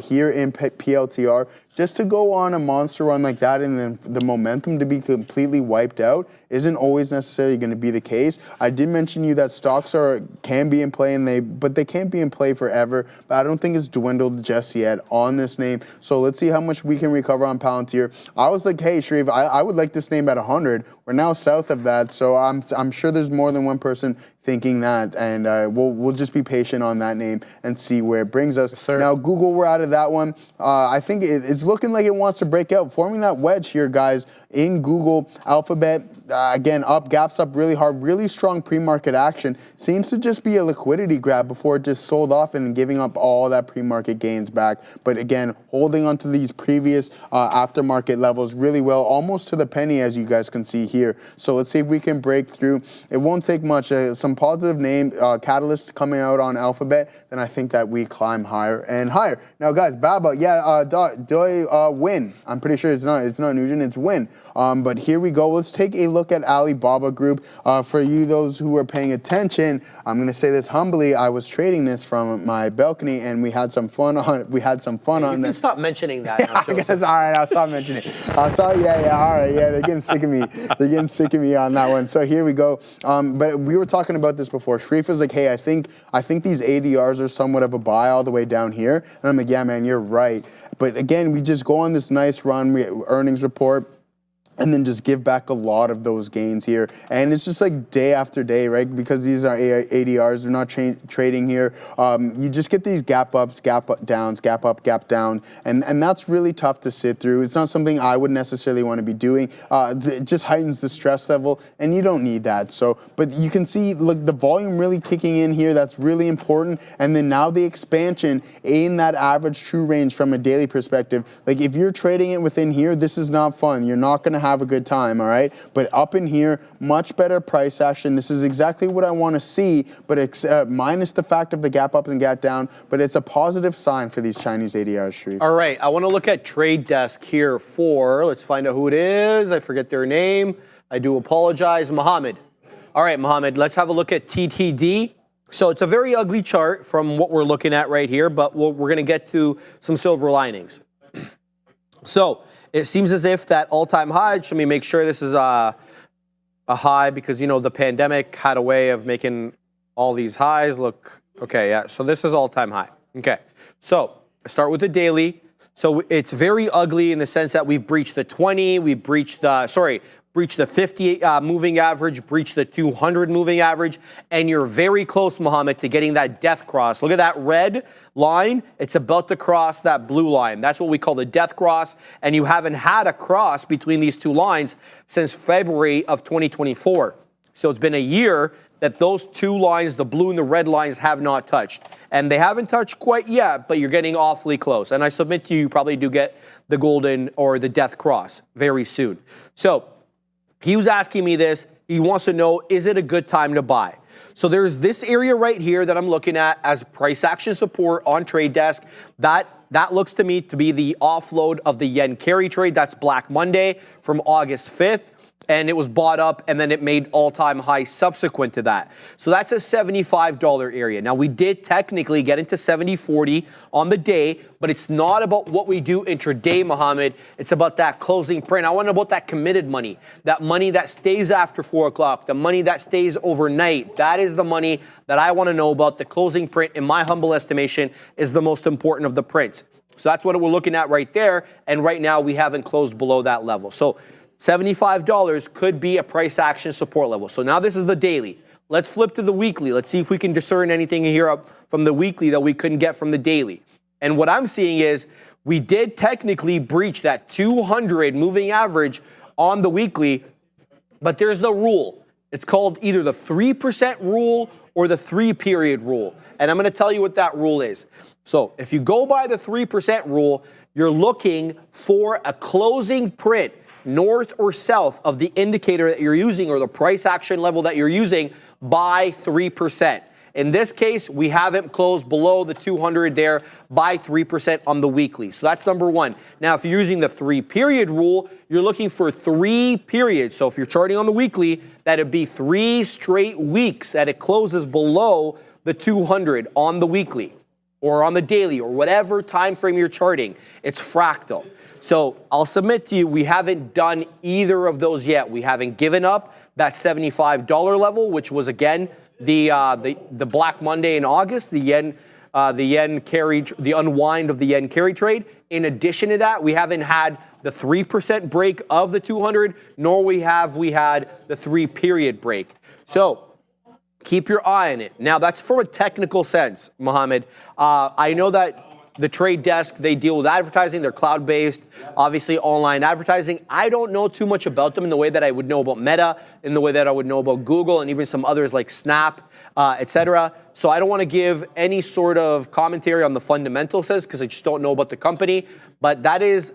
here in PLTR. Just to go on a monster run like that and then the momentum to be completely wiped out isn't always necessarily going to be the case. I did mention to you that stocks can be in play, but they can't be in play forever. But I don't think it's dwindling dwindled just yet on this name. So let's see how much we can recover on Palantir. I was like, hey, Sharif, I would like this name at 100. We're now south of that, so I'm sure there's more than one person thinking that, and we'll just be patient on that name and see where it brings us. Yes, now, Google, we're out of that one. I think it's looking like it wants to break out, forming that wedge here, guys, in Google. Alphabet, again, up, gaps up really hard, really strong pre-market action. Seems to just be a liquidity grab before it just sold off and giving up all that pre-market gains back. But again, holding onto these previous aftermarket levels really well, almost to the penny, as you guys can see here. So let's see if we can break through. It won't take much. Some positive name catalysts coming out on Alphabet, then I think that we climb higher and higher. Now, guys, Baba, yeah, Doi Win. I'm pretty sure it's not Nugent, it's Win. But here we go. Let's take a look at Alibaba Group. For you, those who are paying attention, I'm going to say this humbly. I was trading this from my balcony, and we had some fun on it. You can stop mentioning that. I guess, all right, I'll stop mentioning it. Sorry, yeah, all right, yeah, they're getting sick of me. They're getting sick of me on that one. So here we go. But we were talking about this before. Sharif was like, hey, I think these ADRs are somewhat of a buy all the way down here. And I'm like, yeah, man, you're right. But again, we just go on this nice run, earnings report, and then just give back a lot of those gains here. And it's just like day after day, right? Because these are ADRs, they're not trading here. You just get these gap ups, gap downs, gap up, gap down. And that's really tough to sit through. It's not something I would necessarily want to be doing. It just heightens the stress level, and you don't need that. So, but you can see, look, the volume really kicking in here. That's really important. And then now the expansion in that average true range from a daily perspective. Like if you're trading it within here, this is not fun. You're not going to have a good time, all right? But up in here, much better price action. This is exactly what I want to see, but it's minus the fact of the gap up and gap down, but it's a positive sign for these Chinese ADRs, Sharif. All right, I want to look at Trade Desk here let's find out who it is. I forget their name. I do apologize. Mohammed. All right, Mohammed, let's have a look at TTD. So it's a very ugly chart from what we're looking at right here, but we're going to get to some silver linings. So it seems as if that all-time high, let me make sure this is a high because, you know, the pandemic had a way of making all these highs look, okay, yeah, so this is all-time high. Okay, so I start with the daily. So it's very ugly in the sense that we've breached the 20, we've breached the, breached the 50 moving average, breached the 200 moving average, and you're very close, Mohammed, to getting that death cross. Look at that red line. It's about to cross that blue line. That's what we call the death cross, and you haven't had a cross between these two lines since February of 2024. So it's been a year that those two lines, the blue and the red lines, have not touched. And they haven't touched quite yet, but you're getting awfully close. And I submit to you, you probably do get the golden or the death cross very soon. So he was asking me this. He wants to know, is it a good time to buy? So there's this area right here that I'm looking at as price action support on Trade Desk. That looks to me to be the offload of the yen carry trade. That's Black Monday from August 5th. And it was bought up, and then it made all-time high subsequent to that. So that's a $75 area. Now, we did technically get into 70.40 on the day, but it's not about what we do intraday, Mohammed. It's about that closing print. I want to know about that committed money, that money that stays after 4 o'clock, the money that stays overnight. That is the money that I want to know about. The closing print, in my humble estimation, is the most important of the prints. So that's what we're looking at right there, and right now we haven't closed below that level. So $75 could be a price action support level. So now this is the daily. Let's flip to the weekly. Let's see if we can discern anything here up from the weekly that we couldn't get from the daily. And what I'm seeing is we did technically breach that 200 moving average on the weekly, but there's the rule. It's called either the 3% rule or the 3-period rule. And I'm going to tell you what that rule is. So if you go by the 3% rule, you're looking for a closing print north or south of the indicator that you're using or the price action level that you're using by 3%. In this case, we haven't closed below the 200 there by 3% on the weekly. So that's number one. Now, if you're using the 3-period rule, you're looking for 3 periods. So if you're charting on the weekly, that'd be 3 straight weeks that it closes below the 200 on the weekly or on the daily or whatever time frame you're charting. It's fractal. So I'll submit to you, we haven't done either of those yet. We haven't given up that $75 level, which was, again, the Black Monday in August, the yen the yen carry, the unwind of the yen carry trade. In addition to that, we haven't had the 3% break of the 200, nor have we had the 3-period break. So keep your eye on it. Now, that's from a technical sense, Mohammed. I know that the trade desk, they deal with advertising. They're cloud-based, obviously online advertising. I don't know too much about them in the way that I would know about Meta, in the way that I would know about Google, and even some others like Snap, etc. So I don't want to give any sort of commentary on the fundamentals because I just don't know about the company. But that is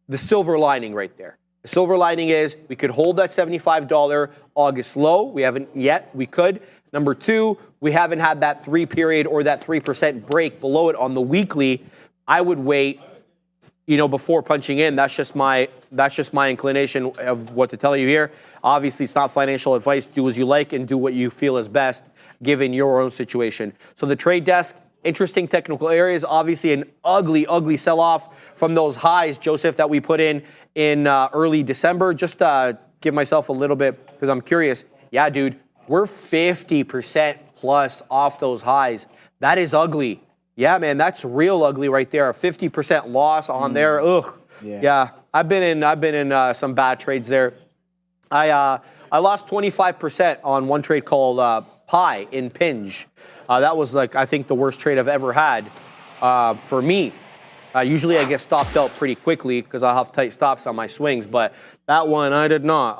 the silver lining right there. The silver lining is we could hold that $75 August low. We haven't yet. We could. Number two, we haven't had that 3-period or that 3% break below it on the weekly. I would wait, before punching in. That's just my inclination of what to tell you here. Obviously, it's not financial advice. Do as you like and do what you feel is best given your own situation. So the trade desk, interesting technical areas. Obviously, an ugly, ugly sell-off from those highs, Joseph, that we put in early December. Just give myself a little bit because I'm curious. Yeah, dude. We're 50% plus off those highs. That is ugly. Yeah, man, that's real ugly right there. A 50% loss on there. Ugh. Yeah. I've been in some bad trades there. I lost 25% on one trade called Pi in Pinge. That was I think the worst trade I've ever had for me. Usually I get stopped out pretty quickly because I have tight stops on my swings, but that one I did not.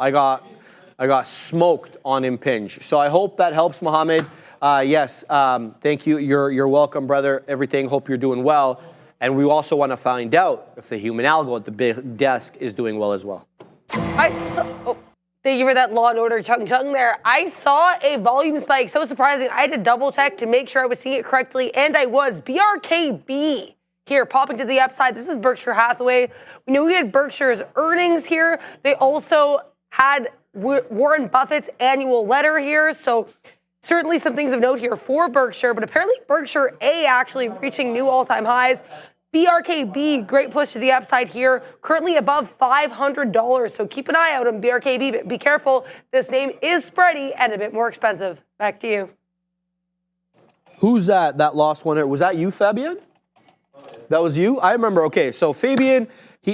I got smoked on Impinge. So I hope that helps, Mohammed. Yes, thank you. You're welcome, brother. Everything. Hope you're doing well. And we also want to find out if the human algo at the big desk is doing well as well. Thank you for that Law and Order chung there. I saw a volume spike. So surprising. I had to double check to make sure I was seeing it correctly. And I was. BRKB here popping to the upside. This is Berkshire Hathaway. We knew we had Berkshire's earnings here. They also had Warren Buffett's annual letter here, so certainly some things of note here for Berkshire, but apparently Berkshire A actually reaching new all-time highs. BRKB, great push to the upside here, currently above $500, so keep an eye out on BRKB, but be careful, this name is spready and a bit more expensive. Back to you. Who's that lost one? Was that you, Fabian? That was you? I remember, okay, so Fabian,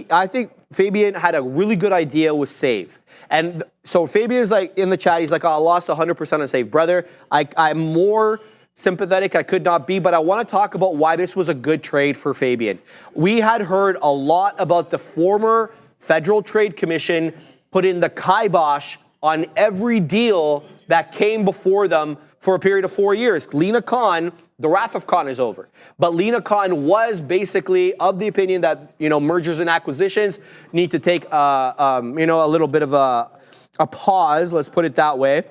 I think Fabian had a really good idea with Save. And so Fabian's in the chat, he's like, oh, I lost 100% on Save. Brother, I'm more sympathetic, I could not be, but I want to talk about why this was a good trade for Fabian. We had heard a lot about the former Federal Trade Commission putting the kibosh on every deal that came before them for a period of 4 years. Lena Khan, the wrath of Khan is over. But Lena Khan was basically of the opinion that, mergers and acquisitions need to take, a little bit of a pause, let's put it that way.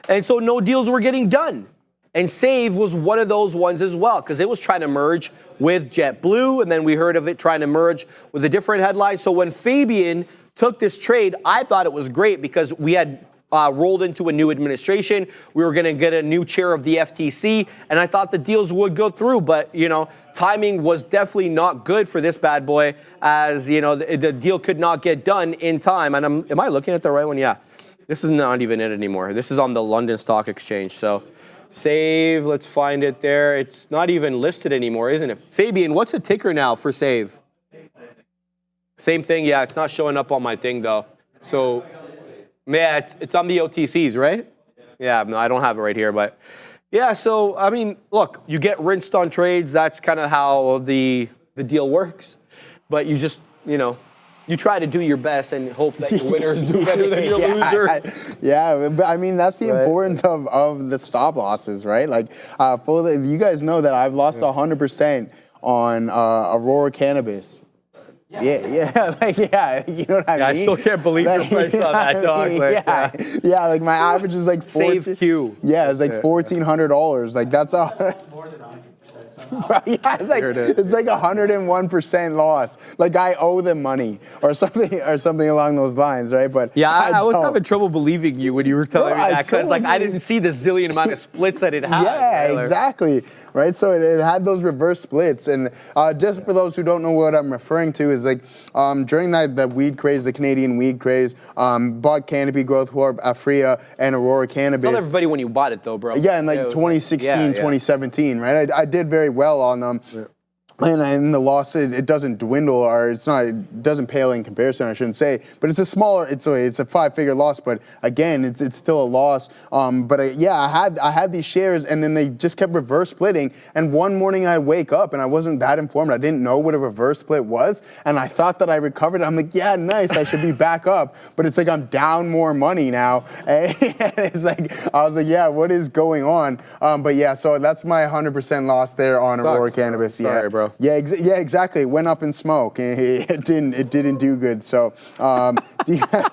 And so no deals were getting done. And Save was one of those ones as well, because it was trying to merge with JetBlue, and then we heard of it trying to merge with a different headline. So when Fabian took this trade, I thought it was great because we had rolled into a new administration. We were going to get a new chair of the FTC, and I thought the deals would go through. But, timing was definitely not good for this bad boy, as, the deal could not get done in time. And am I looking at the right one? Yeah. This is not even it anymore. This is on the London Stock Exchange. So Save, let's find it there. It's not even listed anymore, isn't it? Fabian, what's the ticker now for Save? Same thing. Yeah, it's not showing up on my thing, though. So... yeah, it's on the OTCs, right? Yeah, no, I don't have it right here, but yeah, so, I mean, look, you get rinsed on trades. That's kind of how the deal works. But you just, you try to do your best and hope that your winners do better than your losers. Yeah, but I mean, that's the importance of the stop losses, right? You guys know that I've lost 100% on Aurora Cannabis. Yeah, you know what I mean? I still can't believe your price on that, dog. My average is Save Q. Yeah, it's $1,400. That's all. It's more than 100%. Yeah, it's like 101% loss. Like I owe them money or something along those lines, right? But Yeah, I was don't. having trouble believing you when you were telling me that because like I didn't see the zillion amount of splits that it had. Yeah, Tyler. exactly. Right, so it had those reverse splits, and just for those who don't know what I'm referring to is like during that weed craze, the Canadian weed craze, bought Canopy Growth Corp, Afria, and Aurora Cannabis. Tell everybody when you bought it though, bro. Yeah, in like it was 2016, 2017, right? I did very well on them. And the loss, it doesn't dwindle, or it doesn't pale in comparison, I shouldn't say, but it's a 5-figure loss, but again, it's still a loss. But I had these shares, and then they just kept reverse splitting, and one morning I wake up, and I wasn't that informed, I didn't know what a reverse split was, and I thought that I recovered. I'm like, yeah, nice, I should be back up, but it's like I'm down more money now, and it's like, I was like, yeah, what is going on? But yeah, so that's my 100% loss there on Aurora Cannabis. Sorry, bro. Yeah, exactly. It went up in smoke. It didn't do good. So, you got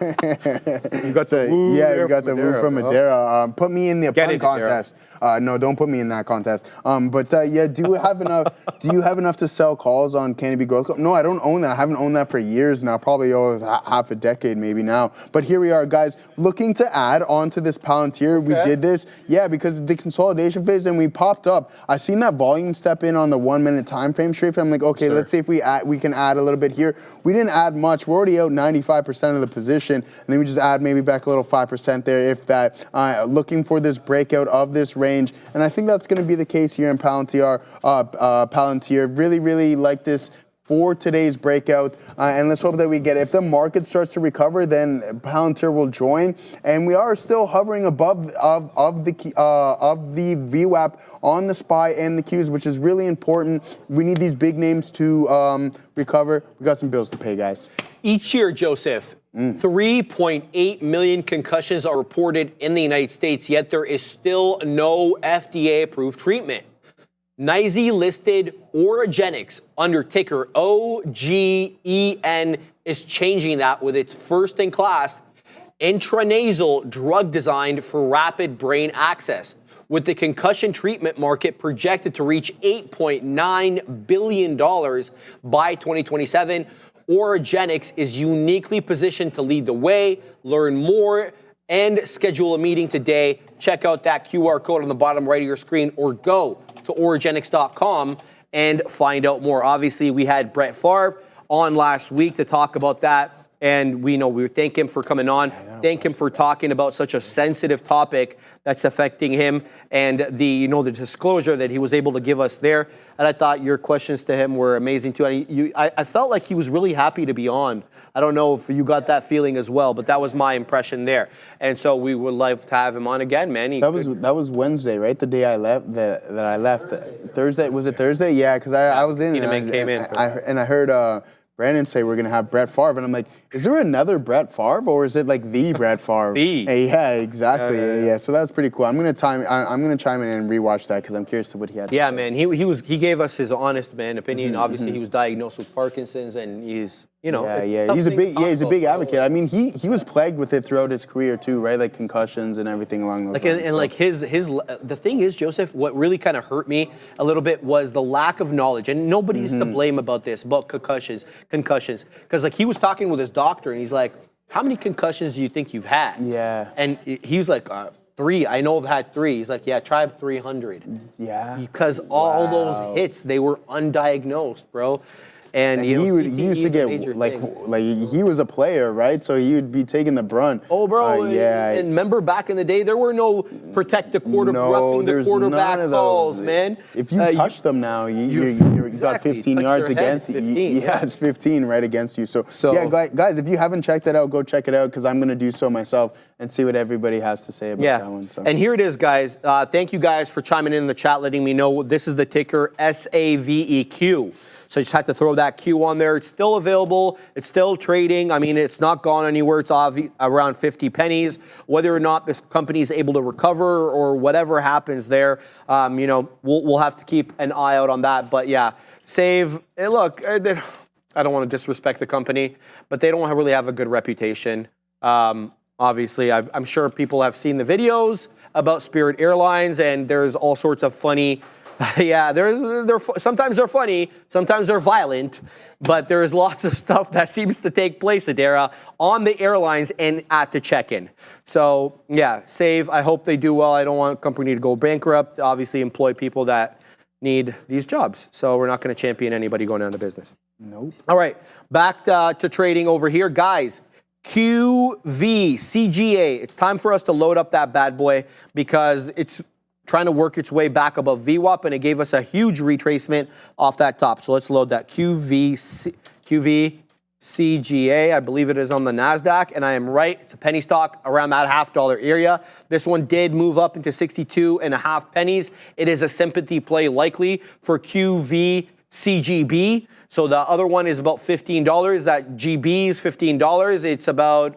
the woo. We got the woo from Madera. Put me in the pun contest. No, don't put me in that contest. Do you have enough? Do you have enough to sell calls on Canopy Growth Corp? No, I don't own that. I haven't owned that for years now. Probably half a decade, maybe now. But here we are, guys, looking to add on to this Palantir. We did this, because of the consolidation phase, and we popped up. I seen that volume step in on the 1 minute time frame. I'm like, okay, let's see if we can add a little bit here. We didn't add much. We're already out 95% of the position, and then we just add maybe back a little 5% there, if that. Looking for this breakout of this range, and I think that's going to be the case here in Palantir. Really, really like this for today's breakout, and let's hope that we get it. If the market starts to recover, then Palantir will join, and we are still hovering above of the VWAP on the SPY and the Qs, which is really important. We need these big names to recover. We got some bills to pay, guys. Each year, Joseph, 3.8 million concussions are reported in the United States, yet there is still no FDA-approved treatment. NYSE listed Oragenics under ticker OGEN is changing that with its first-in-class intranasal drug designed for rapid brain access. With the concussion treatment market projected to reach $8.9 billion by 2027, Oragenics is uniquely positioned to lead the way. Learn more and schedule a meeting today. Check out that QR code on the bottom right of your screen, or go to oragenics.com and find out more. Obviously, we had Brett Favre on last week to talk about that, and we thank him for coming on. Thank him for talking about such a sensitive topic that's affecting him, and the disclosure that he was able to give us there. And I thought your questions to him were amazing too. And I felt like he was really happy to be on. I don't know if you got that feeling as well, but that was my impression there. And so we would love to have him on again, man. That was Wednesday, right? The day I left. That I left. Thursday, was it Thursday? Yeah, because I was in. I heard Brandon say we're gonna have Brett Favre, and I'm like, is there another Brett Favre, or is it like the Brett Favre? Yeah, exactly. Yeah, so that's pretty cool. I'm gonna chime in and rewatch that because I'm curious to what he had to say. Man, he gave us his honest opinion. Obviously, he was diagnosed with Parkinson's, and he's he's a big advocate. I mean, he was plagued with it throughout his career too, right? Like concussions and everything along those lines. And like his the thing is, Joseph, what really kind of hurt me a little bit was the lack of knowledge, and nobody's to blame about concussions, because like he was talking with his doctor, and he's like, how many concussions do you think you've had? Yeah. And he was like, 3. I know I've had 3. He's like, yeah, try 300. Yeah. Because all those hits, they were undiagnosed, bro. And he used to get like he was a player, right? So he would be taking the brunt. Oh, bro. And remember back in the day, there were no protect the quarterback, roughing the quarterback calls, man. If you touch them now, you got 15 yards against you. Yeah, it's 15 right against you. So yeah, guys, if you haven't checked that out, go check it out, because I'm gonna do so myself and see what everybody has to say about that one. So. And here it is, guys. Thank you guys for chiming in the chat, letting me know. This is the ticker SAVEQ. So you just have to throw that Q on there. It's still available. It's still trading. I mean, it's not gone anywhere. It's around 50 pennies. Whether or not this company is able to recover or whatever happens there, we'll have to keep an eye out on that. But yeah, Save. Look, I don't want to disrespect the company, but they don't really have a good reputation. Obviously, I'm sure people have seen the videos about Spirit Airlines, and there's all sorts of funny Yeah, sometimes they're funny, sometimes they're violent, but there is lots of stuff that seems to take place, Adara, on the airlines and at the check-in. So yeah, save. I hope they do well. I don't want a company to go bankrupt. Obviously, employ people that need these jobs. So we're not going to champion anybody going out of business. Nope. All right, back to trading over here, guys. QVCGA. It's time for us to load up that bad boy because it's trying to work its way back above VWAP, and it gave us a huge retracement off that top. So let's load that QVCGA. I believe it is on the NASDAQ, and I am right. It's a penny stock around that $0.50 area. This one did move up into 62.5 pennies. It is a sympathy play likely for QVCGB. So the other one is about $15. That GB is $15. It's about,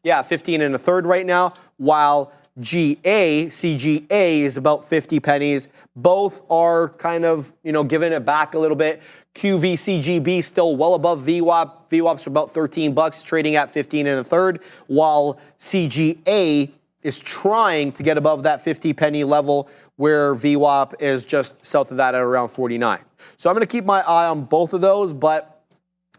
15 1/3 right now, while CGA is about 50 pennies. Both are kind of, giving it back a little bit. QVCGB still well above VWAP. VWAP's about $13, trading at 15 1/3, while CGA is trying to get above that 50 penny level where VWAP is just south of that at around 49. So I'm going to keep my eye on both of those, but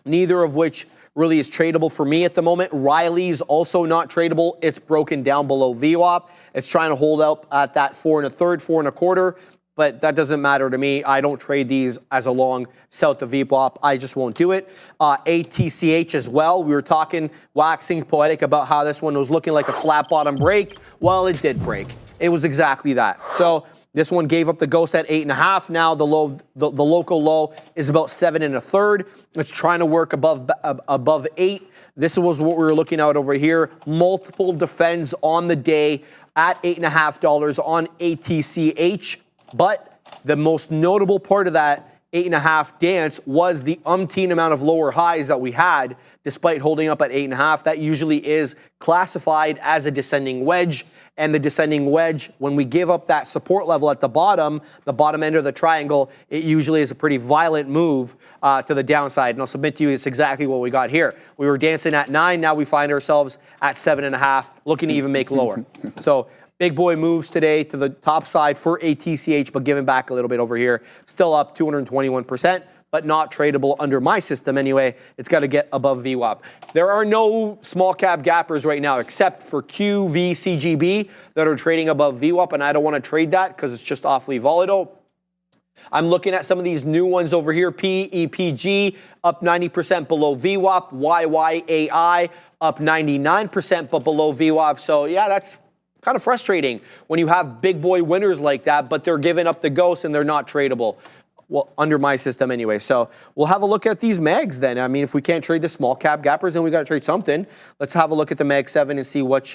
neither of which really is tradable for me at the moment. Riley's also not tradable. It's broken down below VWAP. It's trying to hold up at that 4 1/3, 4 1/4, but that doesn't matter to me. I don't trade these as a long south of VWAP. I just won't do it. ATCH as well. We were talking, waxing poetic about how this one was looking like a flat bottom break. Well, it did break. It was exactly that. So this one gave up the ghost at 8.5. Now the local low is about 7 1/3. It's trying to work above 8. This was what we were looking at over here. Multiple defends on the day at $8.5 on ATCH. But the most notable part of that 8.5 dance was the umpteen amount of lower highs that we had, despite holding up at 8.5. That usually is classified as a descending wedge. And the descending wedge, when we give up that support level at the bottom end of the triangle, it usually is a pretty violent move to the downside. And I'll submit to you, it's exactly what we got here. We were dancing at 9, now we find ourselves at 7.5, looking to even make lower. So big boy moves today to the top side for ATCH, but giving back a little bit over here. Still up 221%. But not tradable under my system anyway. It's got to get above VWAP. There are no small cap gappers right now except for QVCGB that are trading above VWAP, and I don't want to trade that because it's just awfully volatile. I'm looking at some of these new ones over here. PEPG up 90% below VWAP. YYAI up 99% but below VWAP. So yeah, that's kind of frustrating when you have big boy winners like that, but they're giving up the ghost and they're not tradable. Well, under my system anyway. So we'll have a look at these MAGs then. I mean, if we can't trade the small cap gappers, then we got to trade something. Let's have a look at the MAG 7 and see what's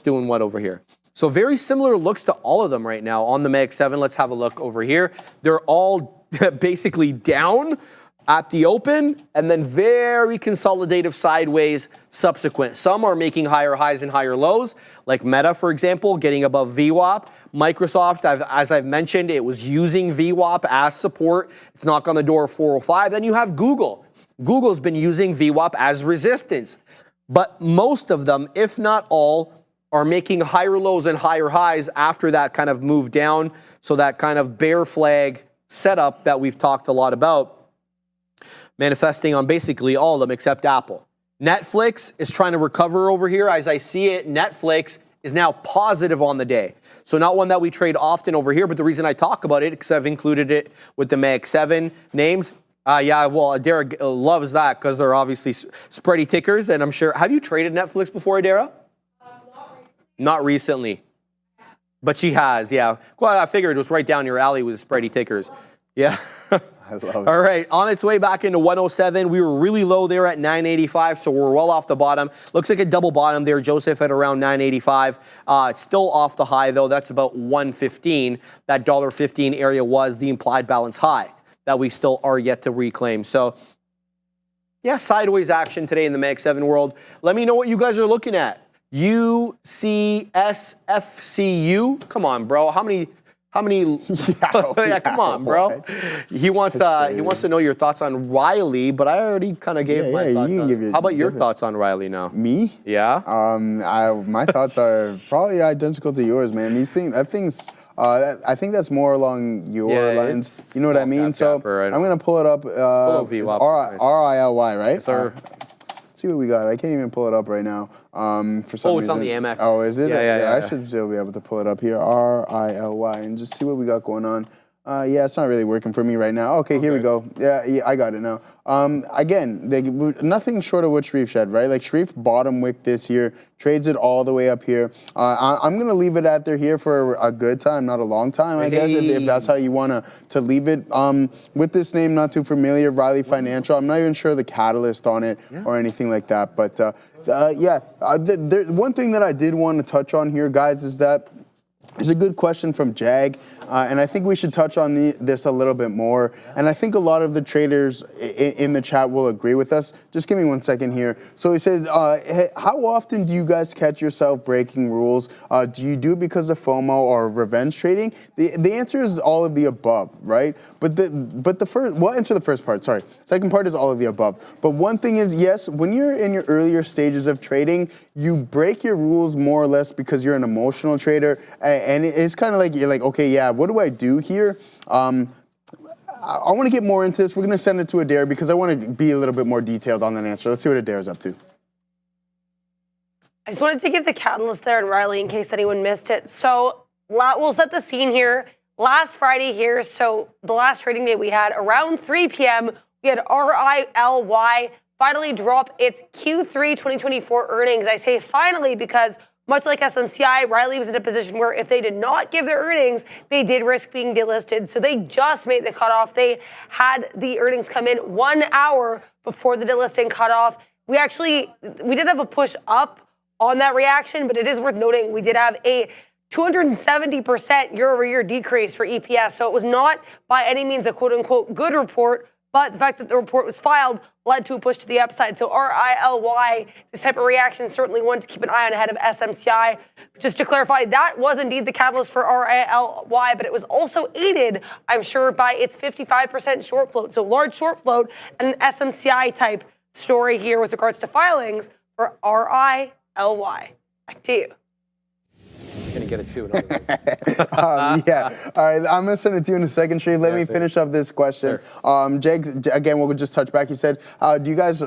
doing what over here. So very similar looks to all of them right now on the MAG 7. Let's have a look over here. They're all basically down at the open and then very consolidative sideways subsequent. Some are making higher highs and higher lows, like Meta, for example, getting above VWAP. Microsoft, as I've mentioned, it was using VWAP as support. It's knocked on the door of 405. Then you have Google. Google's been using VWAP as resistance. But most of them, if not all, are making higher lows and higher highs after that kind of move down. So that kind of bear flag setup that we've talked a lot about, manifesting on basically all of them except Apple. Netflix is trying to recover over here. As I see it, Netflix is now positive on the day. So not one that we trade often over here, but the reason I talk about it, because I've included it with the MAG 7 names. Adara loves that because they're obviously spready tickers, and I'm sure. Have you traded Netflix before, Adara? Not recently. But she has, yeah. Well, I figured it was right down your alley with spready tickers. Yeah. I love it. All right, on its way back into 107. We were really low there at 985, so we're well off the bottom. Looks like a double bottom there, Joseph, at around 985. It's still off the high, though. That's about 115. That $1.15 area was the implied balance high that we still are yet to reclaim. So, yeah, sideways action today in the MAG 7 world. Let me know what you guys are looking at. UCSFCU? Come on, bro. How many? Yeah, come on, bro. What? He wants to know your thoughts on Riley, but I already kind of gave my thoughts. How about your thoughts on Riley now? Me? Yeah. My thoughts are probably identical to yours, man. That thing's I think that's more along your lines. it's You know what I small mean? cap So gapper, right? I'm gonna pull it up. It's RILY, right? Yes, sir. Let's see what we got. I can't even pull it up right now. For some it's reason. on the Amex. Oh, is it? Yeah. I should still be able to pull it up here. RILY and just see what we got going on. Yeah, it's not really working for me right now. Okay, here we go. Yeah, I got it now. Again, nothing short of what Sharif said, right? Like Sharif bottom wick this year, trades it all the way up here. I'm gonna leave it at there here for a good time, not a long time, I guess, if that's how you wanna to leave it. With this name, not too familiar, Riley Financial. I'm not even sure the catalyst on it or anything like that. But one thing that I did want to touch on here, guys, is that there's a good question from Jag, and I think we should touch on this a little bit more. And I think a lot of the traders in the chat will agree with us. Just give me 1 second here. So he says, how often do you guys catch yourself breaking rules? Do you do it because of FOMO or revenge trading? The answer is all of the above, right? But the first, we'll answer the first part, sorry. Second part is all of the above. But one thing is, yes, when you're in your earlier stages of trading, you break your rules more or less because you're an emotional trader. And it's kind of like, you're like, okay, yeah, what do I do here? I want to get more into this. We're going to send it to Adair because I want to be a little bit more detailed on that answer. Let's see what Adair's up to. I just wanted to give the catalyst there and Riley in case anyone missed it. So we'll set the scene here. Last Friday here, so the last trading day we had, around 3 p.m., we had RILY finally drop its Q3 2024 earnings. I say finally because much like SMCI, Riley was in a position where if they did not give their earnings, they did risk being delisted. So they just made the cutoff. They had the earnings come in 1 hour before the delisting cutoff. We did have a push up on that reaction, but it is worth noting we did have a 270% year-over-year decrease for EPS. So it was not by any means a quote-unquote good report, but the fact that the report was filed led to a push to the upside. So RILY, this type of reaction, certainly one to keep an eye on ahead of SMCI. Just to clarify, that was indeed the catalyst for RILY, but it was also aided, I'm sure, by its 55% short float. So large short float and an SMCI type story here with regards to filings for RILY. Back to you. Gonna get it too. Yeah. All right. I'm gonna send it to you in a second, Sharif. Let me finish up this question. Jag, again, we'll just touch back. He said, "Do you guys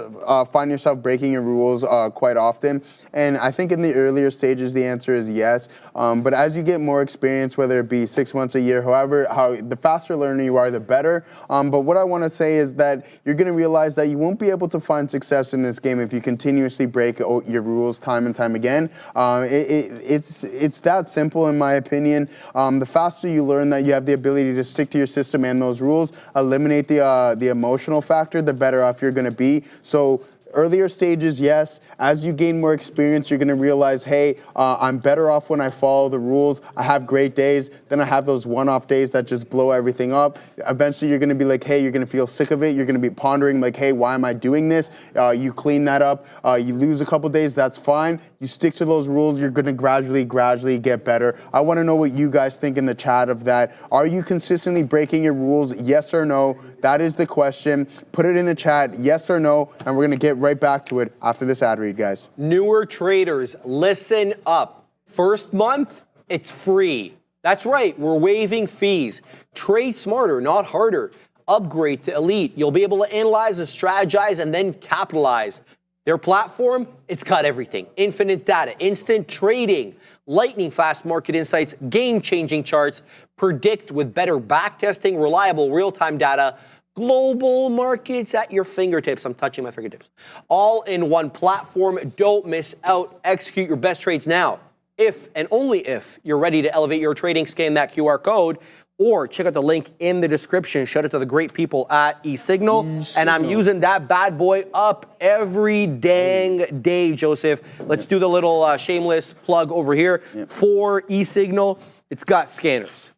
find yourself breaking your rules quite often?" And I think in the earlier stages, the answer is yes. But as you get more experience, whether it be 6 months, a year, the faster learner you are, the better. But what I want to say is that you're gonna realize that you won't be able to find success in this game if you continuously break your rules time and time again. It's that simple, in my opinion. The faster you learn that you have the ability to stick to your system and those rules, eliminate the emotional factor, the better off you're going to be. So earlier stages, yes. As you gain more experience, you're going to realize, hey, I'm better off when I follow the rules. I have great days. Then I have those one-off days that just blow everything up. Eventually, you're going to be like, hey, you're going to feel sick of it. You're going to be pondering like, hey, why am I doing this? You clean that up. You lose a couple days. That's fine. You stick to those rules. You're going to gradually get better. I want to know what you guys think in the chat of that. Are you consistently breaking your rules? Yes or no? That is the question. Put it in the chat, yes or no, and we're going to get right back to it after this ad read, guys. Newer traders, listen up. First month, it's free. That's right, we're waiving fees. Trade smarter, not harder. Upgrade to Elite. You'll be able to analyze and strategize and then capitalize. Their platform, it's got everything. Infinite data, instant trading, lightning fast market insights, game-changing charts, predict with better backtesting, reliable real-time data, global markets at your fingertips. I'm touching my fingertips. All in one platform. Don't miss out. Execute your best trades now. If and only if you're ready to elevate your trading, scan that QR code or check out the link in the description. Shout out to the great people at eSignal. And I'm using that bad boy up every dang day, Joseph. Let's do the little shameless plug over here for eSignal. It's got scanners.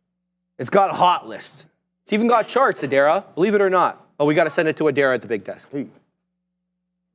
It's got hot lists. It's even got charts, Adara, believe it or not. But we got to send it to Adara at the big desk. Thank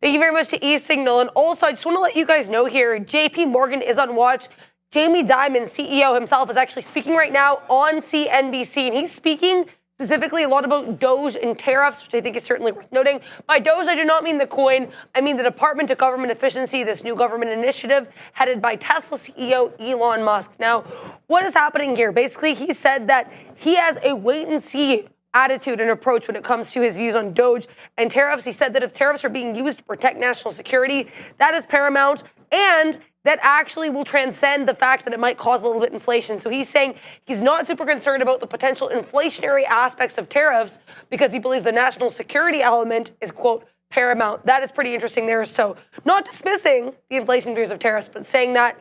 you very much to eSignal. And also, I just want to let you guys know here, JP Morgan is on watch. Jamie Dimon, CEO himself, is actually speaking right now on CNBC. And he's speaking specifically a lot about Doge and tariffs, which I think is certainly worth noting. By Doge, I do not mean the coin. I mean the Department of Government Efficiency, this new government initiative headed by Tesla CEO Elon Musk. Now, what is happening here? Basically, he said that he has a wait-and-see attitude and approach when it comes to his views on Doge and tariffs. He said that if tariffs are being used to protect national security, that is paramount, and that actually will transcend the fact that it might cause a little bit of inflation. So he's saying he's not super concerned about the potential inflationary aspects of tariffs because he believes the national security element is, quote, paramount. That is pretty interesting there. So not dismissing the inflation fears of tariffs, but saying that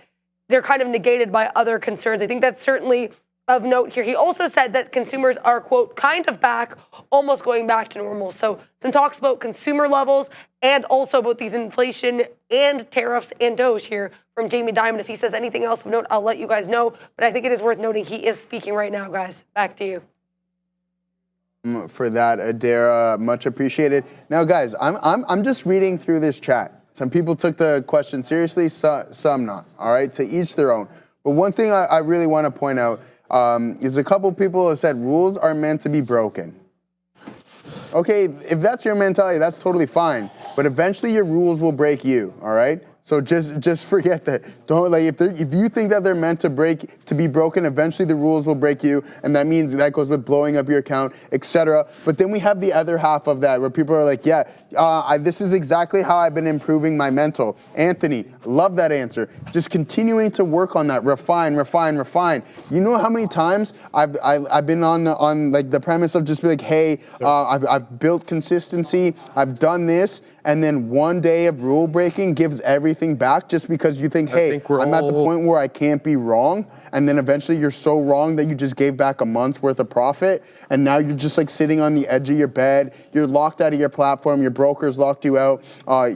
they're kind of negated by other concerns. I think that's certainly of note here. He also said that consumers are, quote, kind of back, almost going back to normal. So some talks about consumer levels and also about these inflation and tariffs and Doge here from Jamie Dimon. If he says anything else of note, I'll let you guys know. But I think it is worth noting he is speaking right now, guys. Back to you. For that, Adara, much appreciated. Now, guys, I'm just reading through this chat. Some people took the question seriously, some not. All right, to each their own. But one thing I really want to point out is a couple people have said rules are meant to be broken. Okay, if that's your mentality, that's totally fine. But eventually your rules will break you, all right? So just forget that. Don't if you think that they're meant to be broken, eventually the rules will break you, and that means that goes with blowing up your account, etc. But then we have the other half of that where people are like, yeah, this is exactly how I've been improving my mental. Anthony, love that answer. Just continuing to work on that, refine. You know how many times I've been on like the premise of just be like, hey, I've built consistency, I've done this, and then one day of rule breaking gives everything back just because you think, hey, I'm at the point where I can't be wrong, and then eventually you're so wrong that you just gave back a month's worth of profit, and now you're just like sitting on the edge of your bed, you're locked out of your platform, your broker's locked you out,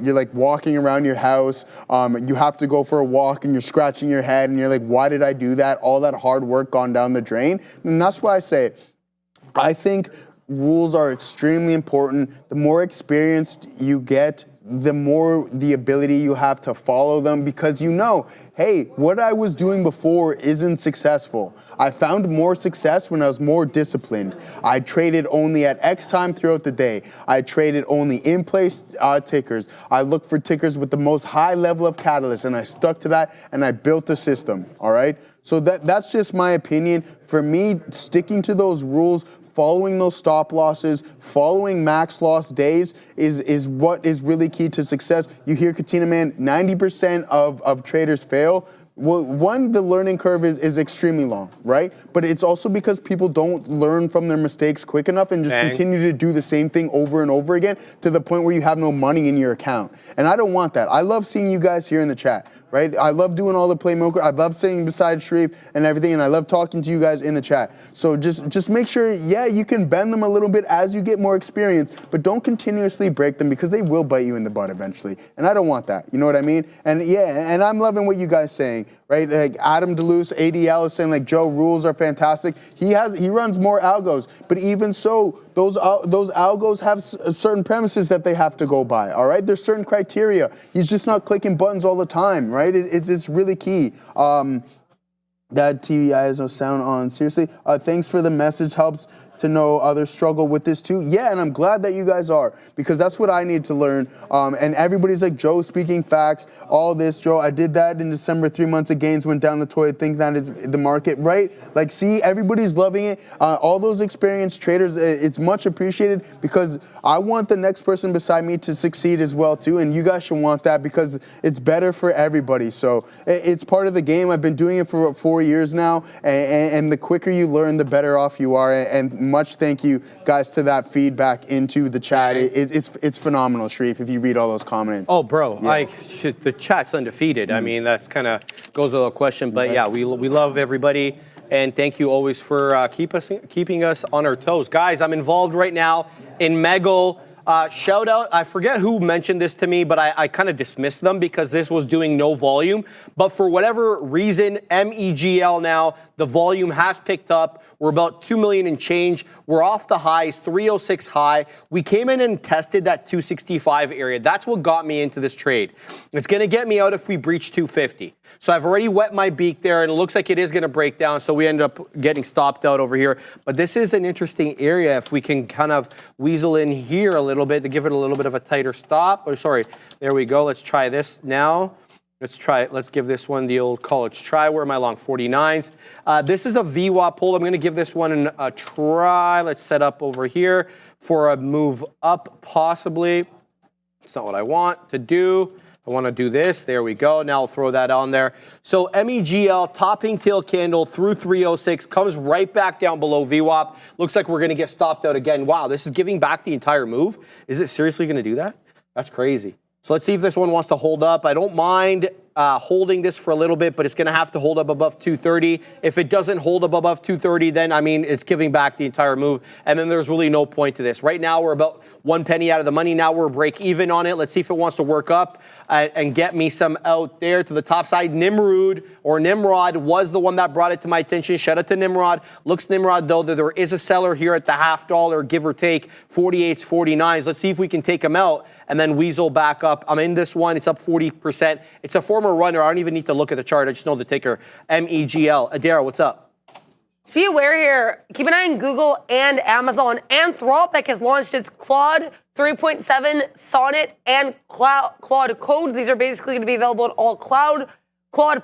you're like walking around your house, you have to go for a walk and you're scratching your head and you're like, why did I do that? All that hard work gone down the drain. And that's why I say, I think rules are extremely important. The more experienced you get, the more the ability you have to follow them, because you know, hey, what I was doing before isn't successful. I found more success when I was more disciplined. I traded only at X time throughout the day. I traded only in-place tickers. I looked for tickers with the most high level of catalyst, and I stuck to that, and I built the system, all right? So that's just my opinion. For me, sticking to those rules, following those stop losses, following max loss days is what is really key to success. You hear Katina, man, 90% of traders fail. Well, one, the learning curve is extremely long, right? But it's also because people don't learn from their mistakes quick enough and just continue to do the same thing over and over again to the point where you have no money in your account. And I don't want that. I love seeing you guys here in the chat, right? I love doing all the play mocha. I love sitting beside Sharif and everything, and I love talking to you guys in the chat. So just make sure, yeah, you can bend them a little bit as you get more experience, but don't continuously break them because they will bite you in the butt eventually. And I don't want that. You know what I mean? And yeah, and I'm loving what you guys saying, right? Like Adam DeLuce, ADL is saying like, Joe, rules are fantastic. He runs more algos, but even so, those algos have certain premises that they have to go by, all right? There's certain criteria. He's just not clicking buttons all the time, right? It's really key. That TV has no sound on. Seriously, thanks for the message. Helps to know others struggle with this too. Yeah, and I'm glad that you guys are, because that's what I need to learn. And everybody's like, Joe speaking facts, all this. Joe, I did that in December, 3 months of gains went down the toilet. Think that is the market, right? Like, see, everybody's loving it. All those experienced traders, it's much appreciated, because I want the next person beside me to succeed as well too. And you guys should want that because it's better for everybody. So it's part of the game. I've been doing it for 4 years now. And the quicker you learn, the better off you are. And much thank you guys to that feedback into the chat. It's phenomenal, Sharif, if you read all those comments. Oh, bro, like the chat's undefeated. I mean, that kind of goes without question. But yeah, we love everybody, and thank you always for keeping us on our toes, guys. I'm involved right now in Megal. Shout out, I forget who mentioned this to me, but I kind of dismissed them because this was doing no volume. But for whatever reason, MEGL now, the volume has picked up. We're about 2 million and change. We're off the highs, 306 high. We came in and tested that 265 area. That's what got me into this trade. It's going to get me out if we breach 250. So I've already wet my beak there, and it looks like it is going to break down. So we end up getting stopped out over here. But this is an interesting area if we can kind of weasel in here a little bit to give it a little bit of a tighter stop. Oh, sorry. There we go. Let's try this now. Let's try it. Let's give this one the old college try. Where am I long? 49s. This is a VWAP pull. I'm going to give this one a try. Let's set up over here for a move up, possibly. It's not what I want to do. I want to do this. There we go. Now I'll throw that on there. So MEGL, topping tail candle through 306, comes right back down below VWAP. Looks like we're going to get stopped out again. Wow, this is giving back the entire move. Is it seriously going to do that? That's crazy. So let's see if this one wants to hold up. I don't mind holding this for a little bit, but it's going to have to hold up above 230. If it doesn't hold up above 230, then, I mean, it's giving back the entire move. And then there's really no point to this. Right now, we're about 1 penny out of the money. Now we're break even on it. Let's see if it wants to work up and get me some out there to the top side. Nimrod was the one that brought it to my attention. Shout out to Nimrod. Looks Nimrod, though, that there is a seller here at the $0.50, give or take, 48s, 49s. Let's see if we can take them out and then weasel back up. I'm in this one. It's up 40%. It's a former runner. I don't even need to look at the chart. I just know the ticker, MEGL. Adara, what's up? Be aware here. Keep an eye on Google and Amazon. Anthropic has launched its Claude 3.7 Sonnet and Claude Code. These are basically going to be available in all Claude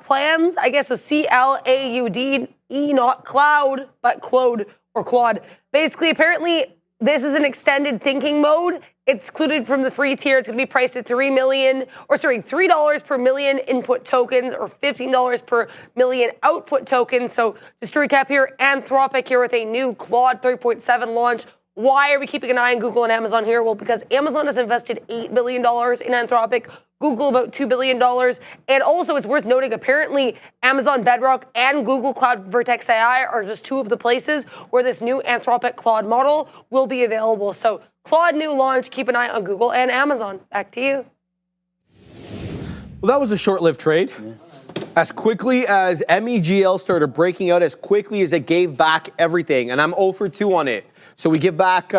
plans. I guess so C-L-A-U-D-E, not Cloud, but Claude or Claude. Basically, apparently, this is an extended thinking mode. It's excluded from the free tier. It's going to be priced at $3 per million input tokens or $15 per million output tokens. So just to recap here, Anthropic here with a new Claude 3.7 launch. Why are we keeping an eye on Google and Amazon here? Well, because Amazon has invested $8 billion in Anthropic, Google about $2 billion. And also, it's worth noting, apparently, Amazon Bedrock and Google Cloud Vertex AI are just two of the places where this new Anthropic Claude model will be available. So Claude new launch, keep an eye on Google and Amazon. Back to you. Well, that was a short-lived trade. Yeah. As quickly as MEGL started breaking out, as quickly as it gave back everything, and I'm 0 for 2 on it. So we give back,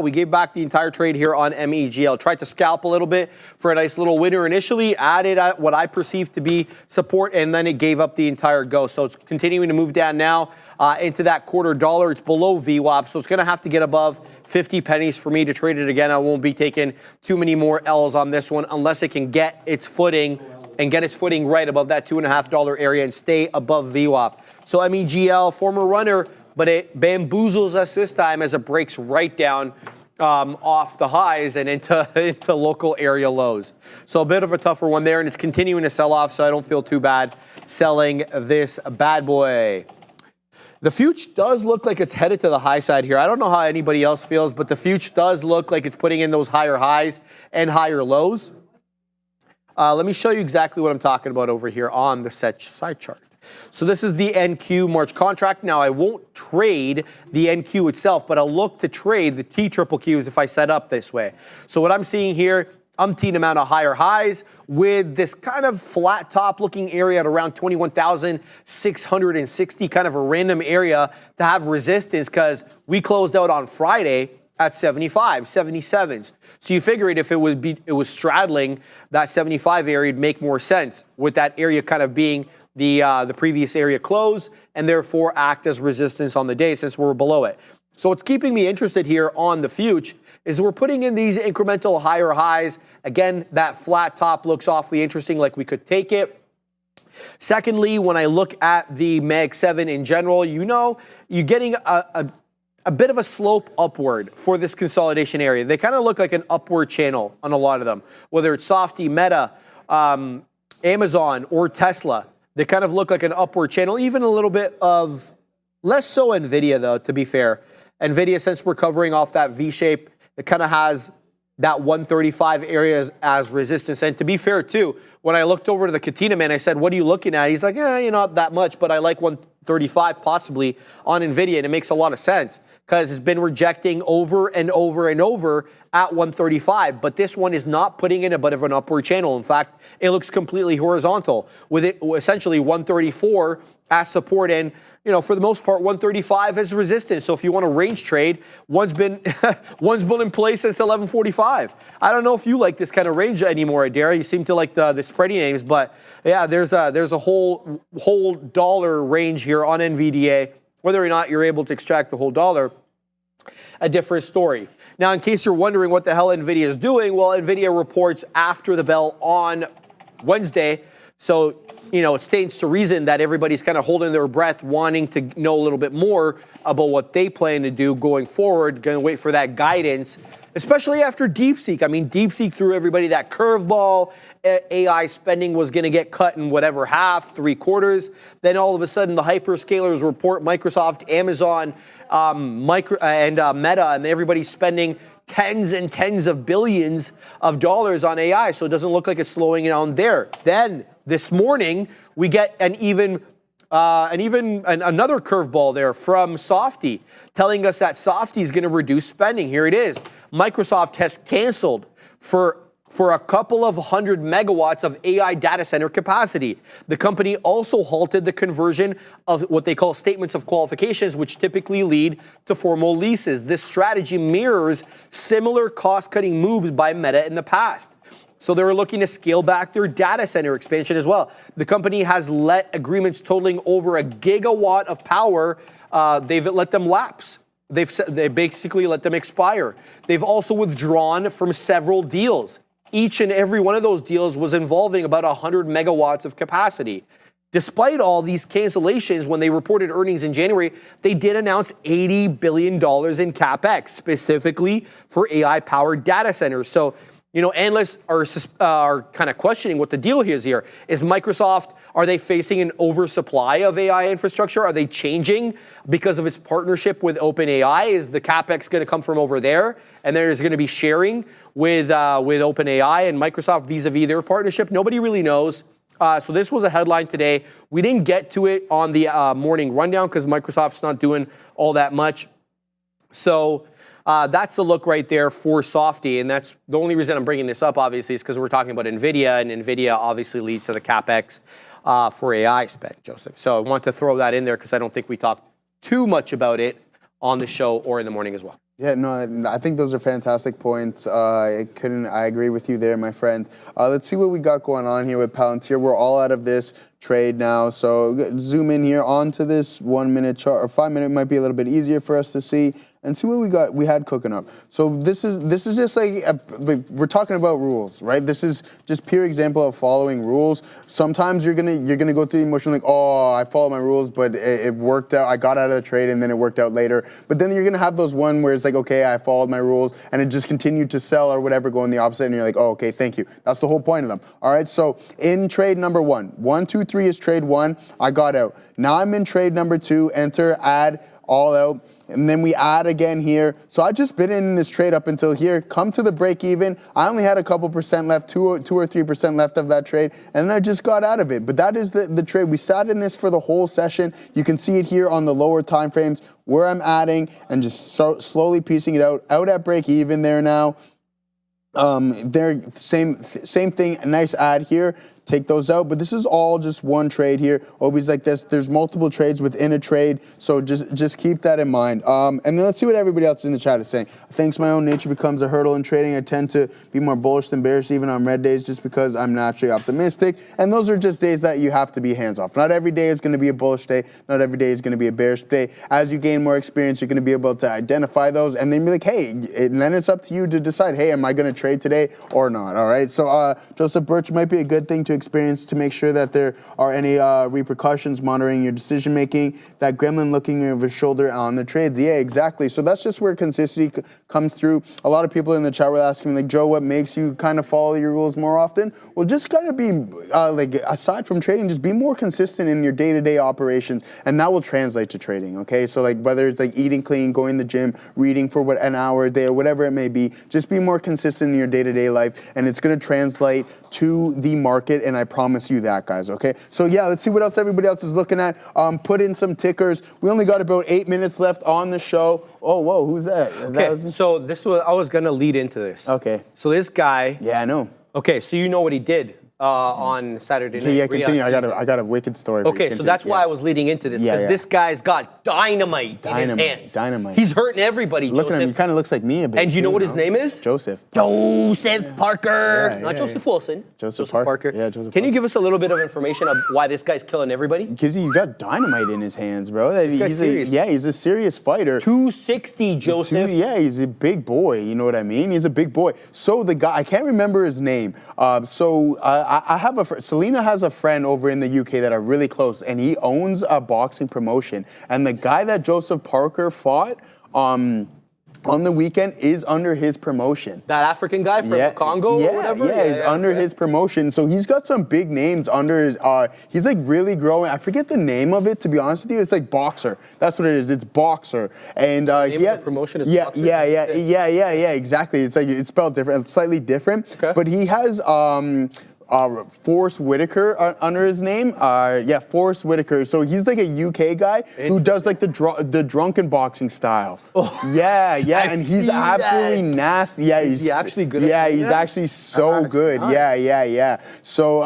we gave back the entire trade here on MEGL. Tried to scalp a little bit for a nice little winner initially, added what I perceived to be support, and then it gave up the entire go. So it's continuing to move down now into that $0.25. It's below VWAP, so it's going to have to get above 50 pennies for me to trade it again. I won't be taking too many more L's on this one unless it can get its footing and get its footing right above that $2.50 area and stay above VWAP. So MEGL, former runner, but it bamboozles us this time as it breaks right down off the highs and into local area lows. So a bit of a tougher one there, and it's continuing to sell off, so I don't feel too bad selling this bad boy. The future does look like it's headed to the high side here. I don't know how anybody else feels, but the future does look like it's putting in those higher highs and higher lows. Let me show you exactly what I'm talking about over here on the set side chart. So this is the NQ March contract. Now, I won't trade the NQ itself, but I'll look to trade the TQQs if I set up this way. So what I'm seeing here, umpteen amount of higher highs with this kind of flat top looking area at around 21,660, kind of a random area to have resistance because we closed out on Friday at 75, 77s. So you figured if it was straddling that 75 area, it'd make more sense with that area kind of being the previous area close and therefore act as resistance on the day since we're below it. So what's keeping me interested here on the future is we're putting in these incremental higher highs. Again, that flat top looks awfully interesting, like we could take it. Secondly, when I look at the Mag 7 in general, you're getting a bit of a slope upward for this consolidation area. They kind of look like an upward channel on a lot of them, whether it's Softy, Meta, Amazon, or Tesla. They kind of look like an upward channel, even a little bit of, less so NVIDIA though, to be fair. NVIDIA, since we're covering off that V shape, it kind of has that 135 areas as resistance. And to be fair too, when I looked over to the Katina man, I said, what are you looking at? He's like, not that much, but I like 135 possibly on NVIDIA, and it makes a lot of sense because it's been rejecting over and over and over at 135, but this one is not putting in a bit of an upward channel. In fact, it looks completely horizontal with it essentially 134 as support and, you know, for the most part, 135 as resistance. So if you want to range trade, one's been in place since 1145. I don't know if you like this kind of range anymore, Adair. You seem to like the spready names, but yeah, there's a whole dollar range here on NVDA. Whether or not you're able to extract the whole dollar, a different story. Now, in case you're wondering what the hell NVIDIA is doing, well, NVIDIA reports after the bell on Wednesday. So, you know, it stands to reason that everybody's kind of holding their breath, wanting to know a little bit more about what they plan to do going forward, going to wait for that guidance, especially after DeepSeek. I mean, DeepSeek threw everybody that curveball. AI spending was going to get cut in whatever half, 3/4. Then all of a sudden, the hyperscalers report Microsoft, Amazon, Meta, and everybody's spending tens and tens of billions of dollars on AI. So it doesn't look like it's slowing down there. Then this morning, we get another curveball there from Softy, telling us that Softy is going to reduce spending. Here it is. Microsoft has canceled for a couple of 100 megawatts of AI data center capacity. The company also halted the conversion of what they call statements of qualifications, which typically lead to formal leases. This strategy mirrors similar cost-cutting moves by Meta in the past. So they were looking to scale back their data center expansion as well. The company has let agreements totaling over 1 gigawatt of power, they've let them lapse. They basically let them expire. They've also withdrawn from several deals. Each and every one of those deals was involving about 100 megawatts of capacity. Despite all these cancellations, when they reported earnings in January, they did announce $80 billion in CapEx, specifically for AI-powered data centers. So, you know, analysts are kind of questioning what the deal is here. Is Microsoft, are they facing an oversupply of AI infrastructure? Are they changing because of its partnership with OpenAI? Is the CapEx going to come from over there? And there's going to be sharing with OpenAI and Microsoft vis-a-vis their partnership? Nobody really knows. So this was a headline today. We didn't get to it on the morning rundown because Microsoft's not doing all that much. So that's the look right there for Softy. And that's the only reason I'm bringing this up, obviously, is because we're talking about NVIDIA, and NVIDIA obviously leads to the CapEx for AI spend, Joseph. So I want to throw that in there because I don't think we talked too much about it on the show or in the morning as well. Yeah, no, I think those are fantastic points. I agree with you there, my friend. Let's see what we got going on here with Palantir. We're all out of this trade now, so zoom in here onto this 1 minute chart, or 5 minute might be a little bit easier for us to see, and see what we had cooking up. So this is just like we're talking about rules, right? This is just pure example of following rules. Sometimes you're gonna go through the emotion like, oh, I followed my rules, but it worked out. I got out of the trade and then it worked out later. But then you're gonna have those one where it's like, okay, I followed my rules and it just continued to sell or whatever, going the opposite, and you're like, oh, okay, thank you. That's the whole point of them. All right, so in trade number 1, 1, 2, 3 is trade 1. I got out. Now I'm in trade number 2. Enter, add, all out. And then we add again here. So I just been in this trade up until here. Come to the break even. I only had a couple percent left, 2 or 3% left of that trade, and then I just got out of it. But that is the trade. We sat in this for the whole session. You can see it here on the lower time frames where I'm adding and just slowly piecing it out at break even there now. They're same thing. A nice add here. Take those out, but this is all just one trade here. Always like this. There's multiple trades within a trade, so just keep that in mind. And then let's see what everybody else in the chat is saying. Thanks, my own nature becomes a hurdle in trading. I tend to be more bullish than bearish even on red days, just because I'm naturally optimistic. And those are just days that you have to be hands off. Not every day is going to be a bullish day. Not every day is going to be a bearish day. As you gain more experience, you're going to be able to identify those, and then be like, hey, and then it's up to you to decide, hey, am I going to trade today or not? All right. So Joseph Birch might be a good thing to experience to make sure that there are any repercussions, monitoring your decision making, that gremlin looking over his shoulder on the trades. Yeah, exactly. So that's just where consistency comes through. A lot of people in the chat were asking me, like, Joe, what makes you kind of follow your rules more often? Well, just kind of be like, aside from trading, just be more consistent in your day-to-day operations, and that will translate to trading. Okay, so like whether it's like eating clean, going to the gym, reading for an hour a day, or whatever it may be, just be more consistent in your day-to-day life, and it's going to translate to the market it, and I promise you that, guys, okay? So yeah, let's see what else everybody else is looking at. Put in some tickers. We only got about 8 minutes left on the show. Oh, whoa, who's that? Okay, so I was going to lead into this. Okay. So this guy, Yeah, I know. okay, so you know what he did on Saturday night. Okay, yeah, continue. I got a wicked story. Okay, so that's why I was leading into this, because this guy's got dynamite in his hands. Dynamite. He's hurting everybody, Look Joseph. at him. He kind of looks like me a bit. And you know too, what his name is? Joseph. Joseph Parker. Yeah, Not yeah, Joseph yeah. Wilson. Joseph Parker. Yeah, Joseph Can you Parker. give us a little bit of information of why this guy's killing everybody? Because he got dynamite in his hands, bro. guy's serious. He's a serious fighter. 260, Joseph. Yeah, he's a big boy. You know what I mean? He's a big boy. So the guy, I can't remember his name. I have a friend. Selena has a friend over in the UK that are really close, and he owns a boxing promotion. And the guy that Joseph Parker fought on the weekend is under his promotion. That African guy from the Congo or whatever? Yeah, he's under his promotion. So he's got some big names under his, he's like really growing. I forget the name of it, to be honest with you. It's like Boxer. That's what it is. It's Boxer. And name of the promotion is Boxer? Yeah, exactly. It's like, it's spelled different, slightly different. Okay. But he has, Forrest Whitaker under his name. Forrest Whitaker. So he's like a UK guy who does like the drunken boxing style. And he's absolutely nasty. Yeah, is he actually good? Yeah, he's actually so good. Nice. Yeah. So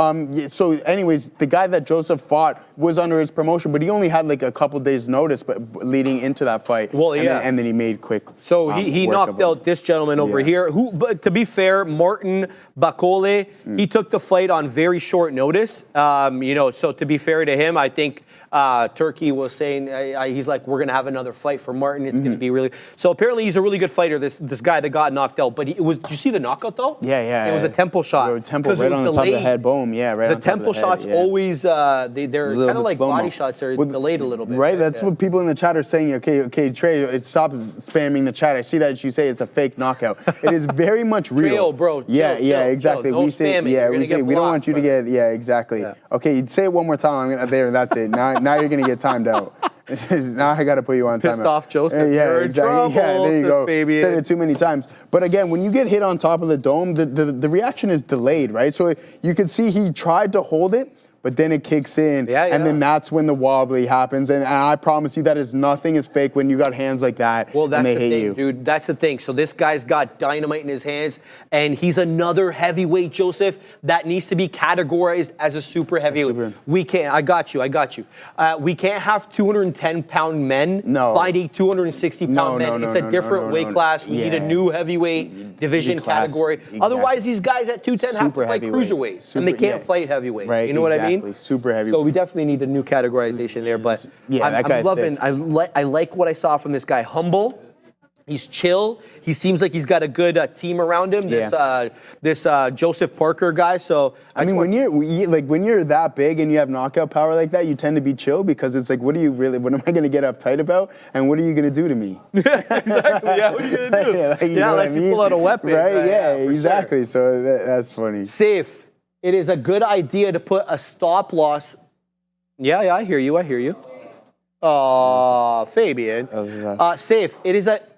anyways, the guy that Joseph fought was under his promotion, but he only had like a couple days notice, but leading into that fight. Well, yeah. And then he made quick. So he work knocked of him. out this gentleman over here. Who, but to be fair, Martin Bakole, he took the fight on very short notice. So to be fair to him, I think Turkey was saying, he's like, we're going to have another fight for Martin. It's going to be really... So apparently he's a really good fighter, this guy that got knocked out. But did you see the knockout, though? Yeah. It was a temple shot. Temple right on the top of the head. Boom. Yeah, right on the top of the head. temple shots always, they're kind of like slow-mo. body shots. They're delayed a little bit. Right? That's what people in the chat are saying. Okay, Trey, stop spamming the chat. I see that you say it's a fake knockout. It is very much real. Trail, bro. Yeah, exactly. Don't We say, spam it. we say we don't want you to get, exactly. Yeah. Okay, you'd say it one more time. That's it. Now you're gonna get timed out. Now I got to put you on timeout. Pissed off, Joseph. Yeah, You're in exactly. trouble, Yeah, there you go. baby. Said it too many times. But again, when you get hit on top of the dome, the reaction is delayed, right? So you can see he tried to hold it, but then it kicks in, and then that's when the wobbly happens. And I promise you that nothing is fake when you got hands like that Well, that's and they the hit thing, you. dude. That's the thing. So this guy's got dynamite in his hands, and he's another heavyweight, Joseph, that needs to be categorized as a super heavyweight. We can't. I got you. We can't have 210-pound men fighting 260-pound men. It's a different weight class. We need a new heavyweight division category. Exactly. Otherwise, these guys at 210 have to fight cruiserweights, and they can't fight heavyweight. Right, you know what I mean? Super heavy. So we definitely need a new categorization there. But that guy's I'm loving. sick. I like what I saw from this guy. Humble. He's chill. He seems like he's got a good team around him. This Joseph Parker guy. So I mean, when you're that big and you have knockout power like that, you tend to be chill because it's like, what am I going to get uptight about, and what are you going to do to me? Exactly. Yeah. What are you going to do? Unless you pull out a weapon. Right. Yeah. Exactly. Sure. So that's funny. Safe. It is a good idea to put a stop loss. Yeah, I hear you. Fabian. Safe.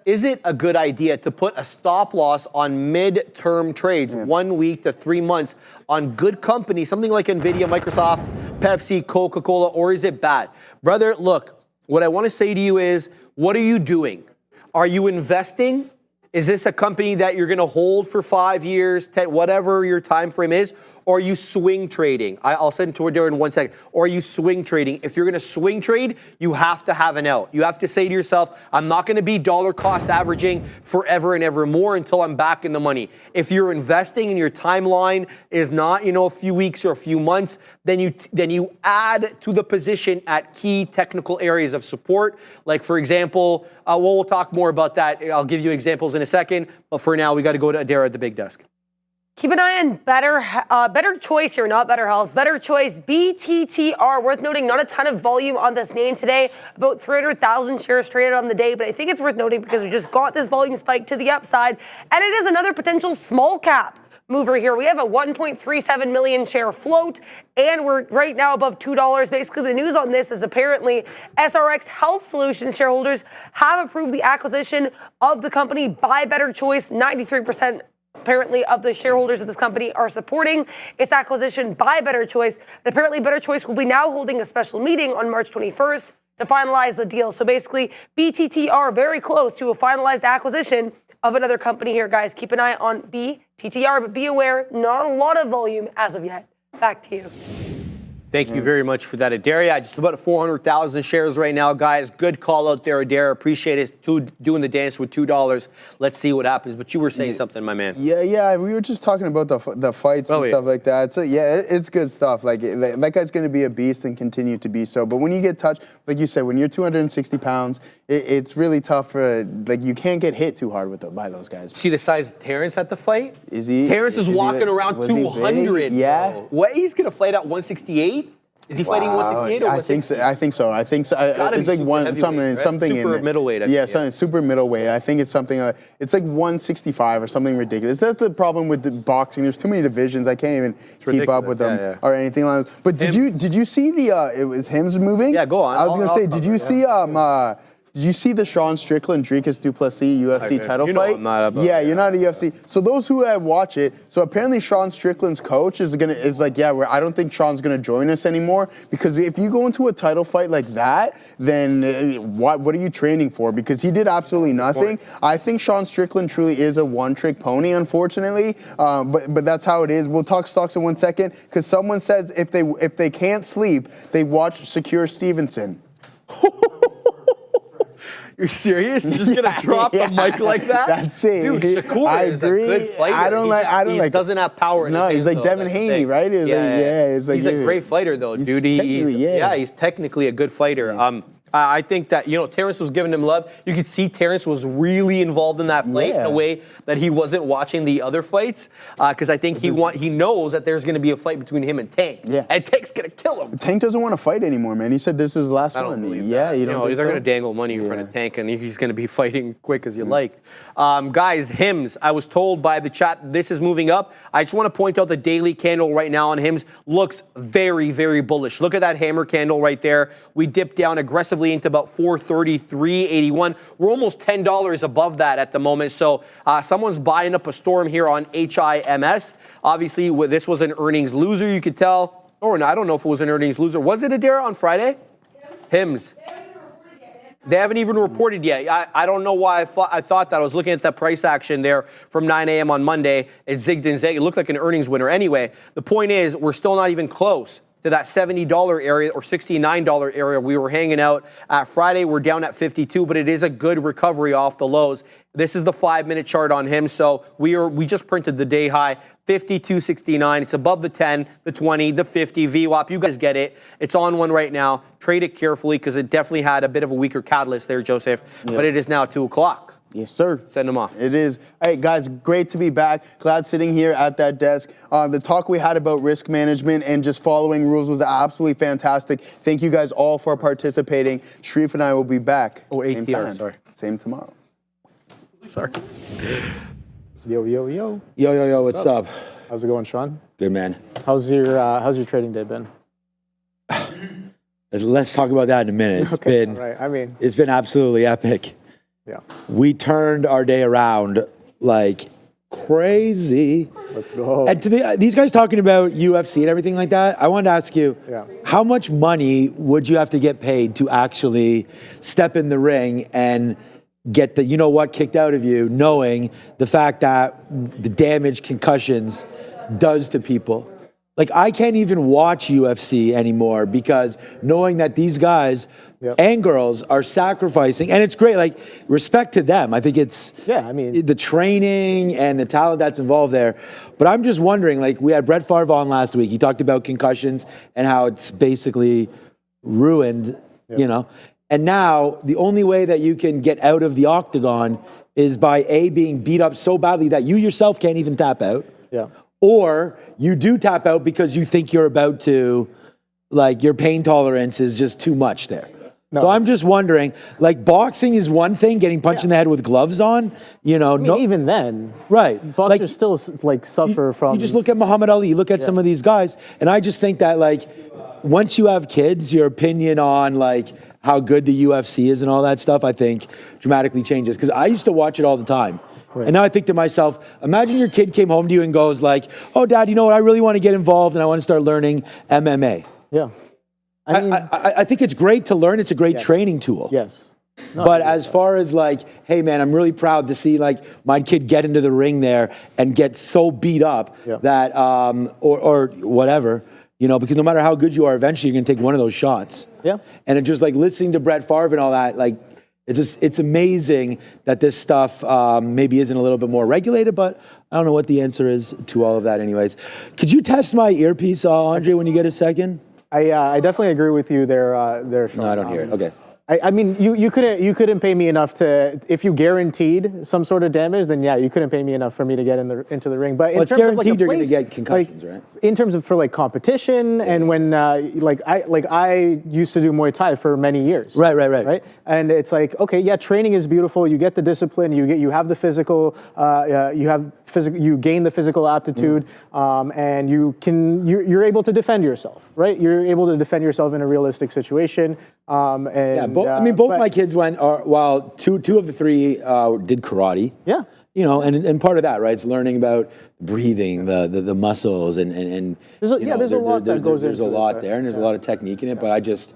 Is it a good idea to put a stop loss on mid-term trades, 1 week to 3 months, on good companies, something like Nvidia, Microsoft, Pepsi, Coca-Cola, or is it bad? Brother, look, what I want to say to you is, what are you doing? Are you investing? Is this a company that you're going to hold for 5 years, 10, whatever your time frame is? Or are you swing trading? I'll send it to her in 1 second. Or are you swing trading? If you're going to swing trade, you have to have an out. You have to say to yourself, I'm not going to be dollar cost averaging forever and ever more until I'm back in the money. If you're investing and your timeline is not, a few weeks or a few months, then you add to the position at key technical areas of support. Like, for example, we'll talk more about that. I'll give you examples in a second. But for now, we got to go to Adara at the big desk. Keep an eye on Better Choice here, not Better Health. Better Choice, BTTR. Worth noting, not a ton of volume on this name today. About 300,000 shares traded on the day, but I think it's worth noting because we just got this volume spike to the upside, and it is another potential small cap mover here. We have a 1.37 million share float, and we're right now above $2. Basically, the news on this is apparently SRX Health Solutions shareholders have approved the acquisition of the company by Better Choice. 93% apparently of the shareholders of this company are supporting its acquisition by Better Choice. And apparently Better Choice will be now holding a special meeting on March 21st to finalize the deal. So basically, BTT are very close to a finalized acquisition of another company here, guys. Keep an eye on BTTR, but be aware, not a lot of volume as of yet. Back to you. Thank you very much for that, Adair. Yeah, just about 400,000 shares right now, guys. Good call out there, Adair. Appreciate it. Doing the dance with $2. Let's see what happens. But you were saying something, my man. Yeah. We were just talking about the fights and stuff like that. So yeah, it's good stuff. Like that guy's going to be a beast and continue to be so. But when you get touched, like you said, when you're 260 pounds, it's really tough for you can't get hit too hard by those guys. See the size of Terrence at the fight? Is he? Terrence is walking around 200. Yeah. Bro. What? He's going to fight at 168? Is he fighting 168 or 168? I think so. It's like something super in middleweight. Something super middleweight. I think it's something. It's like 165 or something ridiculous. That's the problem with the boxing. There's too many divisions. I can't even keep up with them or anything like that. But did you see it was Hims moving? Yeah, go on. I was gonna say, did you see Did you see the Sean Strickland Dricus Duplessis UFC title fight? I'm not about you're not a UFC. So those who watch it, so apparently Sean Strickland's coach is like, I don't think Sean's gonna join us anymore, because if you go into a title fight like that, then what are you training for? Because he did absolutely nothing. I think Sean Strickland truly is a one-trick pony, unfortunately. But that's how it is. We'll talk stocks in 1 second, because someone says if they can't sleep, they watch Secure Stevenson. You're serious? You're just gonna drop the mic like that? That's it. Dude, Shakur is a good fighter. He doesn't have power in his hands. He's like Devin Haney, right? He's a great fighter, though, dude. He's technically a good fighter. I think that, Terrence was giving him love. You could see Terrence was really involved in that fight in a way that he wasn't watching the other fights, because I think he knows that there's going to be a fight between him and Tank. Yeah. And Tank's going to kill him. Tank doesn't want to fight anymore, man. He said this is his last one. I don't believe that. You don't think they're going to dangle money in front of Tank, and he's going to be fighting quick as you like. Guys, Hims, I was told by the chat this is moving up. I just want to point out the daily candle right now on Hims looks very, very bullish. Look at that hammer candle right there. We dipped down aggressively into about 433.81. We're almost $10 above that at the moment. So someone's buying up a storm here on HIMS. Obviously, this was an earnings loser, you could tell. Or I don't know if it was an earnings loser. Was it Adair on Friday? Hims. They haven't even reported yet. I don't know why I thought that. I was looking at that price action there from 9 a.m. on Monday. It zigged and zagged. It looked like an earnings winner. Anyway, the point is we're still not even close to that $70 area or $69 area we were hanging out at Friday. We're down at 52, but it is a good recovery off the lows. This is the 5-minute chart on him. So we just printed the day high, 52.69. It's above the 10, the 20, the 50 VWAP. You guys get it. It's on one right now. Trade it carefully, because it definitely had a bit of a weaker catalyst there, Joseph. But it is now 2 o'clock. Yes, sir. Send them off. It is. Hey, guys, great to be back. Glad sitting here at that desk. The talk we had about risk management and just following rules was absolutely fantastic. Thank you guys all for participating. Sharif and I will be back. Oh, ATR, sorry. Same tomorrow. Sorry. Yo, what's up? How's it going, Sean? Good, man. How's your trading day been? Let's talk about that in a minute. It's been absolutely epic. Yeah. We turned our day around like crazy. Let's go. And to these guys talking about UFC and everything like that, I wanted to ask you, how much money would you have to get paid to actually step in the ring and get the kicked out of you, knowing the fact that the damage concussions does to people? Like, I can't even watch UFC anymore, because knowing that these guys and girls are sacrificing, and it's great, like, respect to them. I think it's the training and the talent that's involved there. But I'm just wondering, like, we had Brett Favre on last week. He talked about concussions and how it's basically ruined, And now the only way that you can get out of the octagon is by being beat up so badly that you yourself can't even tap out. Yeah. Or you do tap out because you think you're about to, like, your pain tolerance is just too much there. No. So I'm just wondering, like, boxing is one thing, getting punched in the head with gloves on, even then. Right. Boxers still, suffer from... You just look at Muhammad Ali, you look at some of these guys, and I just think that, like, once you have kids, your opinion on, like, how good the UFC is and all that stuff, I think, dramatically changes. Because I used to watch it all the time. And now I think to myself, imagine your kid came home to you and goes like, oh, Dad, you know what? I really want to get involved and I want to start learning MMA. Yeah. I mean, I think it's great to learn. It's a great training tool. yes. But as far as like, hey man, I'm really proud to see like my kid get into the ring there and get so beat up that, or whatever, you know, because no matter how good you are, eventually you're gonna take one of those shots. Yeah. And it's just like listening to Brett Favre and all that, like it's amazing that this stuff maybe isn't a little bit more regulated, but I don't know what the answer is to all of that anyways. Could you test my earpiece, Andre, when you get a second? I definitely agree with you there, Sean. No, I don't hear it. Okay. I mean, you couldn't pay me enough to, if you guaranteed some sort of damage, then yeah, you couldn't pay me enough for me to get into the ring. But in Well, it's terms of like guaranteed a you're going to place, get concussions, right? in terms of for like competition and when I used to do Muay Thai for many years. Right. And it's like, okay, yeah, training is beautiful. You get the discipline. You have the physical. You gain the physical aptitude, and you're able to defend yourself. Right. You're able to defend yourself in a realistic situation. Both my kids went, while two of the three did karate. Yeah. You know, and part of that, right? It's learning about breathing, the muscles, and there's a lot that goes into it. There's a lot there, and there's a lot of technique in it. But I just,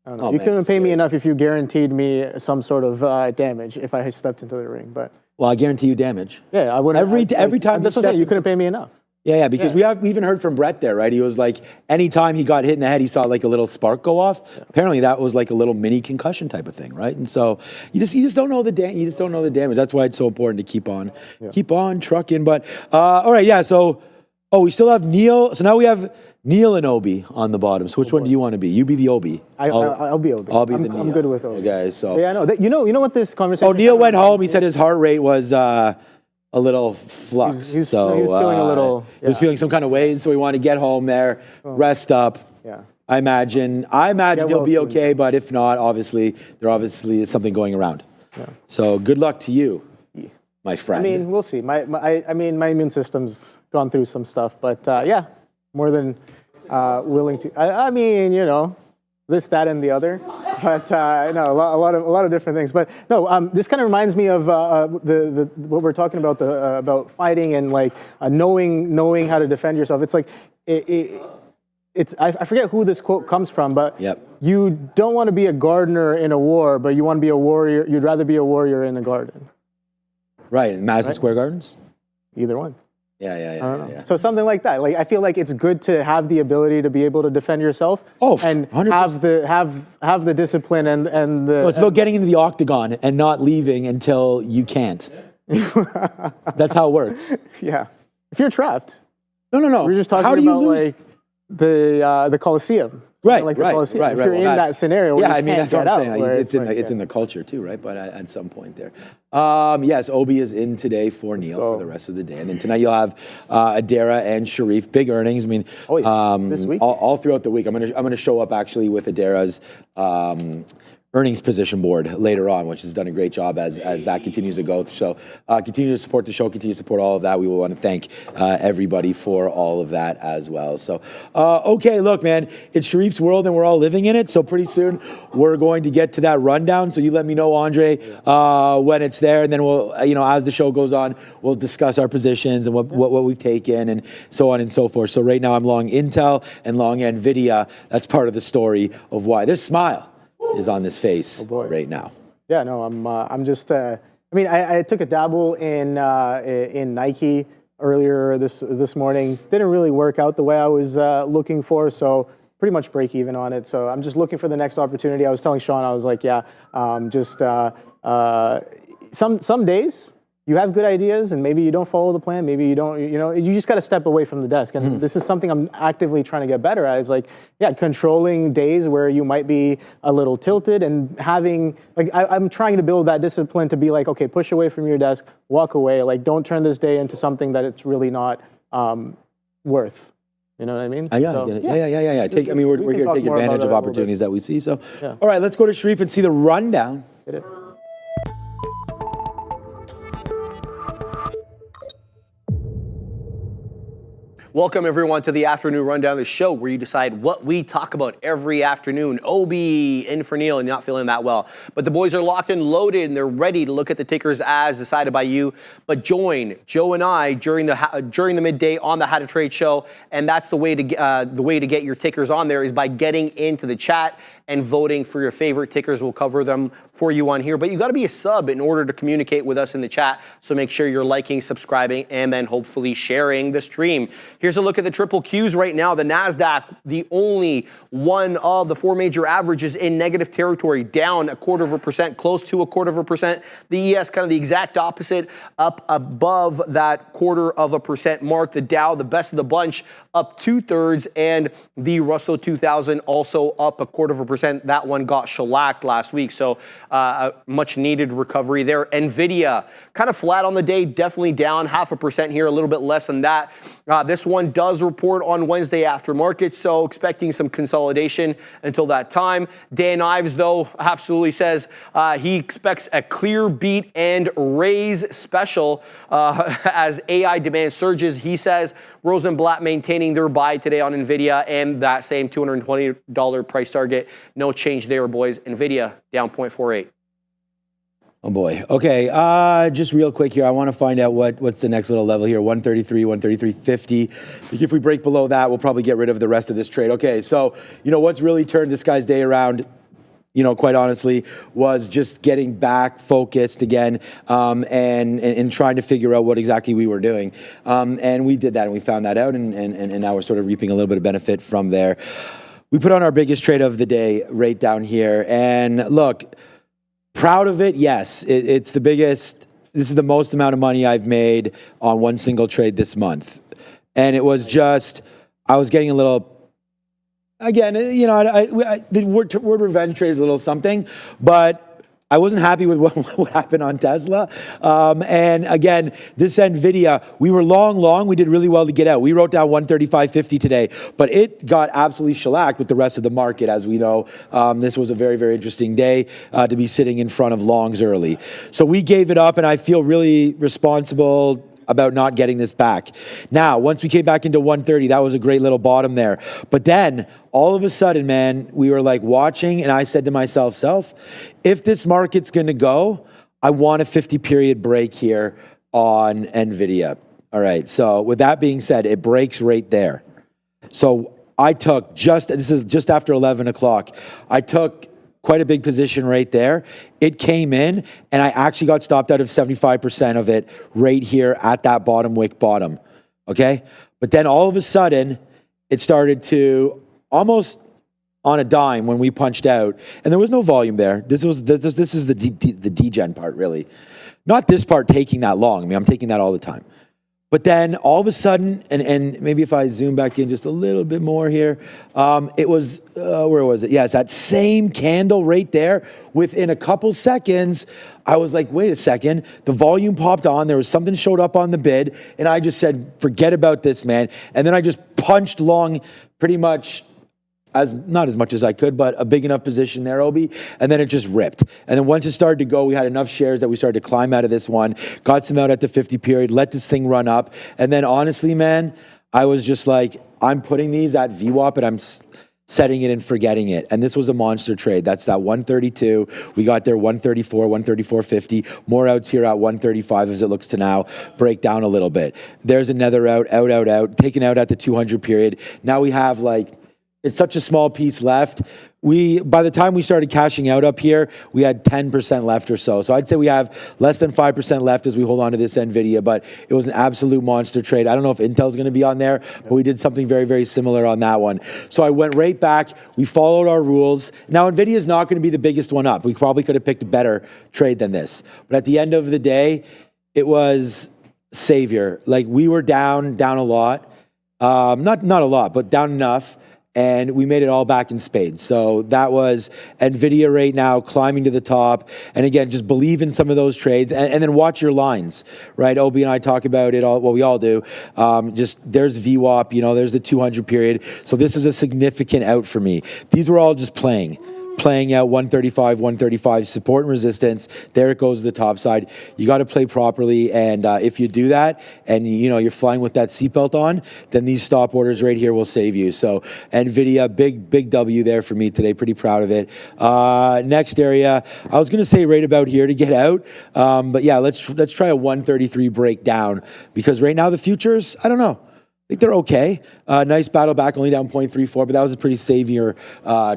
you couldn't pay me enough if you guaranteed me some sort of damage if I stepped into the ring. But well, I guarantee you damage. Yeah, I wouldn't. Every time that's what I'm saying. You couldn't pay me enough. Yeah, because we even heard from Brett there, right? He was like, anytime he got hit in the head, he saw like a little spark go off. Yeah. Apparently, that was like a little mini concussion type of thing, right? And so you just don't know the damage. That's why it's so important to keep on trucking. But all right, yeah. So we still have Neil. So now we have Neil and Obi on the bottom. So which one do you want to be? You be the Obi. I'll be Obi. I'll be the Neil. I'm good with Obi. Okay, so yeah, I know. You know what this conversation. Oh, Neil went home. He said his heart rate was a little flux. He was feeling a little. He was feeling some kind of ways, so he wanted to get home there, rest up. Yeah. I imagine he'll be okay, but if not, obviously is something going around. Yeah. So good luck to you, my friend. I mean, we'll see. My immune system's gone through some stuff, but yeah, more than willing to. I mean, you know, this, that, and the other, but no, a lot of different things. But no, this kind of reminds me of the what we're talking about about fighting and like knowing how to defend yourself. It's like I forget who this quote comes from, but you don't want to be a gardener in a war, but you want to be a warrior. You'd rather be a warrior in a garden. Right, in Madison Square Gardens. Either one. Yeah. I don't know. So something like that. Like I feel like it's good to have the ability to be able to defend yourself. And 100%. have the discipline and the. No, it's about getting into the octagon and not leaving until you can't. That's how it works. Yeah. If you're trapped. No. We're just talking about like the Coliseum. Right, like the Coliseum. Right. If you're in that scenario, yeah, where I mean that's what I'm saying. Like, it's in in the culture too, right? But at some point there, yes, Obi is in today for Neil for the rest of the day, and then tonight you'll have Adara and Sharif. Big earnings. I mean, this week, all throughout the week. I'm gonna show up actually with Adara's earnings position board later on, which has done a great job as that continues to go. So continue to support the show, continue to support all of that. We will want to thank everybody for all of that as well. So, okay, look, man, it's Sharif's world and we're all living in it. So pretty soon we're going to get to that rundown. So you let me know, Andre, when it's there. And then we'll, as the show goes on, we'll discuss our positions and what we've taken and so on and so forth. So right now I'm long Intel and long NVIDIA. That's part of the story of why this smile is on this face right now. Yeah, no, I'm just. I mean, I took a dabble in Nike earlier this morning. Didn't really work out the way I was looking for, so pretty much break even on it. So I'm just looking for the next opportunity. I was telling Sean, I was like, some days you have good ideas and maybe you don't follow the plan. Maybe you don't, you just got to step away from the desk. And this is something I'm actively trying to get better at. It's like, controlling days where you might be a little tilted and having, I'm trying to build that discipline to be like, okay, push away from your desk, walk away. Like, don't turn this day into something that it's really not worth. You know what I mean? Yeah. We're here to take advantage of opportunities that we see. So, all right, let's go to Sharif and see the rundown. Hit it. Welcome, everyone, to the Afternoon Rundown, the show where you decide what we talk about every afternoon. Obi in for Neil and not feeling that well. But the boys are locked and loaded, and they're ready to look at the tickers as decided by you. But join Joe and I during the midday on the How to Trade show, and that's the way to get your tickers on there is by getting into the chat and voting for your favorite tickers. We'll cover them for you on here. But you got to be a sub in order to communicate with us in the chat. So make sure you're liking, subscribing, and then hopefully sharing the stream. Here's a look at the triple Qs right now. The NASDAQ, the only one of the four major averages in negative territory, down 0.25%, close to 0.25%. The ES kind of the exact opposite, up above that 0.25% mark. The Dow, the best of the bunch, up 2/3, and the Russell 2000 also up 0.25%. That one got shellacked last week, so a much needed recovery there. Nvidia kind of flat on the day, definitely down 0.5% here, a little bit less than that. This one does report on Wednesday after market, so expecting some consolidation until that time. Dan Ives, though, absolutely says he expects a clear beat and raise special as AI demand surges. He says Rosenblatt maintaining their buy today on Nvidia and that same $220 price target. No change there, boys. Nvidia down 0.48. Oh boy. Okay. Just real quick here. I want to find out what's the next little level here. 133, 133.50. If we break below that, we'll probably get rid of the rest of this trade. Okay. So, what's really turned this guy's day around, quite honestly, was just getting back focused again and trying to figure out what exactly we were doing. And we did that and we found that out and now we're sort of reaping a little bit of benefit from there. We put on our biggest trade of the day right down here. And look, proud of it, yes. It's the biggest. This is the most amount of money I've made on one single trade this month. And it was just, I was getting a little, again, the word revenge trade is a little something, but I wasn't happy with what happened on Tesla. And again, this NVIDIA, we were long. We did really well to get out. We wrote down 135.50 today, but it got absolutely shellacked with the rest of the market. As we know, this was a very, very interesting day to be sitting in front of longs early. So we gave it up, and I feel really responsible about not getting this back. Now, once we came back into 130, that was a great little bottom there. But then, all of a sudden, man, we were like watching, and I said to myself, if this market's gonna go, I want a 50-period break here on NVIDIA. All right, so with that being said, it breaks right there. So I took this is just after 11 o'clock, I took quite a big position right there. It came in, and I actually got stopped out of 75% of it right here at that bottom wick bottom, okay? But then all of a sudden, it started to almost on a dime when we punched out, and there was no volume there. This is the degen part, really. Not this part taking that long. I mean, I'm taking that all the time. But then all of a sudden, and maybe if I zoom back in just a little bit more here, it was, where was it? Yeah, it's that same candle right there. Within a couple seconds, I was like, wait a second. The volume popped on. There was something showed up on the bid. And I just said, forget about this, man. And then I just punched long pretty much not as much as I could, but a big enough position there, Obi, and then it just ripped. And then once it started to go, we had enough shares that we started to climb out of this one, got some out at the 50 period, let this thing run up. And then honestly, man, I was just like, I'm putting these at VWAP and I'm setting it and forgetting it. And this was a monster trade. That's that 132. We got there 134, 134.50. More outs here at 135 as it looks to now. Break down a little bit. There's another out, taken out at the 200 period. Now we have it's such a small piece left. By the time we started cashing out up here, we had 10% left or so. So I'd say we have less than 5% left as we hold on to this NVIDIA, but it was an absolute monster trade. I don't know if Intel's going to be on there, but we did something very, very similar on that one. So I went right back. We followed our rules. Now, NVIDIA is not going to be the biggest one up. We probably could have picked a better trade than this. But at the end of the day, it was savior. We were down a lot. Not a lot, but down enough. And we made it all back in spades. So that was NVIDIA right now climbing to the top. And again, just believe in some of those trades and then watch your lines, right? Obi and I talk about it all, well, we all do. Just there's VWAP, there's the 200 period. So this is a significant out for me. These were all just playing. playing out 135 support and resistance. There it goes to the top side. You got to play properly, and if you do that, and you're flying with that seatbelt on, then these stop orders right here will save you. So NVIDIA, big W there for me today. Pretty proud of it. Next area, I was going to say right about here to get out, but yeah, let's try a 133 breakdown, because right now the futures, I don't know. I think they're okay. Nice battle back, only down 0.34, but that was a pretty savior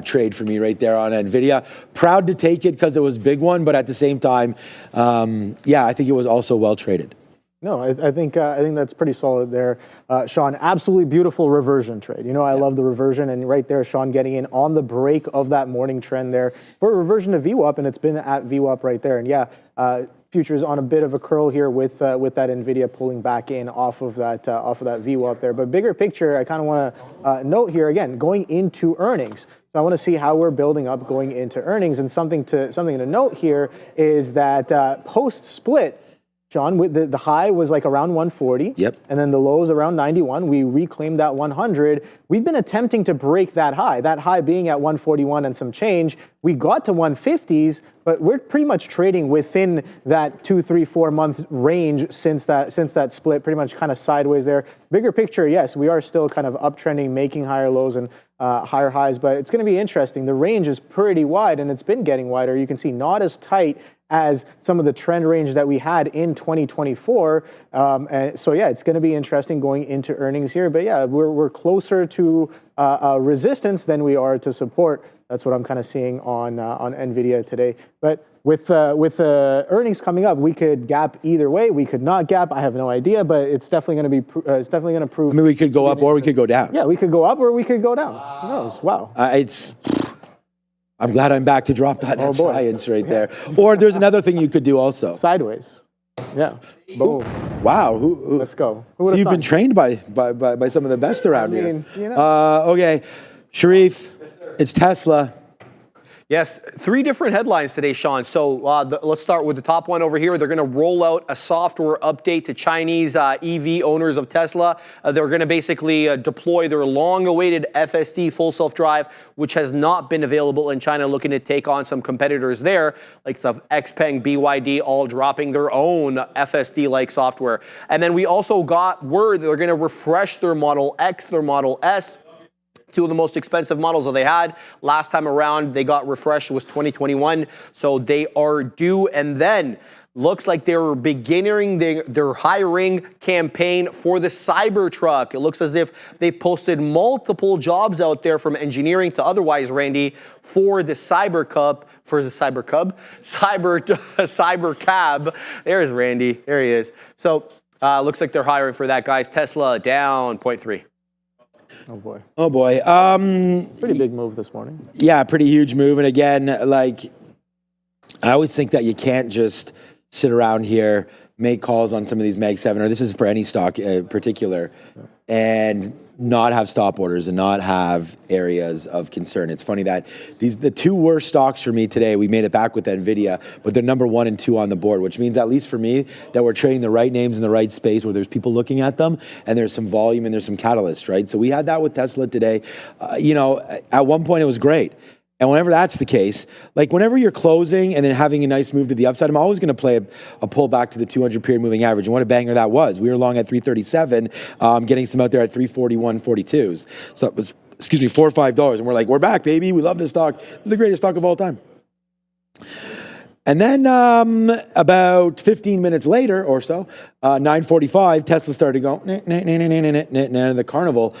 trade for me right there on NVIDIA. Proud to take it because it was a big one, but at the same time, yeah, I think it was also well traded. No, I think that's pretty solid there, Sean. Absolutely beautiful reversion trade. I love the reversion, and right there, Sean getting in on the break of that morning trend there for a reversion to VWAP, and it's been at VWAP right there. And yeah, futures on a bit of a curl here with that NVIDIA pulling back in off of that VWAP there. But bigger picture, I kind of want to note here again, going into earnings. So I want to see how we're building up going into earnings, and something to note here is that post split, John, the high was like around 140. Yep. And then the lows around 91. We reclaimed that 100. We've been attempting to break that high being at 141 and some change. We got to 150s, but we're pretty much trading within that 2, 3, 4 month range since that split, pretty much kind of sideways there. Bigger picture, yes, we are still kind of uptrending, making higher lows and higher highs, but it's going to be interesting. The range is pretty wide, and it's been getting wider. You can see not as tight as some of the trend range that we had in 2024. And so yeah, it's going to be interesting going into earnings here. But yeah, we're closer to resistance than we are to support. That's what I'm kind of seeing on NVIDIA today. But with earnings coming up, we could gap either way. We could not gap. I have no idea, but it's definitely going to be it's definitely going to prove. I mean, we could go up or we could go down. Yeah, we could go up or we could go down. Who knows? Wow. I'm glad I'm back to drop that science right there. Or there's another thing you could do also. Sideways. Yeah. Boom. Wow. Let's go. So you've been trained by some of the best around here. Okay. Sharif, it's Tesla. Yes, 3 different headlines today, Sean. So let's start with the top one over here. They're going to roll out a software update to Chinese EV owners of Tesla. They're going to basically deploy their long-awaited FSD full self-drive, which has not been available in China, looking to take on some competitors there, like stuff XPeng, BYD, all dropping their own FSD-like software. And then we also got word they're going to refresh their Model X, their Model S, 2 of the most expensive models that they had. Last time around, they got refreshed was 2021. So they are due. And then looks like they're beginning their hiring campaign for the Cybertruck. It looks as if they posted multiple jobs out there from engineering to otherwise, Randy, for the Cyber Cab. There's Randy. There he is. So looks like they're hiring for that, guys. Tesla down 0.3. Oh boy. Oh boy. Pretty big move this morning. Yeah, pretty huge move. And again, like, I always think that you can't just sit around here, make calls on some of these Mag 7, or this is for any stock in particular, and not have stop orders and not have areas of concern. It's funny that the 2 worst stocks for me today, we made it back with NVIDIA, but they're number 1 and 2 on the board, which means, at least for me, that we're trading the right names in the right space where there's people looking at them and there's some volume and there's some catalyst, right? So we had that with Tesla today. At one point it was great. And whenever that's the case, like whenever you're closing and then having a nice move to the upside, I'm always going to play a pull back to the 200 period moving average. And what a banger that was. We were long at 337, getting some out there at 341, 42s. So it was, $4 or $5. And we're like, we're back, baby. We love this stock. This is the greatest stock of all time. And then about 15 minutes later or so, 9:45, Tesla started to go, the carnival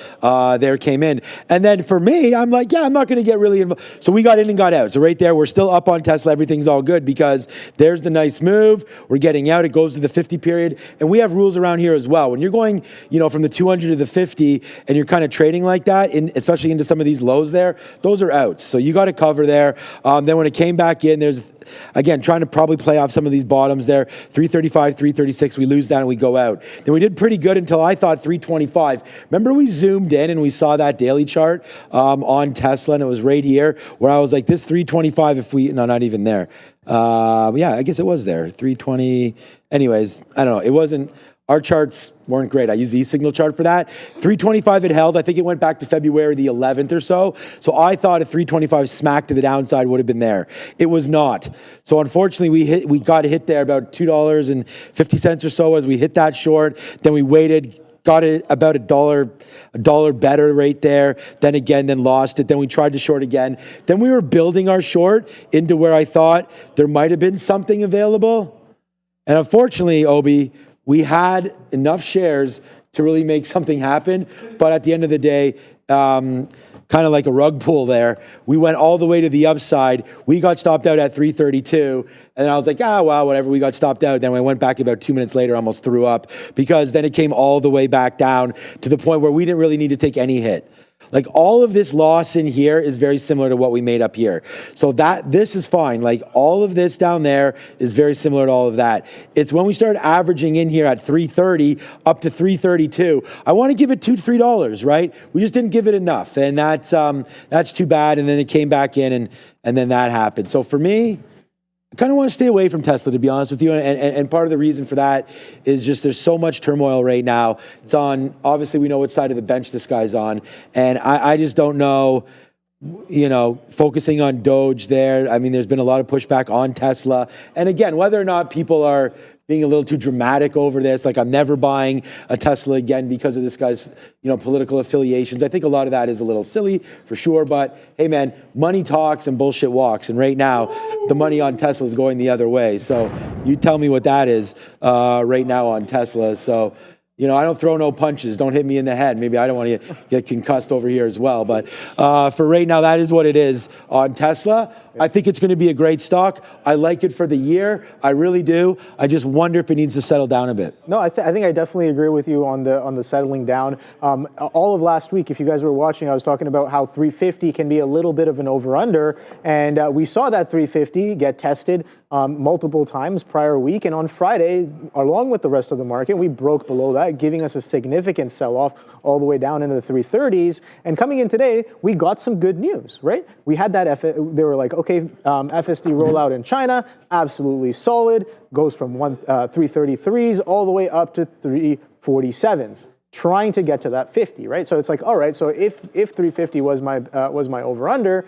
there came in. And then for me, I'm like, yeah, I'm not going to get really involved. So we got in and got out. So right there, we're still up on Tesla. Everything's all good because there's the nice move. We're getting out. It goes to the 50 period. And we have rules around here as well. When you're going, from the 200 to the 50 and you're kind of trading like that, especially into some of these lows there, those are outs. So you got to cover there. Then when it came back in, there's, again, trying to probably play off some of these bottoms there. 335, 336, we lose that and we go out. Then we did pretty good until I thought 325. Remember we zoomed in and we saw that daily chart on Tesla, and it was right here where I was like, this 325, not even there. Yeah, I guess it was there. 320. Anyways, I don't know. It wasn't our charts weren't great. I used the E-signal chart for that. 325 it held. I think it went back to February the 11th or so. So I thought a 325 smack to the downside would have been there. It was not. So unfortunately, we got hit there about $2.50 or so as we hit that short. Then we waited, got it about a dollar better right there. Then lost it. Then we tried to short again. Then we were building our short into where I thought there might have been something available. And unfortunately, Obi, we had enough shares to really make something happen. But at the end of the day, kind of like a rug pull there, we went all the way to the upside. We got stopped out at 332. And I was like, well, whatever. We got stopped out. Then I went back about 2 minutes later, almost threw up, because then it came all the way back down to the point where we didn't really need to take any hit. Like, all of this loss in here is very similar to what we made up here. So this is fine. Like, all of this down there is very similar to all of that. It's when we start averaging in here at 330 up to 332, I want to give it $2 to $3, right? We just didn't give it enough. And that's too bad. And then it came back in and then that happened. So for me, I kind of want to stay away from Tesla, to be honest with you. And part of the reason for that is just there's so much turmoil right now. It's on, obviously we know what side of the bench this guy's on. And I just don't know, focusing on Doge there. I mean, there's been a lot of pushback on Tesla. And again, whether or not people are being a little too dramatic over this, like, I'm never buying a Tesla again because of this guy's, political affiliations. I think a lot of that is a little silly, for sure. But hey, man, money talks and bullshit walks. And right now, the money on Tesla is going the other way. So you tell me what that is right now on Tesla. So, I don't throw no punches. Don't hit me in the head. Maybe I don't want to get concussed over here as well. But for right now, that is what it is on Tesla. I think it's going to be a great stock. I like it for the year. I really do. I just wonder if it needs to settle down a bit. No, I think I definitely agree with you on the settling down. All of last week, if you guys were watching, I was talking about how 350 can be a little bit of an over-under, and we saw that 350 get tested multiple times prior week, and on Friday, along with the rest of the market, we broke below that, giving us a significant sell-off all the way down into the 330s. And coming in today, we got some good news, right? We had that, they were like, okay, FSD rollout in China, absolutely solid, goes from 333s all the way up to 347s, trying to get to that 50, right? So it's like, all right, so if 350 was my over-under,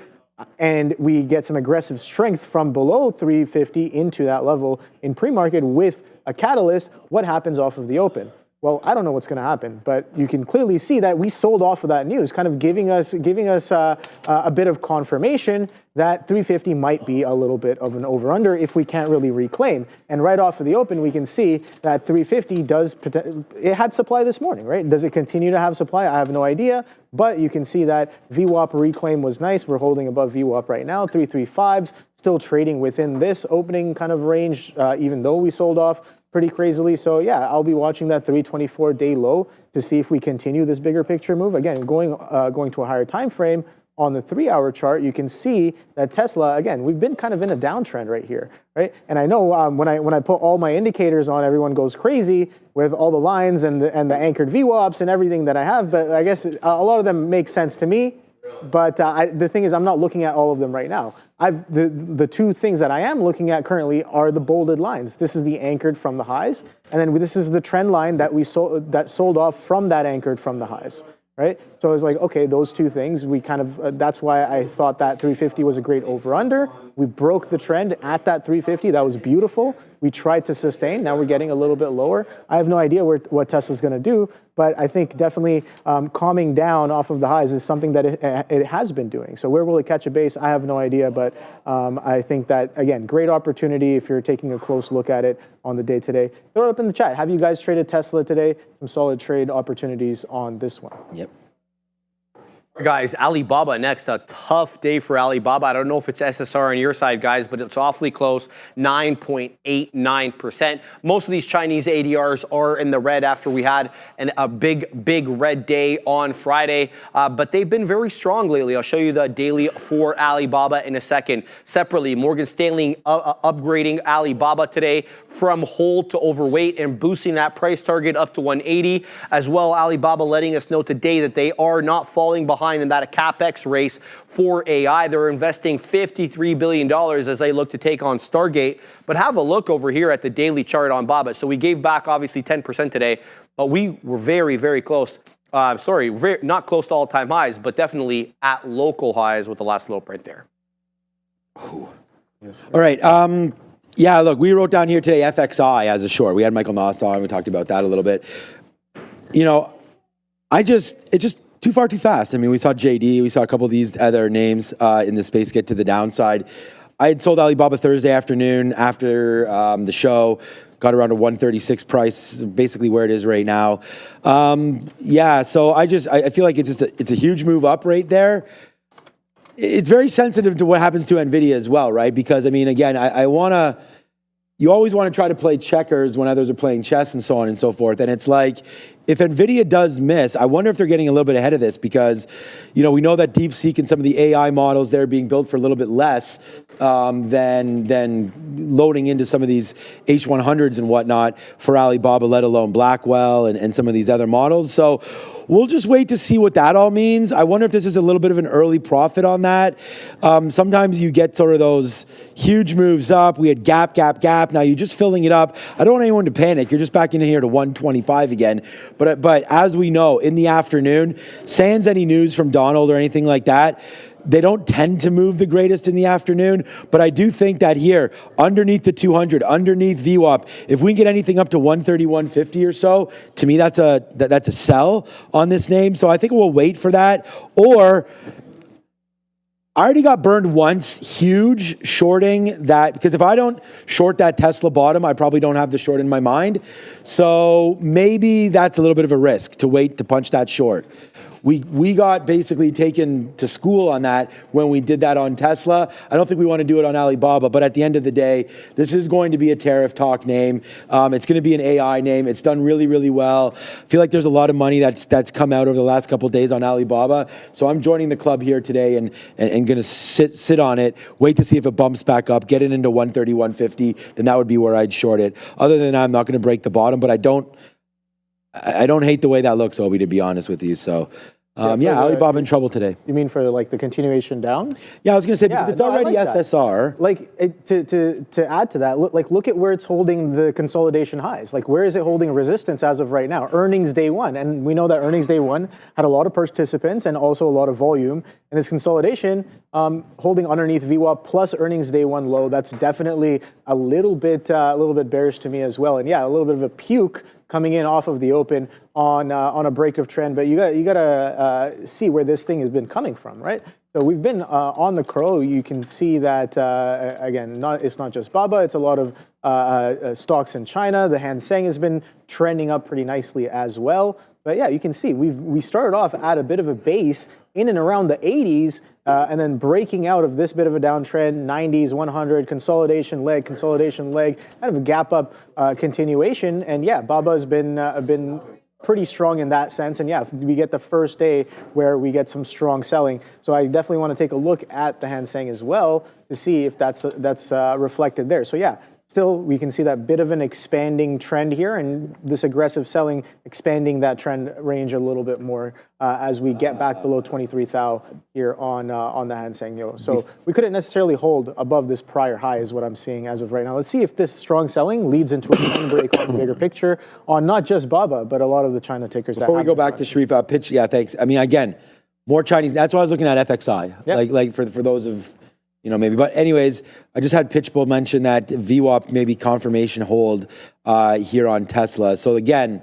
and we get some aggressive strength from below 350 into that level in pre-market with a catalyst, what happens off of the open? Well, I don't know what's going to happen, but you can clearly see that we sold off of that news, kind of giving us a bit of confirmation that 350 might be a little bit of an over-under if we can't really reclaim. And right off of the open, we can see that 350 it had supply this morning, right? Does it continue to have supply? I have no idea, but you can see that VWAP reclaim was nice. We're holding above VWAP right now, 335s, still trading within this opening kind of range, even though we sold off pretty crazily. So yeah, I'll be watching that 324-day low to see if we continue this bigger picture move. Again, going to a higher time frame on the 3-hour chart, you can see that Tesla, again, we've been kind of in a downtrend right here, right? And I know when I put all my indicators on, everyone goes crazy with all the lines and the anchored VWAPs and everything that I have, but I guess a lot of them make sense to me. But the thing is, I'm not looking at all of them right now. The two things that I am looking at currently are the bolded lines. This is the anchored from the highs, and then this is the trend line that sold off from that anchored from the highs, right? So I was like, okay, those two things, we kind of, that's why I thought that 350 was a great over-under. We broke the trend at that 350. That was beautiful. We tried to sustain. Now we're getting a little bit lower. I have no idea what Tesla's going to do, but I think definitely calming down off of the highs is something that it has been doing. So where will it catch a base? I have no idea, but I think that, again, great opportunity if you're taking a close look at it on the day today. Throw it up in the chat. Have you guys traded Tesla today? Some solid trade opportunities on this one. Yep. Guys, Alibaba next. A tough day for Alibaba. I don't know if it's SSR on your side, guys, but it's awfully close, 9.89%. Most of these Chinese ADRs are in the red after we had a big red day on Friday, but they've been very strong lately. I'll show you the daily for Alibaba in a second. Separately, Morgan Stanley upgrading Alibaba today from hold to overweight and boosting that price target up to 180. As well, Alibaba letting us know today that they are not falling behind behind in that CapEx race for AI. They're investing $53 billion as they look to take on Stargate. But have a look over here at the daily chart on BABA. So we gave back obviously 10% today, but we were very, very close. Not close to all-time highs, but definitely at local highs with the last little print there. All right. Yeah, look, we wrote down here today FXI as a short. We had Michael Noss on. We talked about that a little bit. You know, it's just too far too fast. I mean, we saw JD. We saw a couple of these other names in the space get to the downside. I had sold Alibaba Thursday afternoon after the show. Got around a 136 price, basically where it is right now. Yeah, so I feel like it's a huge move up right there. It's very sensitive to what happens to NVIDIA as well, right? Because I mean, again, you always want to try to play checkers when others are playing chess and so on and so forth. And it's like, if NVIDIA does miss, I wonder if they're getting a little bit ahead of this because, you know, we know that DeepSeek and some of the AI models, they're being built for a little bit less than loading into some of these H100s and whatnot for Alibaba, let alone Blackwell and some of these other models. So we'll just wait to see what that all means. I wonder if this is a little bit of an early profit on that. Sometimes you get sort of those huge moves up. We had gap. Now you're just filling it up. I don't want anyone to panic. You're just back in here to 125 again. But as we know, in the afternoon, sans any news from Donald or anything like that, they don't tend to move the greatest in the afternoon, but I do think that here, underneath the 200, underneath VWAP, if we can get anything up to 130, 150 or so, to me that's a sell on this name. So I think we'll wait for that. Or I already got burned once, huge shorting that, because if I don't short that Tesla bottom, I probably don't have the short in my mind. So maybe that's a little bit of a risk to wait to punch that short. We got basically taken to school on that when we did that on Tesla. I don't think we want to do it on Alibaba, but at the end of the day, this is going to be a tariff talk name. It's going to be an AI name. It's done really, really well. I feel like there's a lot of money that's come out over the last couple of days on Alibaba. So I'm joining the club here today and going to sit on it, wait to see if it bumps back up, get it into 130, 150, then that would be where I'd short it. Other than that, I'm not going to break the bottom, but I don't hate the way that looks, Obi, to be honest with you. So, Alibaba in trouble today. You mean for like the continuation down? Yeah, I was going to say, because it's already SSR. To add to that, look at where it's holding the consolidation highs. Like, where is it holding resistance as of right now? Earnings day one. And we know that earnings day one had a lot of participants and also a lot of volume. And this consolidation holding underneath VWAP plus earnings day one low, that's definitely a little bit bearish to me as well. And yeah, a little bit of a puke coming in off of the open on a break of trend, but you gotta see where this thing has been coming from, right? So we've been on the curl. You can see that again. It's not just BABA; it's a lot of stocks in China. The Hang Seng has been trending up pretty nicely as well. But yeah, you can see we started off at a bit of a base in and around the 80s, and then breaking out of this bit of a downtrend, 90s, 100, consolidation leg, kind of a gap up continuation. And yeah, BABA has been pretty strong in that sense. And yeah, we get the first day where we get some strong selling. So I definitely want to take a look at the Hang Seng as well to see if that's reflected there. So yeah. Still, we can see that bit of an expanding trend here, and this aggressive selling expanding that trend range a little bit more as we get back below 23,000 here on the Hang Seng Yo. So we couldn't necessarily hold above this prior high is what I'm seeing as of right now. Let's see if this strong selling leads into a trend break on the bigger picture on not just BABA, but a lot of the China tickers. Before we go back to Sharif, pitch, yeah, thanks. I mean, again, more Chinese. That's why I was looking at FXI, yep. like for those of, maybe. But anyways, I just had Pitchbull mention that VWAP maybe confirmation hold here on Tesla. So again,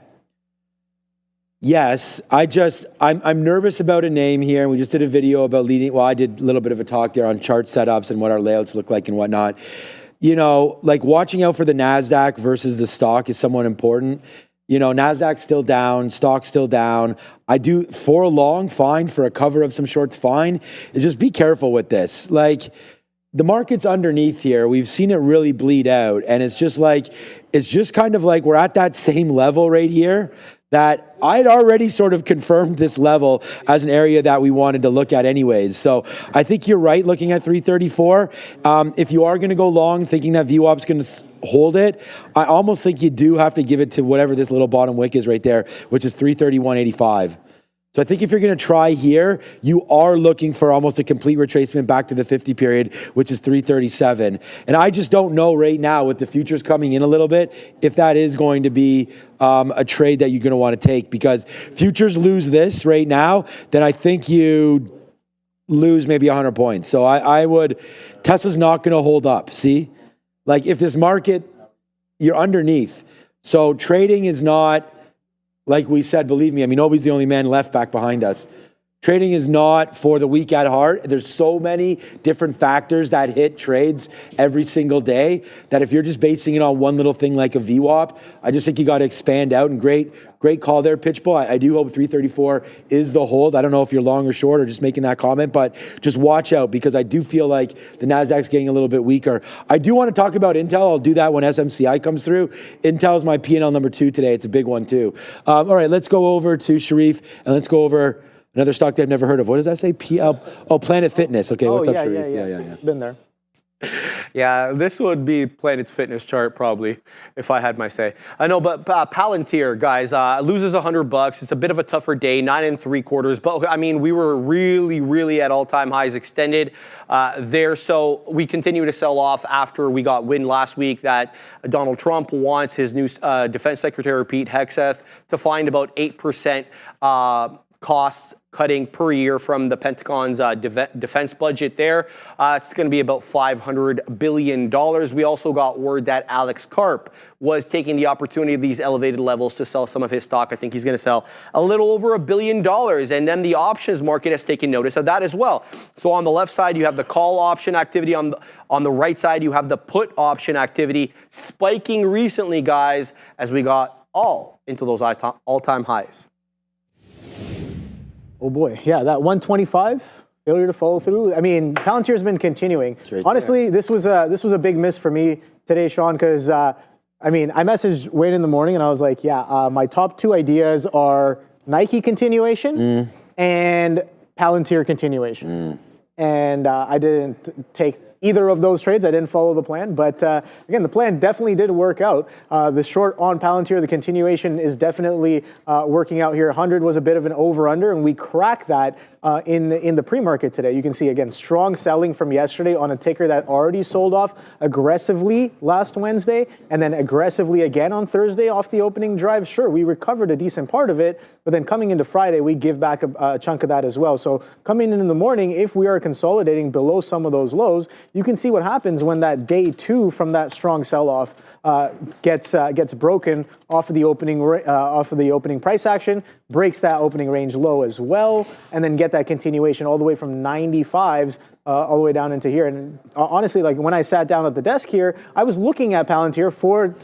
yes, I'm nervous about a name here. We just did a video about leading. Well, I did a little bit of a talk there on chart setups and what our layouts look like and whatnot. Like watching out for the NASDAQ versus the stock is somewhat important. NASDAQ's still down, stock's still down. I do for a long, fine. For a cover of some shorts, fine. It's just be careful with this. Like, the market's underneath here. We've seen it really bleed out. And it's just kind of like we're at that same level right here that I'd already sort of confirmed this level as an area that we wanted to look at anyways. So I think you're right looking at 334. If you are going to go long thinking that VWAP's going to hold it, I almost think you do have to give it to whatever this little bottom wick is right there, which is 331.85. So I think if you're going to try here, you are looking for almost a complete retracement back to the 50 period, which is 337. And I just don't know right now with the futures coming in a little bit, if that is going to be a trade that you're going to want to take, because futures lose this right now, then I think you lose maybe 100 points. So I would, Tesla's not going to hold up. See, like if this market, you're underneath. So trading is not, like we said, believe me, I mean, nobody's the only man left back behind us. Trading is not for the weak at heart. There's so many different factors that hit trades every single day that if you're just basing it on one little thing like a VWAP, I just think you got to expand out. And great call there, Pitchbull. I do hope 334 is the hold. I don't know if you're long or short or just making that comment, but just watch out because I do feel like the NASDAQ's getting a little bit weaker. I do want to talk about Intel. I'll do that when SMCI comes through. Intel is my P&L number 2 today. It's a big one too. All right, let's go over to Sharif and let's go over another stock that I've never heard of. What does that say? Planet Fitness. Okay, what's up, Sharif? Yeah. Been there. Yeah, this would be Planet Fitness chart probably, if I had my say. I know, but Palantir, guys, loses $100. It's a bit of a tougher day, 9 3/4. But I mean, we were really at all-time highs extended there. So we continue to sell off after we got wind last week that Donald Trump wants his new Defense Secretary Pete Hegseth to find about 8% costs cutting per year from the Pentagon's defense budget there. It's going to be about $500 billion. We also got word that Alex Karp was taking the opportunity of these elevated levels to sell some of his stock. I think he's going to sell a little over $1 billion. And then the options market has taken notice of that as well. So on the left side, you have the call option activity. On the right side, you have the put option activity spiking recently, guys, as we got all into those all-time highs. Oh boy, yeah, that 125 failure to follow through. I mean, Palantir's been continuing. Right. Honestly, this was a big miss for me today, Sean, because I messaged Wayne in the morning and I was like, my top 2 ideas are Nike continuation and Palantir continuation. And I didn't take either of those trades. I didn't follow the plan, but again, the plan definitely did work out. The short on Palantir, the continuation is definitely working out here. 100 was a bit of an over-under, and we cracked that in the pre-market today. You can see, again, strong selling from yesterday on a ticker that already sold off aggressively last Wednesday, and then aggressively again on Thursday off the opening drive. Sure, we recovered a decent part of it, but then coming into Friday, we give back a chunk of that as well. So coming in the morning, if we are consolidating below some of those lows, you can see what happens when that day 2 from that strong sell-off gets broken off of the opening price action, breaks that opening range low as well, and then get that continuation all the way from 95s all the way down into here. And honestly, like when I sat down at the desk here, I was looking at Palantir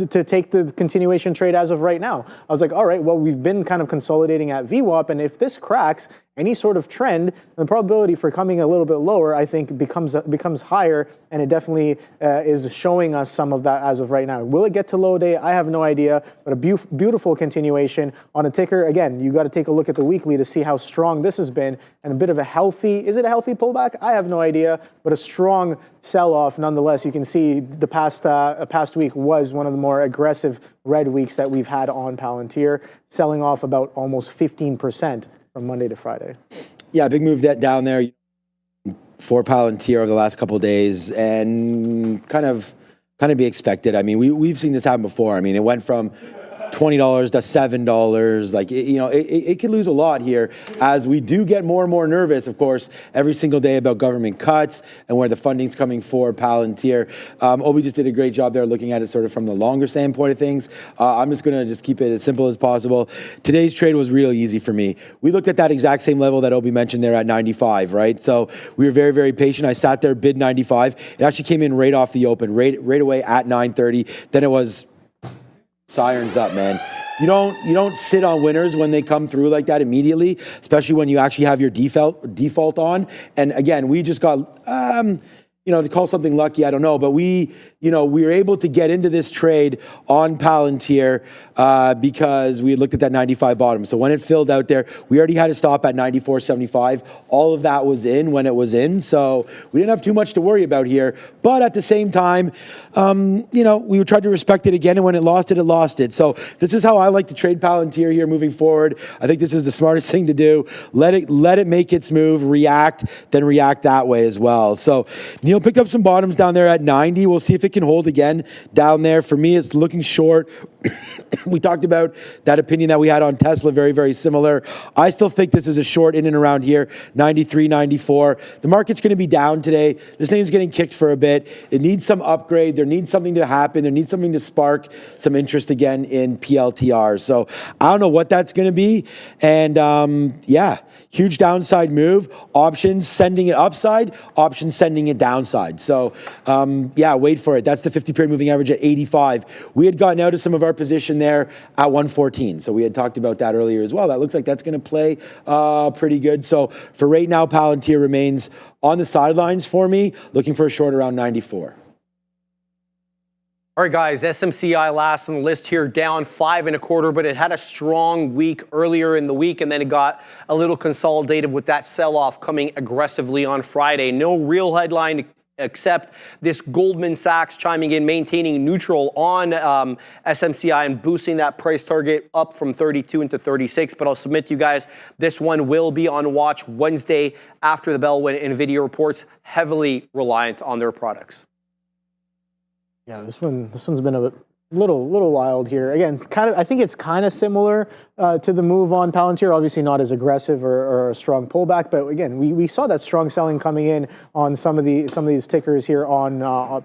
to take the continuation trade as of right now. I was like, all right, well, we've been kind of consolidating at VWAP, and if this cracks any sort of trend, the probability for coming a little bit lower, I think, becomes higher, and it definitely is showing us some of that as of right now. Will it get to low day? I have no idea, but a beautiful continuation on a ticker. Again, you got to take a look at the weekly to see how strong this has been, and a bit of a healthy, is it a healthy pullback? I have no idea, but a strong sell-off nonetheless. You can see the past week was one of the more aggressive red weeks that we've had on Palantir, selling off about almost 15% from Monday to Friday. Yeah, big move that down there for Palantir over the last couple of days, and kind of be expected. I mean, we've seen this happen before. I mean, it went from $20 to $7. Like, it could lose a lot here as we do get more and more nervous, of course, every single day about government cuts and where the funding's coming for Palantir. Obi just did a great job there looking at it sort of from the longer standpoint of things. I'm just going to just keep it as simple as possible. Today's trade was real easy for me. We looked at that exact same level that Obi mentioned there at 95, right? So we were very, very patient. I sat there, bid 95. It actually came in right off the open, right away at 930. Then it was sirens up, man. You don't sit on winners when they come through like that immediately, especially when you actually have your default on. And again, we just got to call something lucky, I don't know, but we were able to get into this trade on Palantir because we had looked at that 95 bottom. So when it filled out there, we already had to stop at 94.75. All of that was in when it was in, so we didn't have too much to worry about here. But at the same time, we tried to respect it again, and when it lost it, it lost it. So this is how I like to trade Palantir here moving forward. I think this is the smartest thing to do. Let it make its move, react, then react that way as well. So Neil picked up some bottoms down there at 90. We'll see if it can hold again down there. For me, it's looking short. We talked about that opinion that we had on Tesla, very, very similar. I still think this is a short in and around here, 93, 94. The market's going to be down today. This name's getting kicked for a bit. It needs some upgrade. There needs something to happen. There needs something to spark some interest again in PLTR. So I don't know what that's going to be. And huge downside move. Options sending it upside, options sending it downside. So wait for it. That's the 50-period moving average at 85. We had gotten out of some of our position there at 114. So we had talked about that earlier as well. That looks like that's going to play pretty good. So for right now, Palantir remains on the sidelines for me, looking for a short around 94. All right, guys, SMCI last on the list here, down 5.25, but it had a strong week earlier in the week, and then it got a little consolidated with that sell-off coming aggressively on Friday. No real headline except this Goldman Sachs chiming in, maintaining neutral on SMCI and boosting that price target up from 32 into 36. But I'll submit to you guys, this one will be on watch Wednesday after the bell when NVIDIA reports, heavily reliant on their products. Yeah, this one's been a little wild here. Again, I think it's kind of similar to the move on Palantir. Obviously, not as aggressive or a strong pullback, but again, we saw that strong selling coming in on some of these tickers here on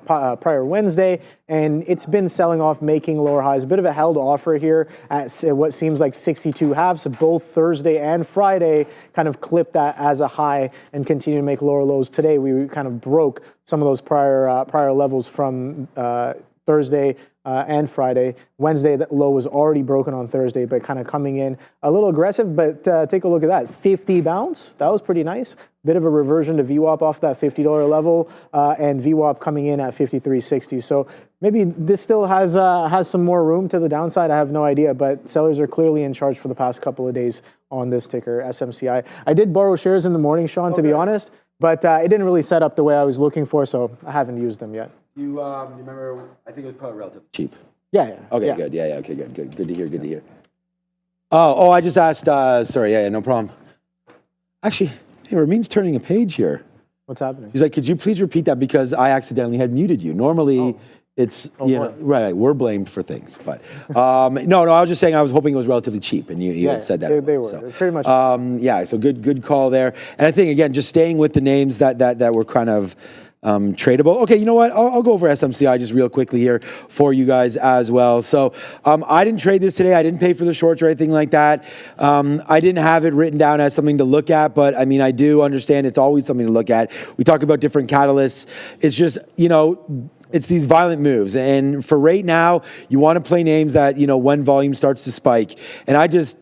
prior Wednesday, and it's been selling off, making lower highs. A bit of a held offer here at what seems like 62 halves. So both Thursday and Friday kind of clipped that as a high and continue to make lower lows. Today, we kind of broke some of those prior levels from Thursday and Friday. Wednesday, that low was already broken on Thursday, but kind of coming in a little aggressive. But take a look at that 50 bounce. That was pretty nice. Bit of a reversion to VWAP off that $50 level, and VWAP coming in at 53.60. So maybe this still has some more room to the downside. I have no idea, but sellers are clearly in charge for the past couple of days on this ticker, SMCI. I did borrow shares in the morning, Sean, to be honest, but it didn't really set up the way I was looking for, so I haven't used them yet. You remember? I think it was probably relatively cheap. Yeah. Okay, yeah. good. Yeah. Okay, good. Good to hear. Good to hear. Oh, I just asked. Sorry. Yeah, no problem. Actually, hey, Ramin's turning a page here. What's happening? He's like, could you please repeat that because I accidentally had muted you. Normally, it's right. We're blamed for things, but no. I was just saying I was hoping it was relatively cheap, and you had said that. They were so, pretty much. So good call there. And I think again, just staying with the names that were kind of tradable. Okay, you know what? I'll go over SMCI just real quickly here for you guys as well. So I didn't trade this today. I didn't pay for the shorts or anything like that. I didn't have it written down as something to look at, but I mean, I do understand it's always something to look at. We talk about different catalysts. It's just, it's these violent moves. And for right now, you want to play names that, when volume starts to spike. And I just,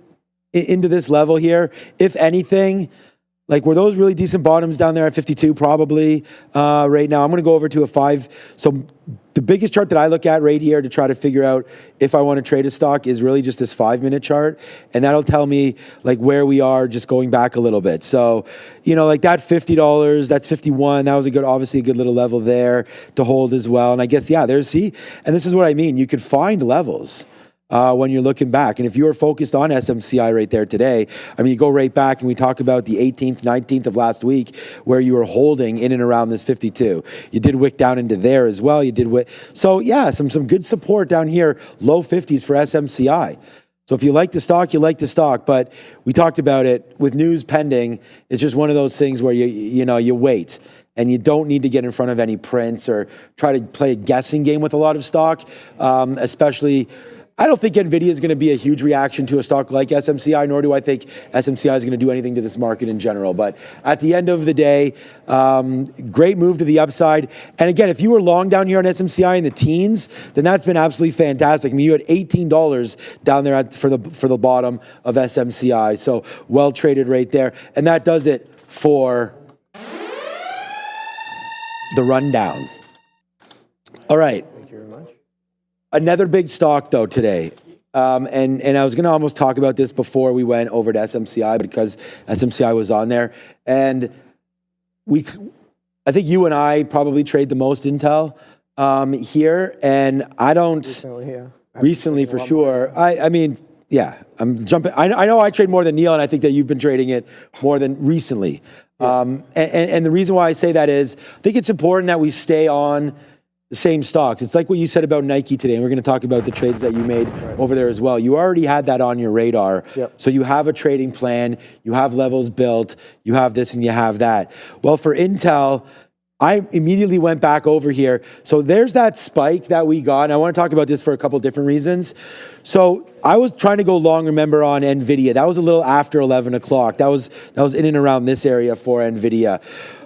into this level here, if anything, like, were those really decent bottoms down there at 52? Probably right now. I'm going to go over to a 5. So the biggest chart that I look at right here to try to figure out if I want to trade a stock is really just this 5-minute chart. And that'll tell me, like, where we are just going back a little bit. So, like that $50, that's 51. That was obviously a good little level there to hold as well. And I guess, and this is what I mean. You could find levels when you're looking back. And if you were focused on SMCI right there today, I mean, you go right back and we talk about the 18th, 19th of last week where you were holding in and around this 52. You did wick down into there as well. You did wick. So yeah, some good support down here, low 50s for SMCI. So if you like the stock, you like the stock. But we talked about it with news pending. It's just one of those things where you wait. And you don't need to get in front of any prints or try to play a guessing game with a lot of stock, especially. I don't think NVIDIA is going to be a huge reaction to a stock like SMCI, nor do I think SMCI is going to do anything to this market in general. But at the end of the day, great move to the upside. And again, if you were long down here on SMCI in the teens, then that's been absolutely fantastic. I mean, you had $18 down there for the bottom of SMCI. So well traded right there. And that does it for the rundown. All right. Thank you very much. Another big stock though today. And I was going to almost talk about this before we went over to SMCI because SMCI was on there. And I think you and I probably trade the most Intel here. And I don't, recently for sure. I mean, yeah, I'm jumping. I know I trade more than Neil, and I think that you've been trading it more than recently. Yes. And the reason why I say that is I think it's important that we stay on the same stocks. It's like what you said about Nike today, and we're going to talk about the trades that you made over there as well. You already had that on your radar. Yep. So you have a trading plan, you have levels built, you have this and you have that. Well, for Intel, I immediately went back over here. So there's that spike that we got, and I want to talk about this for a couple different reasons. So I was trying to go long, remember, on NVIDIA. That was a little after 11 o'clock. That was in and around this area for NVIDIA,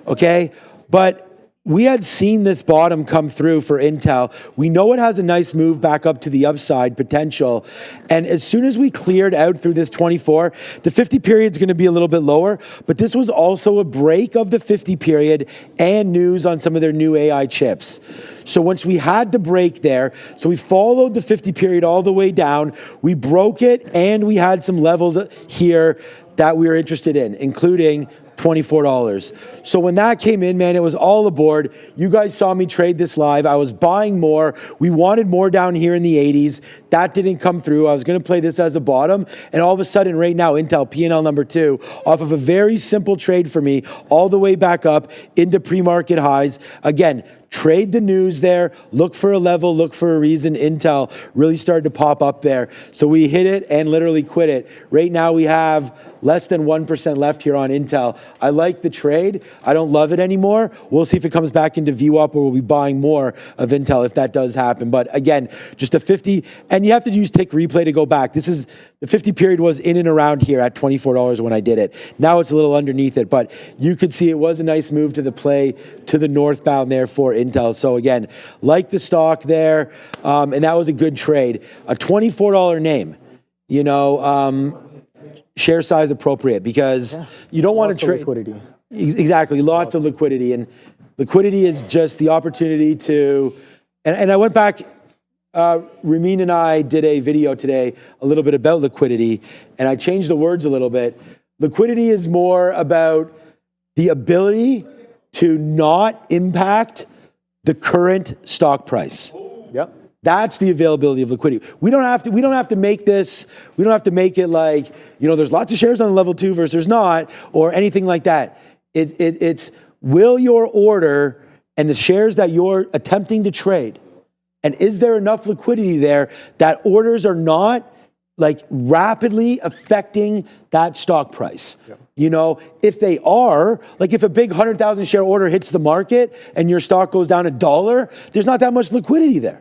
okay? But we had seen this bottom come through for Intel. We know it has a nice move back up to the upside potential. And as soon as we cleared out through this 24, the 50 period is going to be a little bit lower, but this was also a break of the 50 period and news on some of their new AI chips. So once we had the break there, so we followed the 50 period all the way down, we broke it, and we had some levels here that we were interested in, including $24. So when that came in, man, it was all aboard. You guys saw me trade this live. I was buying more. We wanted more down here in the 80s. That didn't come through. I was going to play this as a bottom. And all of a sudden, right now, Intel P&L number 2, off of a very simple trade for me, all the way back up into pre-market highs. Again, trade the news there, look for a level, look for a reason. Intel really started to pop up there. So we hit it and literally quit it. Right now we have less than 1% left here on Intel. I like the trade. I don't love it anymore. We'll see if it comes back into view up, or we'll be buying more of Intel if that does happen. But again, just a 50, and you have to use tick replay to go back. This is, the 50 period was in and around here at $24 when I did it. Now it's a little underneath it, but you could see it was a nice move to the play to the northbound there for Intel. So again, like the stock there, and that was a good trade. A $24 name, you know, share size appropriate, because you don't want to trade liquidity. Exactly, lots of liquidity, and liquidity is just the opportunity to. And I went back. Ramin and I did a video today a little bit about liquidity, and I changed the words a little bit. Liquidity is more about the ability to not impact the current stock price. Yep. That's the availability of liquidity. We don't have to make this, we don't have to make it like, you know, there's lots of shares on level 2 versus there's not, or anything like that. It's will your order and the shares that you're attempting to trade, and is there enough liquidity there that orders are not like rapidly affecting that stock price? Yep. You know, if they are, like if a big 100,000 share order hits the market and your stock goes down $1, there's not that much liquidity there.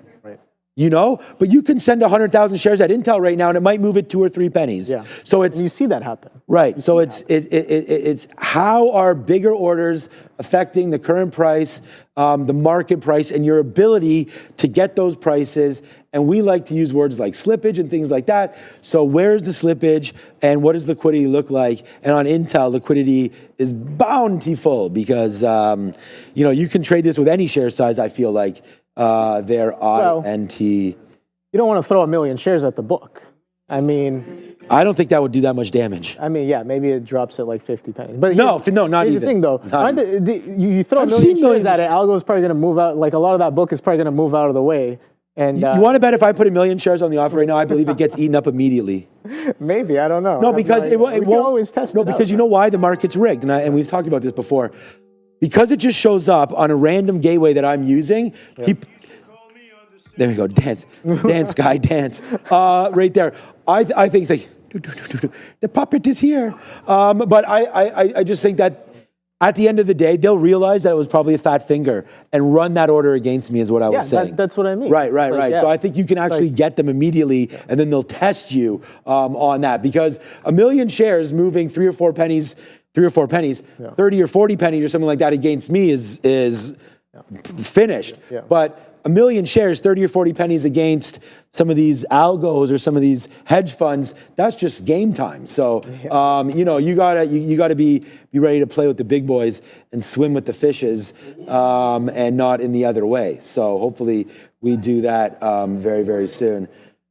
You know, but you can send 100,000 shares at Intel right now, and it might move it 2 or 3 pennies. Yeah. So it's, and you see that happen, right? So it's how are bigger orders affecting the current price, the market price, and your ability to get those prices. And we like to use words like slippage and things like that. So where's the slippage, and what does liquidity look like? And on Intel, liquidity is bountiful because you know, you can trade this with any share size. I feel like. Their INT. You don't want to throw 1 million shares at the book. I mean, I don't think that would do that much damage. I mean, yeah, maybe it drops at like 50 pennies. But no, not here's even. the thing, though. You throw 1 million shares at it, algo is probably going to move out. Like a lot of that book is probably going to move out of the way. And you want to bet if I put 1 million shares on the offer right now, I believe it gets eaten up immediately. Maybe, I don't know. No, because it won't always test. No, because you know why? The market's rigged, and we've talked about this before. Because it just shows up on a random gateway that I'm using. Yeah. There you go, dance, guy, dance. Right there. I think it's like, the puppet is here. But I just think that at the end of the day, they'll realize that it was probably a fat finger and run that order against me is what I was saying. That's what I mean. Right. Yeah. So I think you can actually get them immediately, and then they'll test you on that, because 1 million shares moving 3 or 4 pennies, 30 or 40 pennies or something like that against me is finished. Yeah. But a million shares, 30 or 40 pennies against some of these algos or some of these hedge funds, that's just game time. So, you know, you gotta be ready to play with the big boys and swim with the fishes, and not in the other way. So hopefully we do that very, very soon.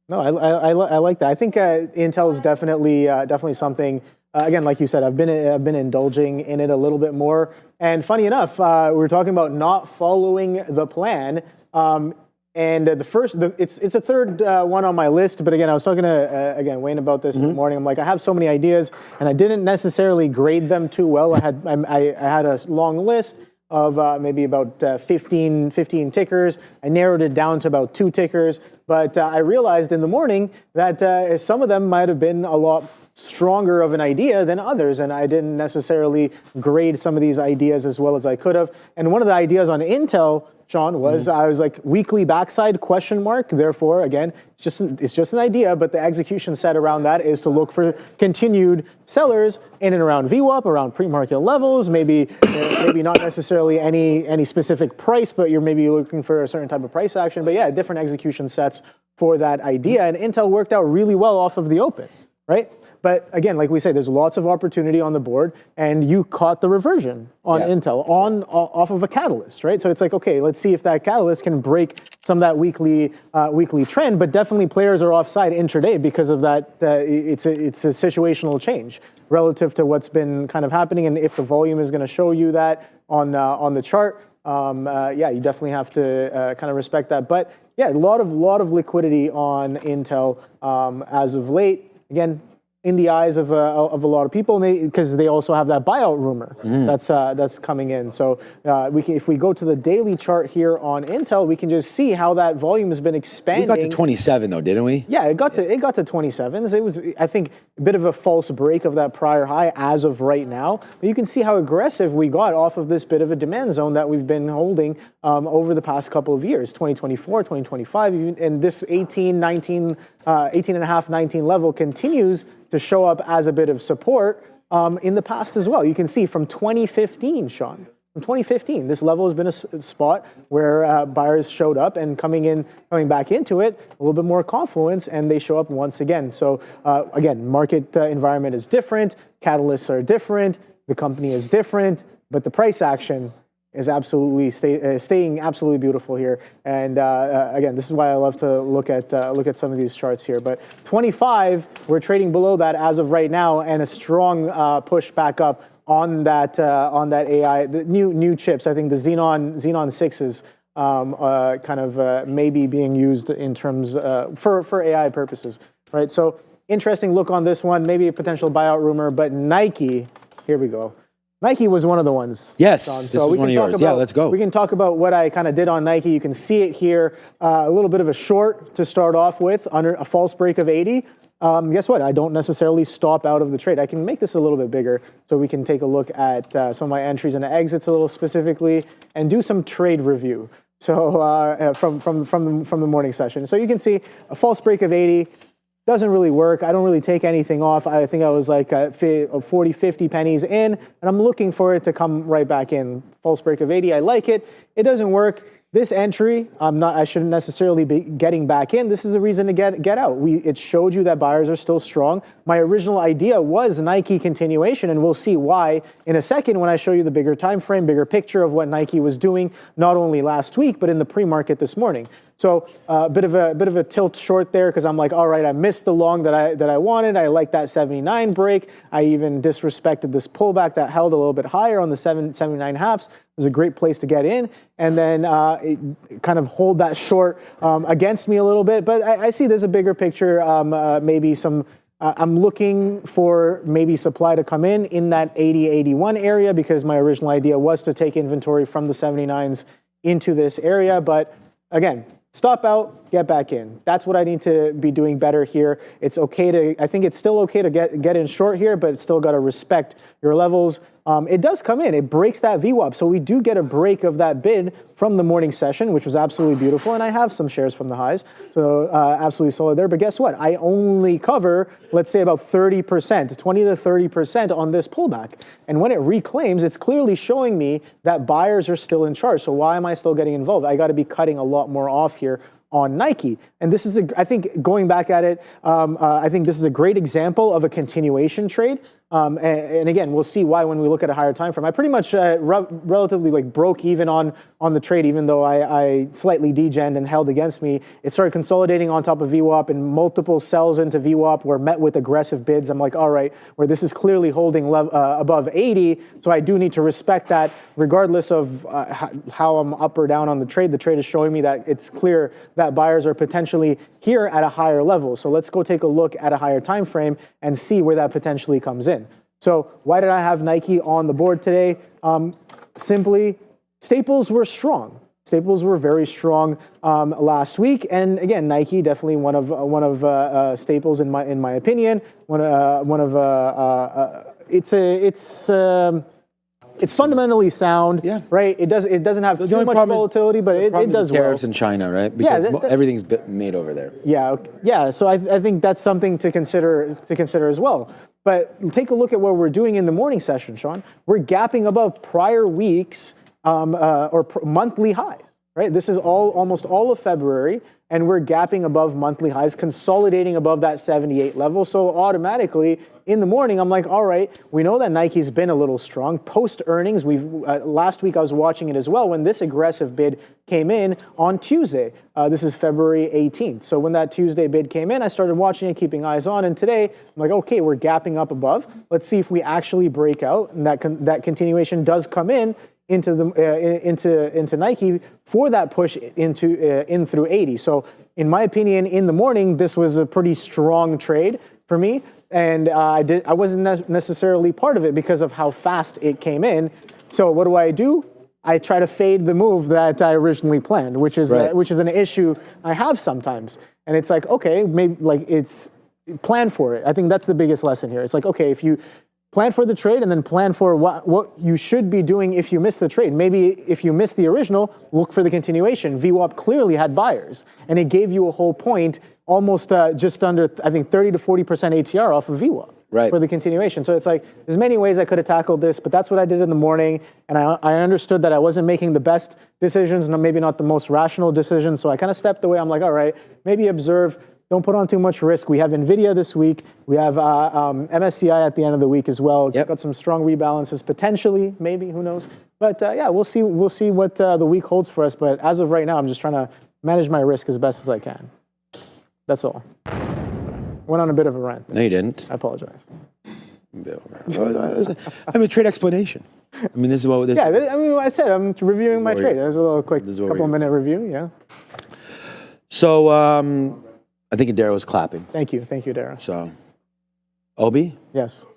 No, I like that. I think Intel is definitely something. Again, like you said, I've been indulging in it a little bit more. And funny enough, we were talking about not following the plan. And it's a third one on my list. But again, I was talking to Wayne about this in the morning. I'm like, I have so many ideas, and I didn't necessarily grade them too well. I had a long list of maybe about 15 tickers. I narrowed it down to about 2 tickers. But I realized in the morning that some of them might have been a lot stronger of an idea than others, and I didn't necessarily grade some of these ideas as well as I could have. And one of the ideas on Intel, Sean, was I was like, weekly backside ? Therefore, again, it's just an idea, but the execution set around that is to look for continued sellers in and around VWAP, around pre-market levels, maybe not necessarily any specific price, but you're maybe looking for a certain type of price action. But yeah, different execution sets for that idea, and Intel worked out really well off of the open, right? But again, like we say, there's lots of opportunity on the board, and you caught the reversion on Intel off of a catalyst, right? So it's like, okay, let's see if that catalyst can break some of that weekly trend. But definitely, players are offside intraday because of that. It's a situational change relative to what's been kind of happening, and if the volume is going to show you that on the chart, you definitely have to kind of respect that. But yeah, a lot of liquidity on Intel as of late. Again, in the eyes of a lot of people, because they also have that buyout rumor that's coming in. So if we go to the daily chart here on Intel, we can just see how that volume has been expanding. We got to 27 though, didn't we? Yeah, it got to 27s. It was, I think, a bit of a false break of that prior high as of right now. But you can see how aggressive we got off of this bit of a demand zone that we've been holding over the past couple of years, 2024, 2025, and this 18 and a half, 19 level continues to show up as a bit of support in the past as well. You can see from 2015, Sean, from 2015, this level has been a spot where buyers showed up, and coming back into it, a little bit more confluence, and they show up once again. So again, market environment is different, catalysts are different, the company is different, but the price action is absolutely staying absolutely beautiful here. And again, this is why I love to look at some of these charts here. But 25, we're trading below that as of right now, and a strong push back up on that AI, the new chips. I think the Xenon 6s kind of maybe being used in terms for AI purposes, right? So interesting look on this one. Maybe a potential buyout rumor, but Nike. Here we go. Nike was one of the ones. Yes, Sean. this So was we one can of talk yours. about, Yeah, let's go. We can talk about what I kind of did on Nike. You can see it here. A little bit of a short to start off with, under a false break of 80. Guess what? I don't necessarily stop out of the trade. I can make this a little bit bigger so we can take a look at some of my entries and exits a little specifically and do some trade review. So from the morning session. So you can see a false break of 80. Doesn't really work. I don't really take anything off. I think I was like 40, 50 pennies in, and I'm looking for it to come right back in. False break of 80, I like it. It doesn't work. This entry, I shouldn't necessarily be getting back in. This is the reason to get out. It showed you that buyers are still strong. My original idea was Nike continuation, and we'll see why in a second when I show you the bigger time frame, bigger picture of what Nike was doing, not only last week, but in the pre-market this morning. So a bit of a tilt short there, because I'm like, all right, I missed the long that I wanted. I like that 79 break. I even disrespected this pullback that held a little bit higher on the 79 halves. It was a great place to get in, and then it kind of hold that short against me a little bit. But I see there's a bigger picture, maybe some. I'm looking for maybe supply to come in that 80, 81 area, because my original idea was to take inventory from the 79s into this area. But again, stop out, get back in. That's what I need to be doing better here. It's okay I think it's still okay to get in short here, but it's still got to respect your levels. it does come in. It breaks that VWAP. So we do get a break of that bid from the morning session, which was absolutely beautiful. And I have some shares from the highs. So absolutely solid there. But guess what? I only cover, let's say, about 30%, 20 to 30% on this pullback. And when it reclaims, it's clearly showing me that buyers are still in charge. So why am I still getting involved? I got to be cutting a lot more off here on Nike. And this is, I think, going back at it, I think this is a great example of a continuation trade. And again, we'll see why when we look at a higher time frame. I pretty much relatively like broke even on the trade, even though I slightly degened and held against me. It started consolidating on top of VWAP, and multiple sells into VWAP were met with aggressive bids. I'm like, all right, where this is clearly holding above 80, so I do need to respect that regardless of how I'm up or down on the trade. The trade is showing me that it's clear that buyers are potentially here at a higher level. So let's go take a look at a higher time frame and see where that potentially comes in. So why did I have Nike on the board today? Simply, staples were strong. Staples were very strong last week, and again, Nike definitely one of staples in my opinion. It's fundamentally sound, Yeah. right? It doesn't have too much volatility, but it does well. Tariffs in China, right? Because everything's made over there. Yeah. So I think that's something to consider as well. But take a look at what we're doing in the morning session, Sean. We're gapping above prior weeks monthly highs, right? This is almost all of February, and we're gapping above monthly highs, consolidating above that 78 level. So automatically, in the morning, I'm like, all right, we know that Nike's been a little strong. Post earnings, last week I was watching it as well when this aggressive bid came in on Tuesday. This is February 18th. So when that Tuesday bid came in, I started watching it, keeping eyes on. And today, I'm like, okay, we're gapping up above. Let's see if we actually break out, and that continuation does come in into Nike for that push in through 80. So in my opinion, in the morning, this was a pretty strong trade for me. And I wasn't necessarily part of it because of how fast it came in. So what do? I try to fade the move that I originally planned, which is an issue I have sometimes. And it's like, okay, maybe like it's plan for it. I think that's the biggest lesson here. It's like, okay, if you plan for the trade and then plan for what you should be doing if you miss the trade. Maybe if you miss the original, look for the continuation. VWAP clearly had buyers, and it gave you a whole point, almost just under, I think, 30 to 40% ATR off of VWAP for the continuation. So it's like, there's many ways I could have tackled this, but that's what I did in the morning, and I understood that I wasn't making the best decisions, maybe not the most rational decisions, so I kind of stepped away. I'm like, all right, maybe observe. Don't put on too much risk. We have NVIDIA this week. We have MSCI at the end of the week as well. Yep. Got some strong rebalances, potentially, maybe, who knows. But yeah, we'll see what the week holds for us. But as of right now, I'm just trying to manage my risk as best as I can. That's all. Went on a bit of a rant there. No, you didn't. I apologize. I mean, trade explanation. I mean, this is what this. Yeah, I mean, I said I'm reviewing my trade. There's a little quick couple-minute review, yeah. So, I think Adara was clapping. Thank you, Dara. So, Obi? Yes.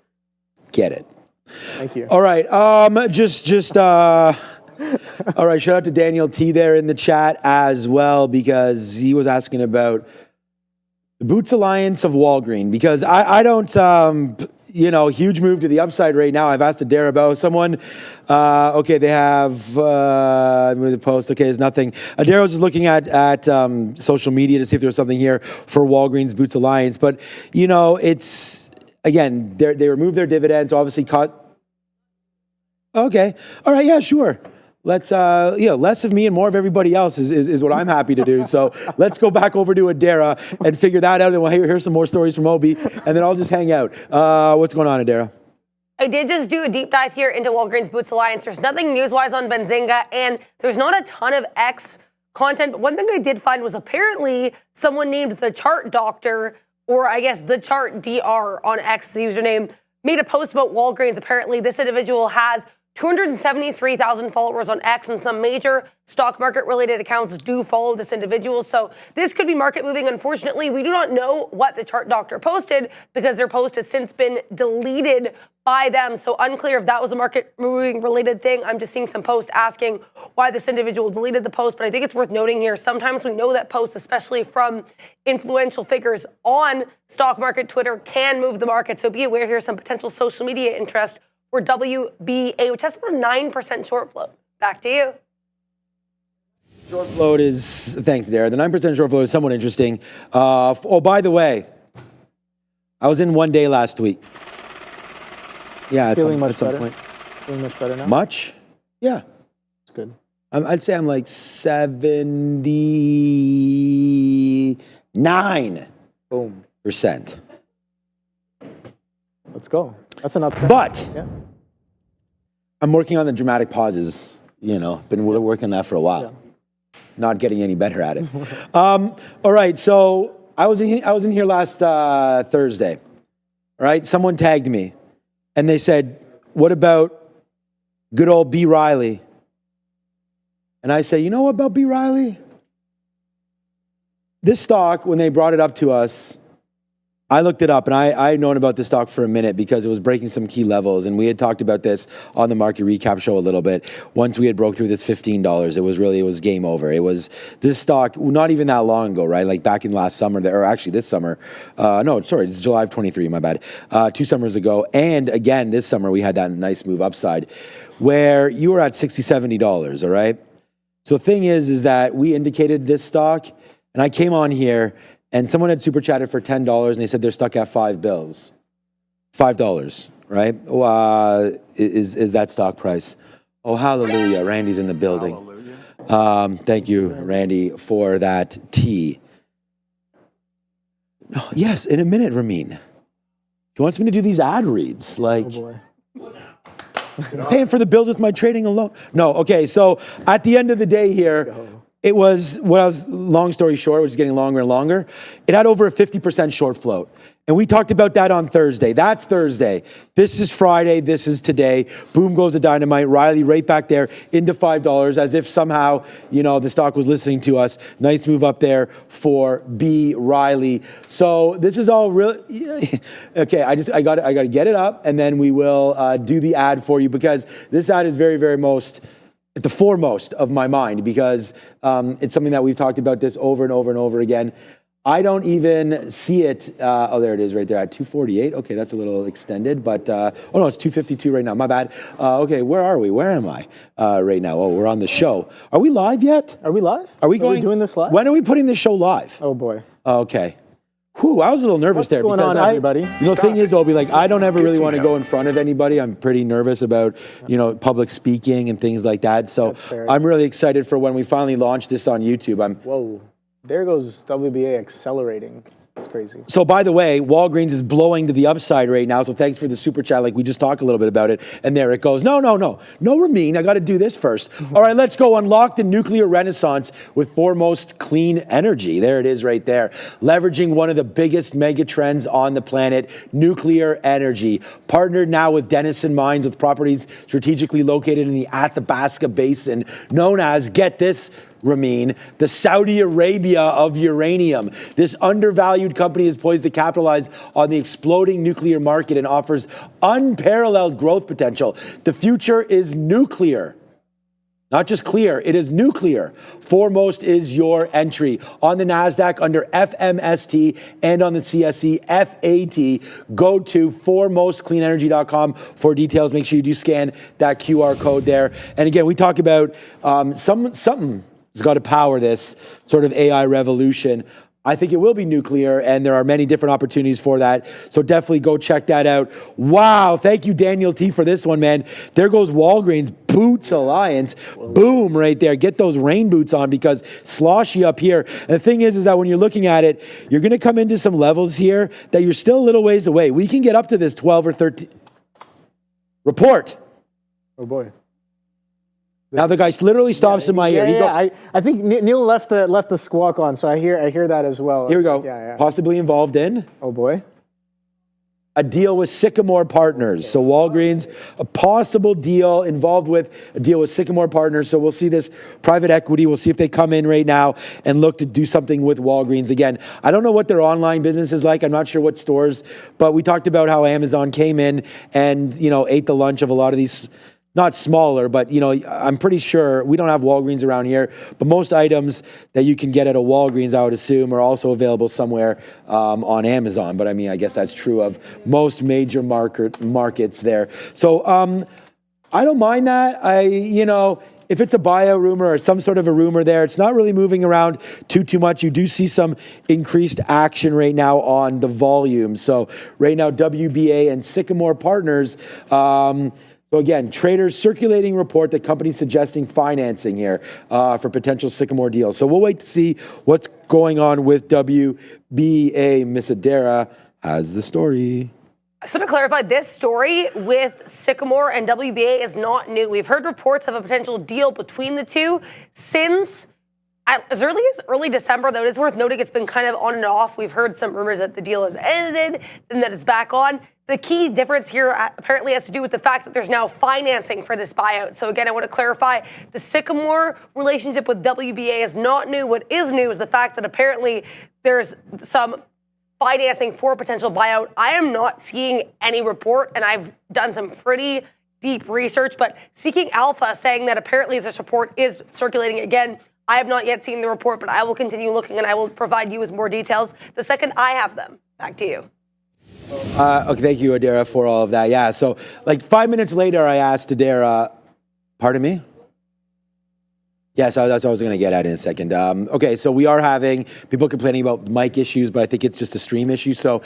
Get it. Thank you. All right. All right. Shout out to Daniel T there in the chat as well, because he was asking about the Boots Alliance of Walgreen, because I don't, huge move to the upside right now. I've asked Adara about someone. Okay, they have the post. Okay, there's nothing. Adara was just looking at social media to see if there was something here for Walgreens Boots Alliance. But, it's, again, they removed their dividends, obviously cost. Okay. All right, yeah, sure. Let's, less of me and more of everybody else is what I'm happy to do. So let's go back over to Adara and figure that out. And we'll hear some more stories from Obi, and then I'll just hang out. What's going on, Adara? I did just do a deep dive here into Walgreens Boots Alliance. There's nothing news-wise on Benzinga, and there's not a ton of X content. But one thing I did find was apparently someone named the Chart Doctor, or I guess the Chart DR on X, the username, made a post about Walgreens. Apparently, this individual has 273,000 followers on X, and some major stock market related accounts do follow this individual. So this could be market moving. Unfortunately, we do not know what the Chart Doctor posted because their post has since been deleted by them. So unclear if that was a market moving related thing. I'm just seeing some posts asking why this individual deleted the post. But I think it's worth noting here, sometimes we know that posts, especially from influential figures on stock market Twitter, can move the market. So be aware here, some potential social media interest for WBA, which has about a 9% short float. Back to you. Short float is, thanks, Dara. The 9% short float is somewhat interesting. Oh, by the way, I was in one day last week. Yeah, Feeling at much some better? point. Feeling much better now? Much? Yeah. It's good. I'd say I'm like 79%. Boom. Let's go. That's an uptrend. But Yeah. I'm working on the dramatic pauses. Been working on that for a while. Yeah. Not getting any better at it. All right, so I was in here last Thursday. All right, someone tagged me, and they said, "What about good old B. Riley?" And I say, "You know what about B. Riley? This stock, when they brought it up to us, I looked it up, and I had known about this stock for a minute because it was breaking some key levels, and we had talked about this on the market recap show a little bit. Once we had broke through this $15, it was game over. It was this stock not even that long ago, right? Like back in last summer, or actually this summer. It's July of 23. My bad. 2 summers ago, and again this summer we had that nice move upside, where you were at $60, $70. All right. So the thing is that we indicated this stock, and I came on here. And someone had super chatted for $10, and they said they're stuck at $5, right? Is that stock price? Oh, hallelujah! Randy's in the building. Hallelujah. Thank you, Randy, for that tea. Oh, yes, in a minute, Ramin. He wants me to do these ad reads, like. Oh boy. Paying for the bills with my trading alone. No, okay. So at the end of the day here. It was, long story short, which is getting longer and longer, it had over a 50% short float. And we talked about that on Thursday. That's Thursday. This is Friday. This is today. Boom goes the dynamite. Riley right back there into $5 as if somehow, the stock was listening to us. Nice move up there for B. Riley. So this is all really, okay, I got to get it up, and then we will do the ad for you, because this ad is very, very at the foremost of my mind, because it's something that we've talked about this over and over and over again. I don't even see it. There it is right there at 248. Okay, that's a little extended, but it's 252 right now. My bad. Okay, where are we? Where am I right now? Oh, we're on the show. Are we live yet? Are we live? Are we doing this live? When are we putting this show live? Oh boy. Okay. Whew, I was a little nervous What's there. going because on, everybody? The thing is, Obi, I don't ever really want to go in front of anybody. I'm pretty nervous about, public speaking and things like that. So I'm really excited for when we finally launch this on YouTube. Whoa, there goes WBA accelerating. It's crazy. So by the way, Walgreens is blowing to the upside right now. So thanks for the super chat. Like we just talked a little bit about it. And there it goes. No, Ramin, I got to do this first. All right, let's go. Unlock the nuclear renaissance with Foremost Clean Energy. There it is right there. Leveraging one of the biggest mega trends on the planet, nuclear energy. Partnered now with Denison Mines with properties strategically located in the Athabasca Basin, known as, get this, Ramin, the Saudi Arabia of uranium. This undervalued company is poised to capitalize on the exploding nuclear market and offers unparalleled growth potential. The future is nuclear. Not just clear, it is nuclear. Foremost is your entry on the NASDAQ under FMST and on the CSE FAT. Go to foremostcleanenergy.com for details. Make sure you do scan that QR code there. And again, we talk about something has got to power this sort of AI revolution. I think it will be nuclear, and there are many different opportunities for that. So definitely go check that out. Wow, thank you, Daniel T, for this one, man. There goes Walgreens Boots Alliance. Boom, right there. Get those rain boots on, because sloshy up here. And the thing is that when you're looking at it, you're going to come into some levels here that you're still a little ways away. We can get up to this 12 or 13. Report. Oh boy. Now the guy literally stops in my ear. Yeah. I think Neil left the squawk on, so I hear that as well. Here we go. Yeah. Possibly involved in Oh boy. a deal with Sycamore Partners. So Walgreens, a possible deal involved with a deal with Sycamore Partners. So we'll see this private equity. We'll see if they come in right now and look to do something with Walgreens. Again, I don't know what their online business is like. I'm not sure what stores, but we talked about how Amazon came in and, ate the lunch of a lot of these not smaller, but I'm pretty sure we don't have Walgreens around here, but most items that you can get at a Walgreens, I would assume, are also available somewhere on Amazon. But I mean, I guess that's true of most major markets there. So I don't mind that. If it's a buyout rumor or some sort of a rumor there, it's not really moving around too much. You do see some increased action right now on the volume. So right now, WBA and Sycamore Partners. So again, traders circulating report that companies suggesting financing here for potential Sycamore deals. So we'll wait to see what's going on with WBA. Miss Adara has the story. So to clarify, this story with Sycamore and WBA is not new. We've heard reports of a potential deal between the two since as early December, though. It is worth noting it's been kind of on and off. We've heard some rumors that the deal has ended and that it's back on. The key difference here apparently has to do with the fact that there's now financing for this buyout. So again, I want to clarify, the Sycamore relationship with WBA is not new. What is new is the fact that apparently there's some financing for a potential buyout. I am not seeing any report, and I've done some pretty deep research, but Seeking Alpha saying that apparently this report is circulating again. I have not yet seen the report, but I will continue looking and I will provide you with more details the second I have them. Back to you. Okay, thank you, Adara, for all of that. Yeah, so like 5 minutes later, I asked Adara, pardon me? Yeah, so that's what I was going to get at in a second. Okay, so we are having people complaining about mic issues, but I think it's just a stream issue. So,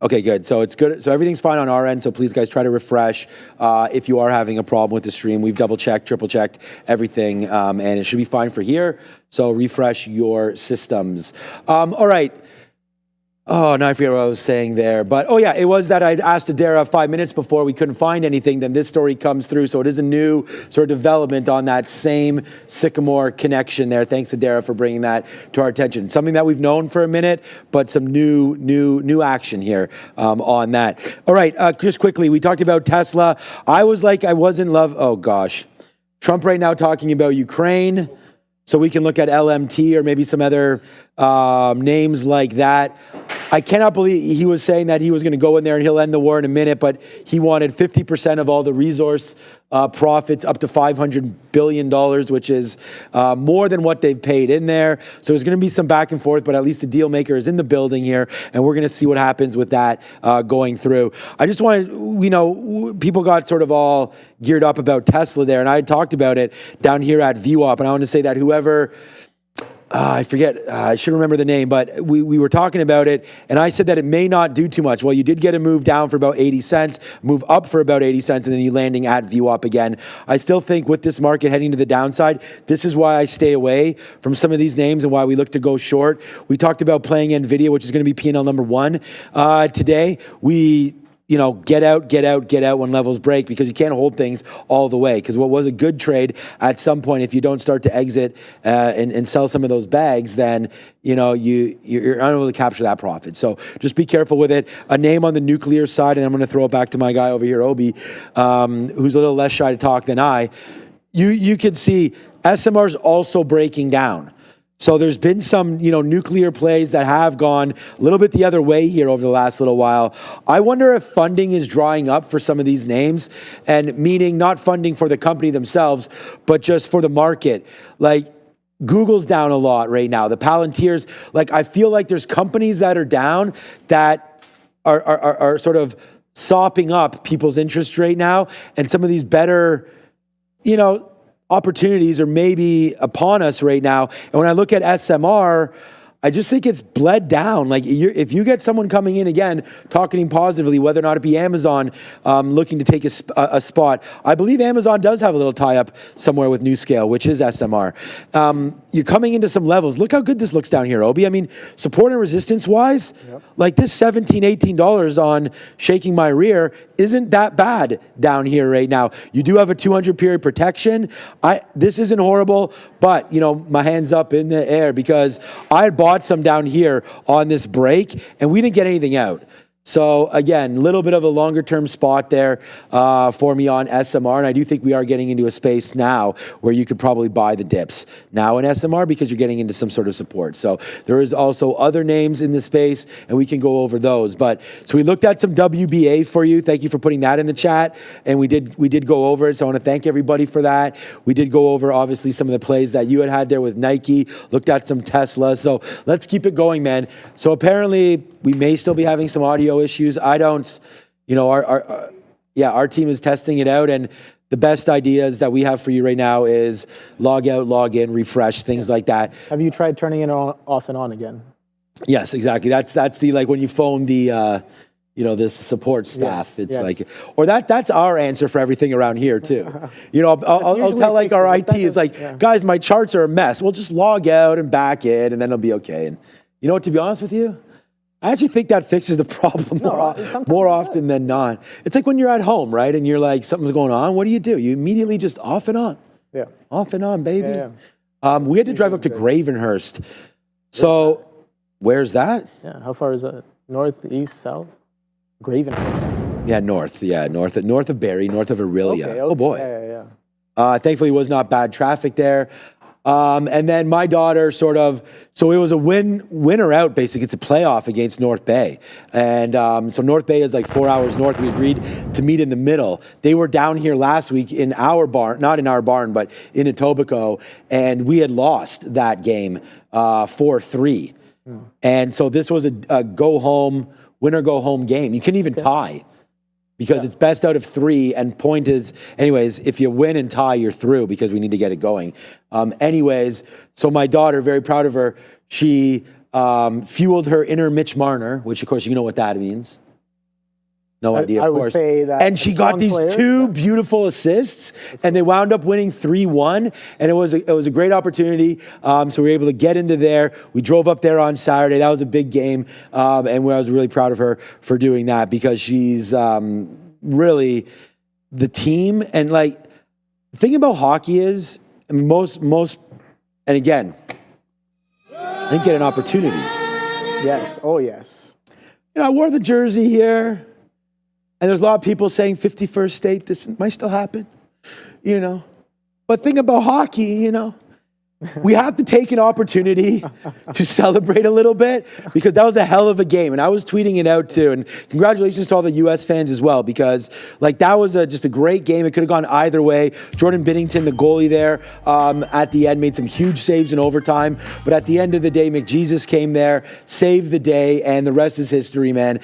okay, good. So it's good. So everything's fine on our end. So please, guys, try to refresh if you are having a problem with the stream. We've double-checked, triple-checked everything, and it should be fine for here. So refresh your systems. All right. Oh, now I forget what I was saying there. But, oh, yeah, it was that I'd asked Adara 5 minutes before. We couldn't find anything. Then this story comes through. So it is a new sort of development on that same Sycamore connection there. Thanks, Adara, for bringing that to our attention. Something that we've known for a minute, but some new action here on that. All right, just quickly, we talked about Tesla. I was like, I was in love. Oh, gosh. Trump right now talking about Ukraine. So we can look at LMT or maybe some other names like that. I cannot believe he was saying that he was going to go in there and he'll end the war in a minute, but he wanted 50% of all the resource profits, up to $500 billion, which is more than what they've paid in there. So there's going to be some back and forth, but at least the deal maker is in the building here, and we're going to see what happens with that going through. I just wanted, people got sort of all geared up about Tesla there, and I had talked about it down here at VWAP, and I want to say that whoever... I forget, I should remember the name, but we were talking about it, and I said that it may not do too much. Well, you did get a move down for about 80 cents, move up for about 80 cents, and then you landing at VWAP again. I still think with this market heading to the downside, this is why I stay away from some of these names and why we look to go short. We talked about playing NVIDIA, which is going to be P&L number 1 today. We... get out when levels break, because you can't hold things all the way. Because what was a good trade at some point, if you don't start to exit and sell some of those bags, then you're unable to capture that profit. So just be careful with it. A name on the nuclear side, and I'm going to throw it back to my guy over here, Obi, who's a little less shy to talk than I. You could see SMR's also breaking down. So there's been some, nuclear plays that have gone a little bit the other way here over the last little while. I wonder if funding is drying up for some of these names, and meaning not funding for the company themselves, but just for the market. Like Google's down a lot right now. The Palantirs, I feel like there's companies that are down that are sort of sopping up people's interest right now, and some of these better, opportunities are maybe upon us right now. And when I look at SMR, I just think it's bled down. If you get someone coming in again, talking positively, whether or not it be Amazon looking to take a spot. I believe Amazon does have a little tie-up somewhere with NewScale, which is SMR. You're coming into some levels. Look how good this looks down here, Obi. I mean, support and resistance-wise, this $17, $18 on shaking my rear isn't that bad down here right now. You do have a 200 period protection. This isn't horrible, but, my hand's up in the air because I had bought some down here on this break, and we didn't get anything out. So again, a little bit of a longer term spot there for me on SMR. And I do think we are getting into a space now where you could probably buy the dips now in SMR because you're getting into some sort of support. So there is also other names in the space and we can go over those. But so we looked at some WBA for you. Thank you for putting that in the chat. And we did go over it. So I want to thank everybody for that. We did go over obviously some of the plays that you had there with Nike, looked at some Tesla. So let's keep it going, man. So apparently we may still be having some audio issues. I don't, our team is testing it out, and the best ideas that we have for you right now is log out, log in, refresh, things like that. Have you tried turning it off and on again? Yes, exactly. That's the, like when you phone the this support staff. Yes, it's like, or that's our answer for everything around here too. I'll tell like our IT is like, guys, my charts are a mess. We'll just log out and back in, and then it'll be okay. And you know what? To be honest with you, I actually think that fixes the problem more often than not. It's like when you're at home, right? And you're like, something's going on. What do? You immediately just off and on. Yeah. Off and on, baby. Yeah. We had to drive up to Gravenhurst. So where's that? Yeah. How far is that? North, east, south? Gravenhurst. Yeah, north. Yeah, north of Barrie, north of Aurelia. Okay. Oh boy. Yeah. Thankfully, it was not bad traffic there. And then my daughter so it was a win or out, basically. It's a playoff against North Bay. And so North Bay is like 4 hours north. We agreed to meet in the middle. They were down here last week in our barn, not in our barn, but in Etobicoke. And we had lost that game 4-3. And so this was a win or go home game. You couldn't even tie. Because it's best out of 3, and point is, anyways, if you win and tie, you're through because we need to get it going. So my daughter, very proud of her, she fueled her inner Mitch Marner, which of course you know what that means. No idea, of course. I would say that. And she got these two beautiful assists, and they wound up winning 3-1. And it was a great opportunity. So we were able to get into there. We drove up there on Saturday. That was a big game, and I was really proud of her for doing that because she's really the team. And like, the thing about hockey is, I mean, most, and again, I didn't get an opportunity. Yes. Oh, yes. I wore the jersey here. And there's a lot of people saying 51st state, this might still happen, But think about hockey, we have to take an opportunity to celebrate a little bit because that was a hell of a game. And I was tweeting it out too. And congratulations to all the U.S. fans as well because like that was just a great game. It could have gone either way. Jordan Binnington, the goalie there at the end, made some huge saves in overtime. But at the end of the day, McJesus came there, saved the day, and the rest is history, man.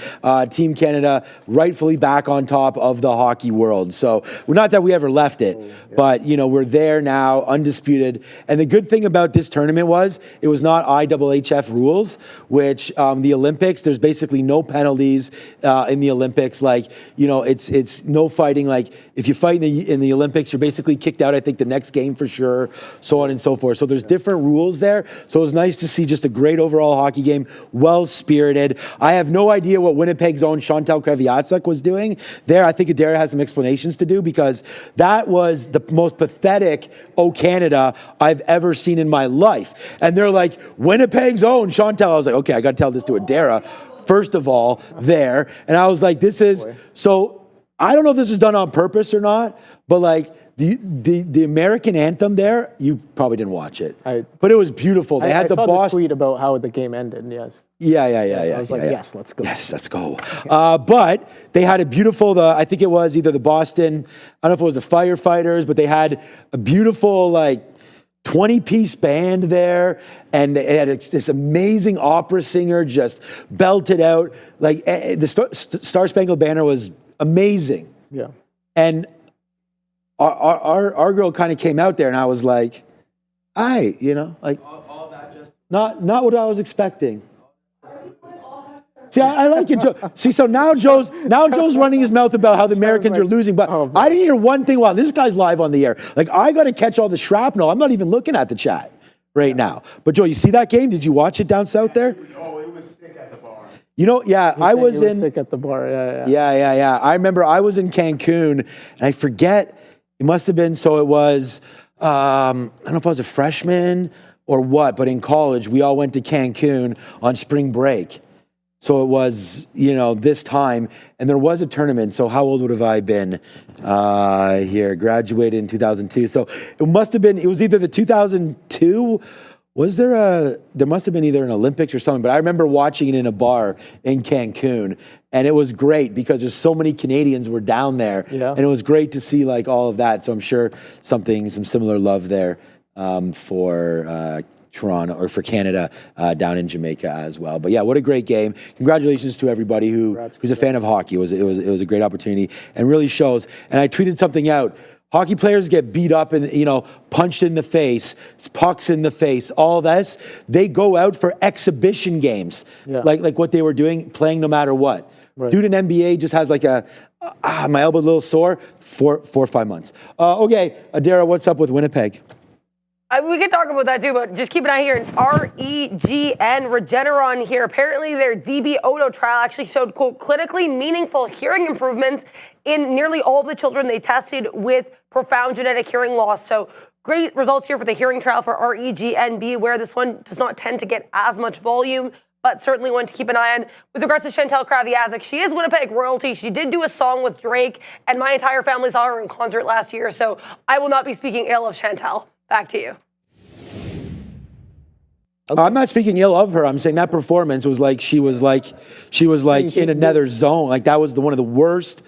Team Canada rightfully back on top of the hockey world. So not that we ever left it, but we're there now, undisputed. And the good thing about this tournament was it was not IHHF rules, which the Olympics, there's basically no penalties in the Olympics. Like, it's no fighting. Like if you fight in the Olympics, you're basically kicked out, I think, the next game for sure, so on and so forth. So there's different rules there. So it was nice to see just a great overall hockey game, well-spirited. I have no idea what Winnipeg's own Chantal Kreviatsuk was doing there. I think Adara has some explanations to do because that was the most pathetic "Oh Canada" I've ever seen in my life. And they're like, Winnipeg's own Chantal. I was like, okay, I got to tell this to Adara, first of all, there. And I was like, this is, so I don't know if this is done on purpose or not, but like the American anthem there, you probably didn't watch it. But it was beautiful. They had I the saw Boston. The tweet about how the game ended, yes. Yeah. I was like, yes, let's go. Yes, let's go. But they had a beautiful, I think it was either the Boston, I don't know if it was the firefighters, but they had a beautiful, like, 20-piece band there, and they had this amazing opera singer just belted out. Like, the Star Spangled Banner was amazing. Yeah. And our girl kind of came out there, and I was like, like, all that just not what I was expecting. See, I like it, Joe. See, so now Joe's running his mouth about how the Americans are losing, but I didn't hear one thing while this guy's live on the air. Like, I got to catch all the shrapnel. I'm not even looking at the chat right now. But Joe, you see that game? Did you watch it down south there? Oh, it was sick at the bar. I was sick at the bar. Yeah. I remember I was in Cancun, and I forget. It must have been. So it was. I don't know if I was a freshman or what, but in college we all went to Cancun on spring break. So it was, this time, and there was a tournament. So how old would have I been here? Graduated in 2002. So it must have been, it was either the 2002, there must have been either an Olympics or something, but I remember watching it in a bar in Cancun, and it was great because there's so many Canadians were down there, and it was great to see like all of that. So I'm sure some similar love there for Toronto or for Canada down in Jamaica as well. But yeah, what a great game. Congratulations to everybody who's a fan of hockey. It was a great opportunity and really shows. And I tweeted something out. Hockey players get beat up and, punched in the face, pucks in the face, all this. They go out for exhibition games, like what they were doing, playing no matter what. Right. Dude in NBA just has like my elbow a little sore, 4 or 5 months. Okay, Adara, what's up with Winnipeg? We can talk about that too, but just keep an eye here. REGN, Regeneron here. Apparently their DB-OTO trial actually showed, quote, clinically meaningful hearing improvements in nearly all of the children they tested with profound genetic hearing loss. So great results here for the hearing trial for REGNB, where this one does not tend to get as much volume, but certainly one to keep an eye on. With regards to Chantal Kraviazik, she is Winnipeg royalty. She did do a song with Drake, and my entire family saw her in concert last year, so I will not be speaking ill of Chantal. Back to you. Okay. I'm not speaking ill of her. I'm saying that performance was like she was in another zone. Like that was one of the worst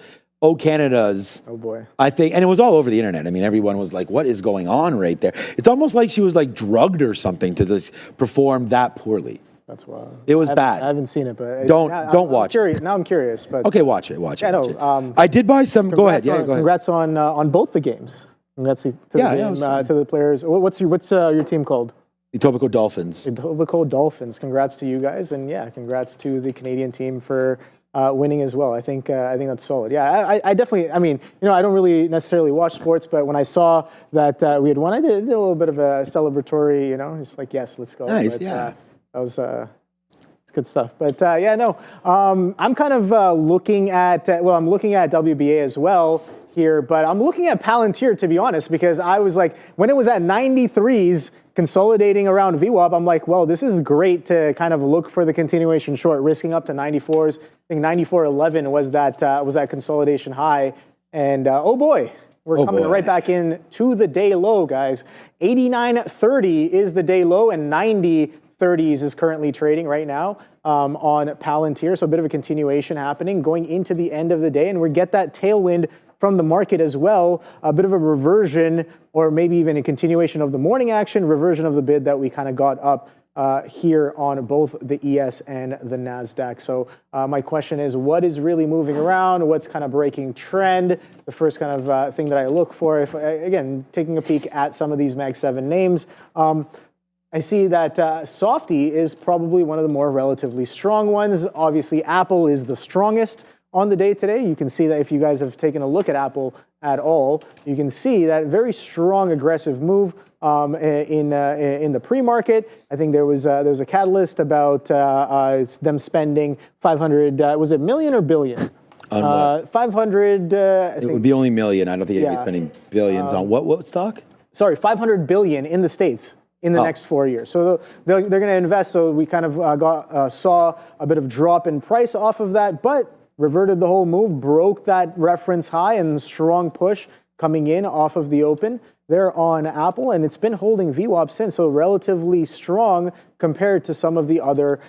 Canadas. Oh boy. I think, and it was all over the internet. I mean, everyone was like, "What is going on right there?" It's almost like she was like drugged or something to just perform that poorly. That's wild. It was bad. I haven't seen it, but don't watch it. Now I'm curious, but okay, watch it. Watch it. I did buy some. Go ahead. Yeah, go ahead. Congrats on both the games. Congrats to the game, to the players. What's your team called? Etobicoke Dolphins. Etobicoke Dolphins. Congrats to you guys, and congrats to the Canadian team for winning as well. I think that's solid. Yeah, I definitely. I mean, I don't really necessarily watch sports, but when I saw that we had won, I did a little bit of a celebratory. Just like, yes, let's go. Nice. But, that was. It's good stuff. But I'm kind of looking at. I'm looking at WBA as well here, but I'm looking at Palantir, to be honest, because I was like, when it was at 93s, consolidating around VWAP, I'm like, well, this is great to kind of look for the continuation short, risking up to 94s. I think 94.11 was that consolidation high. And oh boy, we're coming right back in to the day low, guys. 89.30 is the day low, and 90.30s is currently trading right now on Palantir. So a bit of a continuation happening going into the end of the day, and we get that tailwind from the market as well, a bit of a reversion, or maybe even a continuation of the morning action, reversion of the bid that we kind of got up here on both the ES and the NASDAQ. So my question is, what is really moving around? What's kind of breaking trend? The first kind of thing that I look for, if again, taking a peek at some of these Mag 7 names, I see that Softy is probably one of the more relatively strong ones. Obviously, Apple is the strongest on the day today. You can see that if you guys have taken a look at Apple at all, you can see that very strong, aggressive move in the pre-market. I think there was a catalyst about them spending 500. Was it million or billion? On what? 500. It would be only million. I don't think you'd be spending billions on what stock? Sorry, 500 billion in the States in the next 4 years. So they're going to invest. So we kind of saw a bit of drop in price off of that, but reverted the whole move, broke that reference high, and strong push coming in off of the open there on Apple, and it's been holding VWAP since, so relatively strong compared to some of the other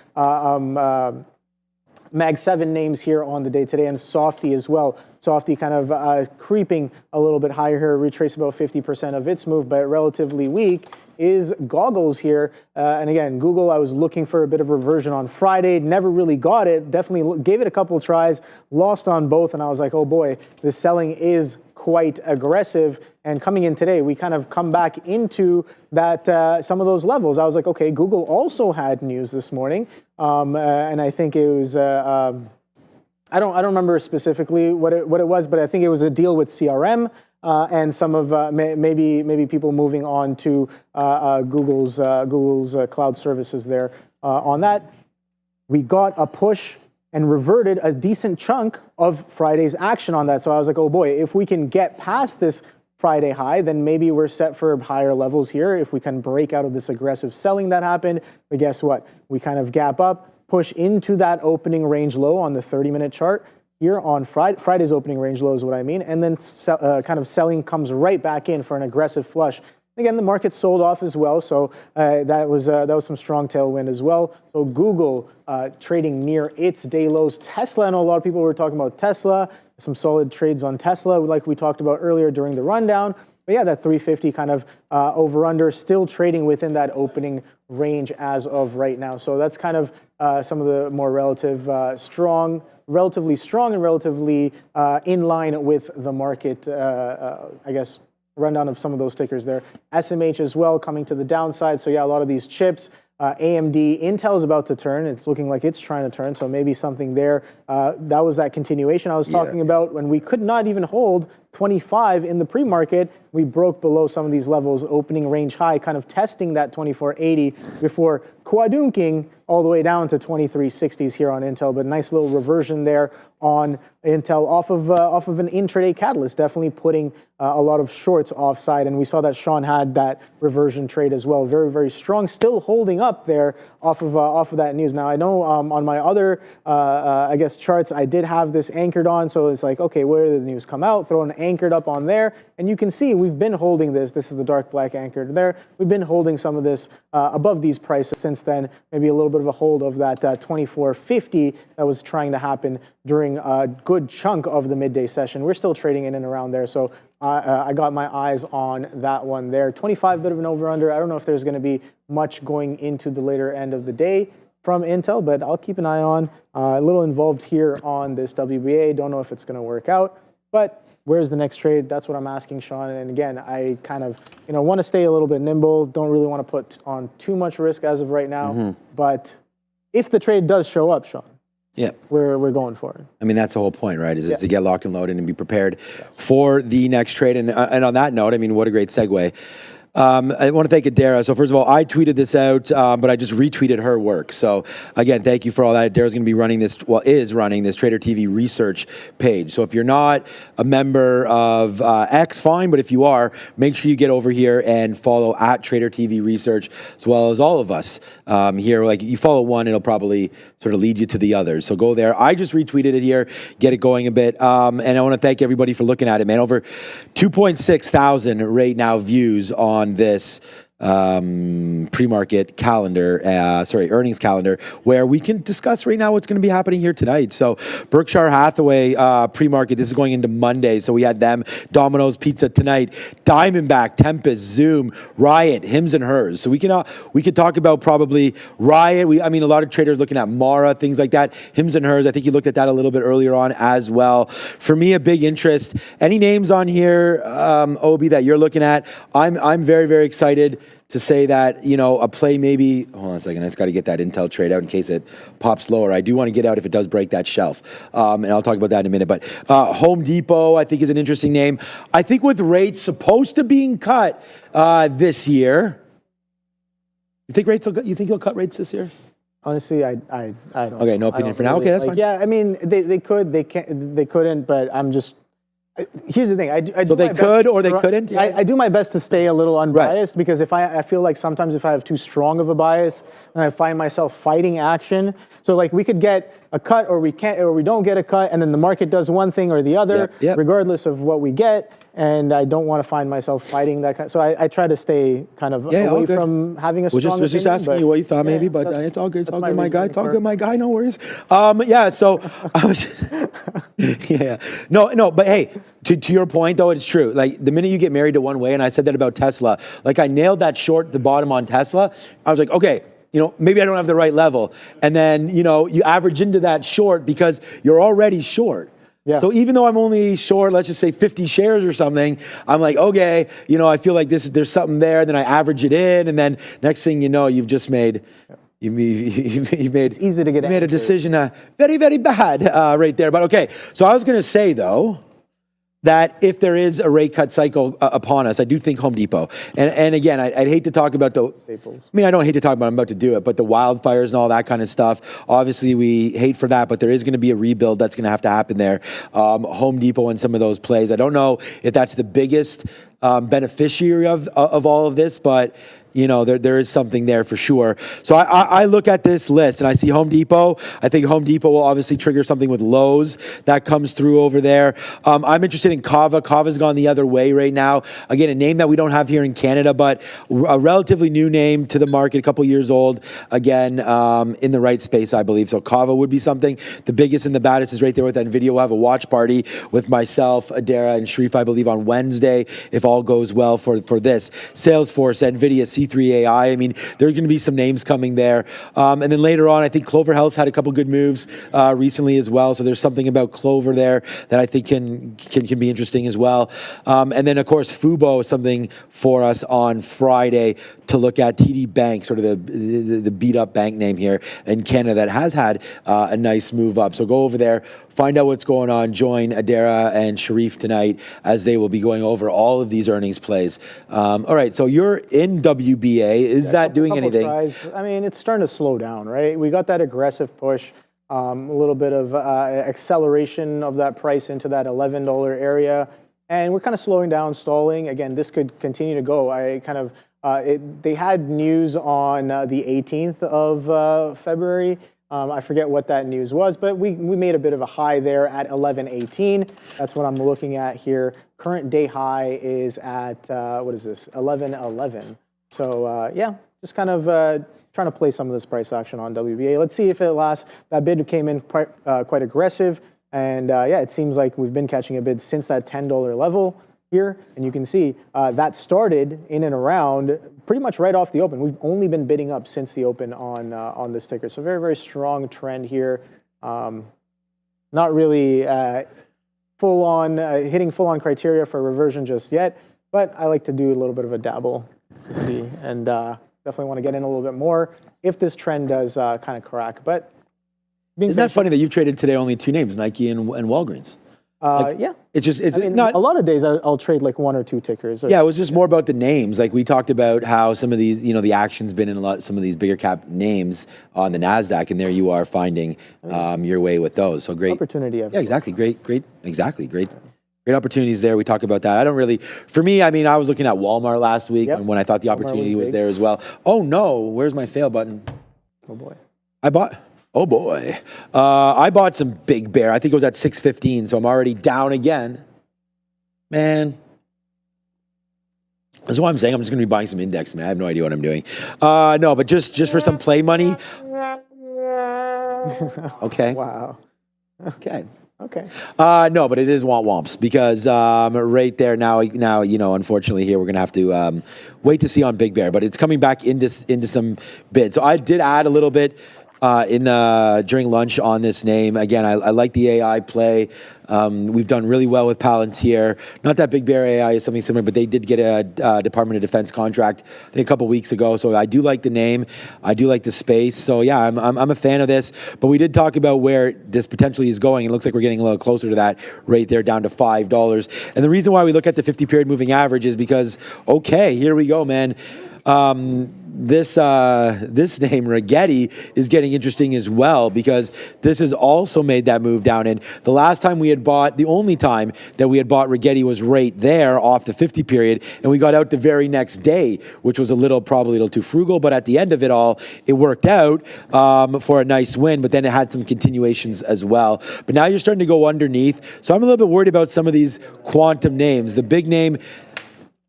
Mag 7 names here on the day today, and Softy as well. Softy kind of creeping a little bit higher here, retrace about 50% of its move, but relatively weak is Goggles here. And again, Google, I was looking for a bit of reversion on Friday, never really got it, definitely gave it a couple tries, lost on both, and I was like, oh boy, the selling is quite aggressive. And coming in today, we kind of come back into that some of those levels. I was like, okay, Google also had news this morning, and I think it was I don't remember specifically what it was, but I think it was a deal with CRM and some of maybe people moving on to Google's cloud services there on that. We got a push and reverted a decent chunk of Friday's action on that. So I was like, oh boy, if we can get past this Friday high, then maybe we're set for higher levels here. If we can break out of this aggressive selling that happened, but guess what? We kind of gap up, push into that opening range low on the 30-minute chart here on Friday's opening range low is what I mean, and then kind of selling comes right back in for an aggressive flush. Again, the market sold off as well, so that was some strong tailwind as well. So Google trading near its day lows. Tesla, I know a lot of people were talking about Tesla, some solid trades on Tesla, like we talked about earlier during the rundown. But yeah, that 350 kind of over-under, still trading within that opening range as of right now. So that's kind of some of the more relatively strong and relatively in line with the market, I guess, rundown of some of those tickers there. SMH as well coming to the downside. So yeah, a lot of these chips. AMD, Intel is about to turn. It's looking like it's trying to turn, so maybe something there. That was that continuation I was talking about when we could not even hold 25 in the pre-market. We broke below some of these levels, opening range high, kind of testing that 2480 before quadunking all the way down to 2360s here on Intel. But nice little reversion there on Intel off of an intraday catalyst, definitely putting a lot of shorts offside. And we saw that Sean had that reversion trade as well. Very, very strong, still holding up there off of that news. Now, I know on my other, I guess, charts, I did have this anchored on. So it's like, okay, where did the news come out? Throw an anchored up on there. And you can see we've been holding this. This is the dark black anchored there. We've been holding some of this above these prices since then. Maybe a little bit of a hold of that 2450 that was trying to happen during a good chunk of the midday session. We're still trading in and around there. So I got my eyes on that one there. 25, bit of an over-under. I don't know if there's going to be much going into the later end of the day from Intel, but I'll keep an eye on. A little involved here on this WBA. Don't know if it's going to work out, but where's the next trade? That's what I'm asking Sean. And again, I kind of want to stay a little bit nimble. Don't really want to put on too much risk as of right now. But if the trade does show up, Sean, yeah, we're going for it. I mean, that's the whole point, right? Is to get locked and loaded and be prepared for the next trade. And on that note, I mean, what a great segue. I want to thank Adara. So first of all, I tweeted this out, but I just retweeted her work. So again, thank you for all that. Adara's going to be running this, is running this Trader TV research page. So if you're not a member of X, fine. But if you are, make sure you get over here and follow at Trader TV Research, as well as all of us here. Like you follow one, it'll probably sort of lead you to the others. So go there. I just retweeted it here, get it going a bit. And I want to thank everybody for looking at it, man. Over 2.6 thousand right now views on this pre-market calendar, earnings calendar, where we can discuss right now what's going to be happening here tonight. So Berkshire Hathaway pre-market, this is going into Monday. So we had them, Domino's Pizza tonight, Diamondback, Tempest, Zoom, Riot, Hims and Hers. So we could talk about probably Riot. A lot of traders looking at Mara, things like that. Hims and Hers, I think you looked at that a little bit earlier on as well. For me, a big interest. Any names on here, Obi, that you're looking at? I'm very, very excited to say that, a play maybe, hold on a second, I just got to get that Intel trade out in case it pops lower. I do want to get out if it does break that shelf. And I'll talk about that in a minute. But Home Depot, I think, is an interesting name. I think with rates supposed to being cut this year, you think he'll cut rates this year? Honestly, I don't. Okay, no opinion for now. Okay, that's fine. Yeah, I mean, they could, they can't, they couldn't, but I'm just. Here's the thing. I do so they could or they couldn't? Yeah. I do my best to stay a little unbiased because if I feel like sometimes if I have too strong of a bias, then I find myself fighting action. So like we could get a cut or we can't or we don't get a cut, and then the market does one thing or the other, regardless of what we get. And I don't want to find myself fighting that kind. So I try to stay kind of away from having a strong opinion. Was just asking you what you thought maybe, but it's all good. It's all good, my guy. It's all good, my guy. No worries. So I was just, No, but hey, to your point though, it's true. Like the minute you get married to one way, and I said that about Tesla, like I nailed that short at the bottom on Tesla. I was like, okay, maybe I don't have the right level. And then, you average into that short because you're already short. Yeah. So even though I'm only short, let's just say 50 shares or something, I'm like, okay, I feel like there's something there. Then I average it in, and then next thing you know, you've just made, you've made. It's easy to get. Made a decision, very, very bad, right there. But okay, so I was going to say though, that if there is a rate cut cycle upon us, I do think Home Depot. And again, I'd hate to talk about the staples. I don't hate to talk about, I'm about to do it, but the wildfires and all that kind of stuff, obviously we hate for that, but there is going to be a rebuild that's going to have to happen there. Home Depot and some of those plays. I don't know if that's the biggest beneficiary of all of this, but there is something there for sure. So I look at this list and I see Home Depot. I think Home Depot will obviously trigger something with Lowe's that comes through over there. I'm interested in Kava. Kava's gone the other way right now. Again, a name that we don't have here in Canada, but a relatively new name to the market, a couple years old. Again, in the right space, I believe. So Kava would be something. The biggest and the baddest is right there with that video. We'll have a watch party with myself, Adara, and Sharif, I believe, on Wednesday, if all goes well for this. Salesforce, NVIDIA, C3 AI. I mean, there are going to be some names coming there. And then later on, I think Clover Health's had a couple good moves recently as well. So there's something about Clover there that I think can be interesting as well. And then, of course, Fubo is something for us on Friday to look at. TD Bank, sort of the beat-up bank name here in Canada that has had a nice move up. So go over there, find out what's going on. Join Adara and Sharif tonight as they will be going over all of these earnings plays. All right, so you're in WBA. Is that doing anything? Tries. I mean, it's starting to slow down, right? We got that aggressive push, a little bit of acceleration of that price into that $11 area, and we're kind of slowing down, stalling. Again, this could continue to go. They had news on the 18th of February. I forget what that news was, but we made a bit of a high there at 11.18. That's what I'm looking at here. Current day high is at, what is this, 11.11. So yeah, just kind of trying to play some of this price action on WBA. Let's see if it lasts. That bid came in quite aggressive. And yeah, it seems like we've been catching a bid since that $10 level here. And you can see that started in and around pretty much right off the open. We've only been bidding up since the open on this ticker. So very, very strong trend here. Not really hitting full-on criteria for reversion just yet, but I like to do a little bit of a dabble to see, and definitely want to get in a little bit more if this trend does kind of crack. But isn't that funny that you've traded today only two names, Nike and Walgreens? Yeah. It's I mean, not a lot of days I'll trade like one or two tickers. Yeah, it was just more about the names. Like we talked about how some of these, the action's been in some of these bigger cap names on the NASDAQ, and there you are finding your way with those. So great opportunity. Yeah, exactly. Great opportunities there. We talk about that. I don't really, for me, I mean, I was looking at Walmart last week when I thought the opportunity was there as well. Oh no, where's my fail button? Oh boy. I bought some Big Bear. I think it was at 6.15, so I'm already down again. Man. That's why I'm saying I'm just going to be buying some index, man. I have no idea what I'm doing. No, but just for some play money. Okay. Wow. Okay. Okay. No, but it is womps because right there now, unfortunately here we're going to have to wait to see on Big Bear, but it's coming back into some bids. So I did add a little bit during lunch on this name. Again, I like the AI play. We've done really well with Palantir. Not that Big Bear AI is something similar, but they did get a Department of Defense contract I think a couple weeks ago. So I do like the name. I do like the space. So yeah, I'm a fan of this. But we did talk about where this potentially is going. It looks like we're getting a little closer to that right there, down to $5. And the reason why we look at the 50-period moving average is because, okay, here we go, man. This name Rigetti is getting interesting as well because this has also made that move down. And the last time we had bought, the only time that we had bought Rigetti was right there off the 50 period, and we got out the very next day, which was probably a little too frugal. But at the end of it all, it worked out for a nice win. But then it had some continuations as well. But now you're starting to go underneath. So I'm a little bit worried about some of these quantum names. The big name,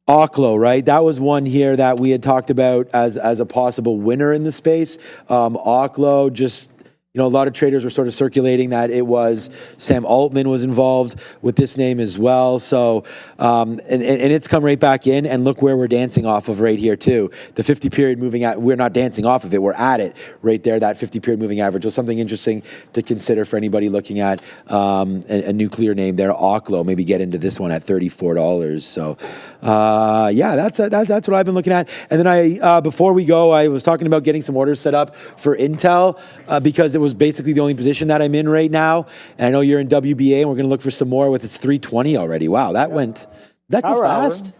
Oklo, right? That was one here that we had talked about as a possible winner in the space. Oklo, just, a lot of traders were sort of circulating that it was Sam Altman was involved with this name as well. So, and it's come right back in, and look where we're dancing off of right here too. The 50 period moving at, we're not dancing off of it, we're at it right there, that 50 period moving average. So something interesting to consider for anybody looking at a nuclear name there, Oklo, maybe get into this one at $34. So yeah, that's what I've been looking at. And then before we go, I was talking about getting some orders set up for Intel because it was basically the only position that I'm in right now. And I know you're in WBA, and we're going to look for some more with its 320 already. Wow, that went fast.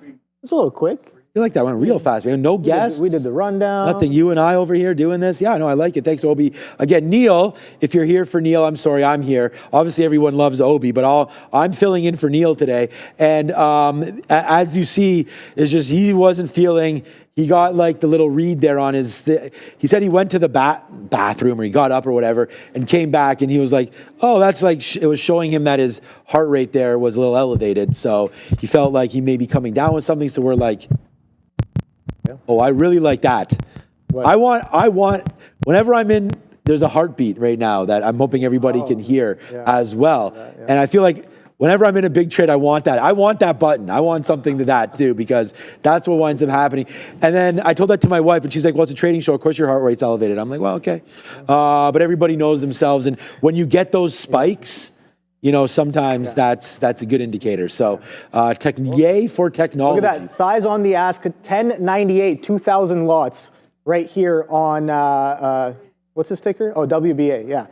It's a little quick. feel like that went real fast. We had no guests. We did the rundown. Nothing. You and I over here doing this. Yeah, no, I like it. Thanks, Obi. Again, Neil, if you're here for Neil, I'm sorry, I'm here. Obviously, everyone loves Obi, but I'm filling in for Neil today. And as you see, it's just he wasn't feeling. He got like the little read there on his. He said he went to the bathroom or he got up or whatever and came back and he was like, oh, that's like it was showing him that his heart rate there was a little elevated. So he felt like he may be coming down with something. So we're like, oh, I really like that. What? I want. Whenever I'm in, there's a heartbeat right now that I'm hoping everybody can hear as well. And I feel like. Whenever I'm in a big trade, I want that. I want that button. I want something to that too, because that's what winds up happening. And then I told that to my wife, and she's like, well, it's a trading show. Of course your heart rate's elevated. I'm like, well, okay. But everybody knows themselves. And when you get those spikes, you know, sometimes that's a good indicator. So yay for technology. Look at that. Size on the ask, 1098, 2,000 lots right here on, what's this ticker? Oh, WBA, yeah.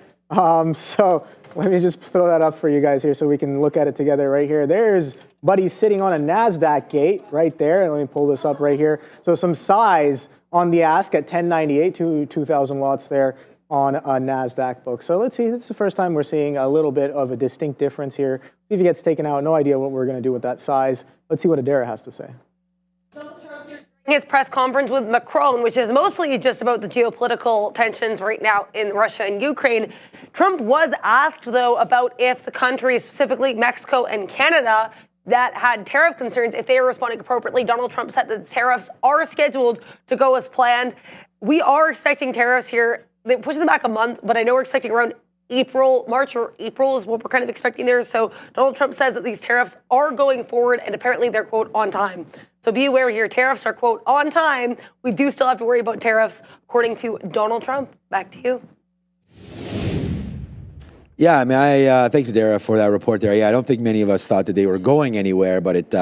So let me just throw that up for you guys here so we can look at it together right here. There's Buddy sitting on a NASDAQ gate right there. And let me pull this up right here. So some size on the ask at 1098 to 2,000 lots there on a NASDAQ book. So let's see. This is the first time we're seeing a little bit of a distinct difference here. See if he gets taken out. No idea what we're going to do with that size. Let's see what Adara has to say. His press conference with Macron, which is mostly just about the geopolitical tensions right now in Russia and Ukraine. Trump was asked, though, about if the countries, specifically Mexico and Canada, that had tariff concerns, if they are responding appropriately. Donald Trump said that the tariffs are scheduled to go as planned. We are expecting tariffs here. They pushed them back a month, but I know we're expecting around March or April is what we're kind of expecting there. So Donald Trump says that these tariffs are going forward and apparently they're, quote, on time. So be aware here, tariffs are, quote, on time. We do still have to worry about tariffs, according to Donald Trump. Back to you. Yeah, I mean, thanks, Adara, for that report there. Yeah, I don't think many of us thought that they were going anywhere, but it,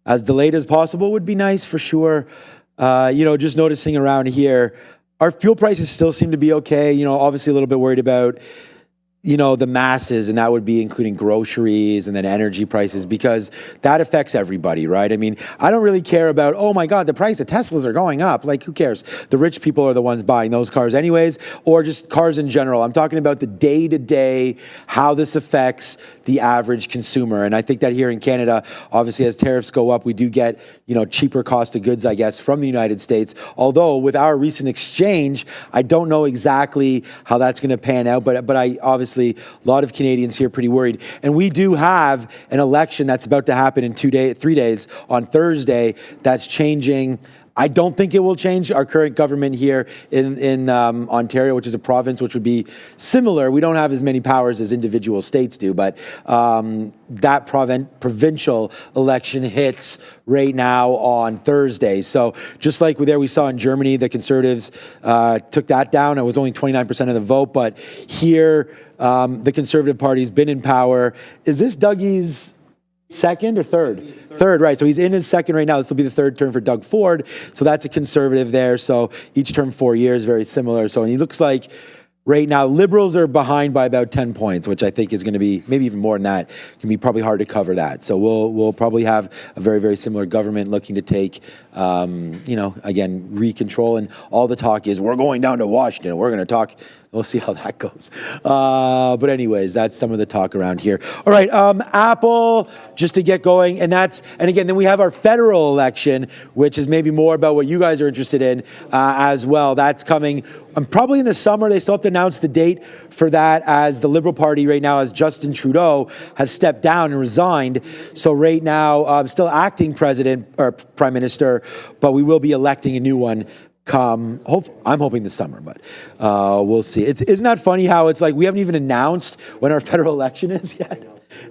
as delayed as possible would be nice for sure. You know, just noticing around here, our fuel prices still seem to be okay. You know, obviously a little bit worried about, you know, the masses, and that would be including groceries and then energy prices, because that affects everybody, right? I mean, I don't really care about, oh my God, the price of Teslas are going up. Like, who cares? The rich people are the ones buying those cars anyways, or just cars in general. I'm talking about the day-to-day, how this affects the average consumer. And I think that here in Canada, obviously as tariffs go up, we do get, you know, cheaper cost of goods, I guess, from the United States. Although with our recent exchange, I don't know exactly how that's going to pan out, but I obviously, a lot of Canadians here pretty worried. And we do have an election that's about to happen in 3 days on Thursday that's changing. I don't think it will change our current government here in Ontario, which is a province which would be similar. We don't have as many powers as individual states do, but that provincial election hits right now on Thursday. So just like we saw in Germany, the Conservatives took that down. It was only 29% of the vote, but here the Conservative Party's been in power. Is this Dougie's second or third? Third, right. So he's in his second right now. This will be the third term for Doug Ford. So that's a Conservative there. So each term 4 years, very similar. So he looks like right now Liberals are behind by about 10 points, which I think is going to be maybe even more than that. It can be probably hard to cover that. So we'll probably have a very, very similar government looking to take, you know, again, re-control. And all the talk is we're going down to Washington. We're going to talk. We'll see how that goes. But anyways, that's some of the talk around here. All right, Apple, just to get going. And again, then we have our federal election, which is maybe more about what you guys are interested in as well. That's coming probably in the summer. They still have to announce the date for that, as the Liberal Party right now, as Justin Trudeau has stepped down and resigned. So right now, still acting president or prime minister, but we will be electing a new one I'm hoping this summer, but we'll see. Isn't that funny how it's like we haven't even announced when our federal election is yet?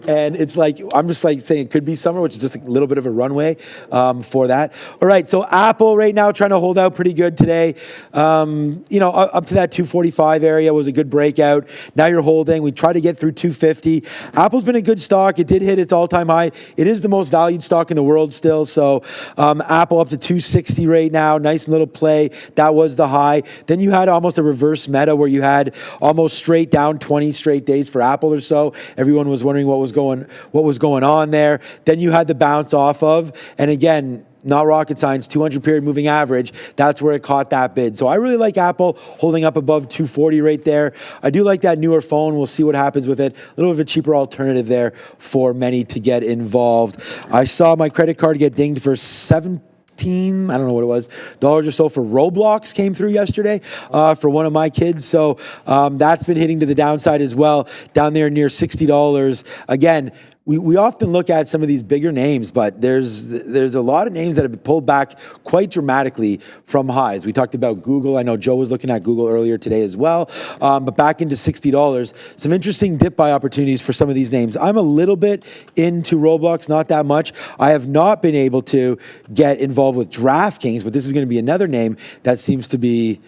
And it's like, I'm just like saying it could be summer, which is just a little bit of a runway for that. All right, so Apple right now trying to hold out pretty good today. You know, up to that 245 area was a good breakout. Now you're holding. We try to get through 250. Apple's been a good stock. It did hit its all-time high. It is the most valued stock in the world still. So Apple up to 260 right now. Nice little play. That was the high. Then you had almost a reverse meta where you had almost straight down 20 straight days for Apple or so. Everyone was wondering what was going on there. Then you had the bounce off of, and again, not rocket science, 200 period moving average. That's where it caught that bid. So I really like Apple holding up above 240 right there. I do like that newer phone. We'll see what happens with it. A little bit of a cheaper alternative there for many to get involved. I saw my credit card get dinged for $17, I don't know what it was, dollars or so for Roblox came through yesterday for one of my kids. So that's been hitting to the downside as well, down there near $60. Again, we often look at some of these bigger names, but there's a lot of names that have been pulled back quite dramatically from highs. We talked about Google. I know Joe was looking at Google earlier today as well, but back into $60. Some interesting dip buy opportunities for some of these names. I'm a little bit into Roblox, not that much. I have not been able to get involved with DraftKings, but this is going to be another name that seems to be,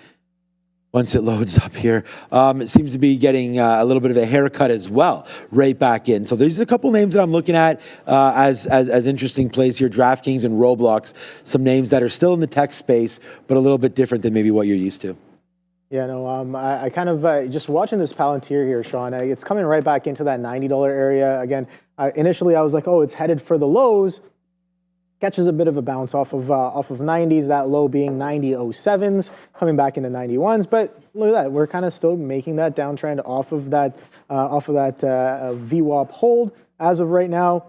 once it loads up here, it seems to be getting a little bit of a haircut as well, right back in. So there's a couple names that I'm looking at as interesting plays here, DraftKings and Roblox, some names that are still in the tech space, but a little bit different than maybe what you're used to. Yeah, no, I kind of, just watching this Palantir here, Sean, it's coming right back into that $90 area. Again, initially I was like, oh, it's headed for the lows. Catches a bit of a bounce off of 90s, that low being 90.07s, coming back into 91s. But look at that, we're kind of still making that downtrend off of that VWAP hold as of right now,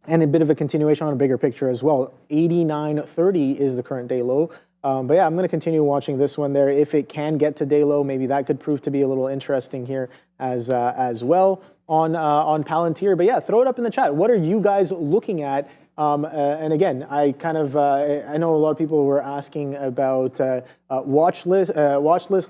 and a bit of a continuation on a bigger picture as well. 89.30 is the current day low. But yeah, I'm going to continue watching this one there. If it can get to day low, maybe that could prove to be a little interesting here as well on Palantir. But yeah, throw it up in the chat. What are you guys looking at? And again, I kind of I know a lot of people were asking about watch list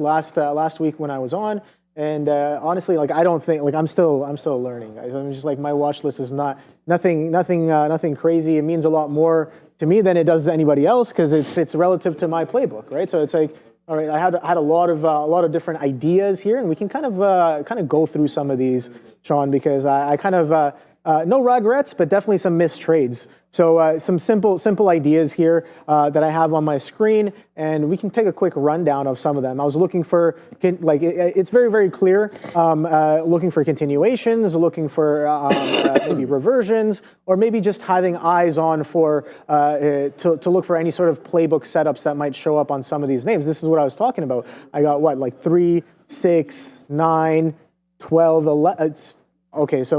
last week when I was on, and honestly, like I don't think, like I'm still learning. I'm just like, my watch list is nothing crazy. It means a lot more to me than it does to anybody else because it's relative to my playbook, right? So it's like, all right, I had a lot of different ideas here, and we can kind of go through some of these, Sean, because I kind of. No regrets, but definitely some missed trades. So some simple ideas here that I have on my screen, and we can take a quick rundown of some of them. I was looking for, it's very, very clear, looking for continuations, looking for maybe reversions, or maybe just having eyes on for, to look for any sort of playbook setups that might show up on some of these names. This is what I was talking about. I got what, like 3, 6, 9, 12, 11, okay, so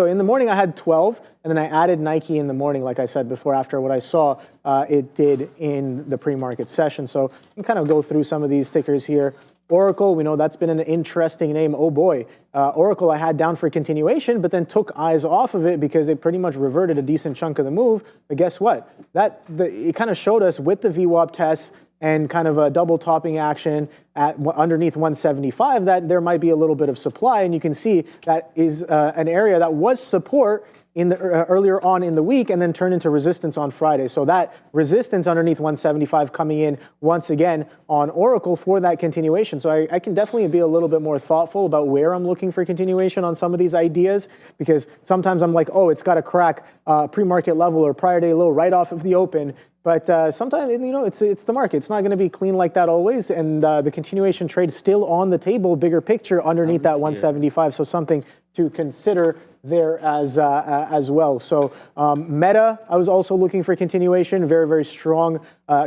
in the morning I had 12, and then I added Nike in the morning, like I said before, after what I saw it did in the pre-market session. So you can kind of go through some of these tickers here. Oracle, we know that's been an interesting name. Oh boy, Oracle I had down for continuation, but then took eyes off of it because it pretty much reverted a decent chunk of the move. But guess what? It kind of showed us with the VWAP test and kind of a double topping action at underneath 175 that there might be a little bit of supply, and you can see that is an area that was support in the earlier on in the week and then turned into resistance on Friday. So that resistance underneath 175 coming in once again on Oracle for that continuation. So I can definitely be a little bit more thoughtful about where I'm looking for continuation on some of these ideas, because sometimes I'm like, oh, it's got to crack pre-market level or prior day low right off of the open. But sometimes, it's the market. It's not going to be clean like that always. And the continuation trade is still on the table, bigger picture underneath that 175. So something to consider there as well. So Meta, I was also looking for continuation. Very, very strong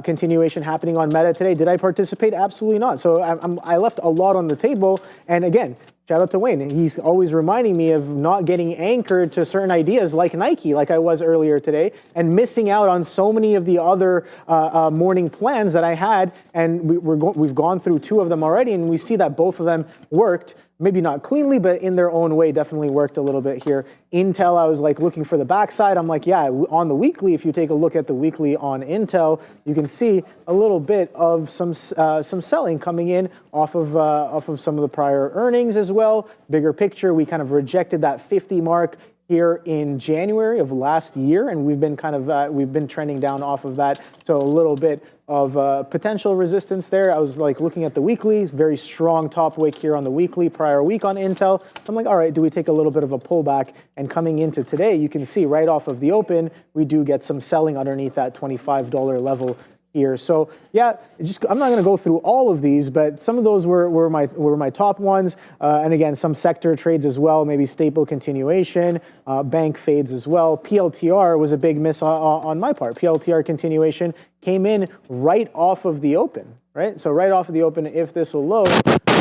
continuation happening on Meta today. Did I participate? Absolutely not. So I left a lot on the table. And again, shout out to Wayne. He's always reminding me of not getting anchored to certain ideas like Nike, like I was earlier today, and missing out on so many of the other morning plans that I had. And we've gone through 2 of them already, and we see that both of them worked. Maybe not cleanly, but in their own way, definitely worked a little bit here. Intel, I was like looking for the backside. I'm like, yeah, on the weekly, if you take a look at the weekly on Intel, you can see a little bit of some selling coming in off of some of the prior earnings as well. Bigger picture, we kind of rejected that 50 mark here in January of last year, and we've been we've been trending down off of that. So a little bit of potential resistance there. I was like looking at the weekly, very strong top wick here on the weekly, prior week on Intel. I'm like, all right, do we take a little bit of a pullback? And coming into today, you can see right off of the open, we do get some selling underneath that $25 level here. So yeah, I'm not going to go through all of these, but some of those were my top ones. And again, some sector trades as well, maybe staple continuation, bank fades as well. PLTR was a big miss on my part. PLTR continuation came in right off of the open, right? So right off of the open, if this will load,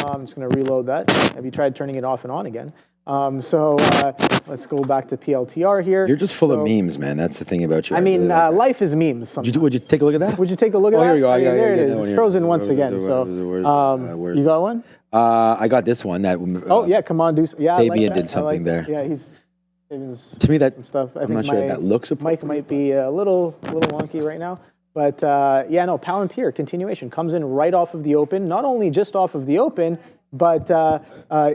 I'm just going to reload that. Have you tried turning it off and on again? Let's go back to PLTR here. You're just full of memes, man. That's the thing about you. I mean, life is memes sometimes. Would you take a look at that? Would you take a look at that? Here we go. There it is. It's frozen once again. So, you got one? I got this one. That. Oh yeah, come on, do. Yeah, Fabian did something there. Yeah, he's. To me, that some stuff. I'm not sure if that looks appropriate. Mike might be a little wonky right now, but yeah, no. Palantir continuation comes in right off of the open. Not only just off of the open, but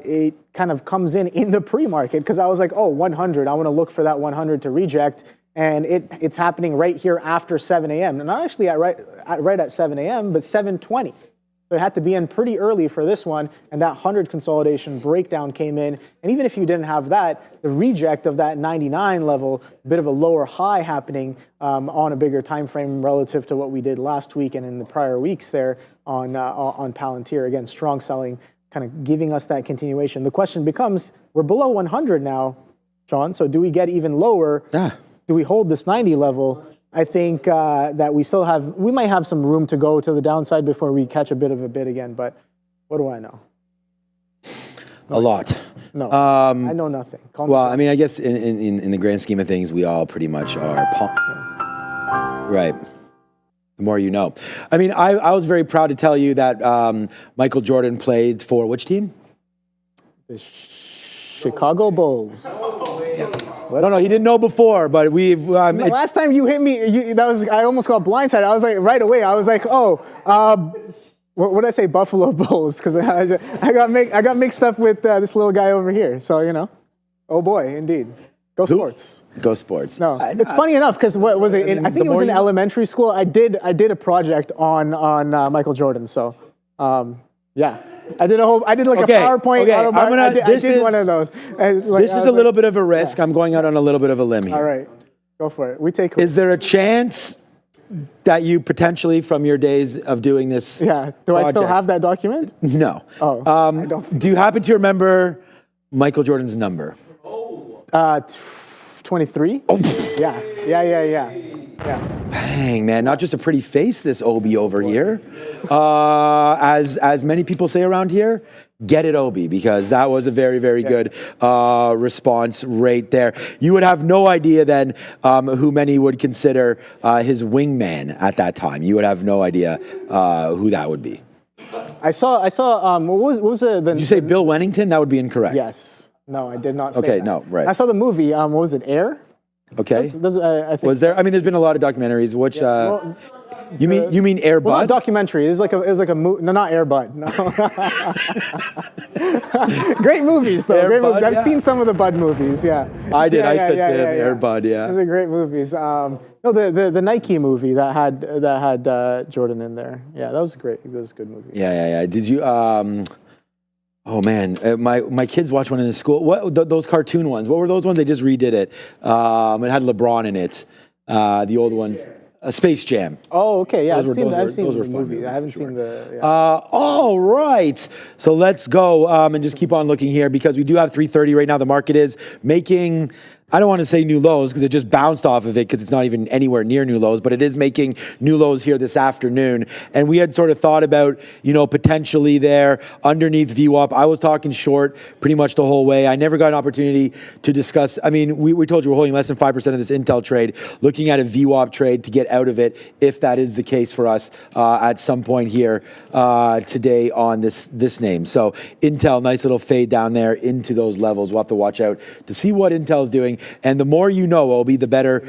it kind of comes in the pre-market because I was like, oh, 100. I want to look for that 100 to reject, and it's happening right here after 7 a.m. Not actually right at 7 a.m., but 7:20. So it had to be in pretty early for this one, and that 100 consolidation breakdown came in. And even if you didn't have that, the reject of that 99 level, a bit of a lower high happening on a bigger time frame relative to what we did last week and in the prior weeks there on Palantir. Again, strong selling, kind of giving us that continuation. The question becomes, we're below 100 now, Sean, so do we get even lower? Yeah. Do we hold this 90 level? I think that we might have some room to go to the downside before we catch a bit of a bid again, but what do I know? A lot. No, I know nothing. Well, I mean, I guess in the grand scheme of things, we all pretty much are. Right. The more you know. I mean, I was very proud to tell you that Michael Jordan played for which team? The Chicago Bulls. No, he didn't know before, but we've. Last time you hit me, I almost got blindsided. I was like, right away, I was like, what did I say? Buffalo Bulls, because I got mixed up with this little guy over here. So oh boy, indeed. Go Sports. Go Sports. No, it's funny enough because what was it? I think it was in elementary school. I did a project on Michael Jordan. So, yeah. I did a PowerPoint. Okay. I did one of those. This is a little bit of a risk. Yeah. I'm going out on a little bit of a limb here. All right, go for it. We take. Is there a chance that you potentially, from your days of doing this? Yeah. Do project, I still have that document? No. Oh. I don't. Do you happen to remember Michael Jordan's number? 23. Oh. Yeah. Bang, man! Not just a pretty face, this Obi over here. As many people say around here, get it, Obi, because that was a very, very good response right there. You would have no idea then who many would consider his wingman at that time. You would have no idea who that would be. I saw. What was the? Did you say Bill Wennington? That would be incorrect. Yes. No, I did not say that. Okay, no, right. I saw the movie. What was it? Air. Okay. I think, was there? I mean, there's been a lot of documentaries. Which you mean Air Bud? Well, not documentary. It was like a movie. No, not Air Bud. No. Great movies though. Great movies. I've seen some of the Bud movies. Yeah. I did. I said to him, Air Bud. Yeah. Those are great movies. No, the Nike movie that had Jordan in there. Yeah, that was great. It was a good movie. Yeah. Did you? Oh man, my kids watched one in the school. What those cartoon ones? What were those ones? They just redid it. It had LeBron in it. The old ones. Space Jam. Oh, okay. Yeah, I've seen the movie. I haven't seen the. Yeah. All right. So let's go and just keep on looking here because we do have 330 right now. The market is making. I don't want to say new lows because it just bounced off of it because it's not even anywhere near new lows, but it is making new lows here this afternoon. And we had sort of thought about, potentially there underneath VWAP. I was talking short pretty much the whole way. I never got an opportunity to discuss. I mean, we told you we're holding less than 5% of this Intel trade, looking at a VWAP trade to get out of it if that is the case for us at some point here today on this name. So Intel, nice little fade down there into those levels. We'll have to watch out to see what Intel's doing. And the more you know, Obi, the better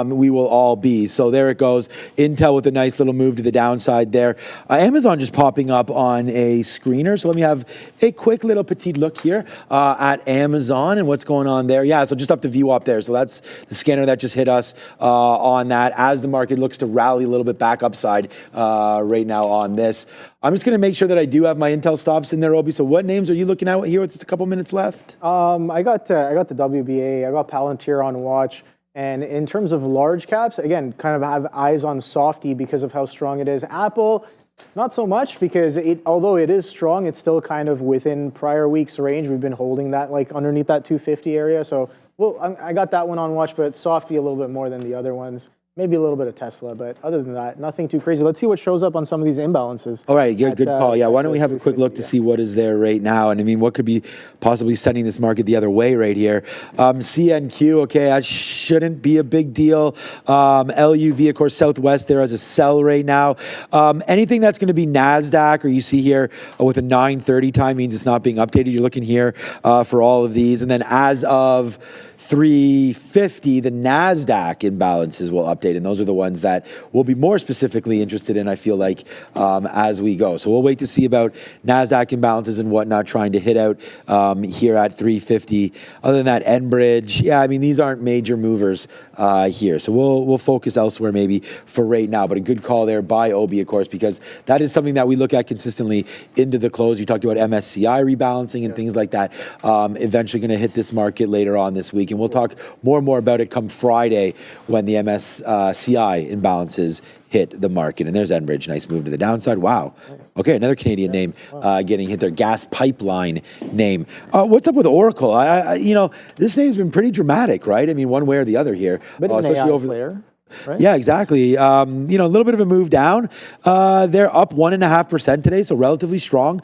we will all be. So there it goes. Intel with a nice little move to the downside there. Amazon just popping up on a screener. So let me have a quick little petite look here at Amazon and what's going on there. Yeah, so just up to VWAP there. So that's the scanner that just hit us on that as the market looks to rally a little bit back upside right now on this. I'm just going to make sure that I do have my Intel stops in there, Obi. So what names are you looking at here with just a couple minutes left? I got the WBA. I got Palantir on watch. And in terms of large caps, again, kind of have eyes on softy because of how strong it is. Apple, not so much because although it is strong, it's still kind of within prior weeks range. We've been holding that like underneath that 250 area. So, well, I got that one on watch, but softy a little bit more than the other ones. Maybe a little bit of Tesla, but other than that, nothing too crazy. Let's see what shows up on some of these imbalances. All right, good call. Yeah, why don't we have a quick look to see what is there right now? And I mean, what could be possibly sending this market the other way right here? CNQ, okay, that shouldn't be a big deal. LUV, of course, Southwest there as a sell right now. Anything that's going to be NASDAQ, or you see here with a 9:30 time means it's not being updated. You're looking here for all of these. And then as of 350, the NASDAQ imbalances will update, and those are the ones that we'll be more specifically interested in, I feel like, as we go. So we'll wait to see about NASDAQ imbalances and whatnot, trying to hit out here at 350. Other than that, Enbridge, yeah, I mean, these aren't major movers here. So we'll focus elsewhere maybe for right now, but a good call there by OB, of course, because that is something that we look at consistently into the close. You talked about MSCI rebalancing and things like that. Eventually going to hit this market later on this week. And we'll talk more and more about it come Friday when the MSCI imbalances hit the market. And there's Enbridge, nice move to the downside. Wow. Okay, another Canadian name getting hit there, gas pipeline name. What's up with Oracle? You know, this name's been pretty dramatic, right? I mean, one way or the other here. But especially over there. Right? Yeah, exactly. You know, a little bit of a move down. They're up 1.5% today, so relatively strong.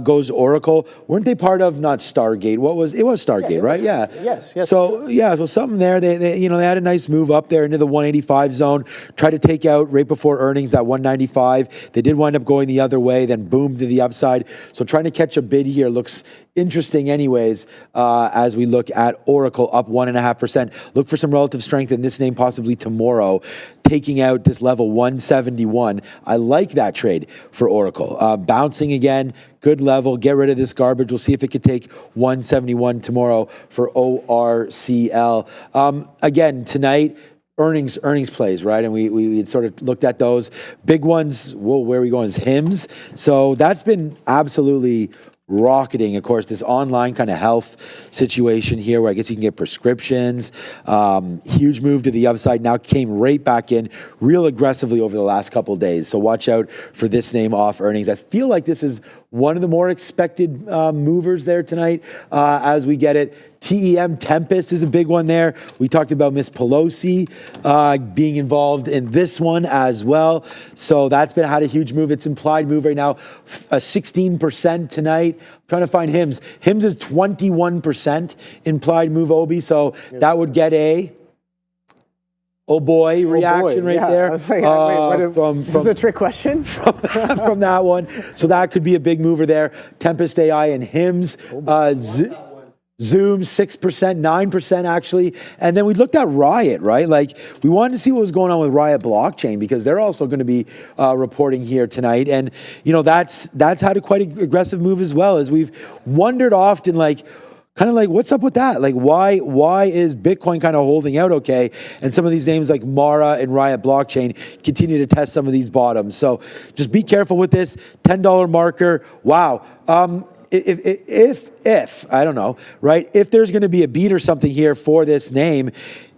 Goes Oracle. Weren't they part of not Stargate? It was Stargate, right? Yeah. Yes. So something there. They had a nice move up there into the 185 zone. Tried to take out right before earnings that 195. They did wind up going the other way, then boom to the upside. So trying to catch a bid here looks interesting anyways, as we look at Oracle up 1.5%. Look for some relative strength in this name possibly tomorrow, taking out this level 171. I like that trade for Oracle. Bouncing again, good level. Get rid of this garbage. We'll see if it could take 171 tomorrow for ORCL. Again, tonight, earnings plays, right? And we had sort of looked at those. Big ones, whoa, where are we going? Is HIMS. So that's been absolutely rocketing. Of course, this online kind of health situation here where I guess you can get prescriptions. Huge move to the upside. Now came right back in real aggressively over the last couple of days. So watch out for this name off earnings. I feel like this is one of the more expected movers there tonight as we get it. TEM Tempest is a big one there. We talked about Miss Pelosi being involved in this one as well. So that's had a huge move. It's implied move right now, 16% tonight. I'm trying to find HIMS. HIMS is 21% implied move, Obi. So that would get a oh boy reaction right there. I was like, wait, is this a trick question? From that one. So that could be a big mover there. Tempest AI and HIMS. Zoom 6%, 9% actually. And then we looked at Riot, right? Like we wanted to see what was going on with Riot blockchain because they're also going to be reporting here tonight. And you know, that's had a quite aggressive move as well, as we've wondered often, like kind of like, what's up with that? Like why is Bitcoin kind of holding out okay? And some of these names like Mara and Riot blockchain continue to test some of these bottoms. So just be careful with this. $10 marker. Wow. If I don't know, right? If there's going to be a beat or something here for this name,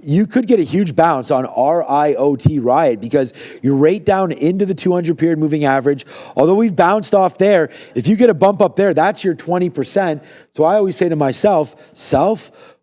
you could get a huge bounce on Riot because you're right down into the 200 period moving average. Although we've bounced off there, if you get a bump up there, that's your 20%. So I always say to myself,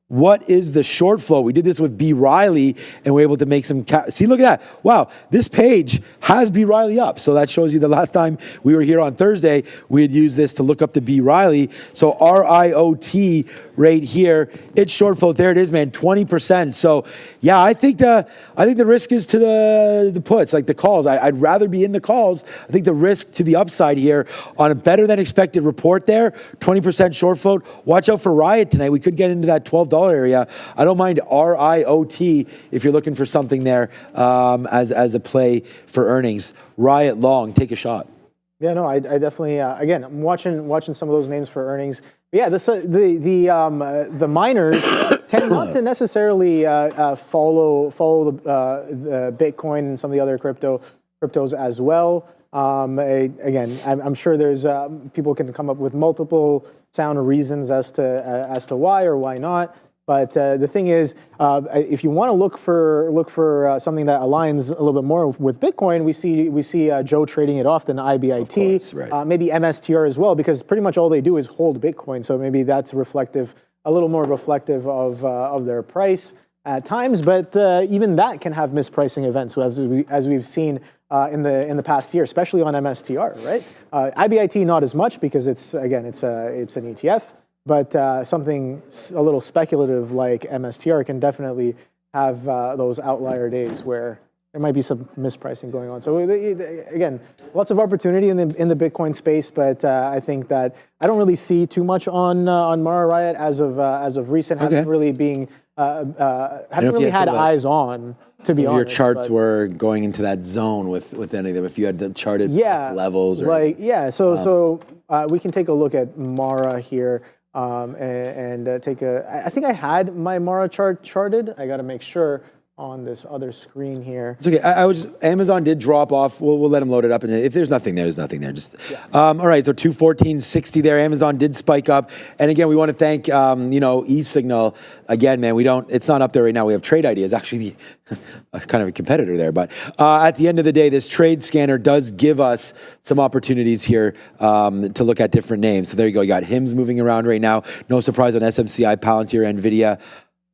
what is the short flow? We did this with B. Riley and we're able to make some, see, look at that. Wow, this page has B. Riley up. So that shows you the last time we were here on Thursday, we had used this to look up the B. Riley. So RIOT right here, it's short float. There it is, man, 20%. So yeah, I think the risk is to the puts, like the calls. I'd rather be in the calls. I think the risk to the upside here on a better than expected report there, 20% short float. Watch out for Riot tonight. We could get into that $12 area. I don't mind RIOT if you're looking for something there as a play for earnings. Riot long, take a shot. Yeah, no, I definitely. Again, I'm watching some of those names for earnings. But yeah, the miners tend not to necessarily follow the Bitcoin and some of the other cryptos as well. Again, I'm sure there's people can come up with multiple sound reasons as to why or why not. But the thing is, if you want to look for something that aligns a little bit more with Bitcoin, we see Joe trading it often, IBIT, Of course, right. maybe MSTR as well, because pretty much all they do is hold Bitcoin. So maybe that's reflective, a little more reflective of their price at times. But even that can have mispricing events, so as we've seen in the past year, especially on MSTR, right? IBIT not as much because it's an ETF. But something a little speculative like MSTR can definitely have those outlier days where there might be some mispricing going on. So again, lots of opportunity in the Bitcoin space, but I think that I don't really see too much on Mara Riot as of recent. Okay. Haven't really had eyes on, to be honest. Your charts were going into that zone with any of them. If you had the charted levels, or So we can take a look at Mara here. And take I think I had my Mara chart charted. I got to make sure on this other screen here. It's okay. Amazon did drop off. We'll let them load it up, and if there's nothing there, there's nothing there. Just all right. So 214.60 there. Amazon did spike up, and again, we want to thank eSignal. Again, man, it's not up there right now. We have Trade Ideas, actually kind of a competitor there. But at the end of the day, this trade scanner does give us some opportunities here to look at different names. So there you go. You got HIMS moving around right now. No surprise on SMCI, Palantir, NVIDIA.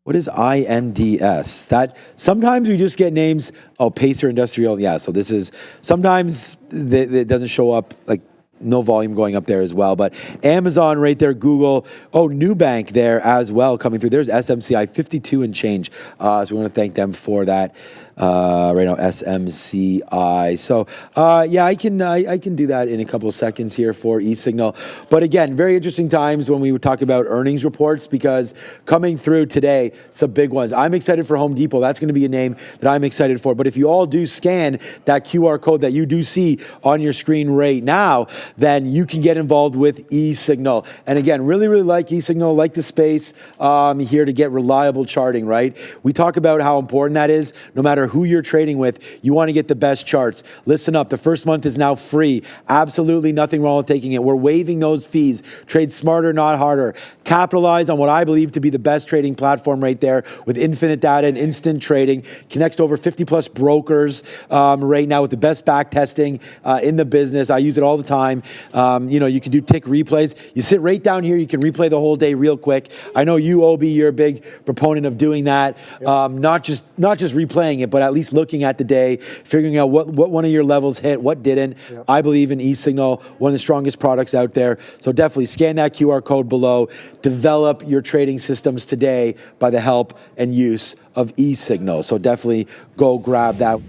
What is INDS? That sometimes we just get names. Oh, Pacer Industrial. Yeah. So this is sometimes it doesn't show up, like no volume going up there as well. But Amazon right there, Google. Oh, Nubank there as well coming through. There's SMCI 52 and change. So we want to thank them for that. Right now, SMCI. So I can do that in a couple of seconds here for eSignal. But again, very interesting times when we would talk about earnings reports, because coming through today, some big ones. I'm excited for Home Depot. That's going to be a name that I'm excited for. But if you all do scan that QR code that you do see on your screen right now, then you can get involved with eSignal. And again, really, really like eSignal, like the space here to get reliable charting, right? We talk about how important that is. No matter who you're trading with, you want to get the best charts. Listen up, the first month is now free. Absolutely nothing wrong with taking it. We're waiving those fees. Trade smarter, not harder. Capitalize on what I believe to be the best trading platform right there with infinite data and instant trading. Connects to over 50 plus brokers right now with the best back testing in the business. I use it all the time. You can do tick replays. You sit right down here, you can replay the whole day real quick. I know you, Obi, you're a big proponent of doing that. Not just replaying it, but at least looking at the day, figuring out what one of your levels hit, what didn't. Yep. I believe in eSignal, one of the strongest products out there. So definitely scan that QR code below. Develop your trading systems today by the help and use of eSignal. So definitely go grab that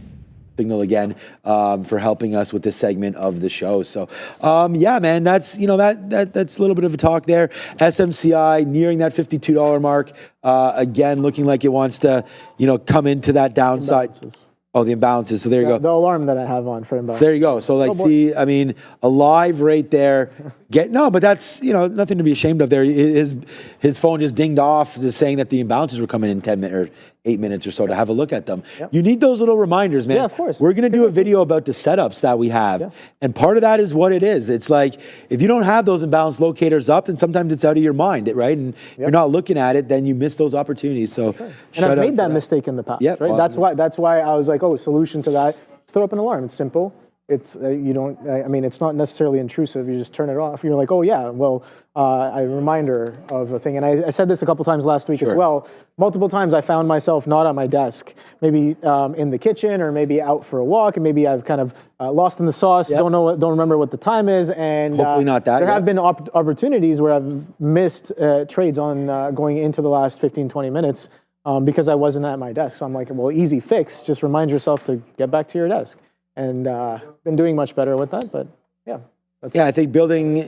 signal again for helping us with this segment of the show. So man, that's that's a little bit of a talk there. SMCI nearing that $52 mark. Again, looking like it wants to come into that downside. Imbalances. Oh, the imbalances. So there you go. The alarm that I have on for imbalance. There you go. So alive right there. But that's nothing to be ashamed of there. His phone just dinged off, just saying that the imbalances were coming in 10 minutes or 8 minutes or so to have a look at them. Yep. You need those little reminders, man. Yeah, of course. We're going to do a video about the setups that we have. Yeah. And part of that is what it is. It's like, if you don't have those imbalance locators up, then sometimes it's out of your mind, right? And you're not looking at it, then you miss those opopportunities. So, and I've made that mistake in the past, right? Well, that's why I was like, solution to that, throw up an alarm. It's simple. It's it's not necessarily intrusive. You just turn it off. You're like, a reminder of a thing. And I said this a couple times last week as well. Multiple times I found myself not at my desk, maybe in the kitchen or maybe out for a walk, and maybe I've kind of lost in the sauce. Yep. Don't remember what the time is, and hopefully not that. There have been opportunities where I've missed trades on going into the last 15, 20 minutes because I wasn't at my desk. So I'm like, easy fix. Just remind yourself to get back to your desk. And been doing much better with that, but I think building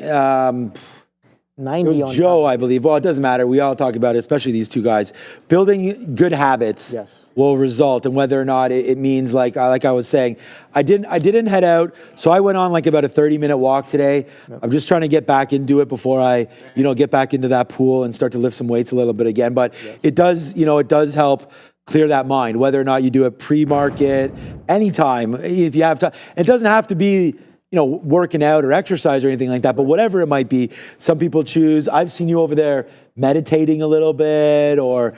90 on Joe, I believe. Well, it doesn't matter. We all talk about it, especially these two guys. Building good habits will result, and whether or not it means like I was saying, I didn't head out, so I went on like about a 30-minute walk today. Yep. I'm just trying to get back into it before I get back into that pool and start to lift some weights a little bit again. But it does help clear that mind, whether or not you do it pre-market, anytime, if you have time. It doesn't have to be working out or exercise or anything like that, but whatever it might be, some people choose. I've seen you over there meditating a little bit, or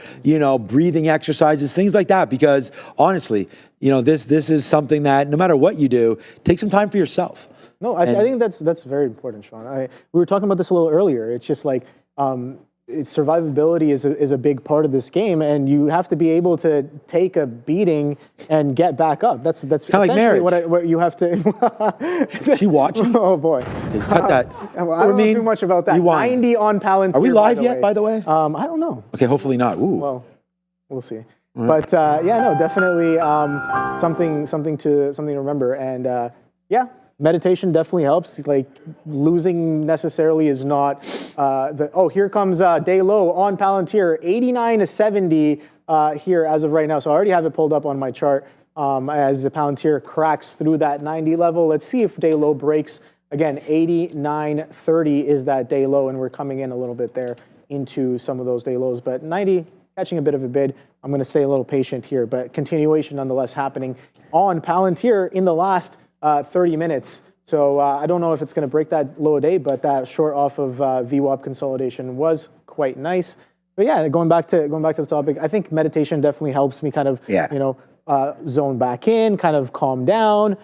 breathing exercises, things like that, because honestly, this is something that no matter what you do, take some time for yourself. No, I think that's very important, Sean. We were talking about this a little earlier. It's just like survivability is a big part of this game, and you have to be able to take a beating and get back up. That's kind of like what you have to. Is she watching? Oh boy, cut that. Well, I don't know too much about that. Rewind. 90 on Palantir. Are we live yet, by the way? I don't know. Okay, hopefully not. Ooh. Well, we'll see. But definitely something to remember, and meditation definitely helps. Like losing necessarily is not here comes day low on Palantir, 89 to 70 here as of right now. So I already have it pulled up on my chart as the Palantir cracks through that 90 level. Let's see if day low breaks. Again, 89.30 is that day low, and we're coming in a little bit there into some of those day lows. But 90 catching a bit of a bid. I'm going to stay a little patient here, but continuation nonetheless happening on Palantir in the last 30 minutes. So I don't know if it's going to break that low a day, but that short off of VWAP consolidation was quite nice. But yeah, going back to the topic, I think meditation definitely helps me kind of zone back in, kind of calm down.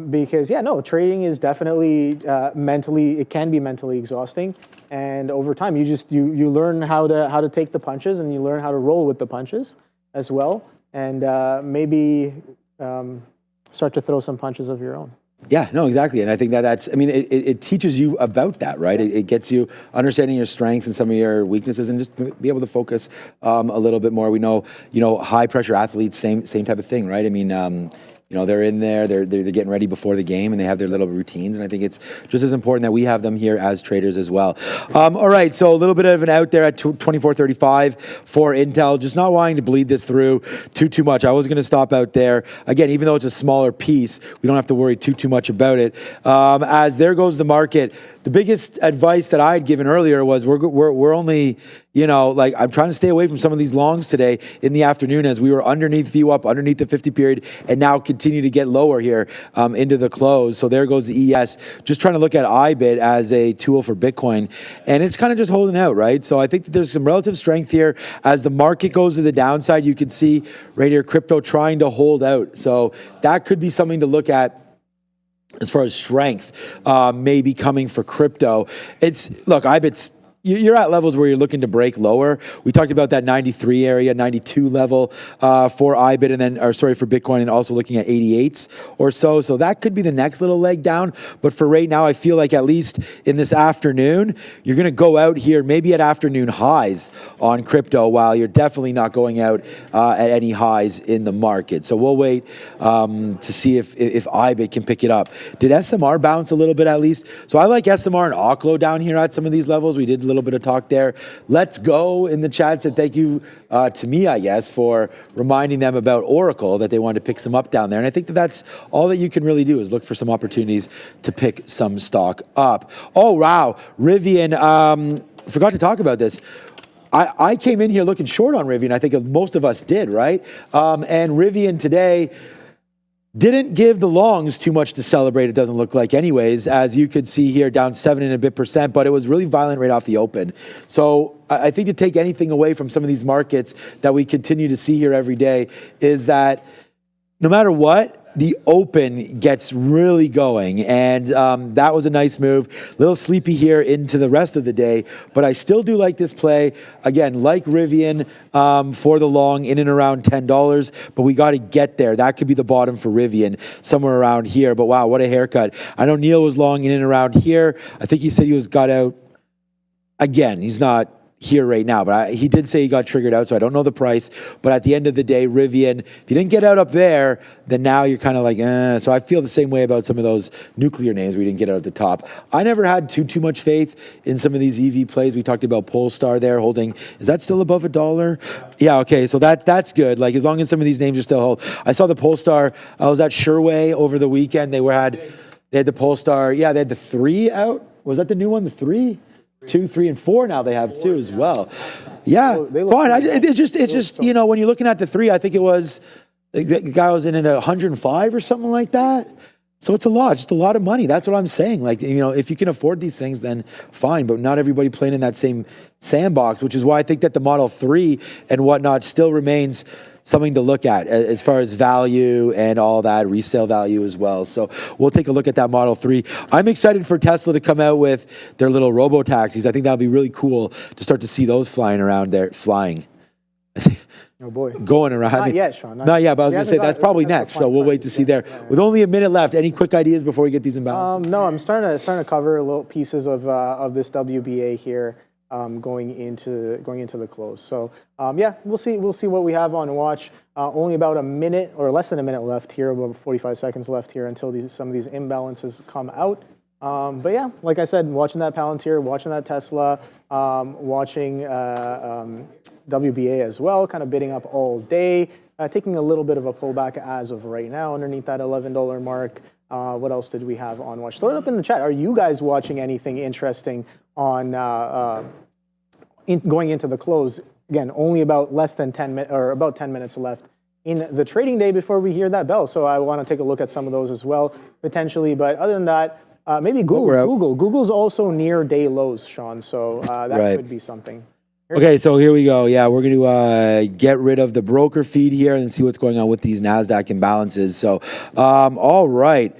Because trading is definitely it can be mentally exhausting, and over time you learn how to take the punches, and you learn how to roll with the punches as well, and maybe start to throw some punches of your own. Yeah, no, exactly. And I think it teaches you about that, right? It gets you understanding your strengths and some of your weaknesses, and just be able to focus a little bit more. We know, high pressure athletes, same type of thing, right? I mean, they're in there, they're getting ready before the game, and they have their little routines. And I think it's just as important that we have them here as traders as well. All right, so a little bit of an out there at 24.35 for Intel. Just not wanting to bleed this through too much. I was going to stop out there. Again, even though it's a smaller piece, we don't have to worry too much about it. As there goes the market. The biggest advice that I had given earlier was we're only, I'm trying to stay away from some of these longs today in the afternoon, as we were underneath VWAP, underneath the 50 period, and now continue to get lower here into the close. So there goes the ES. Just trying to look at IBIT as a tool for Bitcoin, and it's kind of just holding out, right? So I think that there's some relative strength here. As the market goes to the downside, you can see right here, crypto trying to hold out. So that could be something to look at as far as strength, maybe coming for crypto. IBIT's, you're at levels where you're looking to break lower. We talked about that 93 area, 92 level for IBIT, and then, for Bitcoin, and also looking at 88s or so. So that could be the next little leg down. But for right now, I feel like at least in this afternoon, you're going to go out here maybe at afternoon highs on crypto, while you're definitely not going out at any highs in the market. So we'll wait to see if IBIT can pick it up. Did SMR bounce a little bit at least? So I like SMR and Oklo down here at some of these levels. We did a little bit of talk there. Let's Go in the chat said thank you to me, I guess, for reminding them about Oracle, that they wanted to pick some up down there. And I think that's all that you can really do, is look for some opportunities to pick some stock up. Oh, wow. Rivian, forgot to talk about this. I came in here looking short on Rivian. I think most of us did, right? And Rivian today didn't give the longs too much to celebrate, it doesn't look like anyways, as you could see here, down 7 and a bit percent, but it was really violent right off the open. So I think to take anything away from some of these markets that we continue to see here every day is that no matter what, the open gets really going, and that was a nice move. A little sleepy here into the rest of the day, but I still do like this play. Again, like Rivian for the long, in and around $10, but we got to get there. That could be the bottom for Rivian, somewhere around here. But wow, what a haircut. I know Neil was long in and around here. I think he said he got out. Again, he's not here right now, but he did say he got triggered out, so I don't know the price. But at the end of the day, Rivian, if you didn't get out up there, then now you're kind of like, So I feel the same way about some of those nuclear names we didn't get out at the top. I never had too much faith in some of these EV plays. We talked about Polestar there holding. Is that still above $1? Yeah, okay, so that's good. Like, as long as some of these names are still hold. I saw the Polestar. I was at Sherway over the weekend. They had the Polestar. Yeah, they had the 3 out. Was that the new one? The 3? 2, 3, and 4 now they have too as well. Yeah, fine. It's just when you're looking at the 3, I think it was the guy was in at 105 or something like that. So it's a lot, just a lot of money. That's what I'm saying. Like, you know, if you can afford these things, then fine, but not everybody playing in that same sandbox, which is why I think that the Model 3 and whatnot still remains something to look at as far as value and all that, resale value as well. So we'll take a look at that Model 3. I'm excited for Tesla to come out with their little robo-taxis. I think that'll be really cool to start to see those flying around there, flying. Oh boy. Going around. Not yet, Sean. Not yet, but I was going to say that's probably next. So we'll wait to see there. With only a minute left, any quick ideas before we get these imbalances? No, I'm starting to cover little pieces of this WBA here going into the close. So yeah, we'll see what we have on watch. Only about a minute or less than a minute left here, about 45 seconds left here until some of these imbalances come out. But yeah, like I said, watching that Palantir, watching that Tesla, watching WBA as well, kind of bidding up all day, taking a little bit of a pullback as of right now underneath that $11 mark. What else did we have on watch? Throw it up in the chat. Are you guys watching anything interesting on going into the close? Again, only about less than 10 minutes or about 10 minutes left in the trading day before we hear that bell. So I want to take a look at some of those as well, potentially. But other than that, maybe Google. Google's also near day lows, Sean. So that could be something. Okay, so here we go. Yeah, we're going to get rid of the broker feed here and see what's going on with these NASDAQ imbalances. So, all right.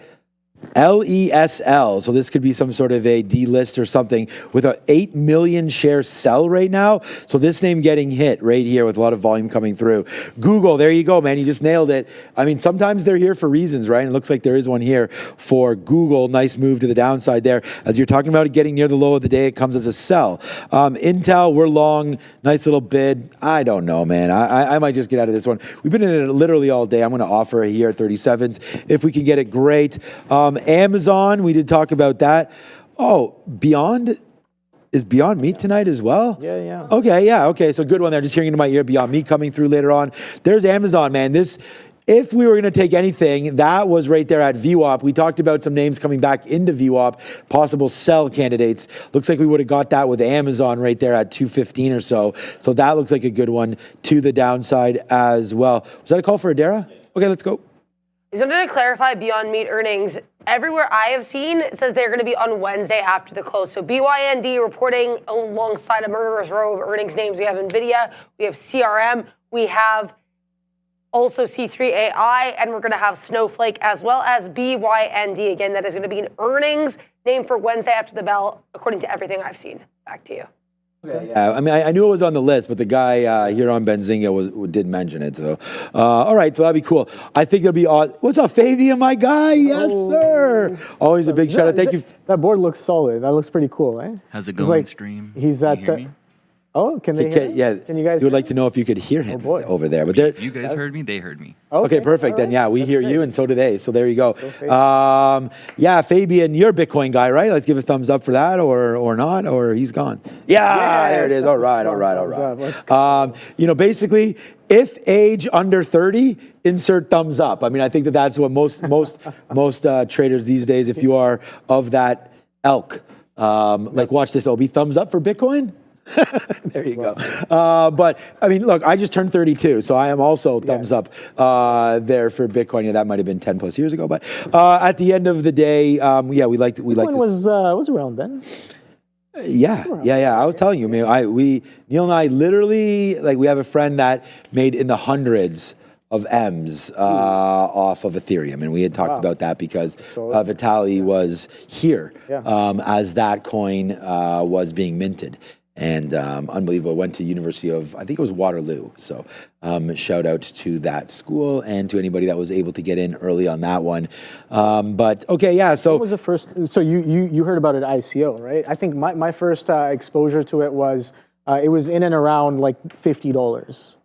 LESL, so this could be some sort of a delist or something with a 8 million share sell right now. So this name getting hit right here with a lot of volume coming through. Google, there you go, man. You just nailed it. I mean, sometimes they're here for reasons, right? And it looks like there is one here for Google. Nice move to the downside there. As you're talking about it getting near the low of the day, it comes as a sell. Intel, we're long. Nice little bid. I don't know, man. I might just get out of this one. We've been in it literally all day. I'm going to offer it here at 37s. If we can get it, great. Amazon, we did talk about that. Oh, is Beyond Meat tonight as well? Yeah. Okay, so good one there. Just hearing into my ear, Beyond Meat coming through later on. There's Amazon, man. If we were going to take anything, that was right there at VWAP. We talked about some names coming back into VWAP, possible sell candidates. Looks like we would have got that with Amazon right there at 215 or so. So that looks like a good one to the downside as well. Was that a call for Adara? Okay, let's go. I just wanted to clarify Beyond Meat earnings. Everywhere I have seen, it says they're going to be on Wednesday after the close. So BYND reporting alongside a murderous row of earnings names. We have NVIDIA, we have CRM, we have also C3AI, and we're going to have Snowflake as well as BYND. Again, that is going to be an earnings name for Wednesday after the bell, according to everything I've seen. Back to you. Yeah, I mean, I knew it was on the list, but the guy here on Benzinga did mention it. So, all right, so that'd be cool. I think it'll be awesome. What's up, Fabian, my guy? Yes, sir. Always a big shout out. Thank you. That board looks solid. That looks pretty cool, eh? How's it going, stream? He's at the. Oh, can they hear me? Yeah. Can you guys? We would like to know if you could hear him over there. But there. You guys heard me. They heard me. Okay, perfect. Then yeah, we hear you, and so do they. So there you go. Fabian. Yeah, Fabian, you're a Bitcoin guy, right? Let's give a thumbs up for that, or not, or he's gone. Yeah, there it is. All right. You know, basically, if age under 30, insert thumbs up. I mean, I think that's what most traders these days, if you are of that ilk, like watch this, Obi, thumbs up for Bitcoin. There you go. But I mean, look, I just turned 32, so I am also thumbs up there for Bitcoin. Yeah, that might have been 10 plus years ago, but at the end of the day, yeah, we like Bitcoin was around then. Yeah. I was telling you, man, Neil and I literally, like, we have a friend that made in the hundreds of M's off of Ethereum. And we had talked about that because Vitaly was here as that coin was being minted. And unbelievable, went to University of, I think it was Waterloo. So shout out to that school and to anybody that was able to get in early on that one. But okay, yeah. So what was the first? So you heard about it at ICO, right? I think my first exposure to it was in and around like $50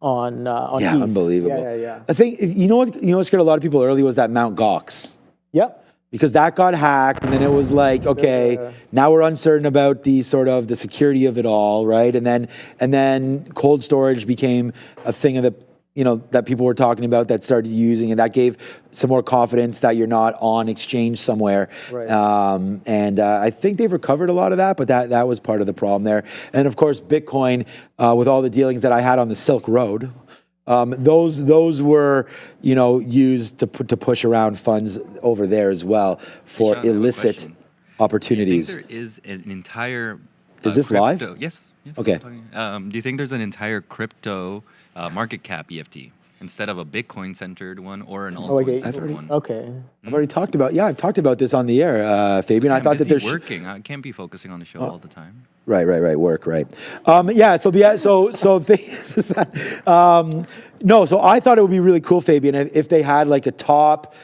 on yeah, ETH. unbelievable. Yeah. I think you know what scared a lot of people early was that Mt. Gox. Yep. Because that got hacked, and then it was like, okay, now we're uncertain about the sort of the security of it all, right? And then cold storage became a thing of that people were talking about that started using, and that gave some more confidence that you're not on exchange somewhere. Right. And I think they've recovered a lot of that, but that was part of the problem there. And of course, Bitcoin, with all the dealings that I had on the Silk Road. Those were, used to push around funds over there as well for Sean, I have a illicit question. opportunities. Do you think there is an entire Is this live? Yes. Okay. Do you think there's an entire crypto market cap EFT instead of a Bitcoin centered one or an like altcoin a- centered one? Okay. I've already talked about. Yeah, I've talked about this on the air, Fabian. I I'm thought that busy there's working. I can't be focusing on the show all the time. Right. Work, right. Yeah, so thing is that, no, so I thought it would be really cool, Fabian, if they had like a top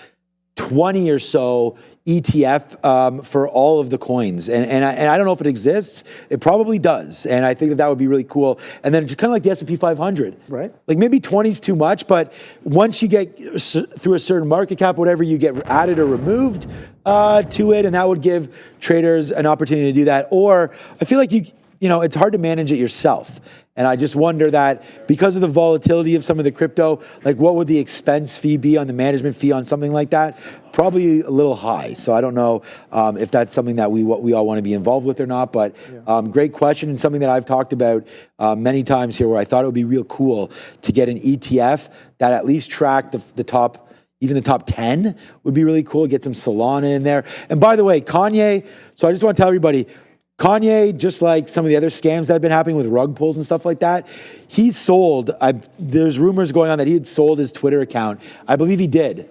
20 or so ETF for all of the coins. And I don't know if it exists. It probably does. And I think that would be really cool. And then just kind of like the S&P 500. Right. Like maybe 20 is too much, but once you get through a certain market cap, whatever, you get added or removed to it, and that would give traders an opportunity to do that. Or I feel like it's hard to manage it yourself. And I just wonder that because of the volatility of some of the crypto, like what would the expense fee be on the management fee on something like that? Probably a little high. So I don't know if that's something that we all want to be involved with or not. But great question, and something that I've talked about many times here, where I thought it would be real cool to get an ETF that at least tracked the top. Even the top 10 would be really cool. Get some Solana in there. And by the way, Kanye. So I just want to tell everybody. Kanye, just like some of the other scams that have been happening with rug pulls and stuff like that, he sold, there's rumors going on that he had sold his Twitter account. I believe he did.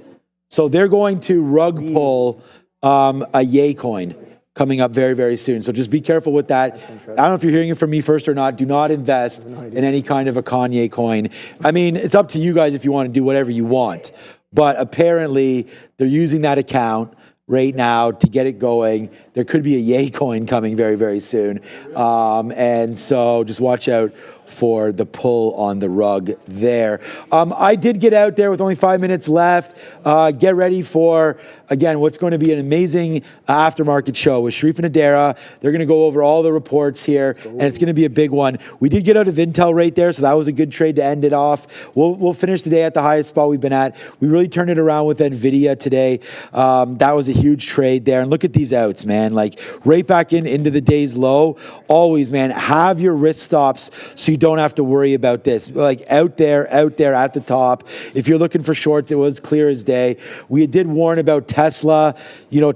So they're going to rug pull a Yay coin coming up very, very soon. So just be careful with that. I don't know if you're hearing it from me first or not. Do not invest in any kind of a Kanye coin. I mean, it's up to you guys if you want to do whatever you want. But apparently they're using that account right now to get it going. There could be a Yay coin coming very, very soon. And so just watch out for the pull on the rug there. I did get out there with only 5 minutes left. Get ready for, again, what's going to be an amazing aftermarket show with Sharif and Adara. They're going to go over all the reports here, and it's going to be a big one. We did get out of Intel right there, so that was a good trade to end it off. We'll finish today at the highest spot we've been at. We really turned it around with NVIDIA today. That was a huge trade there. And look at these outs, man. Like right back into the day's low. Always, man, have your risk stops so you don't have to worry about this. Like out there at the top. If you're looking for shorts, it was clear as day. We did warn about Tesla,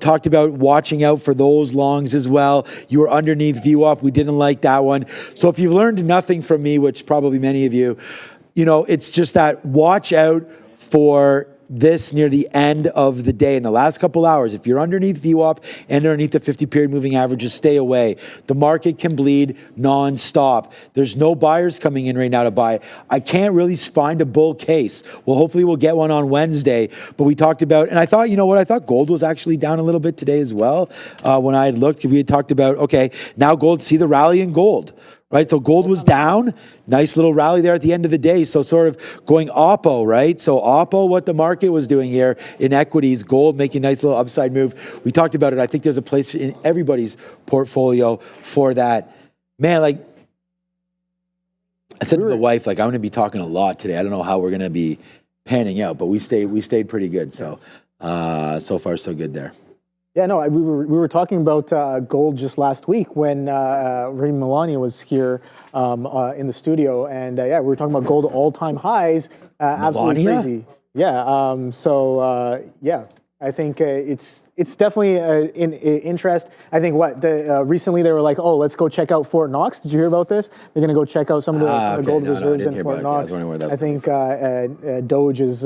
talked about watching out for those longs as well. You were underneath view up. We didn't like that one. So if you've learned nothing from me, which probably many of you, it's just that watch out for this near the end of the day. In the last couple hours, if you're underneath VWAP and underneath the 50-period moving averages, stay away. The market can bleed nonstop. There's no buyers coming in right now to buy. I can't really find a bull case. Well, hopefully we'll get one on Wednesday. But we talked about, and I thought, I thought gold was actually down a little bit today as well. When I had looked, we had talked about, okay, now gold, see the rally in gold. Right, so gold was down, nice little rally there at the end of the day. So sort of going oppo, right? So oppo, what the market was doing here in equities, gold making a nice little upside move. We talked about it. I think there's a place in everybody's portfolio for that. Man, like I said to the wife, like I'm going to be talking a lot today. I don't know how we're going to be panning out, but we stayed pretty good. So so far so good there. Yeah, no, we were talking about gold just last week when Melania was here in the studio, and we were talking about gold all-time highs. Absolutely crazy. Yeah, I think it's definitely in interest. I think recently they were like, oh, let's go check out Fort Knox. Did you hear about this? They're going to go check out some of the gold reserves in Fort Knox. I think Doge is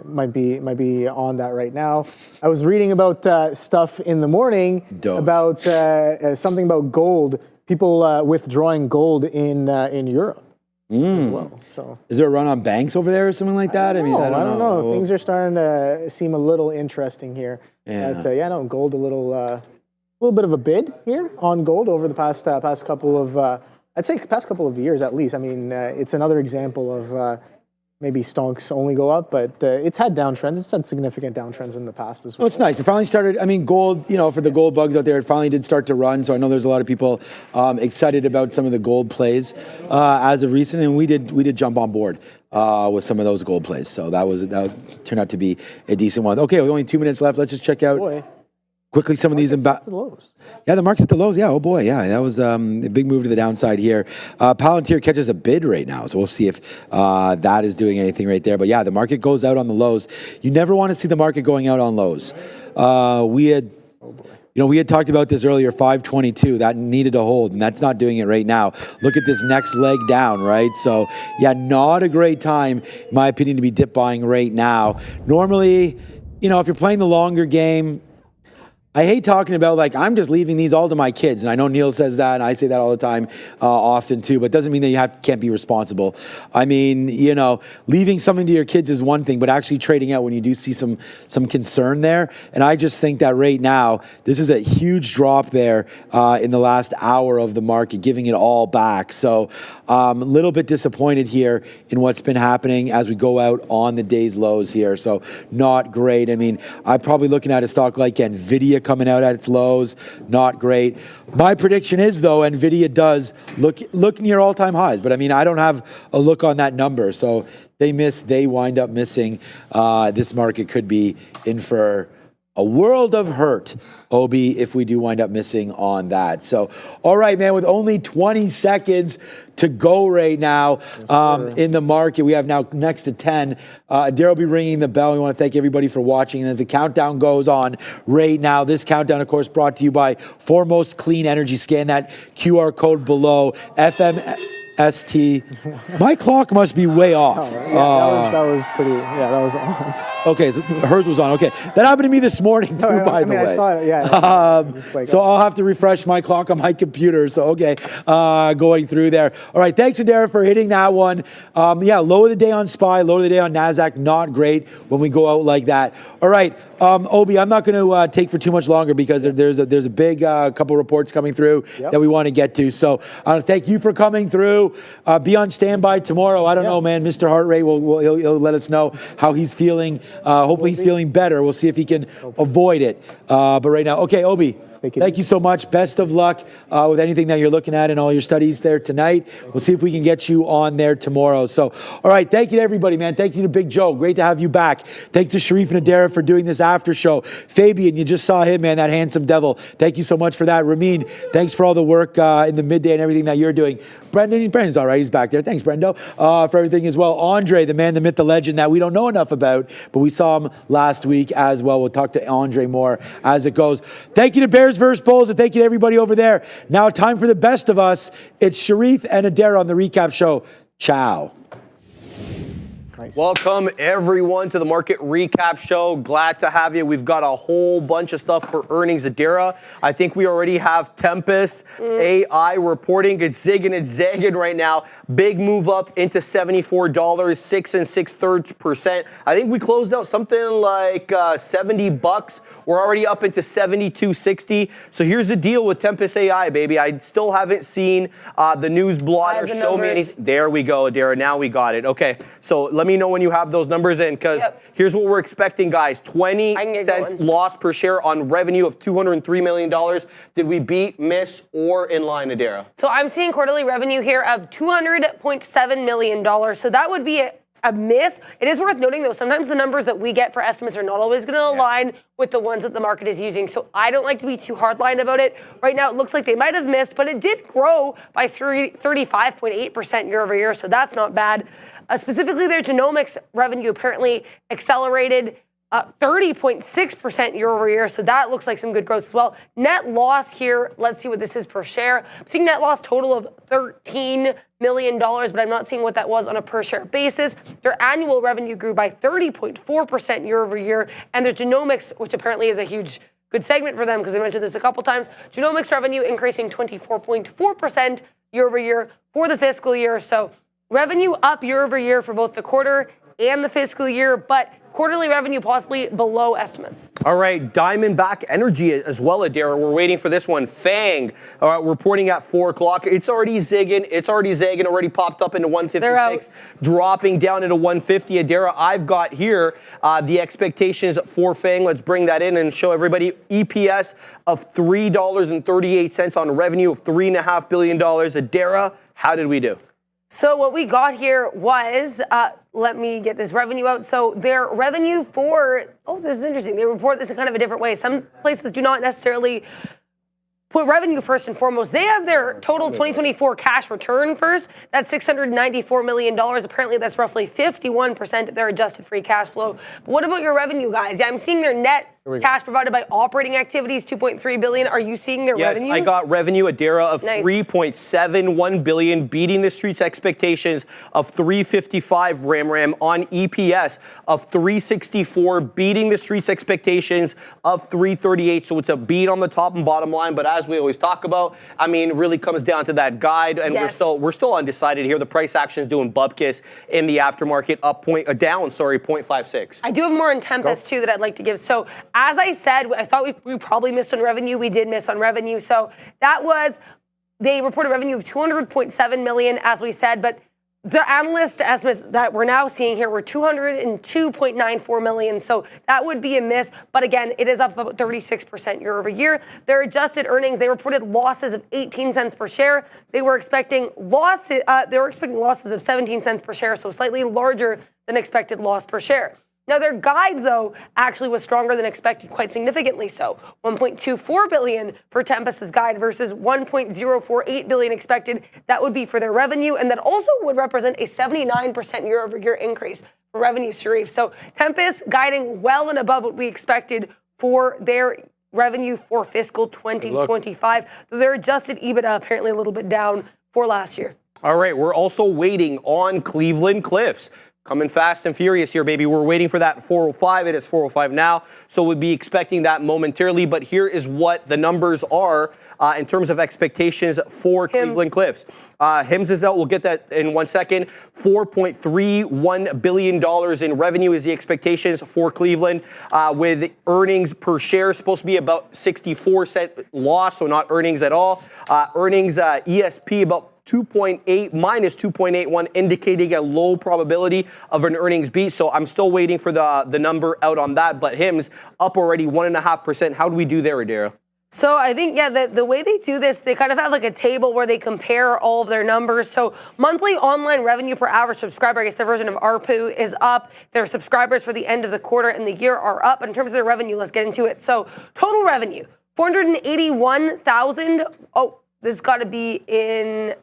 might be on that right now. I was reading about stuff in the morning about something about gold. People withdrawing gold in Europe. As well. So, is there a run on banks over there or something like that? I don't know. Things are starting to seem a little interesting here. Yeah. But, gold a little bit of a bid here on gold over the past couple of past couple of years at least. I mean, it's another example of maybe stonks only go up, but it's had downtrends. It's had significant downtrends in the past as well. Well, it's nice. It finally started. I mean, gold, for the gold bugs out there, it finally did start to run. So I know there's a lot of people excited about some of the gold plays as of recent, and we did jump on board with some of those gold plays. So that turned out to be a decent one. Okay, with only 2 minutes left, let's just check out quickly some of these It's the lows. Yeah, the market's at the lows. Yeah, oh boy, yeah, that was a big move to the downside here. Palantir catches a bid right now, so we'll see if that is doing anything right there. But yeah, the market goes out on the lows. You never want to see the market going out on lows. We had talked about this earlier, 522, that needed to hold, and that's not doing it right now. Look at this next leg down, right? So yeah, not a great time, in my opinion, to be dip buying right now. Normally, if you're playing the longer game, I hate talking about I'm just leaving these all to my kids, and I know Neil says that, and I say that all the time, often too. But it doesn't mean that you can't be responsible. I mean, leaving something to your kids is one thing, but actually trading out when you do see some concern there. And I just think that right now, this is a huge drop there in the last hour of the market, giving it all back. So a little bit disappointed here in what's been happening as we go out on the day's lows here. So not great. I mean, I'm probably looking at a stock like NVIDIA coming out at its lows, not great. My prediction is, though, NVIDIA does look near all-time highs, but I mean, I don't have a look on that number, so they wind up missing. This market could be in for a world of hurt, Obi, if we do wind up missing on that. So, all right, man, with only 20 seconds to go right now in the market, we have now next to 10. Daryl will be ringing the bell. We want to thank everybody for watching. And as the countdown goes on right now, this countdown, of course, brought to you by Foremost Clean Energy. Scan that QR code below, FMST. My clock must be way off. That was pretty, that was on. Okay, so hers was on. Okay, that happened to me this morning too, by the way. I saw it, yeah. So I'll have to refresh my clock on my computer. So okay, going through there. All right, thanks, Adara, for hitting that one. Low of the day on SPY, low of the day on NASDAQ. Not great when we go out like that. All right, Obi, I'm not going to take for too much longer because there's a big couple reports coming through that we want to get to. So thank you for coming through. Be on standby tomorrow. I don't know, man. Mr. Heart Rate he'll let us know how he's feeling. Hopefully he's feeling better. We'll see if he can avoid it. But right now, okay, Obi. Thank you so much. Best of luck with anything that you're looking at in all your studies there tonight. We'll see if we can get you on there tomorrow. So, all right. Thank you to everybody, man. Thank you to Big Joe. Great to have you back. Thanks to Sharif and Adara for doing this after show. Fabian, you just saw him, man, that handsome devil. Thank you so much for that. Ramin, thanks for all the work in the midday and everything that you're doing. Brendan's all right. He's back there. Thanks, Brendo, for everything as well. Andre, the man, the myth, the legend that we don't know enough about, but we saw him last week as well. We'll talk to Andre more as it goes. Thank you to Bears vs. Bulls, and thank you to everybody over there. Now time for the best of us. It's Sharif and Adara on the recap show. Ciao. Nice. Welcome, everyone, to the Market Recap Show. Glad to have you. We've got a whole bunch of stuff for earnings. Adara, I think we already have Tempest AI reporting. It's zigging and zagging right now. Big move up into $74, 6 6/3%. I think we closed out something like $70. We're already up into $72.60. So here's the deal with Tempest AI, baby. I still haven't seen the news blotter show me anything. There we go, Adara. Now we got it. Okay, so let me know when you have those numbers in, because here's what we're expecting, guys. 20 cents loss per share on revenue of $203 million. Did we beat, miss, or in line, Adara? So I'm seeing quarterly revenue here of $200.7 million. So that would be a miss. It is worth noting, though, sometimes the numbers that we get for estimates are not always going to align with the ones that the market is using. So I don't like to be too hardline about it. Right now, it looks like they might have missed, but it did grow by 35.8% year over year. So that's not bad. Specifically, their genomics revenue apparently accelerated 30.6% year over year. So that looks like some good growth as well. Net loss here, let's see what this is per share. I'm seeing net loss total of $13 million, but I'm not seeing what that was on a per share basis. Their annual revenue grew by 30.4% year over year. And their genomics, which apparently is a huge good segment for them because they mentioned this a couple times, genomics revenue increasing 24.4% year over year for the fiscal year. So revenue up year over year for both the quarter and the fiscal year, but quarterly revenue possibly below estimates. All right, Diamondback Energy as well, Adara. We're waiting for this one. Fang reporting at 4 o'clock. It's already zigging. It's already zagging. Already popped up into 156, dropping down into 150. Adara, I've got here the expectations for Fang. Let's bring that in and show everybody EPS of $3.38 on revenue of $3.5 billion. Adara, how did we do? So what we got here was, let me get this revenue out. So their revenue for, this is interesting. They report this in kind of a different way. Some places do not necessarily put revenue first and foremost. They have their total 2024 cash return first. That's $694 million. Apparently, that's roughly 51% of their adjusted free cash flow. But what about your revenue, guys? Yeah, I'm seeing their net cash provided by operating activities, $2.3 billion. Are you seeing their revenue? Yes, I got revenue, Adara, of Nice. $3.71 billion, beating the street's expectations of $3.55 Ram on EPS of $3.64, beating the street's expectations of $3.38. So it's a beat on the top and bottom line. But as we always talk about, I mean, it really comes down to that guide, and Yes. we're still undecided here. The price action is doing bupkis in the aftermarket, down 0.56. I do have more on Tempest too that I'd like to give. So as I said, I thought we probably missed on revenue. We did miss on revenue. So that was, they reported revenue of $200.7 million, as we said, but the analyst estimates that we're now seeing here were $202.94 million. So that would be a miss. But again, it is up about 36% year over year. Their adjusted earnings, they reported losses of 18 cents per share. They were expecting losses of 17 cents per share, so slightly larger than expected loss per share. Now, their guide, though, actually was stronger than expected, quite significantly so. $1.24 billion for Tempest's guide versus $1.048 billion expected. That would be for their revenue, and that also would represent a 79% year-over-year increase for revenue, Sharif. So Tempest guiding well and above what we expected for their revenue for fiscal 2025. Though their adjusted EBITDA apparently a little bit down for last year. All right, we're also waiting on Cleveland Cliffs. Coming fast and furious here, baby. We're waiting for that 405. It is 405 now, so we'll be expecting that momentarily. But here is what the numbers are in terms of expectations for Cleveland Cliffs. HIMS is out. We'll get that in 1 second. $4.31 billion in revenue is the expectations for Cleveland, with earnings per share supposed to be about 64-cent loss, so not earnings at all. Earnings ESP about 2.8 minus 2.81, indicating a low probability of an earnings beat. So I'm still waiting for the number out on that. But HIMS up already 1.5%. How do we do there, Adara? So I think, the way they do this, they kind of have like a table where they compare all of their numbers. So monthly online revenue per average subscriber, I guess their version of ARPU, is up. Their subscribers for the end of the quarter and the year are up. But in terms of their revenue, let's get into it. So total revenue, 481,000. Oh, this has got to be in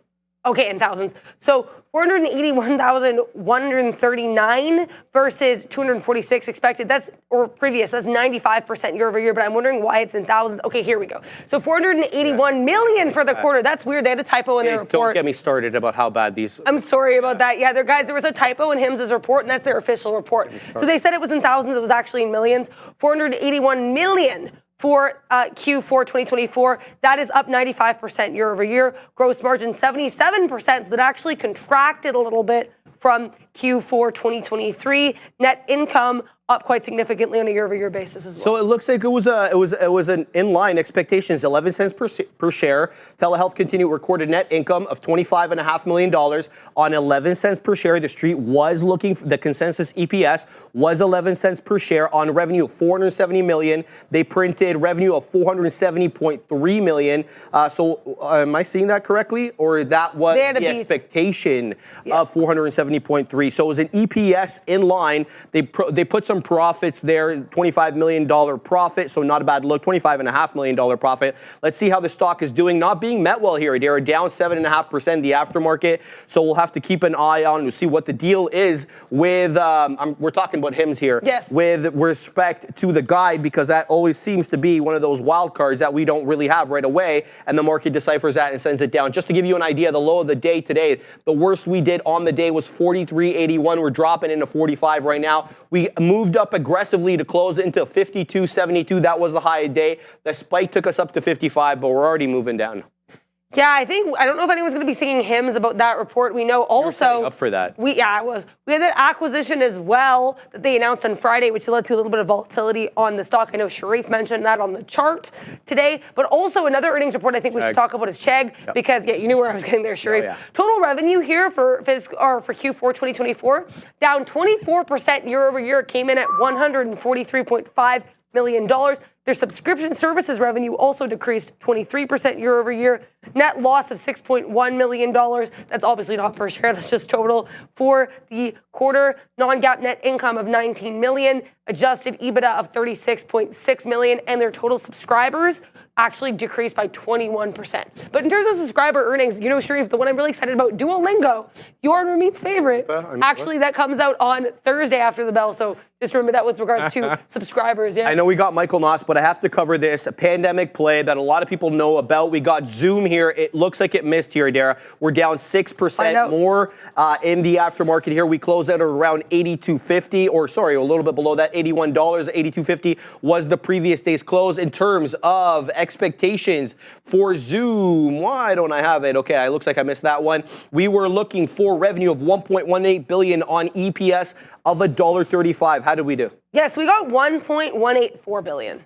thousands. So 481,139 versus 246 expected. That's 95% year over year, but I'm wondering why it's in thousands. Okay, here we go. So 481 million for the quarter. That's weird. They had a typo in their report. Don't get me started about how bad these... I'm sorry about that. Yeah, there was a typo in HIMS's report, and that's their official report. So they said it was in thousands. It was actually in millions. 481 million for Q4 2024. That is up 95% year over year. Gross margin 77%, so that actually contracted a little bit from Q4 2023. Net income up quite significantly on a year-over-year basis as well. So it looks like it was an in-line expectations, 11 cents per share. Telehealth continued recorded net income of $25.5 million on 11 cents per share. The street was looking for the consensus EPS was 11 cents per share on revenue of $470 million. They printed revenue of $470.3 million. So am I seeing that correctly, or that was the expectation of $470.3? So it was an EPS in line. They put some profits there, $25 million profit, so not a bad look, $25.5 million profit. Let's see how the stock is doing. Not being met well here. They're down 7.5% in the aftermarket, so we'll have to keep an eye on to see what the deal is with, we're talking about HIMS here, yes, with respect to the guide, because that always seems to be one of those wild cards that we don't really have right away, and the market deciphers that and sends it down. Just to give you an idea, the low of the day today, the worst we did on the day was 43.81. We're dropping into 45 right now. We moved up aggressively to close into 52.72. That was the high of the day. The spike took us up to 55, but we're already moving down. Yeah, I don't know if anyone's going to be singing hymns about that report. We know also up for that. We had that acquisition as well that they announced on Friday, which led to a little bit of volatility on the stock. I know Sharif mentioned that on the chart today, but also another earnings report I think we should talk about is Chegg, because you knew where I was getting there, Sharif. Total revenue here for Q4 2024 down 24% year over year, came in at $143.5 million. Their subscription services revenue also decreased 23% year over year. Net loss of $6.1 million. That's obviously not per share, that's just total for the quarter. Non-GAAP net income of $19 million. Adjusted EBITDA of $36.6 million. And their total subscribers actually decreased by 21%. But in terms of subscriber earnings, you know, Sharif, the one I'm really excited about, Duolingo, your and Ramit's favorite. Actually, that comes out on Thursday after the bell. So just remember that with regards to subscribers. Yeah. I know we got Michael Noss, but I have to cover this. A pandemic play that a lot of people know about. We got Zoom here. It looks like it missed here, Dara. We're down 6% more in the aftermarket here. We closed out at around $82.50, or sorry, a little bit below that, $81. $82.50 was the previous day's close. In terms of expectations for Zoom, why don't I have it? Okay, it looks like I missed that one. We were looking for revenue of $1.18 billion on EPS of $1.35. How did we do? Yes, we got $1.184 billion.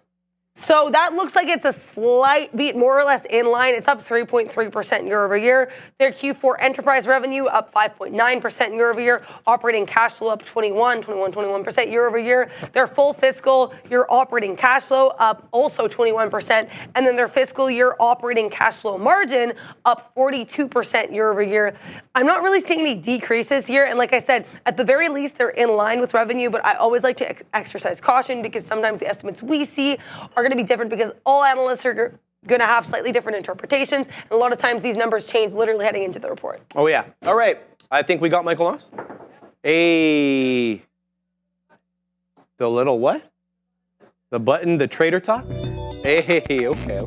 So that looks like it's a slight beat, more or less in line. It's up 3.3% year over year. Their Q4 enterprise revenue up 5.9% year over year. Operating cash flow up 21% year over year. Their full fiscal year operating cash flow up also 21%. And then their fiscal year operating cash flow margin up 42% year over year. I'm not really seeing any decreases here. And like I said, at the very least, they're in line with revenue. But I always like to exercise caution because sometimes the estimates we see are going to be different because all analysts are going to have slightly different interpretations. And a lot of times these numbers change literally heading into the report. Oh, yeah. All right. I think we got Michael Noss. The little what? The button, the trader talk? Hey, okay.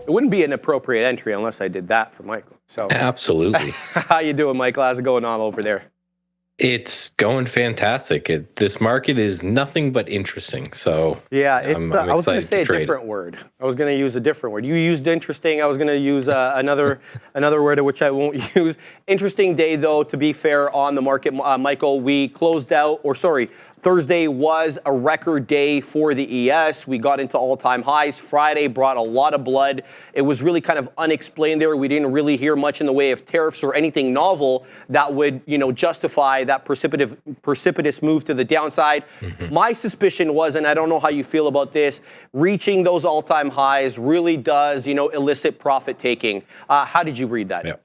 It wouldn't be an appropriate entry unless I did that for Michael. So Absolutely. how you doing, Michael? How's it going on over there? It's going fantastic. This market is nothing but interesting. So yeah, it's, I'm I was going to excited say a trade. different word. I was going to use a different word. You used interesting. I was going to use another word which I won't use. Interesting day, though, to be fair, on the market, Michael. We closed out, or sorry, Thursday was a record day for the ES. We got into all-time highs. Friday brought a lot of blood. It was really kind of unexplained there. We didn't really hear much in the way of tariffs or anything novel that would, justify that precipitous move to the downside. Mm-hmm. My suspicion was, and I don't know how you feel about this, reaching those all-time highs really does, elicit profit taking. How did you read that? Yeah.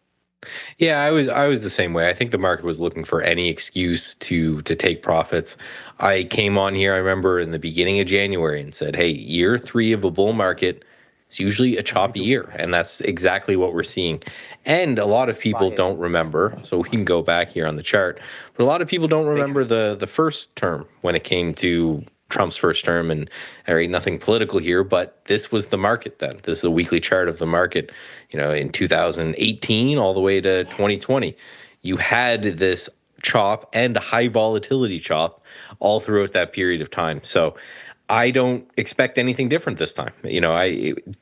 Yeah, I was the same way. I think the market was looking for any excuse to take profits. I came on here, I remember in the beginning of January, and said, hey, year 3 of a bull market, it's usually a choppy year. And that's exactly what we're seeing. And a lot of people don't remember, so we can go back here on the chart, but a lot of people don't remember the first term when it came to Trump's first term, and there ain't nothing political here, but this was the market then. This is a weekly chart of the market, in 2018 all the way to 2020. You had this chop and a high volatility chop all throughout that period of time. So I don't expect anything different this time.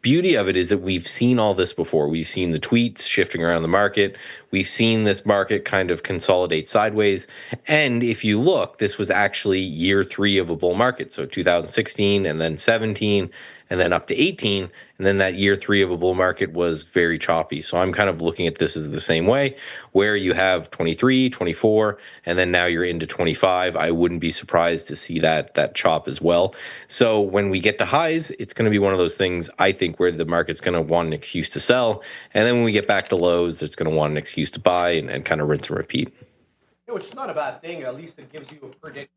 Beauty of it is that we've seen all this before. We've seen the tweets shifting around the market. We've seen this market kind of consolidate sideways. And if you look, this was actually year 3 of a bull market. So 2016 and then 17 and then up to 18. And then that year 3 of a bull market was very choppy. So I'm kind of looking at this as the same way, where you have 23, 24, and then now you're into 25. I wouldn't be surprised to see that chop as well. So when we get to highs, it's going to be one of those things, I think, where the market's going to want an excuse to sell. And then when we get back to lows, it's going to want an excuse to buy and kind of rinse and repeat. Which is not a bad thing. At least it gives you a prediction.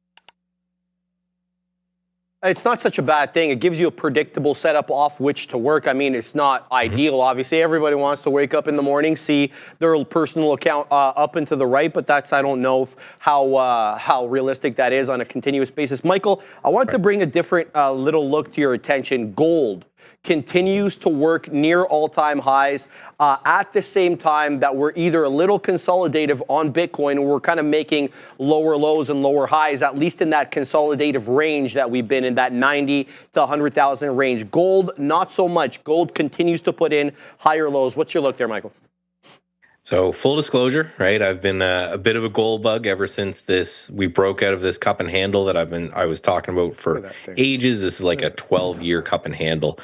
It's not such a bad thing. It gives you a predictable setup off which to work. I mean, it's not ideal, obviously. Everybody wants to wake up in the morning, see their personal account up and to the right, but I don't know how realistic that is on a continuous basis. Michael, I want to bring a different little look to your attention. Gold continues to work near all-time highs at the same time that we're either a little consolidative on Bitcoin or we're kind of making lower lows and lower highs, at least in that consolidative range that we've been in, that 90 to 100,000 range. Gold, not so much. Gold continues to put in higher lows. What's your look there, Michael? So full disclosure, right? I've been a bit of a gold bug ever since we broke out of this cup and handle that I was talking about for ages. This is like a 12-year cup and handle.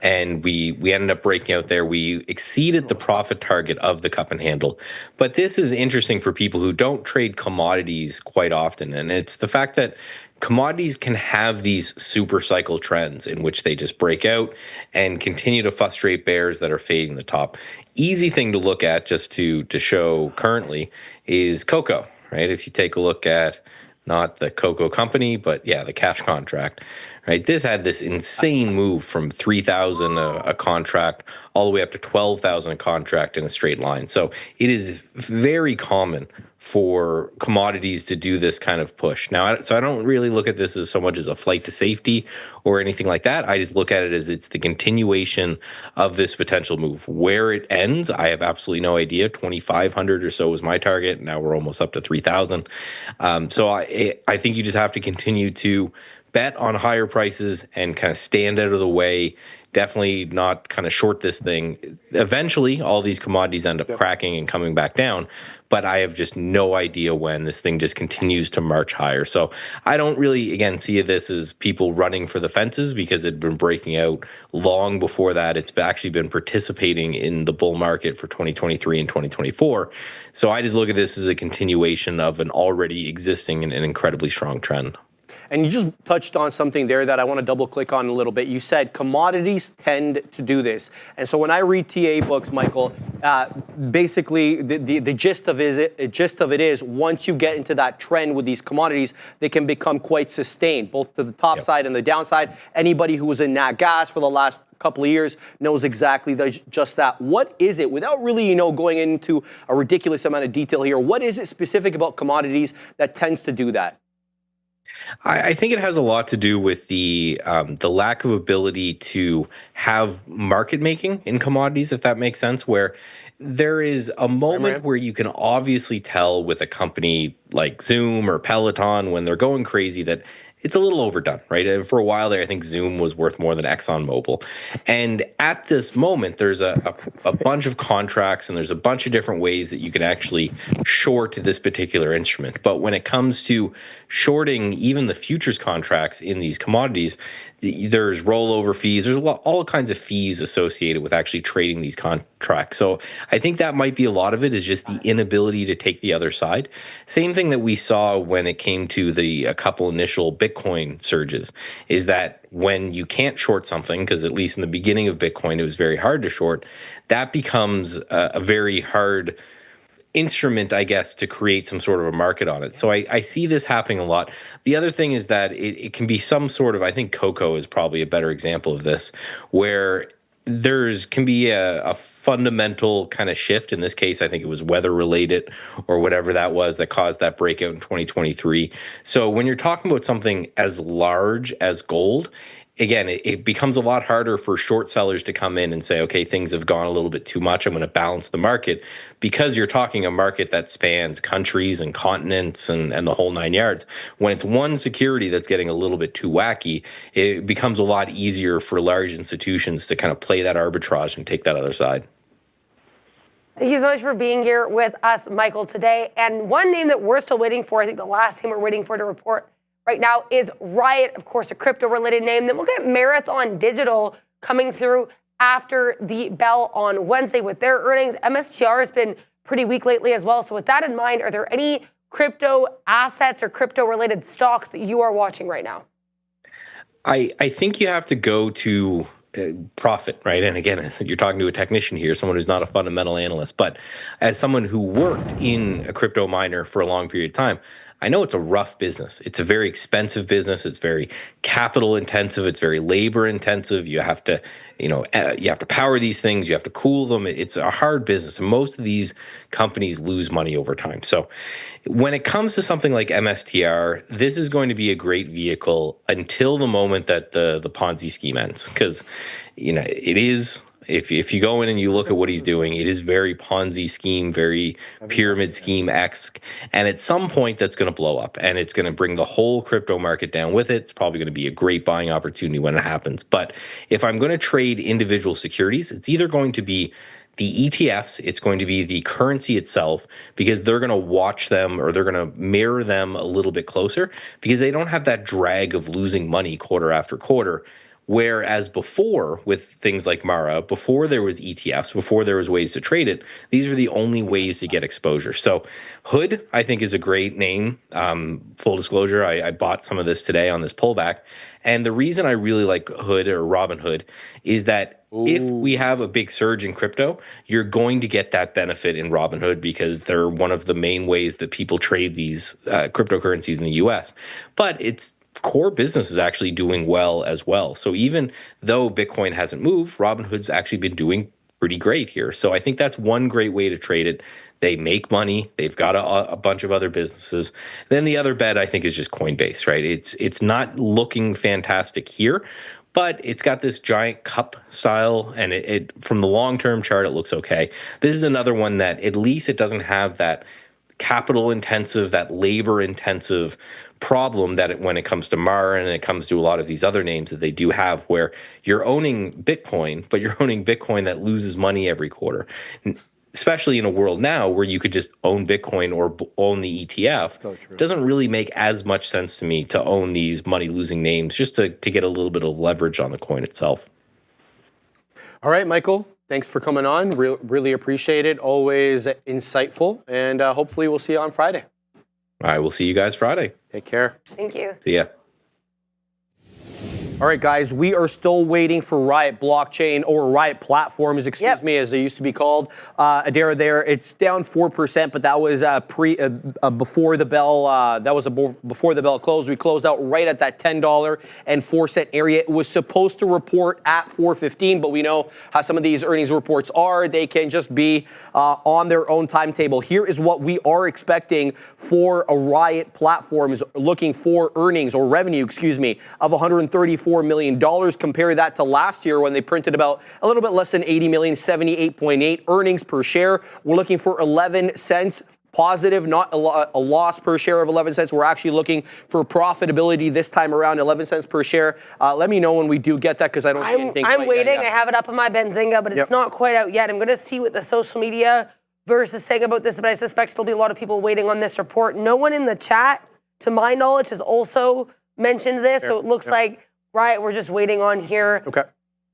And we ended up breaking out there. We exceeded the profit target of the cup and handle. But this is interesting for people who don't trade commodities quite often. And it's the fact that commodities can have these super cycle trends in which they just break out and continue to frustrate bears that are fading the top. Easy thing to look at just to show currently is cocoa, right? If you take a look at not the cocoa company, but yeah, the cash contract, right? This had this insane move from 3,000 a contract all the way up to 12,000 a contract in a straight line. So it is very common for commodities to do this kind of push. Now, so I don't really look at this as so much as a flight to safety or anything like that. I just look at it as it's the continuation of this potential move. Where it ends, I have absolutely no idea. 2,500 or so was my target. Now we're almost up to 3,000. So I think you just have to continue to bet on higher prices and kind of stand out of the way. Definitely not kind of short this thing. Eventually, all these commodities end up cracking and coming back down, but I have just no idea when. This thing just continues to march higher. So I don't really, again, see this as people running for the fences because it had been breaking out long before that. It's actually been participating in the bull market for 2023 and 2024. So I just look at this as a continuation of an already existing and an incredibly strong trend. And you just touched on something there that I want to double click on a little bit. You said commodities tend to do this. And so when I read TA books, Michael, basically the gist of it is once you get into that trend with these commodities, they can become quite sustained, both to the top side and the downside. Anybody who was in nat gas for the last couple of years knows exactly just that. What is it, without really, going into a ridiculous amount of detail here, what is it specific about commodities that tends to do that? I think it has a lot to do with the lack of ability to have market making in commodities, if that makes sense, where there is a moment where you can obviously tell with a company like Zoom or Peloton when they're going crazy that it's a little overdone, right? For a while there, I think Zoom was worth more than ExxonMobil. And at this moment, there's a bunch of contracts and there's a bunch of different ways that you can actually short this particular instrument. But when it comes to shorting even the futures contracts in these commodities, there's rollover fees. There's all kinds of fees associated with actually trading these contracts. So I think that might be a lot of it is just the inability to take the other side. Same thing that we saw when it came to a couple initial Bitcoin surges is that when you can't short something, because at least in the beginning of Bitcoin, it was very hard to short, that becomes a very hard instrument, I guess, to create some sort of a market on it. So I see this happening a lot. The other thing is that it can be some sort of, I think cocoa is probably a better example of this, where can be a fundamental kind of shift. In this case, I think it was weather related or whatever that was that caused that breakout in 2023. So when you're talking about something as large as gold, again, it becomes a lot harder for short sellers to come in and say, okay, things have gone a little bit too much. I'm going to balance the market, because you're talking a market that spans countries and continents and the whole nine yards. When it's one security that's getting a little bit too wacky, it becomes a lot easier for large institutions to kind of play that arbitrage and take that other side. Thank you so much for being here with us, Michael, today. And one name that we're still waiting for, I think the last name we're waiting for to report right now is Riot, of course, a crypto-related name. Then we'll get Marathon Digital coming through after the bell on Wednesday with their earnings. MSTR has been pretty weak lately as well. So with that in mind, are there any crypto assets or crypto-related stocks that you are watching right now? I think you have to go to profit, right? And again, you're talking to a technician here, someone who's not a fundamental analyst, but as someone who worked in a crypto miner for a long period of time, I know it's a rough business. It's a very expensive business. It's very capital intensive. It's very labor intensive. You have to, you have to power these things. You have to cool them. It's a hard business. And most of these companies lose money over time. So when it comes to something like MSTR, this is going to be a great vehicle until the moment that the Ponzi scheme ends. Because, it is... If you go in and you look at what he's doing, it is very Ponzi scheme, very pyramid scheme-esque. And at some point, that's going to blow up. And it's going to bring the whole crypto market down with it. It's probably going to be a great buying opportunity when it happens. But if I'm going to trade individual securities, it's either going to be the ETFs, it's going to be the currency itself, because they're going to watch them or they're going to mirror them a little bit closer, because they don't have that drag of losing money quarter after quarter. Whereas before, with things like Mara, before there was ETFs, before there was ways to trade it, these were the only ways to get exposure. So Hood, I think, is a great name. Full disclosure, I bought some of this today on this pullback. And the reason I really like Hood or Robinhood is that if we have a big surge in crypto, you're going to get that benefit in Robinhood because they're one of the main ways that people trade these cryptocurrencies in the US. But its core business is actually doing well as well. So even though Bitcoin hasn't moved, Robinhood's actually been doing pretty great here. So I think that's one great way to trade it. They make money. They've got a bunch of other businesses. Then the other bet, I think, is just Coinbase, right? It's not looking fantastic here, but it's got this giant cup style, and it from the long-term chart, it looks okay. This is another one that at least it doesn't have that capital-intensive, that labor-intensive problem that when it comes to Mara and it comes to a lot of these other names that they do have, where you're owning Bitcoin, but you're owning Bitcoin that loses money every quarter. Especially in a world now where you could just own Bitcoin or own the ETF, it doesn't really make as much sense to me to own these money-losing names just to get a little bit of leverage on the coin itself. All right, Michael, thanks for coming on. Really appreciate it. Always insightful. And hopefully we'll see you on Friday. All right, we'll see you guys Friday. Take care. Thank you. See ya. All right, guys, we are still waiting for Riot Blockchain, or Riot Platforms, excuse me, as they used to be called. Adara there, it's down 4%, but that was before the bell. That was before the bell closed. We closed out right at that $10.04 area. It was supposed to report at 4:15, but we know how some of these earnings reports are. They can just be on their own timetable. Here is what we are expecting for a Riot Platforms, looking for earnings or revenue, excuse me, of $134 million. Compare that to last year when they printed about a little bit less than 80 million, 78.8 earnings per share. We're looking for 11 cents positive, not a loss per share of 11 cents. We're actually looking for profitability this time around, 11 cents per share. Let me know when we do get that, because I don't see anything. I'm waiting. I have it up on my Benzinga, but it's not quite out yet. I'm going to see what the social media versus saying about this, but I suspect there'll be a lot of people waiting on this report. No one in the chat, to my knowledge, has also mentioned this, so it looks like Riot, we're just waiting on here. Okay.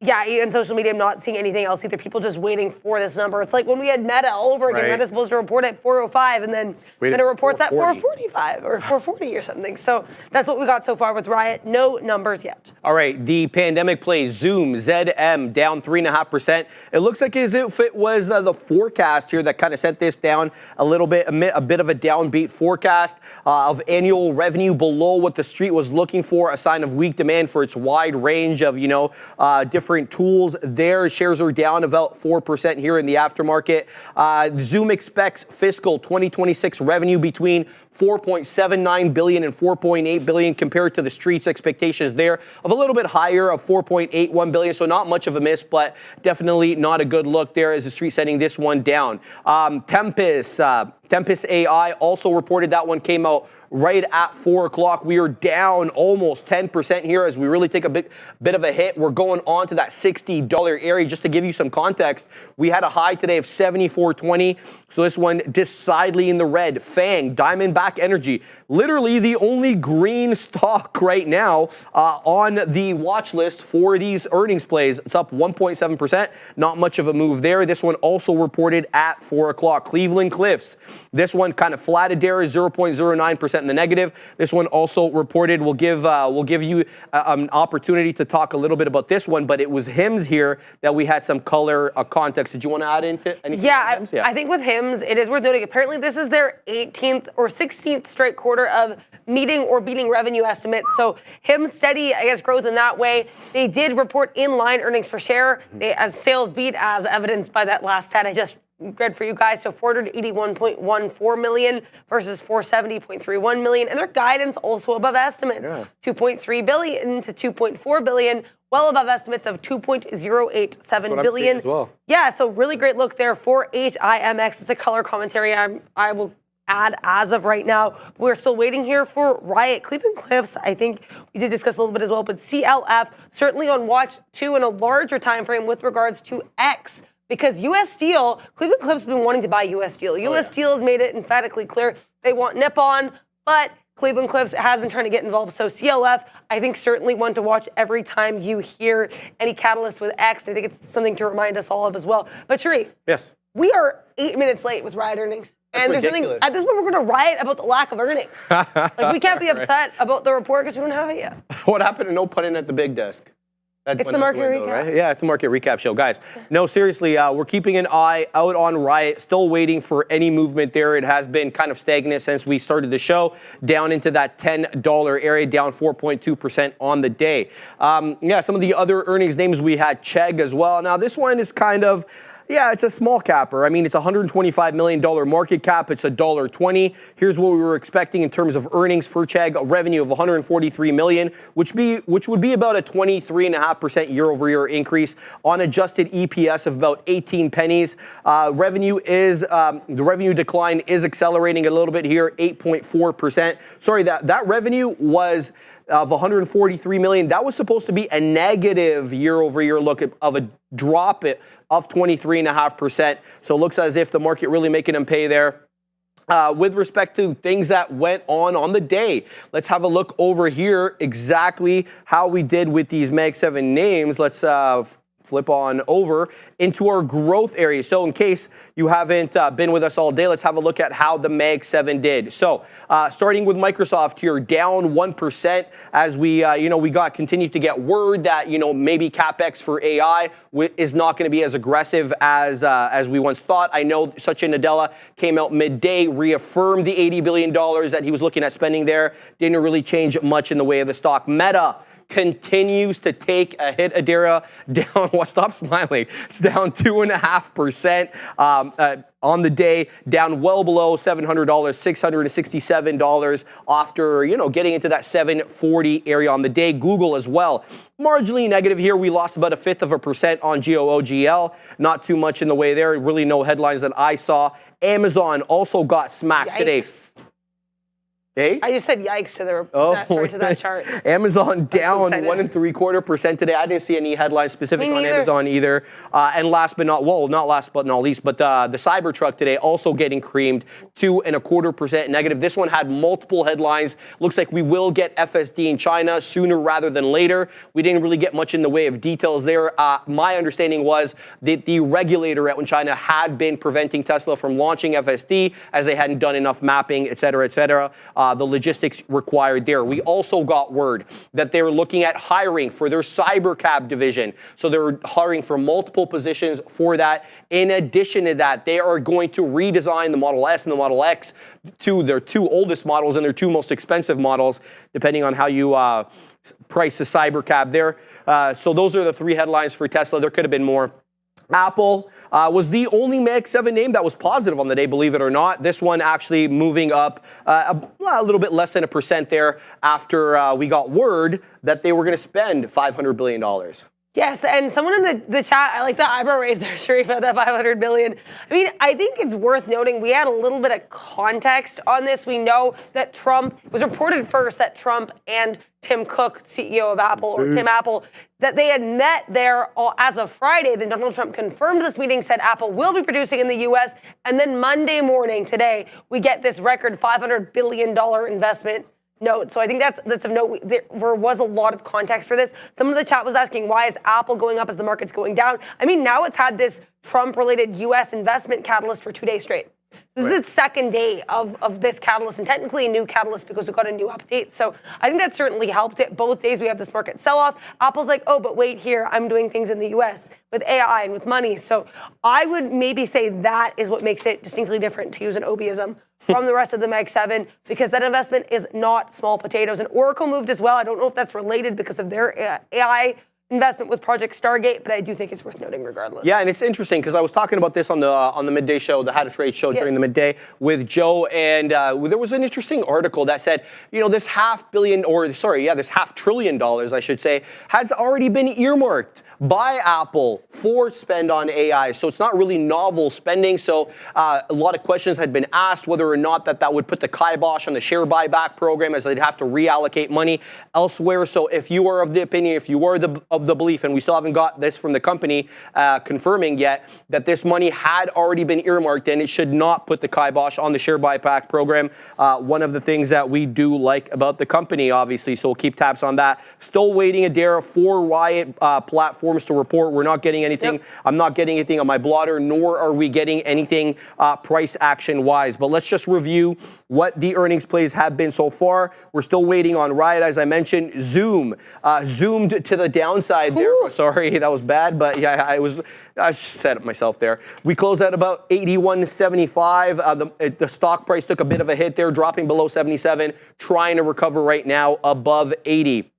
Yeah, in social media, I'm not seeing anything else either. People just waiting for this number. It's like when we had Meta all over again. Meta's supposed to report at 4:05, and then Meta reports at 4:45 or 4:40 or something. So that's what we got so far with Riot. No numbers yet. All right, the pandemic plays. Zoom, ZM, down 3.5%. It looks like as if it was the forecast here that kind of sent this down a little bit, a bit of a downbeat forecast of annual revenue below what the street was looking for, a sign of weak demand for its wide range of, different tools. Their shares are down about 4% here in the aftermarket. Zoom expects fiscal 2026 revenue between $4.79 billion and $4.8 billion, compared to the street's expectations there of a little bit higher of $4.81 billion. So not much of a miss, but definitely not a good look there as the street setting this one down. Tempest AI also reported that one came out right at 4 o'clock. We are down almost 10% here as we really take a bit of a hit. We're going on to that $60 area. Just to give you some context, we had a high today of $74.20. So this one decidedly in the red. Fang, Diamondback Energy, literally the only green stock right now on the watch list for these earnings plays. It's up 1.7%. Not much of a move there. This one also reported at 4 o'clock. Cleveland Cliffs. This one kind of flatted there, 0.09% in the negative. This one also reported. We'll give you an opportunity to talk a little bit about this one, but it was HIMS here that we had some color context. Did you want to add anything? Yeah, I think with HIMS, it is worth noting, apparently this is their 18th or 16th straight quarter of meeting or beating revenue estimates. So HIMS steady, I guess, growth in that way. They did report in-line earnings per share as sales beat, as evidenced by that last stat I just read for you guys. So 481.14 million versus 470.31 million. And their guidance also above estimates, 2.3 billion to 2.4 billion, well above estimates of 2.087 billion. As well. Yeah, so really great look there for HIMX. It's a color commentary I will add as of right now. We're still waiting here for Riot. Cleveland Cliffs, I think we did discuss a little bit as well, but CLF certainly on watch too in a larger time frame with regards to X. Because U.S. Steel, Cleveland Cliffs have been wanting to buy U.S. Steel. U.S. Steel has made it emphatically clear they want Nippon, but Cleveland Cliffs has been trying to get involved. So CLF, I think certainly one to watch every time you hear any catalyst with X. I think it's something to remind us all of as well. But Sharif, Yes. we are 8 minutes late with riot earnings. That's and there's ridiculous. something, at this point, we're going to riot about the lack of earnings. Like, we can't be upset about the report because we don't have it yet. What happened to no putting at the big desk? That It's went the out market window, recap. right? Yeah, it's a market recap show. Guys, no, seriously, we're keeping an eye out on Riot, still waiting for any movement there. It has been kind of stagnant since we started the show, down into that $10 area, down 4.2% on the day. Yeah, some of the other earnings names, we had Chegg as well. Now, this one is kind of, yeah, it's a small capper. I mean, it's a $125 million market cap. It's $1.20. Here's what we were expecting in terms of earnings for Chegg: a revenue of $143 million, which would be about a 23.5% year-over-year increase on adjusted EPS of about 18 pennies. The revenue decline is accelerating a little bit here, 8.4%. Sorry, that revenue was of $143 million. That was supposed to be a negative year-over-year look of a drop of 23.5%. So it looks as if the market really making them pay there. With respect to things that went on the day, let's have a look over here exactly how we did with these Mag 7 names. Let's flip on over into our growth area. So in case you haven't been with us all day, let's have a look at how the Mag 7 did. So starting with Microsoft here, down 1% as we continued to get word that, maybe CapEx for AI is not going to be as aggressive as we once thought. I know Satya Nadella came out midday, reaffirmed the $80 billion that he was looking at spending there. Didn't really change much in the way of the stock. Meta continues to take a hit. Adira down. Well, stop smiling. It's down 2.5% on the day, down well below $700, $667 after getting into that 740 area on the day. Google as well, marginally negative here. We lost about 0.5% on GOOGL. Not too much in the way there. Really no headlines that I saw. Amazon also got smacked today. Hey? I just said yikes to to that chart. Amazon down 1.75% today. I didn't see any headlines specific on Amazon either. And not last but not least, but the Cybertruck today also getting creamed, 2.25% negative. This one had multiple headlines. Looks like we will get FSD in China sooner rather than later. We didn't really get much in the way of details there. My understanding was that the regulator out in China had been preventing Tesla from launching FSD as they hadn't done enough mapping, et cetera, et cetera. The logistics required there. We also got word that they were looking at hiring for their Cybercab division. So they're hiring for multiple positions for that. In addition to that, they are going to redesign the Model S and the Model X to their two oldest models and their two most expensive models, depending on how you price the Cybercab there. So those are the three headlines for Tesla. There could have been more. Apple was the only Mag 7 name that was positive on the day, believe it or not. This one actually moving up a little bit less than 1% there after we got word that they were going to spend $500 billion. Yes, and someone in the chat, I like the eyebrow raise there, Sharif, at that $500 billion. I mean, I think it's worth noting we had a little bit of context on this. We know that Trump, it was reported first that Trump and Tim Cook, CEO of Apple, or Tim Apple, that they had met there as of Friday. Then Donald Trump confirmed this meeting, said Apple will be producing in the U.S. And then Monday morning, today, we get this record $500 billion investment note. So I think that's of note. There was a lot of context for this. Some of the chat was asking, why is Apple going up as the market's going down? I mean, now it's had this Trump-related U.S. investment catalyst for 2 days straight. This is its second day of this catalyst, and technically a new catalyst because it got a new update. So I think that certainly helped it. Both days we have this market sell-off. Apple's like, oh, but wait here, I'm doing things in the U.S. with AI and with money. So I would maybe say that is what makes it distinctly different, to use an Obiism, from the rest of the Mag 7, because that investment is not small potatoes. And Oracle moved as well. I don't know if that's related because of their AI investment with Project Stargate, but I do think it's worth noting regardless. Yeah, and it's interesting because I was talking about this on the midday show, the How to Trade show during the midday with Joe, and there was an interesting article that said, this $500 billion, I should say, has already been earmarked by Apple for spend on AI. So it's not really novel spending. So a lot of questions had been asked whether or not that would put the kibosh on the share buyback program, as they'd have to reallocate money elsewhere. So if you are of the opinion, if you were of of the belief, and we still haven't got this from the company confirming yet, that this money had already been earmarked and it should not put the kibosh on the share buyback program. One of the things that we do like about the company, obviously, so we'll keep tabs on that. Still waiting, Adair, for Riot platforms to report. We're not getting anything. Yep. I'm not getting anything on my blotter, nor are we getting anything price action wise. But let's just review what the earnings plays have been so far. We're still waiting on Riot, as I mentioned. Zoomed to the downside there. Sorry, that was bad, but yeah, I set it myself there. We closed at about 81.75. The stock price took a bit of a hit there, dropping below 77, trying to recover right now above 80.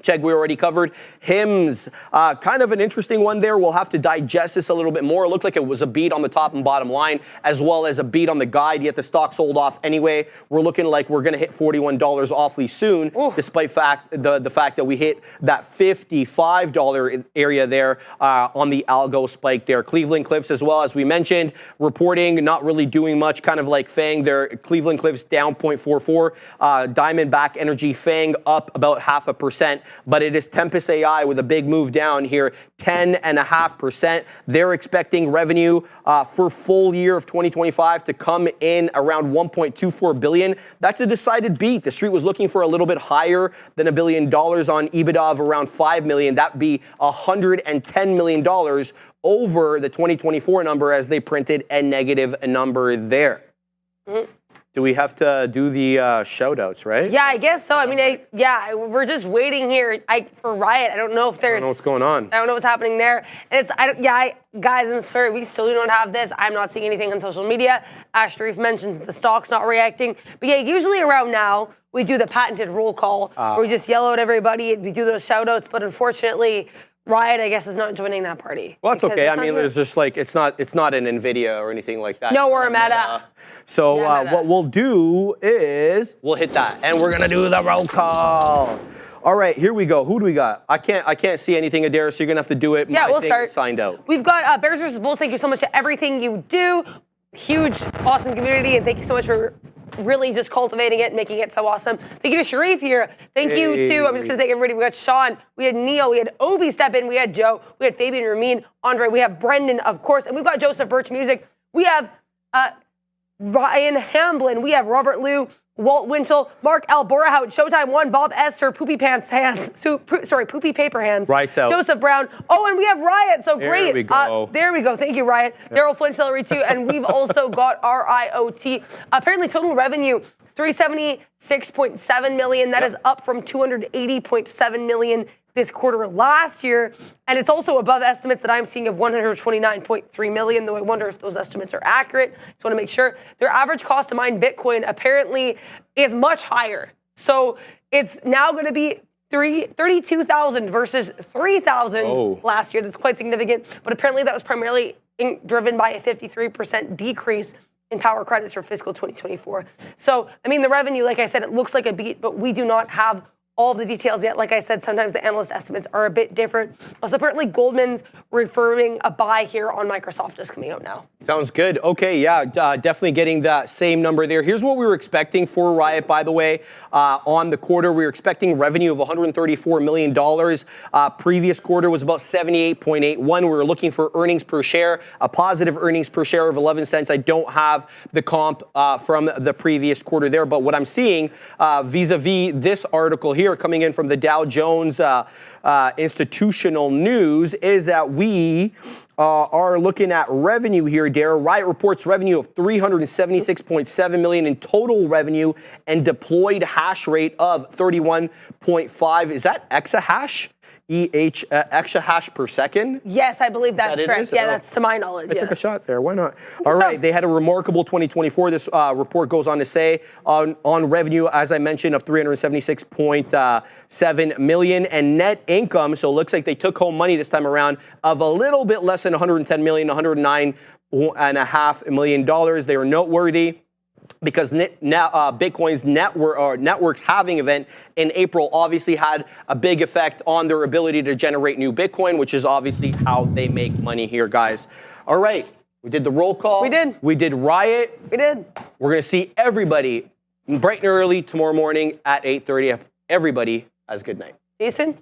Chegg, we already covered. HIMS, kind of an interesting one there. We'll have to digest this a little bit more. It looked like it was a beat on the top and bottom line, as well as a beat on the guide, yet the stock sold off anyway. We're looking like we're going to hit $41 awfully soon, despite the fact that we hit that $55 area there on the algo spike there. Cleveland Cliffs, as well, as we mentioned, reporting, not really doing much, kind of like FANG there. Cleveland Cliffs down 0.44. Diamondback Energy, FANG up about 0.5%. But it is Tempest AI with a big move down here, 10.5%. They're expecting revenue for full year of 2025 to come in around $1.24 billion. That's a decided beat. The street was looking for a little bit higher than $1 billion on EBITDA of around $5 million. That'd be $110 million over the 2024 number, as they printed a negative number there. Do we have to do the shout-outs, right? Yeah, I guess so. I mean, we're just waiting here for Riot. I don't know if there's... I don't know what's going on. I don't know what's happening there. And guys, I'm sorry, we still don't have this. I'm not seeing anything on social media. Ash Sharif mentions the stock's not reacting. But yeah, usually around now, we do the patented roll call, where we just yell at everybody and we do those shout-outs. But unfortunately, Riot, I guess, is not joining that party. Well, that's okay. I mean, there's just like, it's not an NVIDIA or anything like that. No, we're a Meta. So what we'll do is we'll hit that, and we're gonna do the roll call. All right, here we go. Who do we got? I can't see anything, Adair, so you're gonna have to do it. Yeah, we'll start. Signed out. We've got Bears versus Bulls. Thank you so much to everything you do. Huge, awesome community, and thank you so much for really just cultivating it and making it so awesome. Thank you to Sharif here. Thank you to, I'm just going to thank everybody. We got Sean, we had Neil, we had Obi step in, we had Joe, we had Fabian Ramin, Andre, we have Brendan, of course, and we've got Joseph Birch Music. We have Ryan Hamblin, we have Robert Liu, Walt Winchell, Mark Alborahout, Showtime 1, Bob Esther, Poopy Pants Hands, Poopy Paper Hands, right, so Joseph Brown. Oh, and we have Riot, so great. There we go. There we go. Thank you, Riot. Daryl Flynn Celery too, and we've also got RIOT. Apparently, total revenue $376.7 million. That is up from $280.7 million this quarter last year, and it's also above estimates that I'm seeing of $129.3 million, though I wonder if those estimates are accurate. Just want to make sure. Their average cost to mine Bitcoin apparently is much higher. So it's now going to be $32,000 versus $3,000 last year. That's quite significant, but apparently that was primarily driven by a 53% decrease in power credits for fiscal 2024. So, I mean, the revenue, like I said, it looks like a beat, but we do not have all the details yet. Like I said, sometimes the analyst estimates are a bit different. Also, apparently Goldman's reaffirming a buy here on Microsoft just coming out now. Sounds good. Okay, yeah, definitely getting that same number there. Here's what we were expecting for Riot, by the way. On the quarter, we were expecting revenue of $134 million. Previous quarter was about 78.81. We were looking for earnings per share, a positive earnings per share of 11 cents. I don't have the comp from the previous quarter there, but what I'm seeing vis-a-vis this article here coming in from the Dow Jones institutional news is that we are looking at revenue here, Dara. Riot reports revenue of $376.7 million in total revenue and deployed hash rate of 31.5. Is that exahash? Exahash per second? Yes, I believe that's correct. Yeah, that's to my knowledge. I took a shot there. Why not? All right, they had a remarkable 2024. This report goes on to say on revenue, as I mentioned, of $376.7 million and net income. So it looks like they took home money this time around of a little bit less than $110 million, $109.5 million. They are noteworthy because Bitcoin's networks halving event in April obviously had a big effect on their ability to generate new Bitcoin, which is obviously how they make money here, guys. All right, we did the roll call. We did. We did Riot. We did. We're going to see everybody bright and early tomorrow morning at 8:30. Everybody has a good night. See you soon.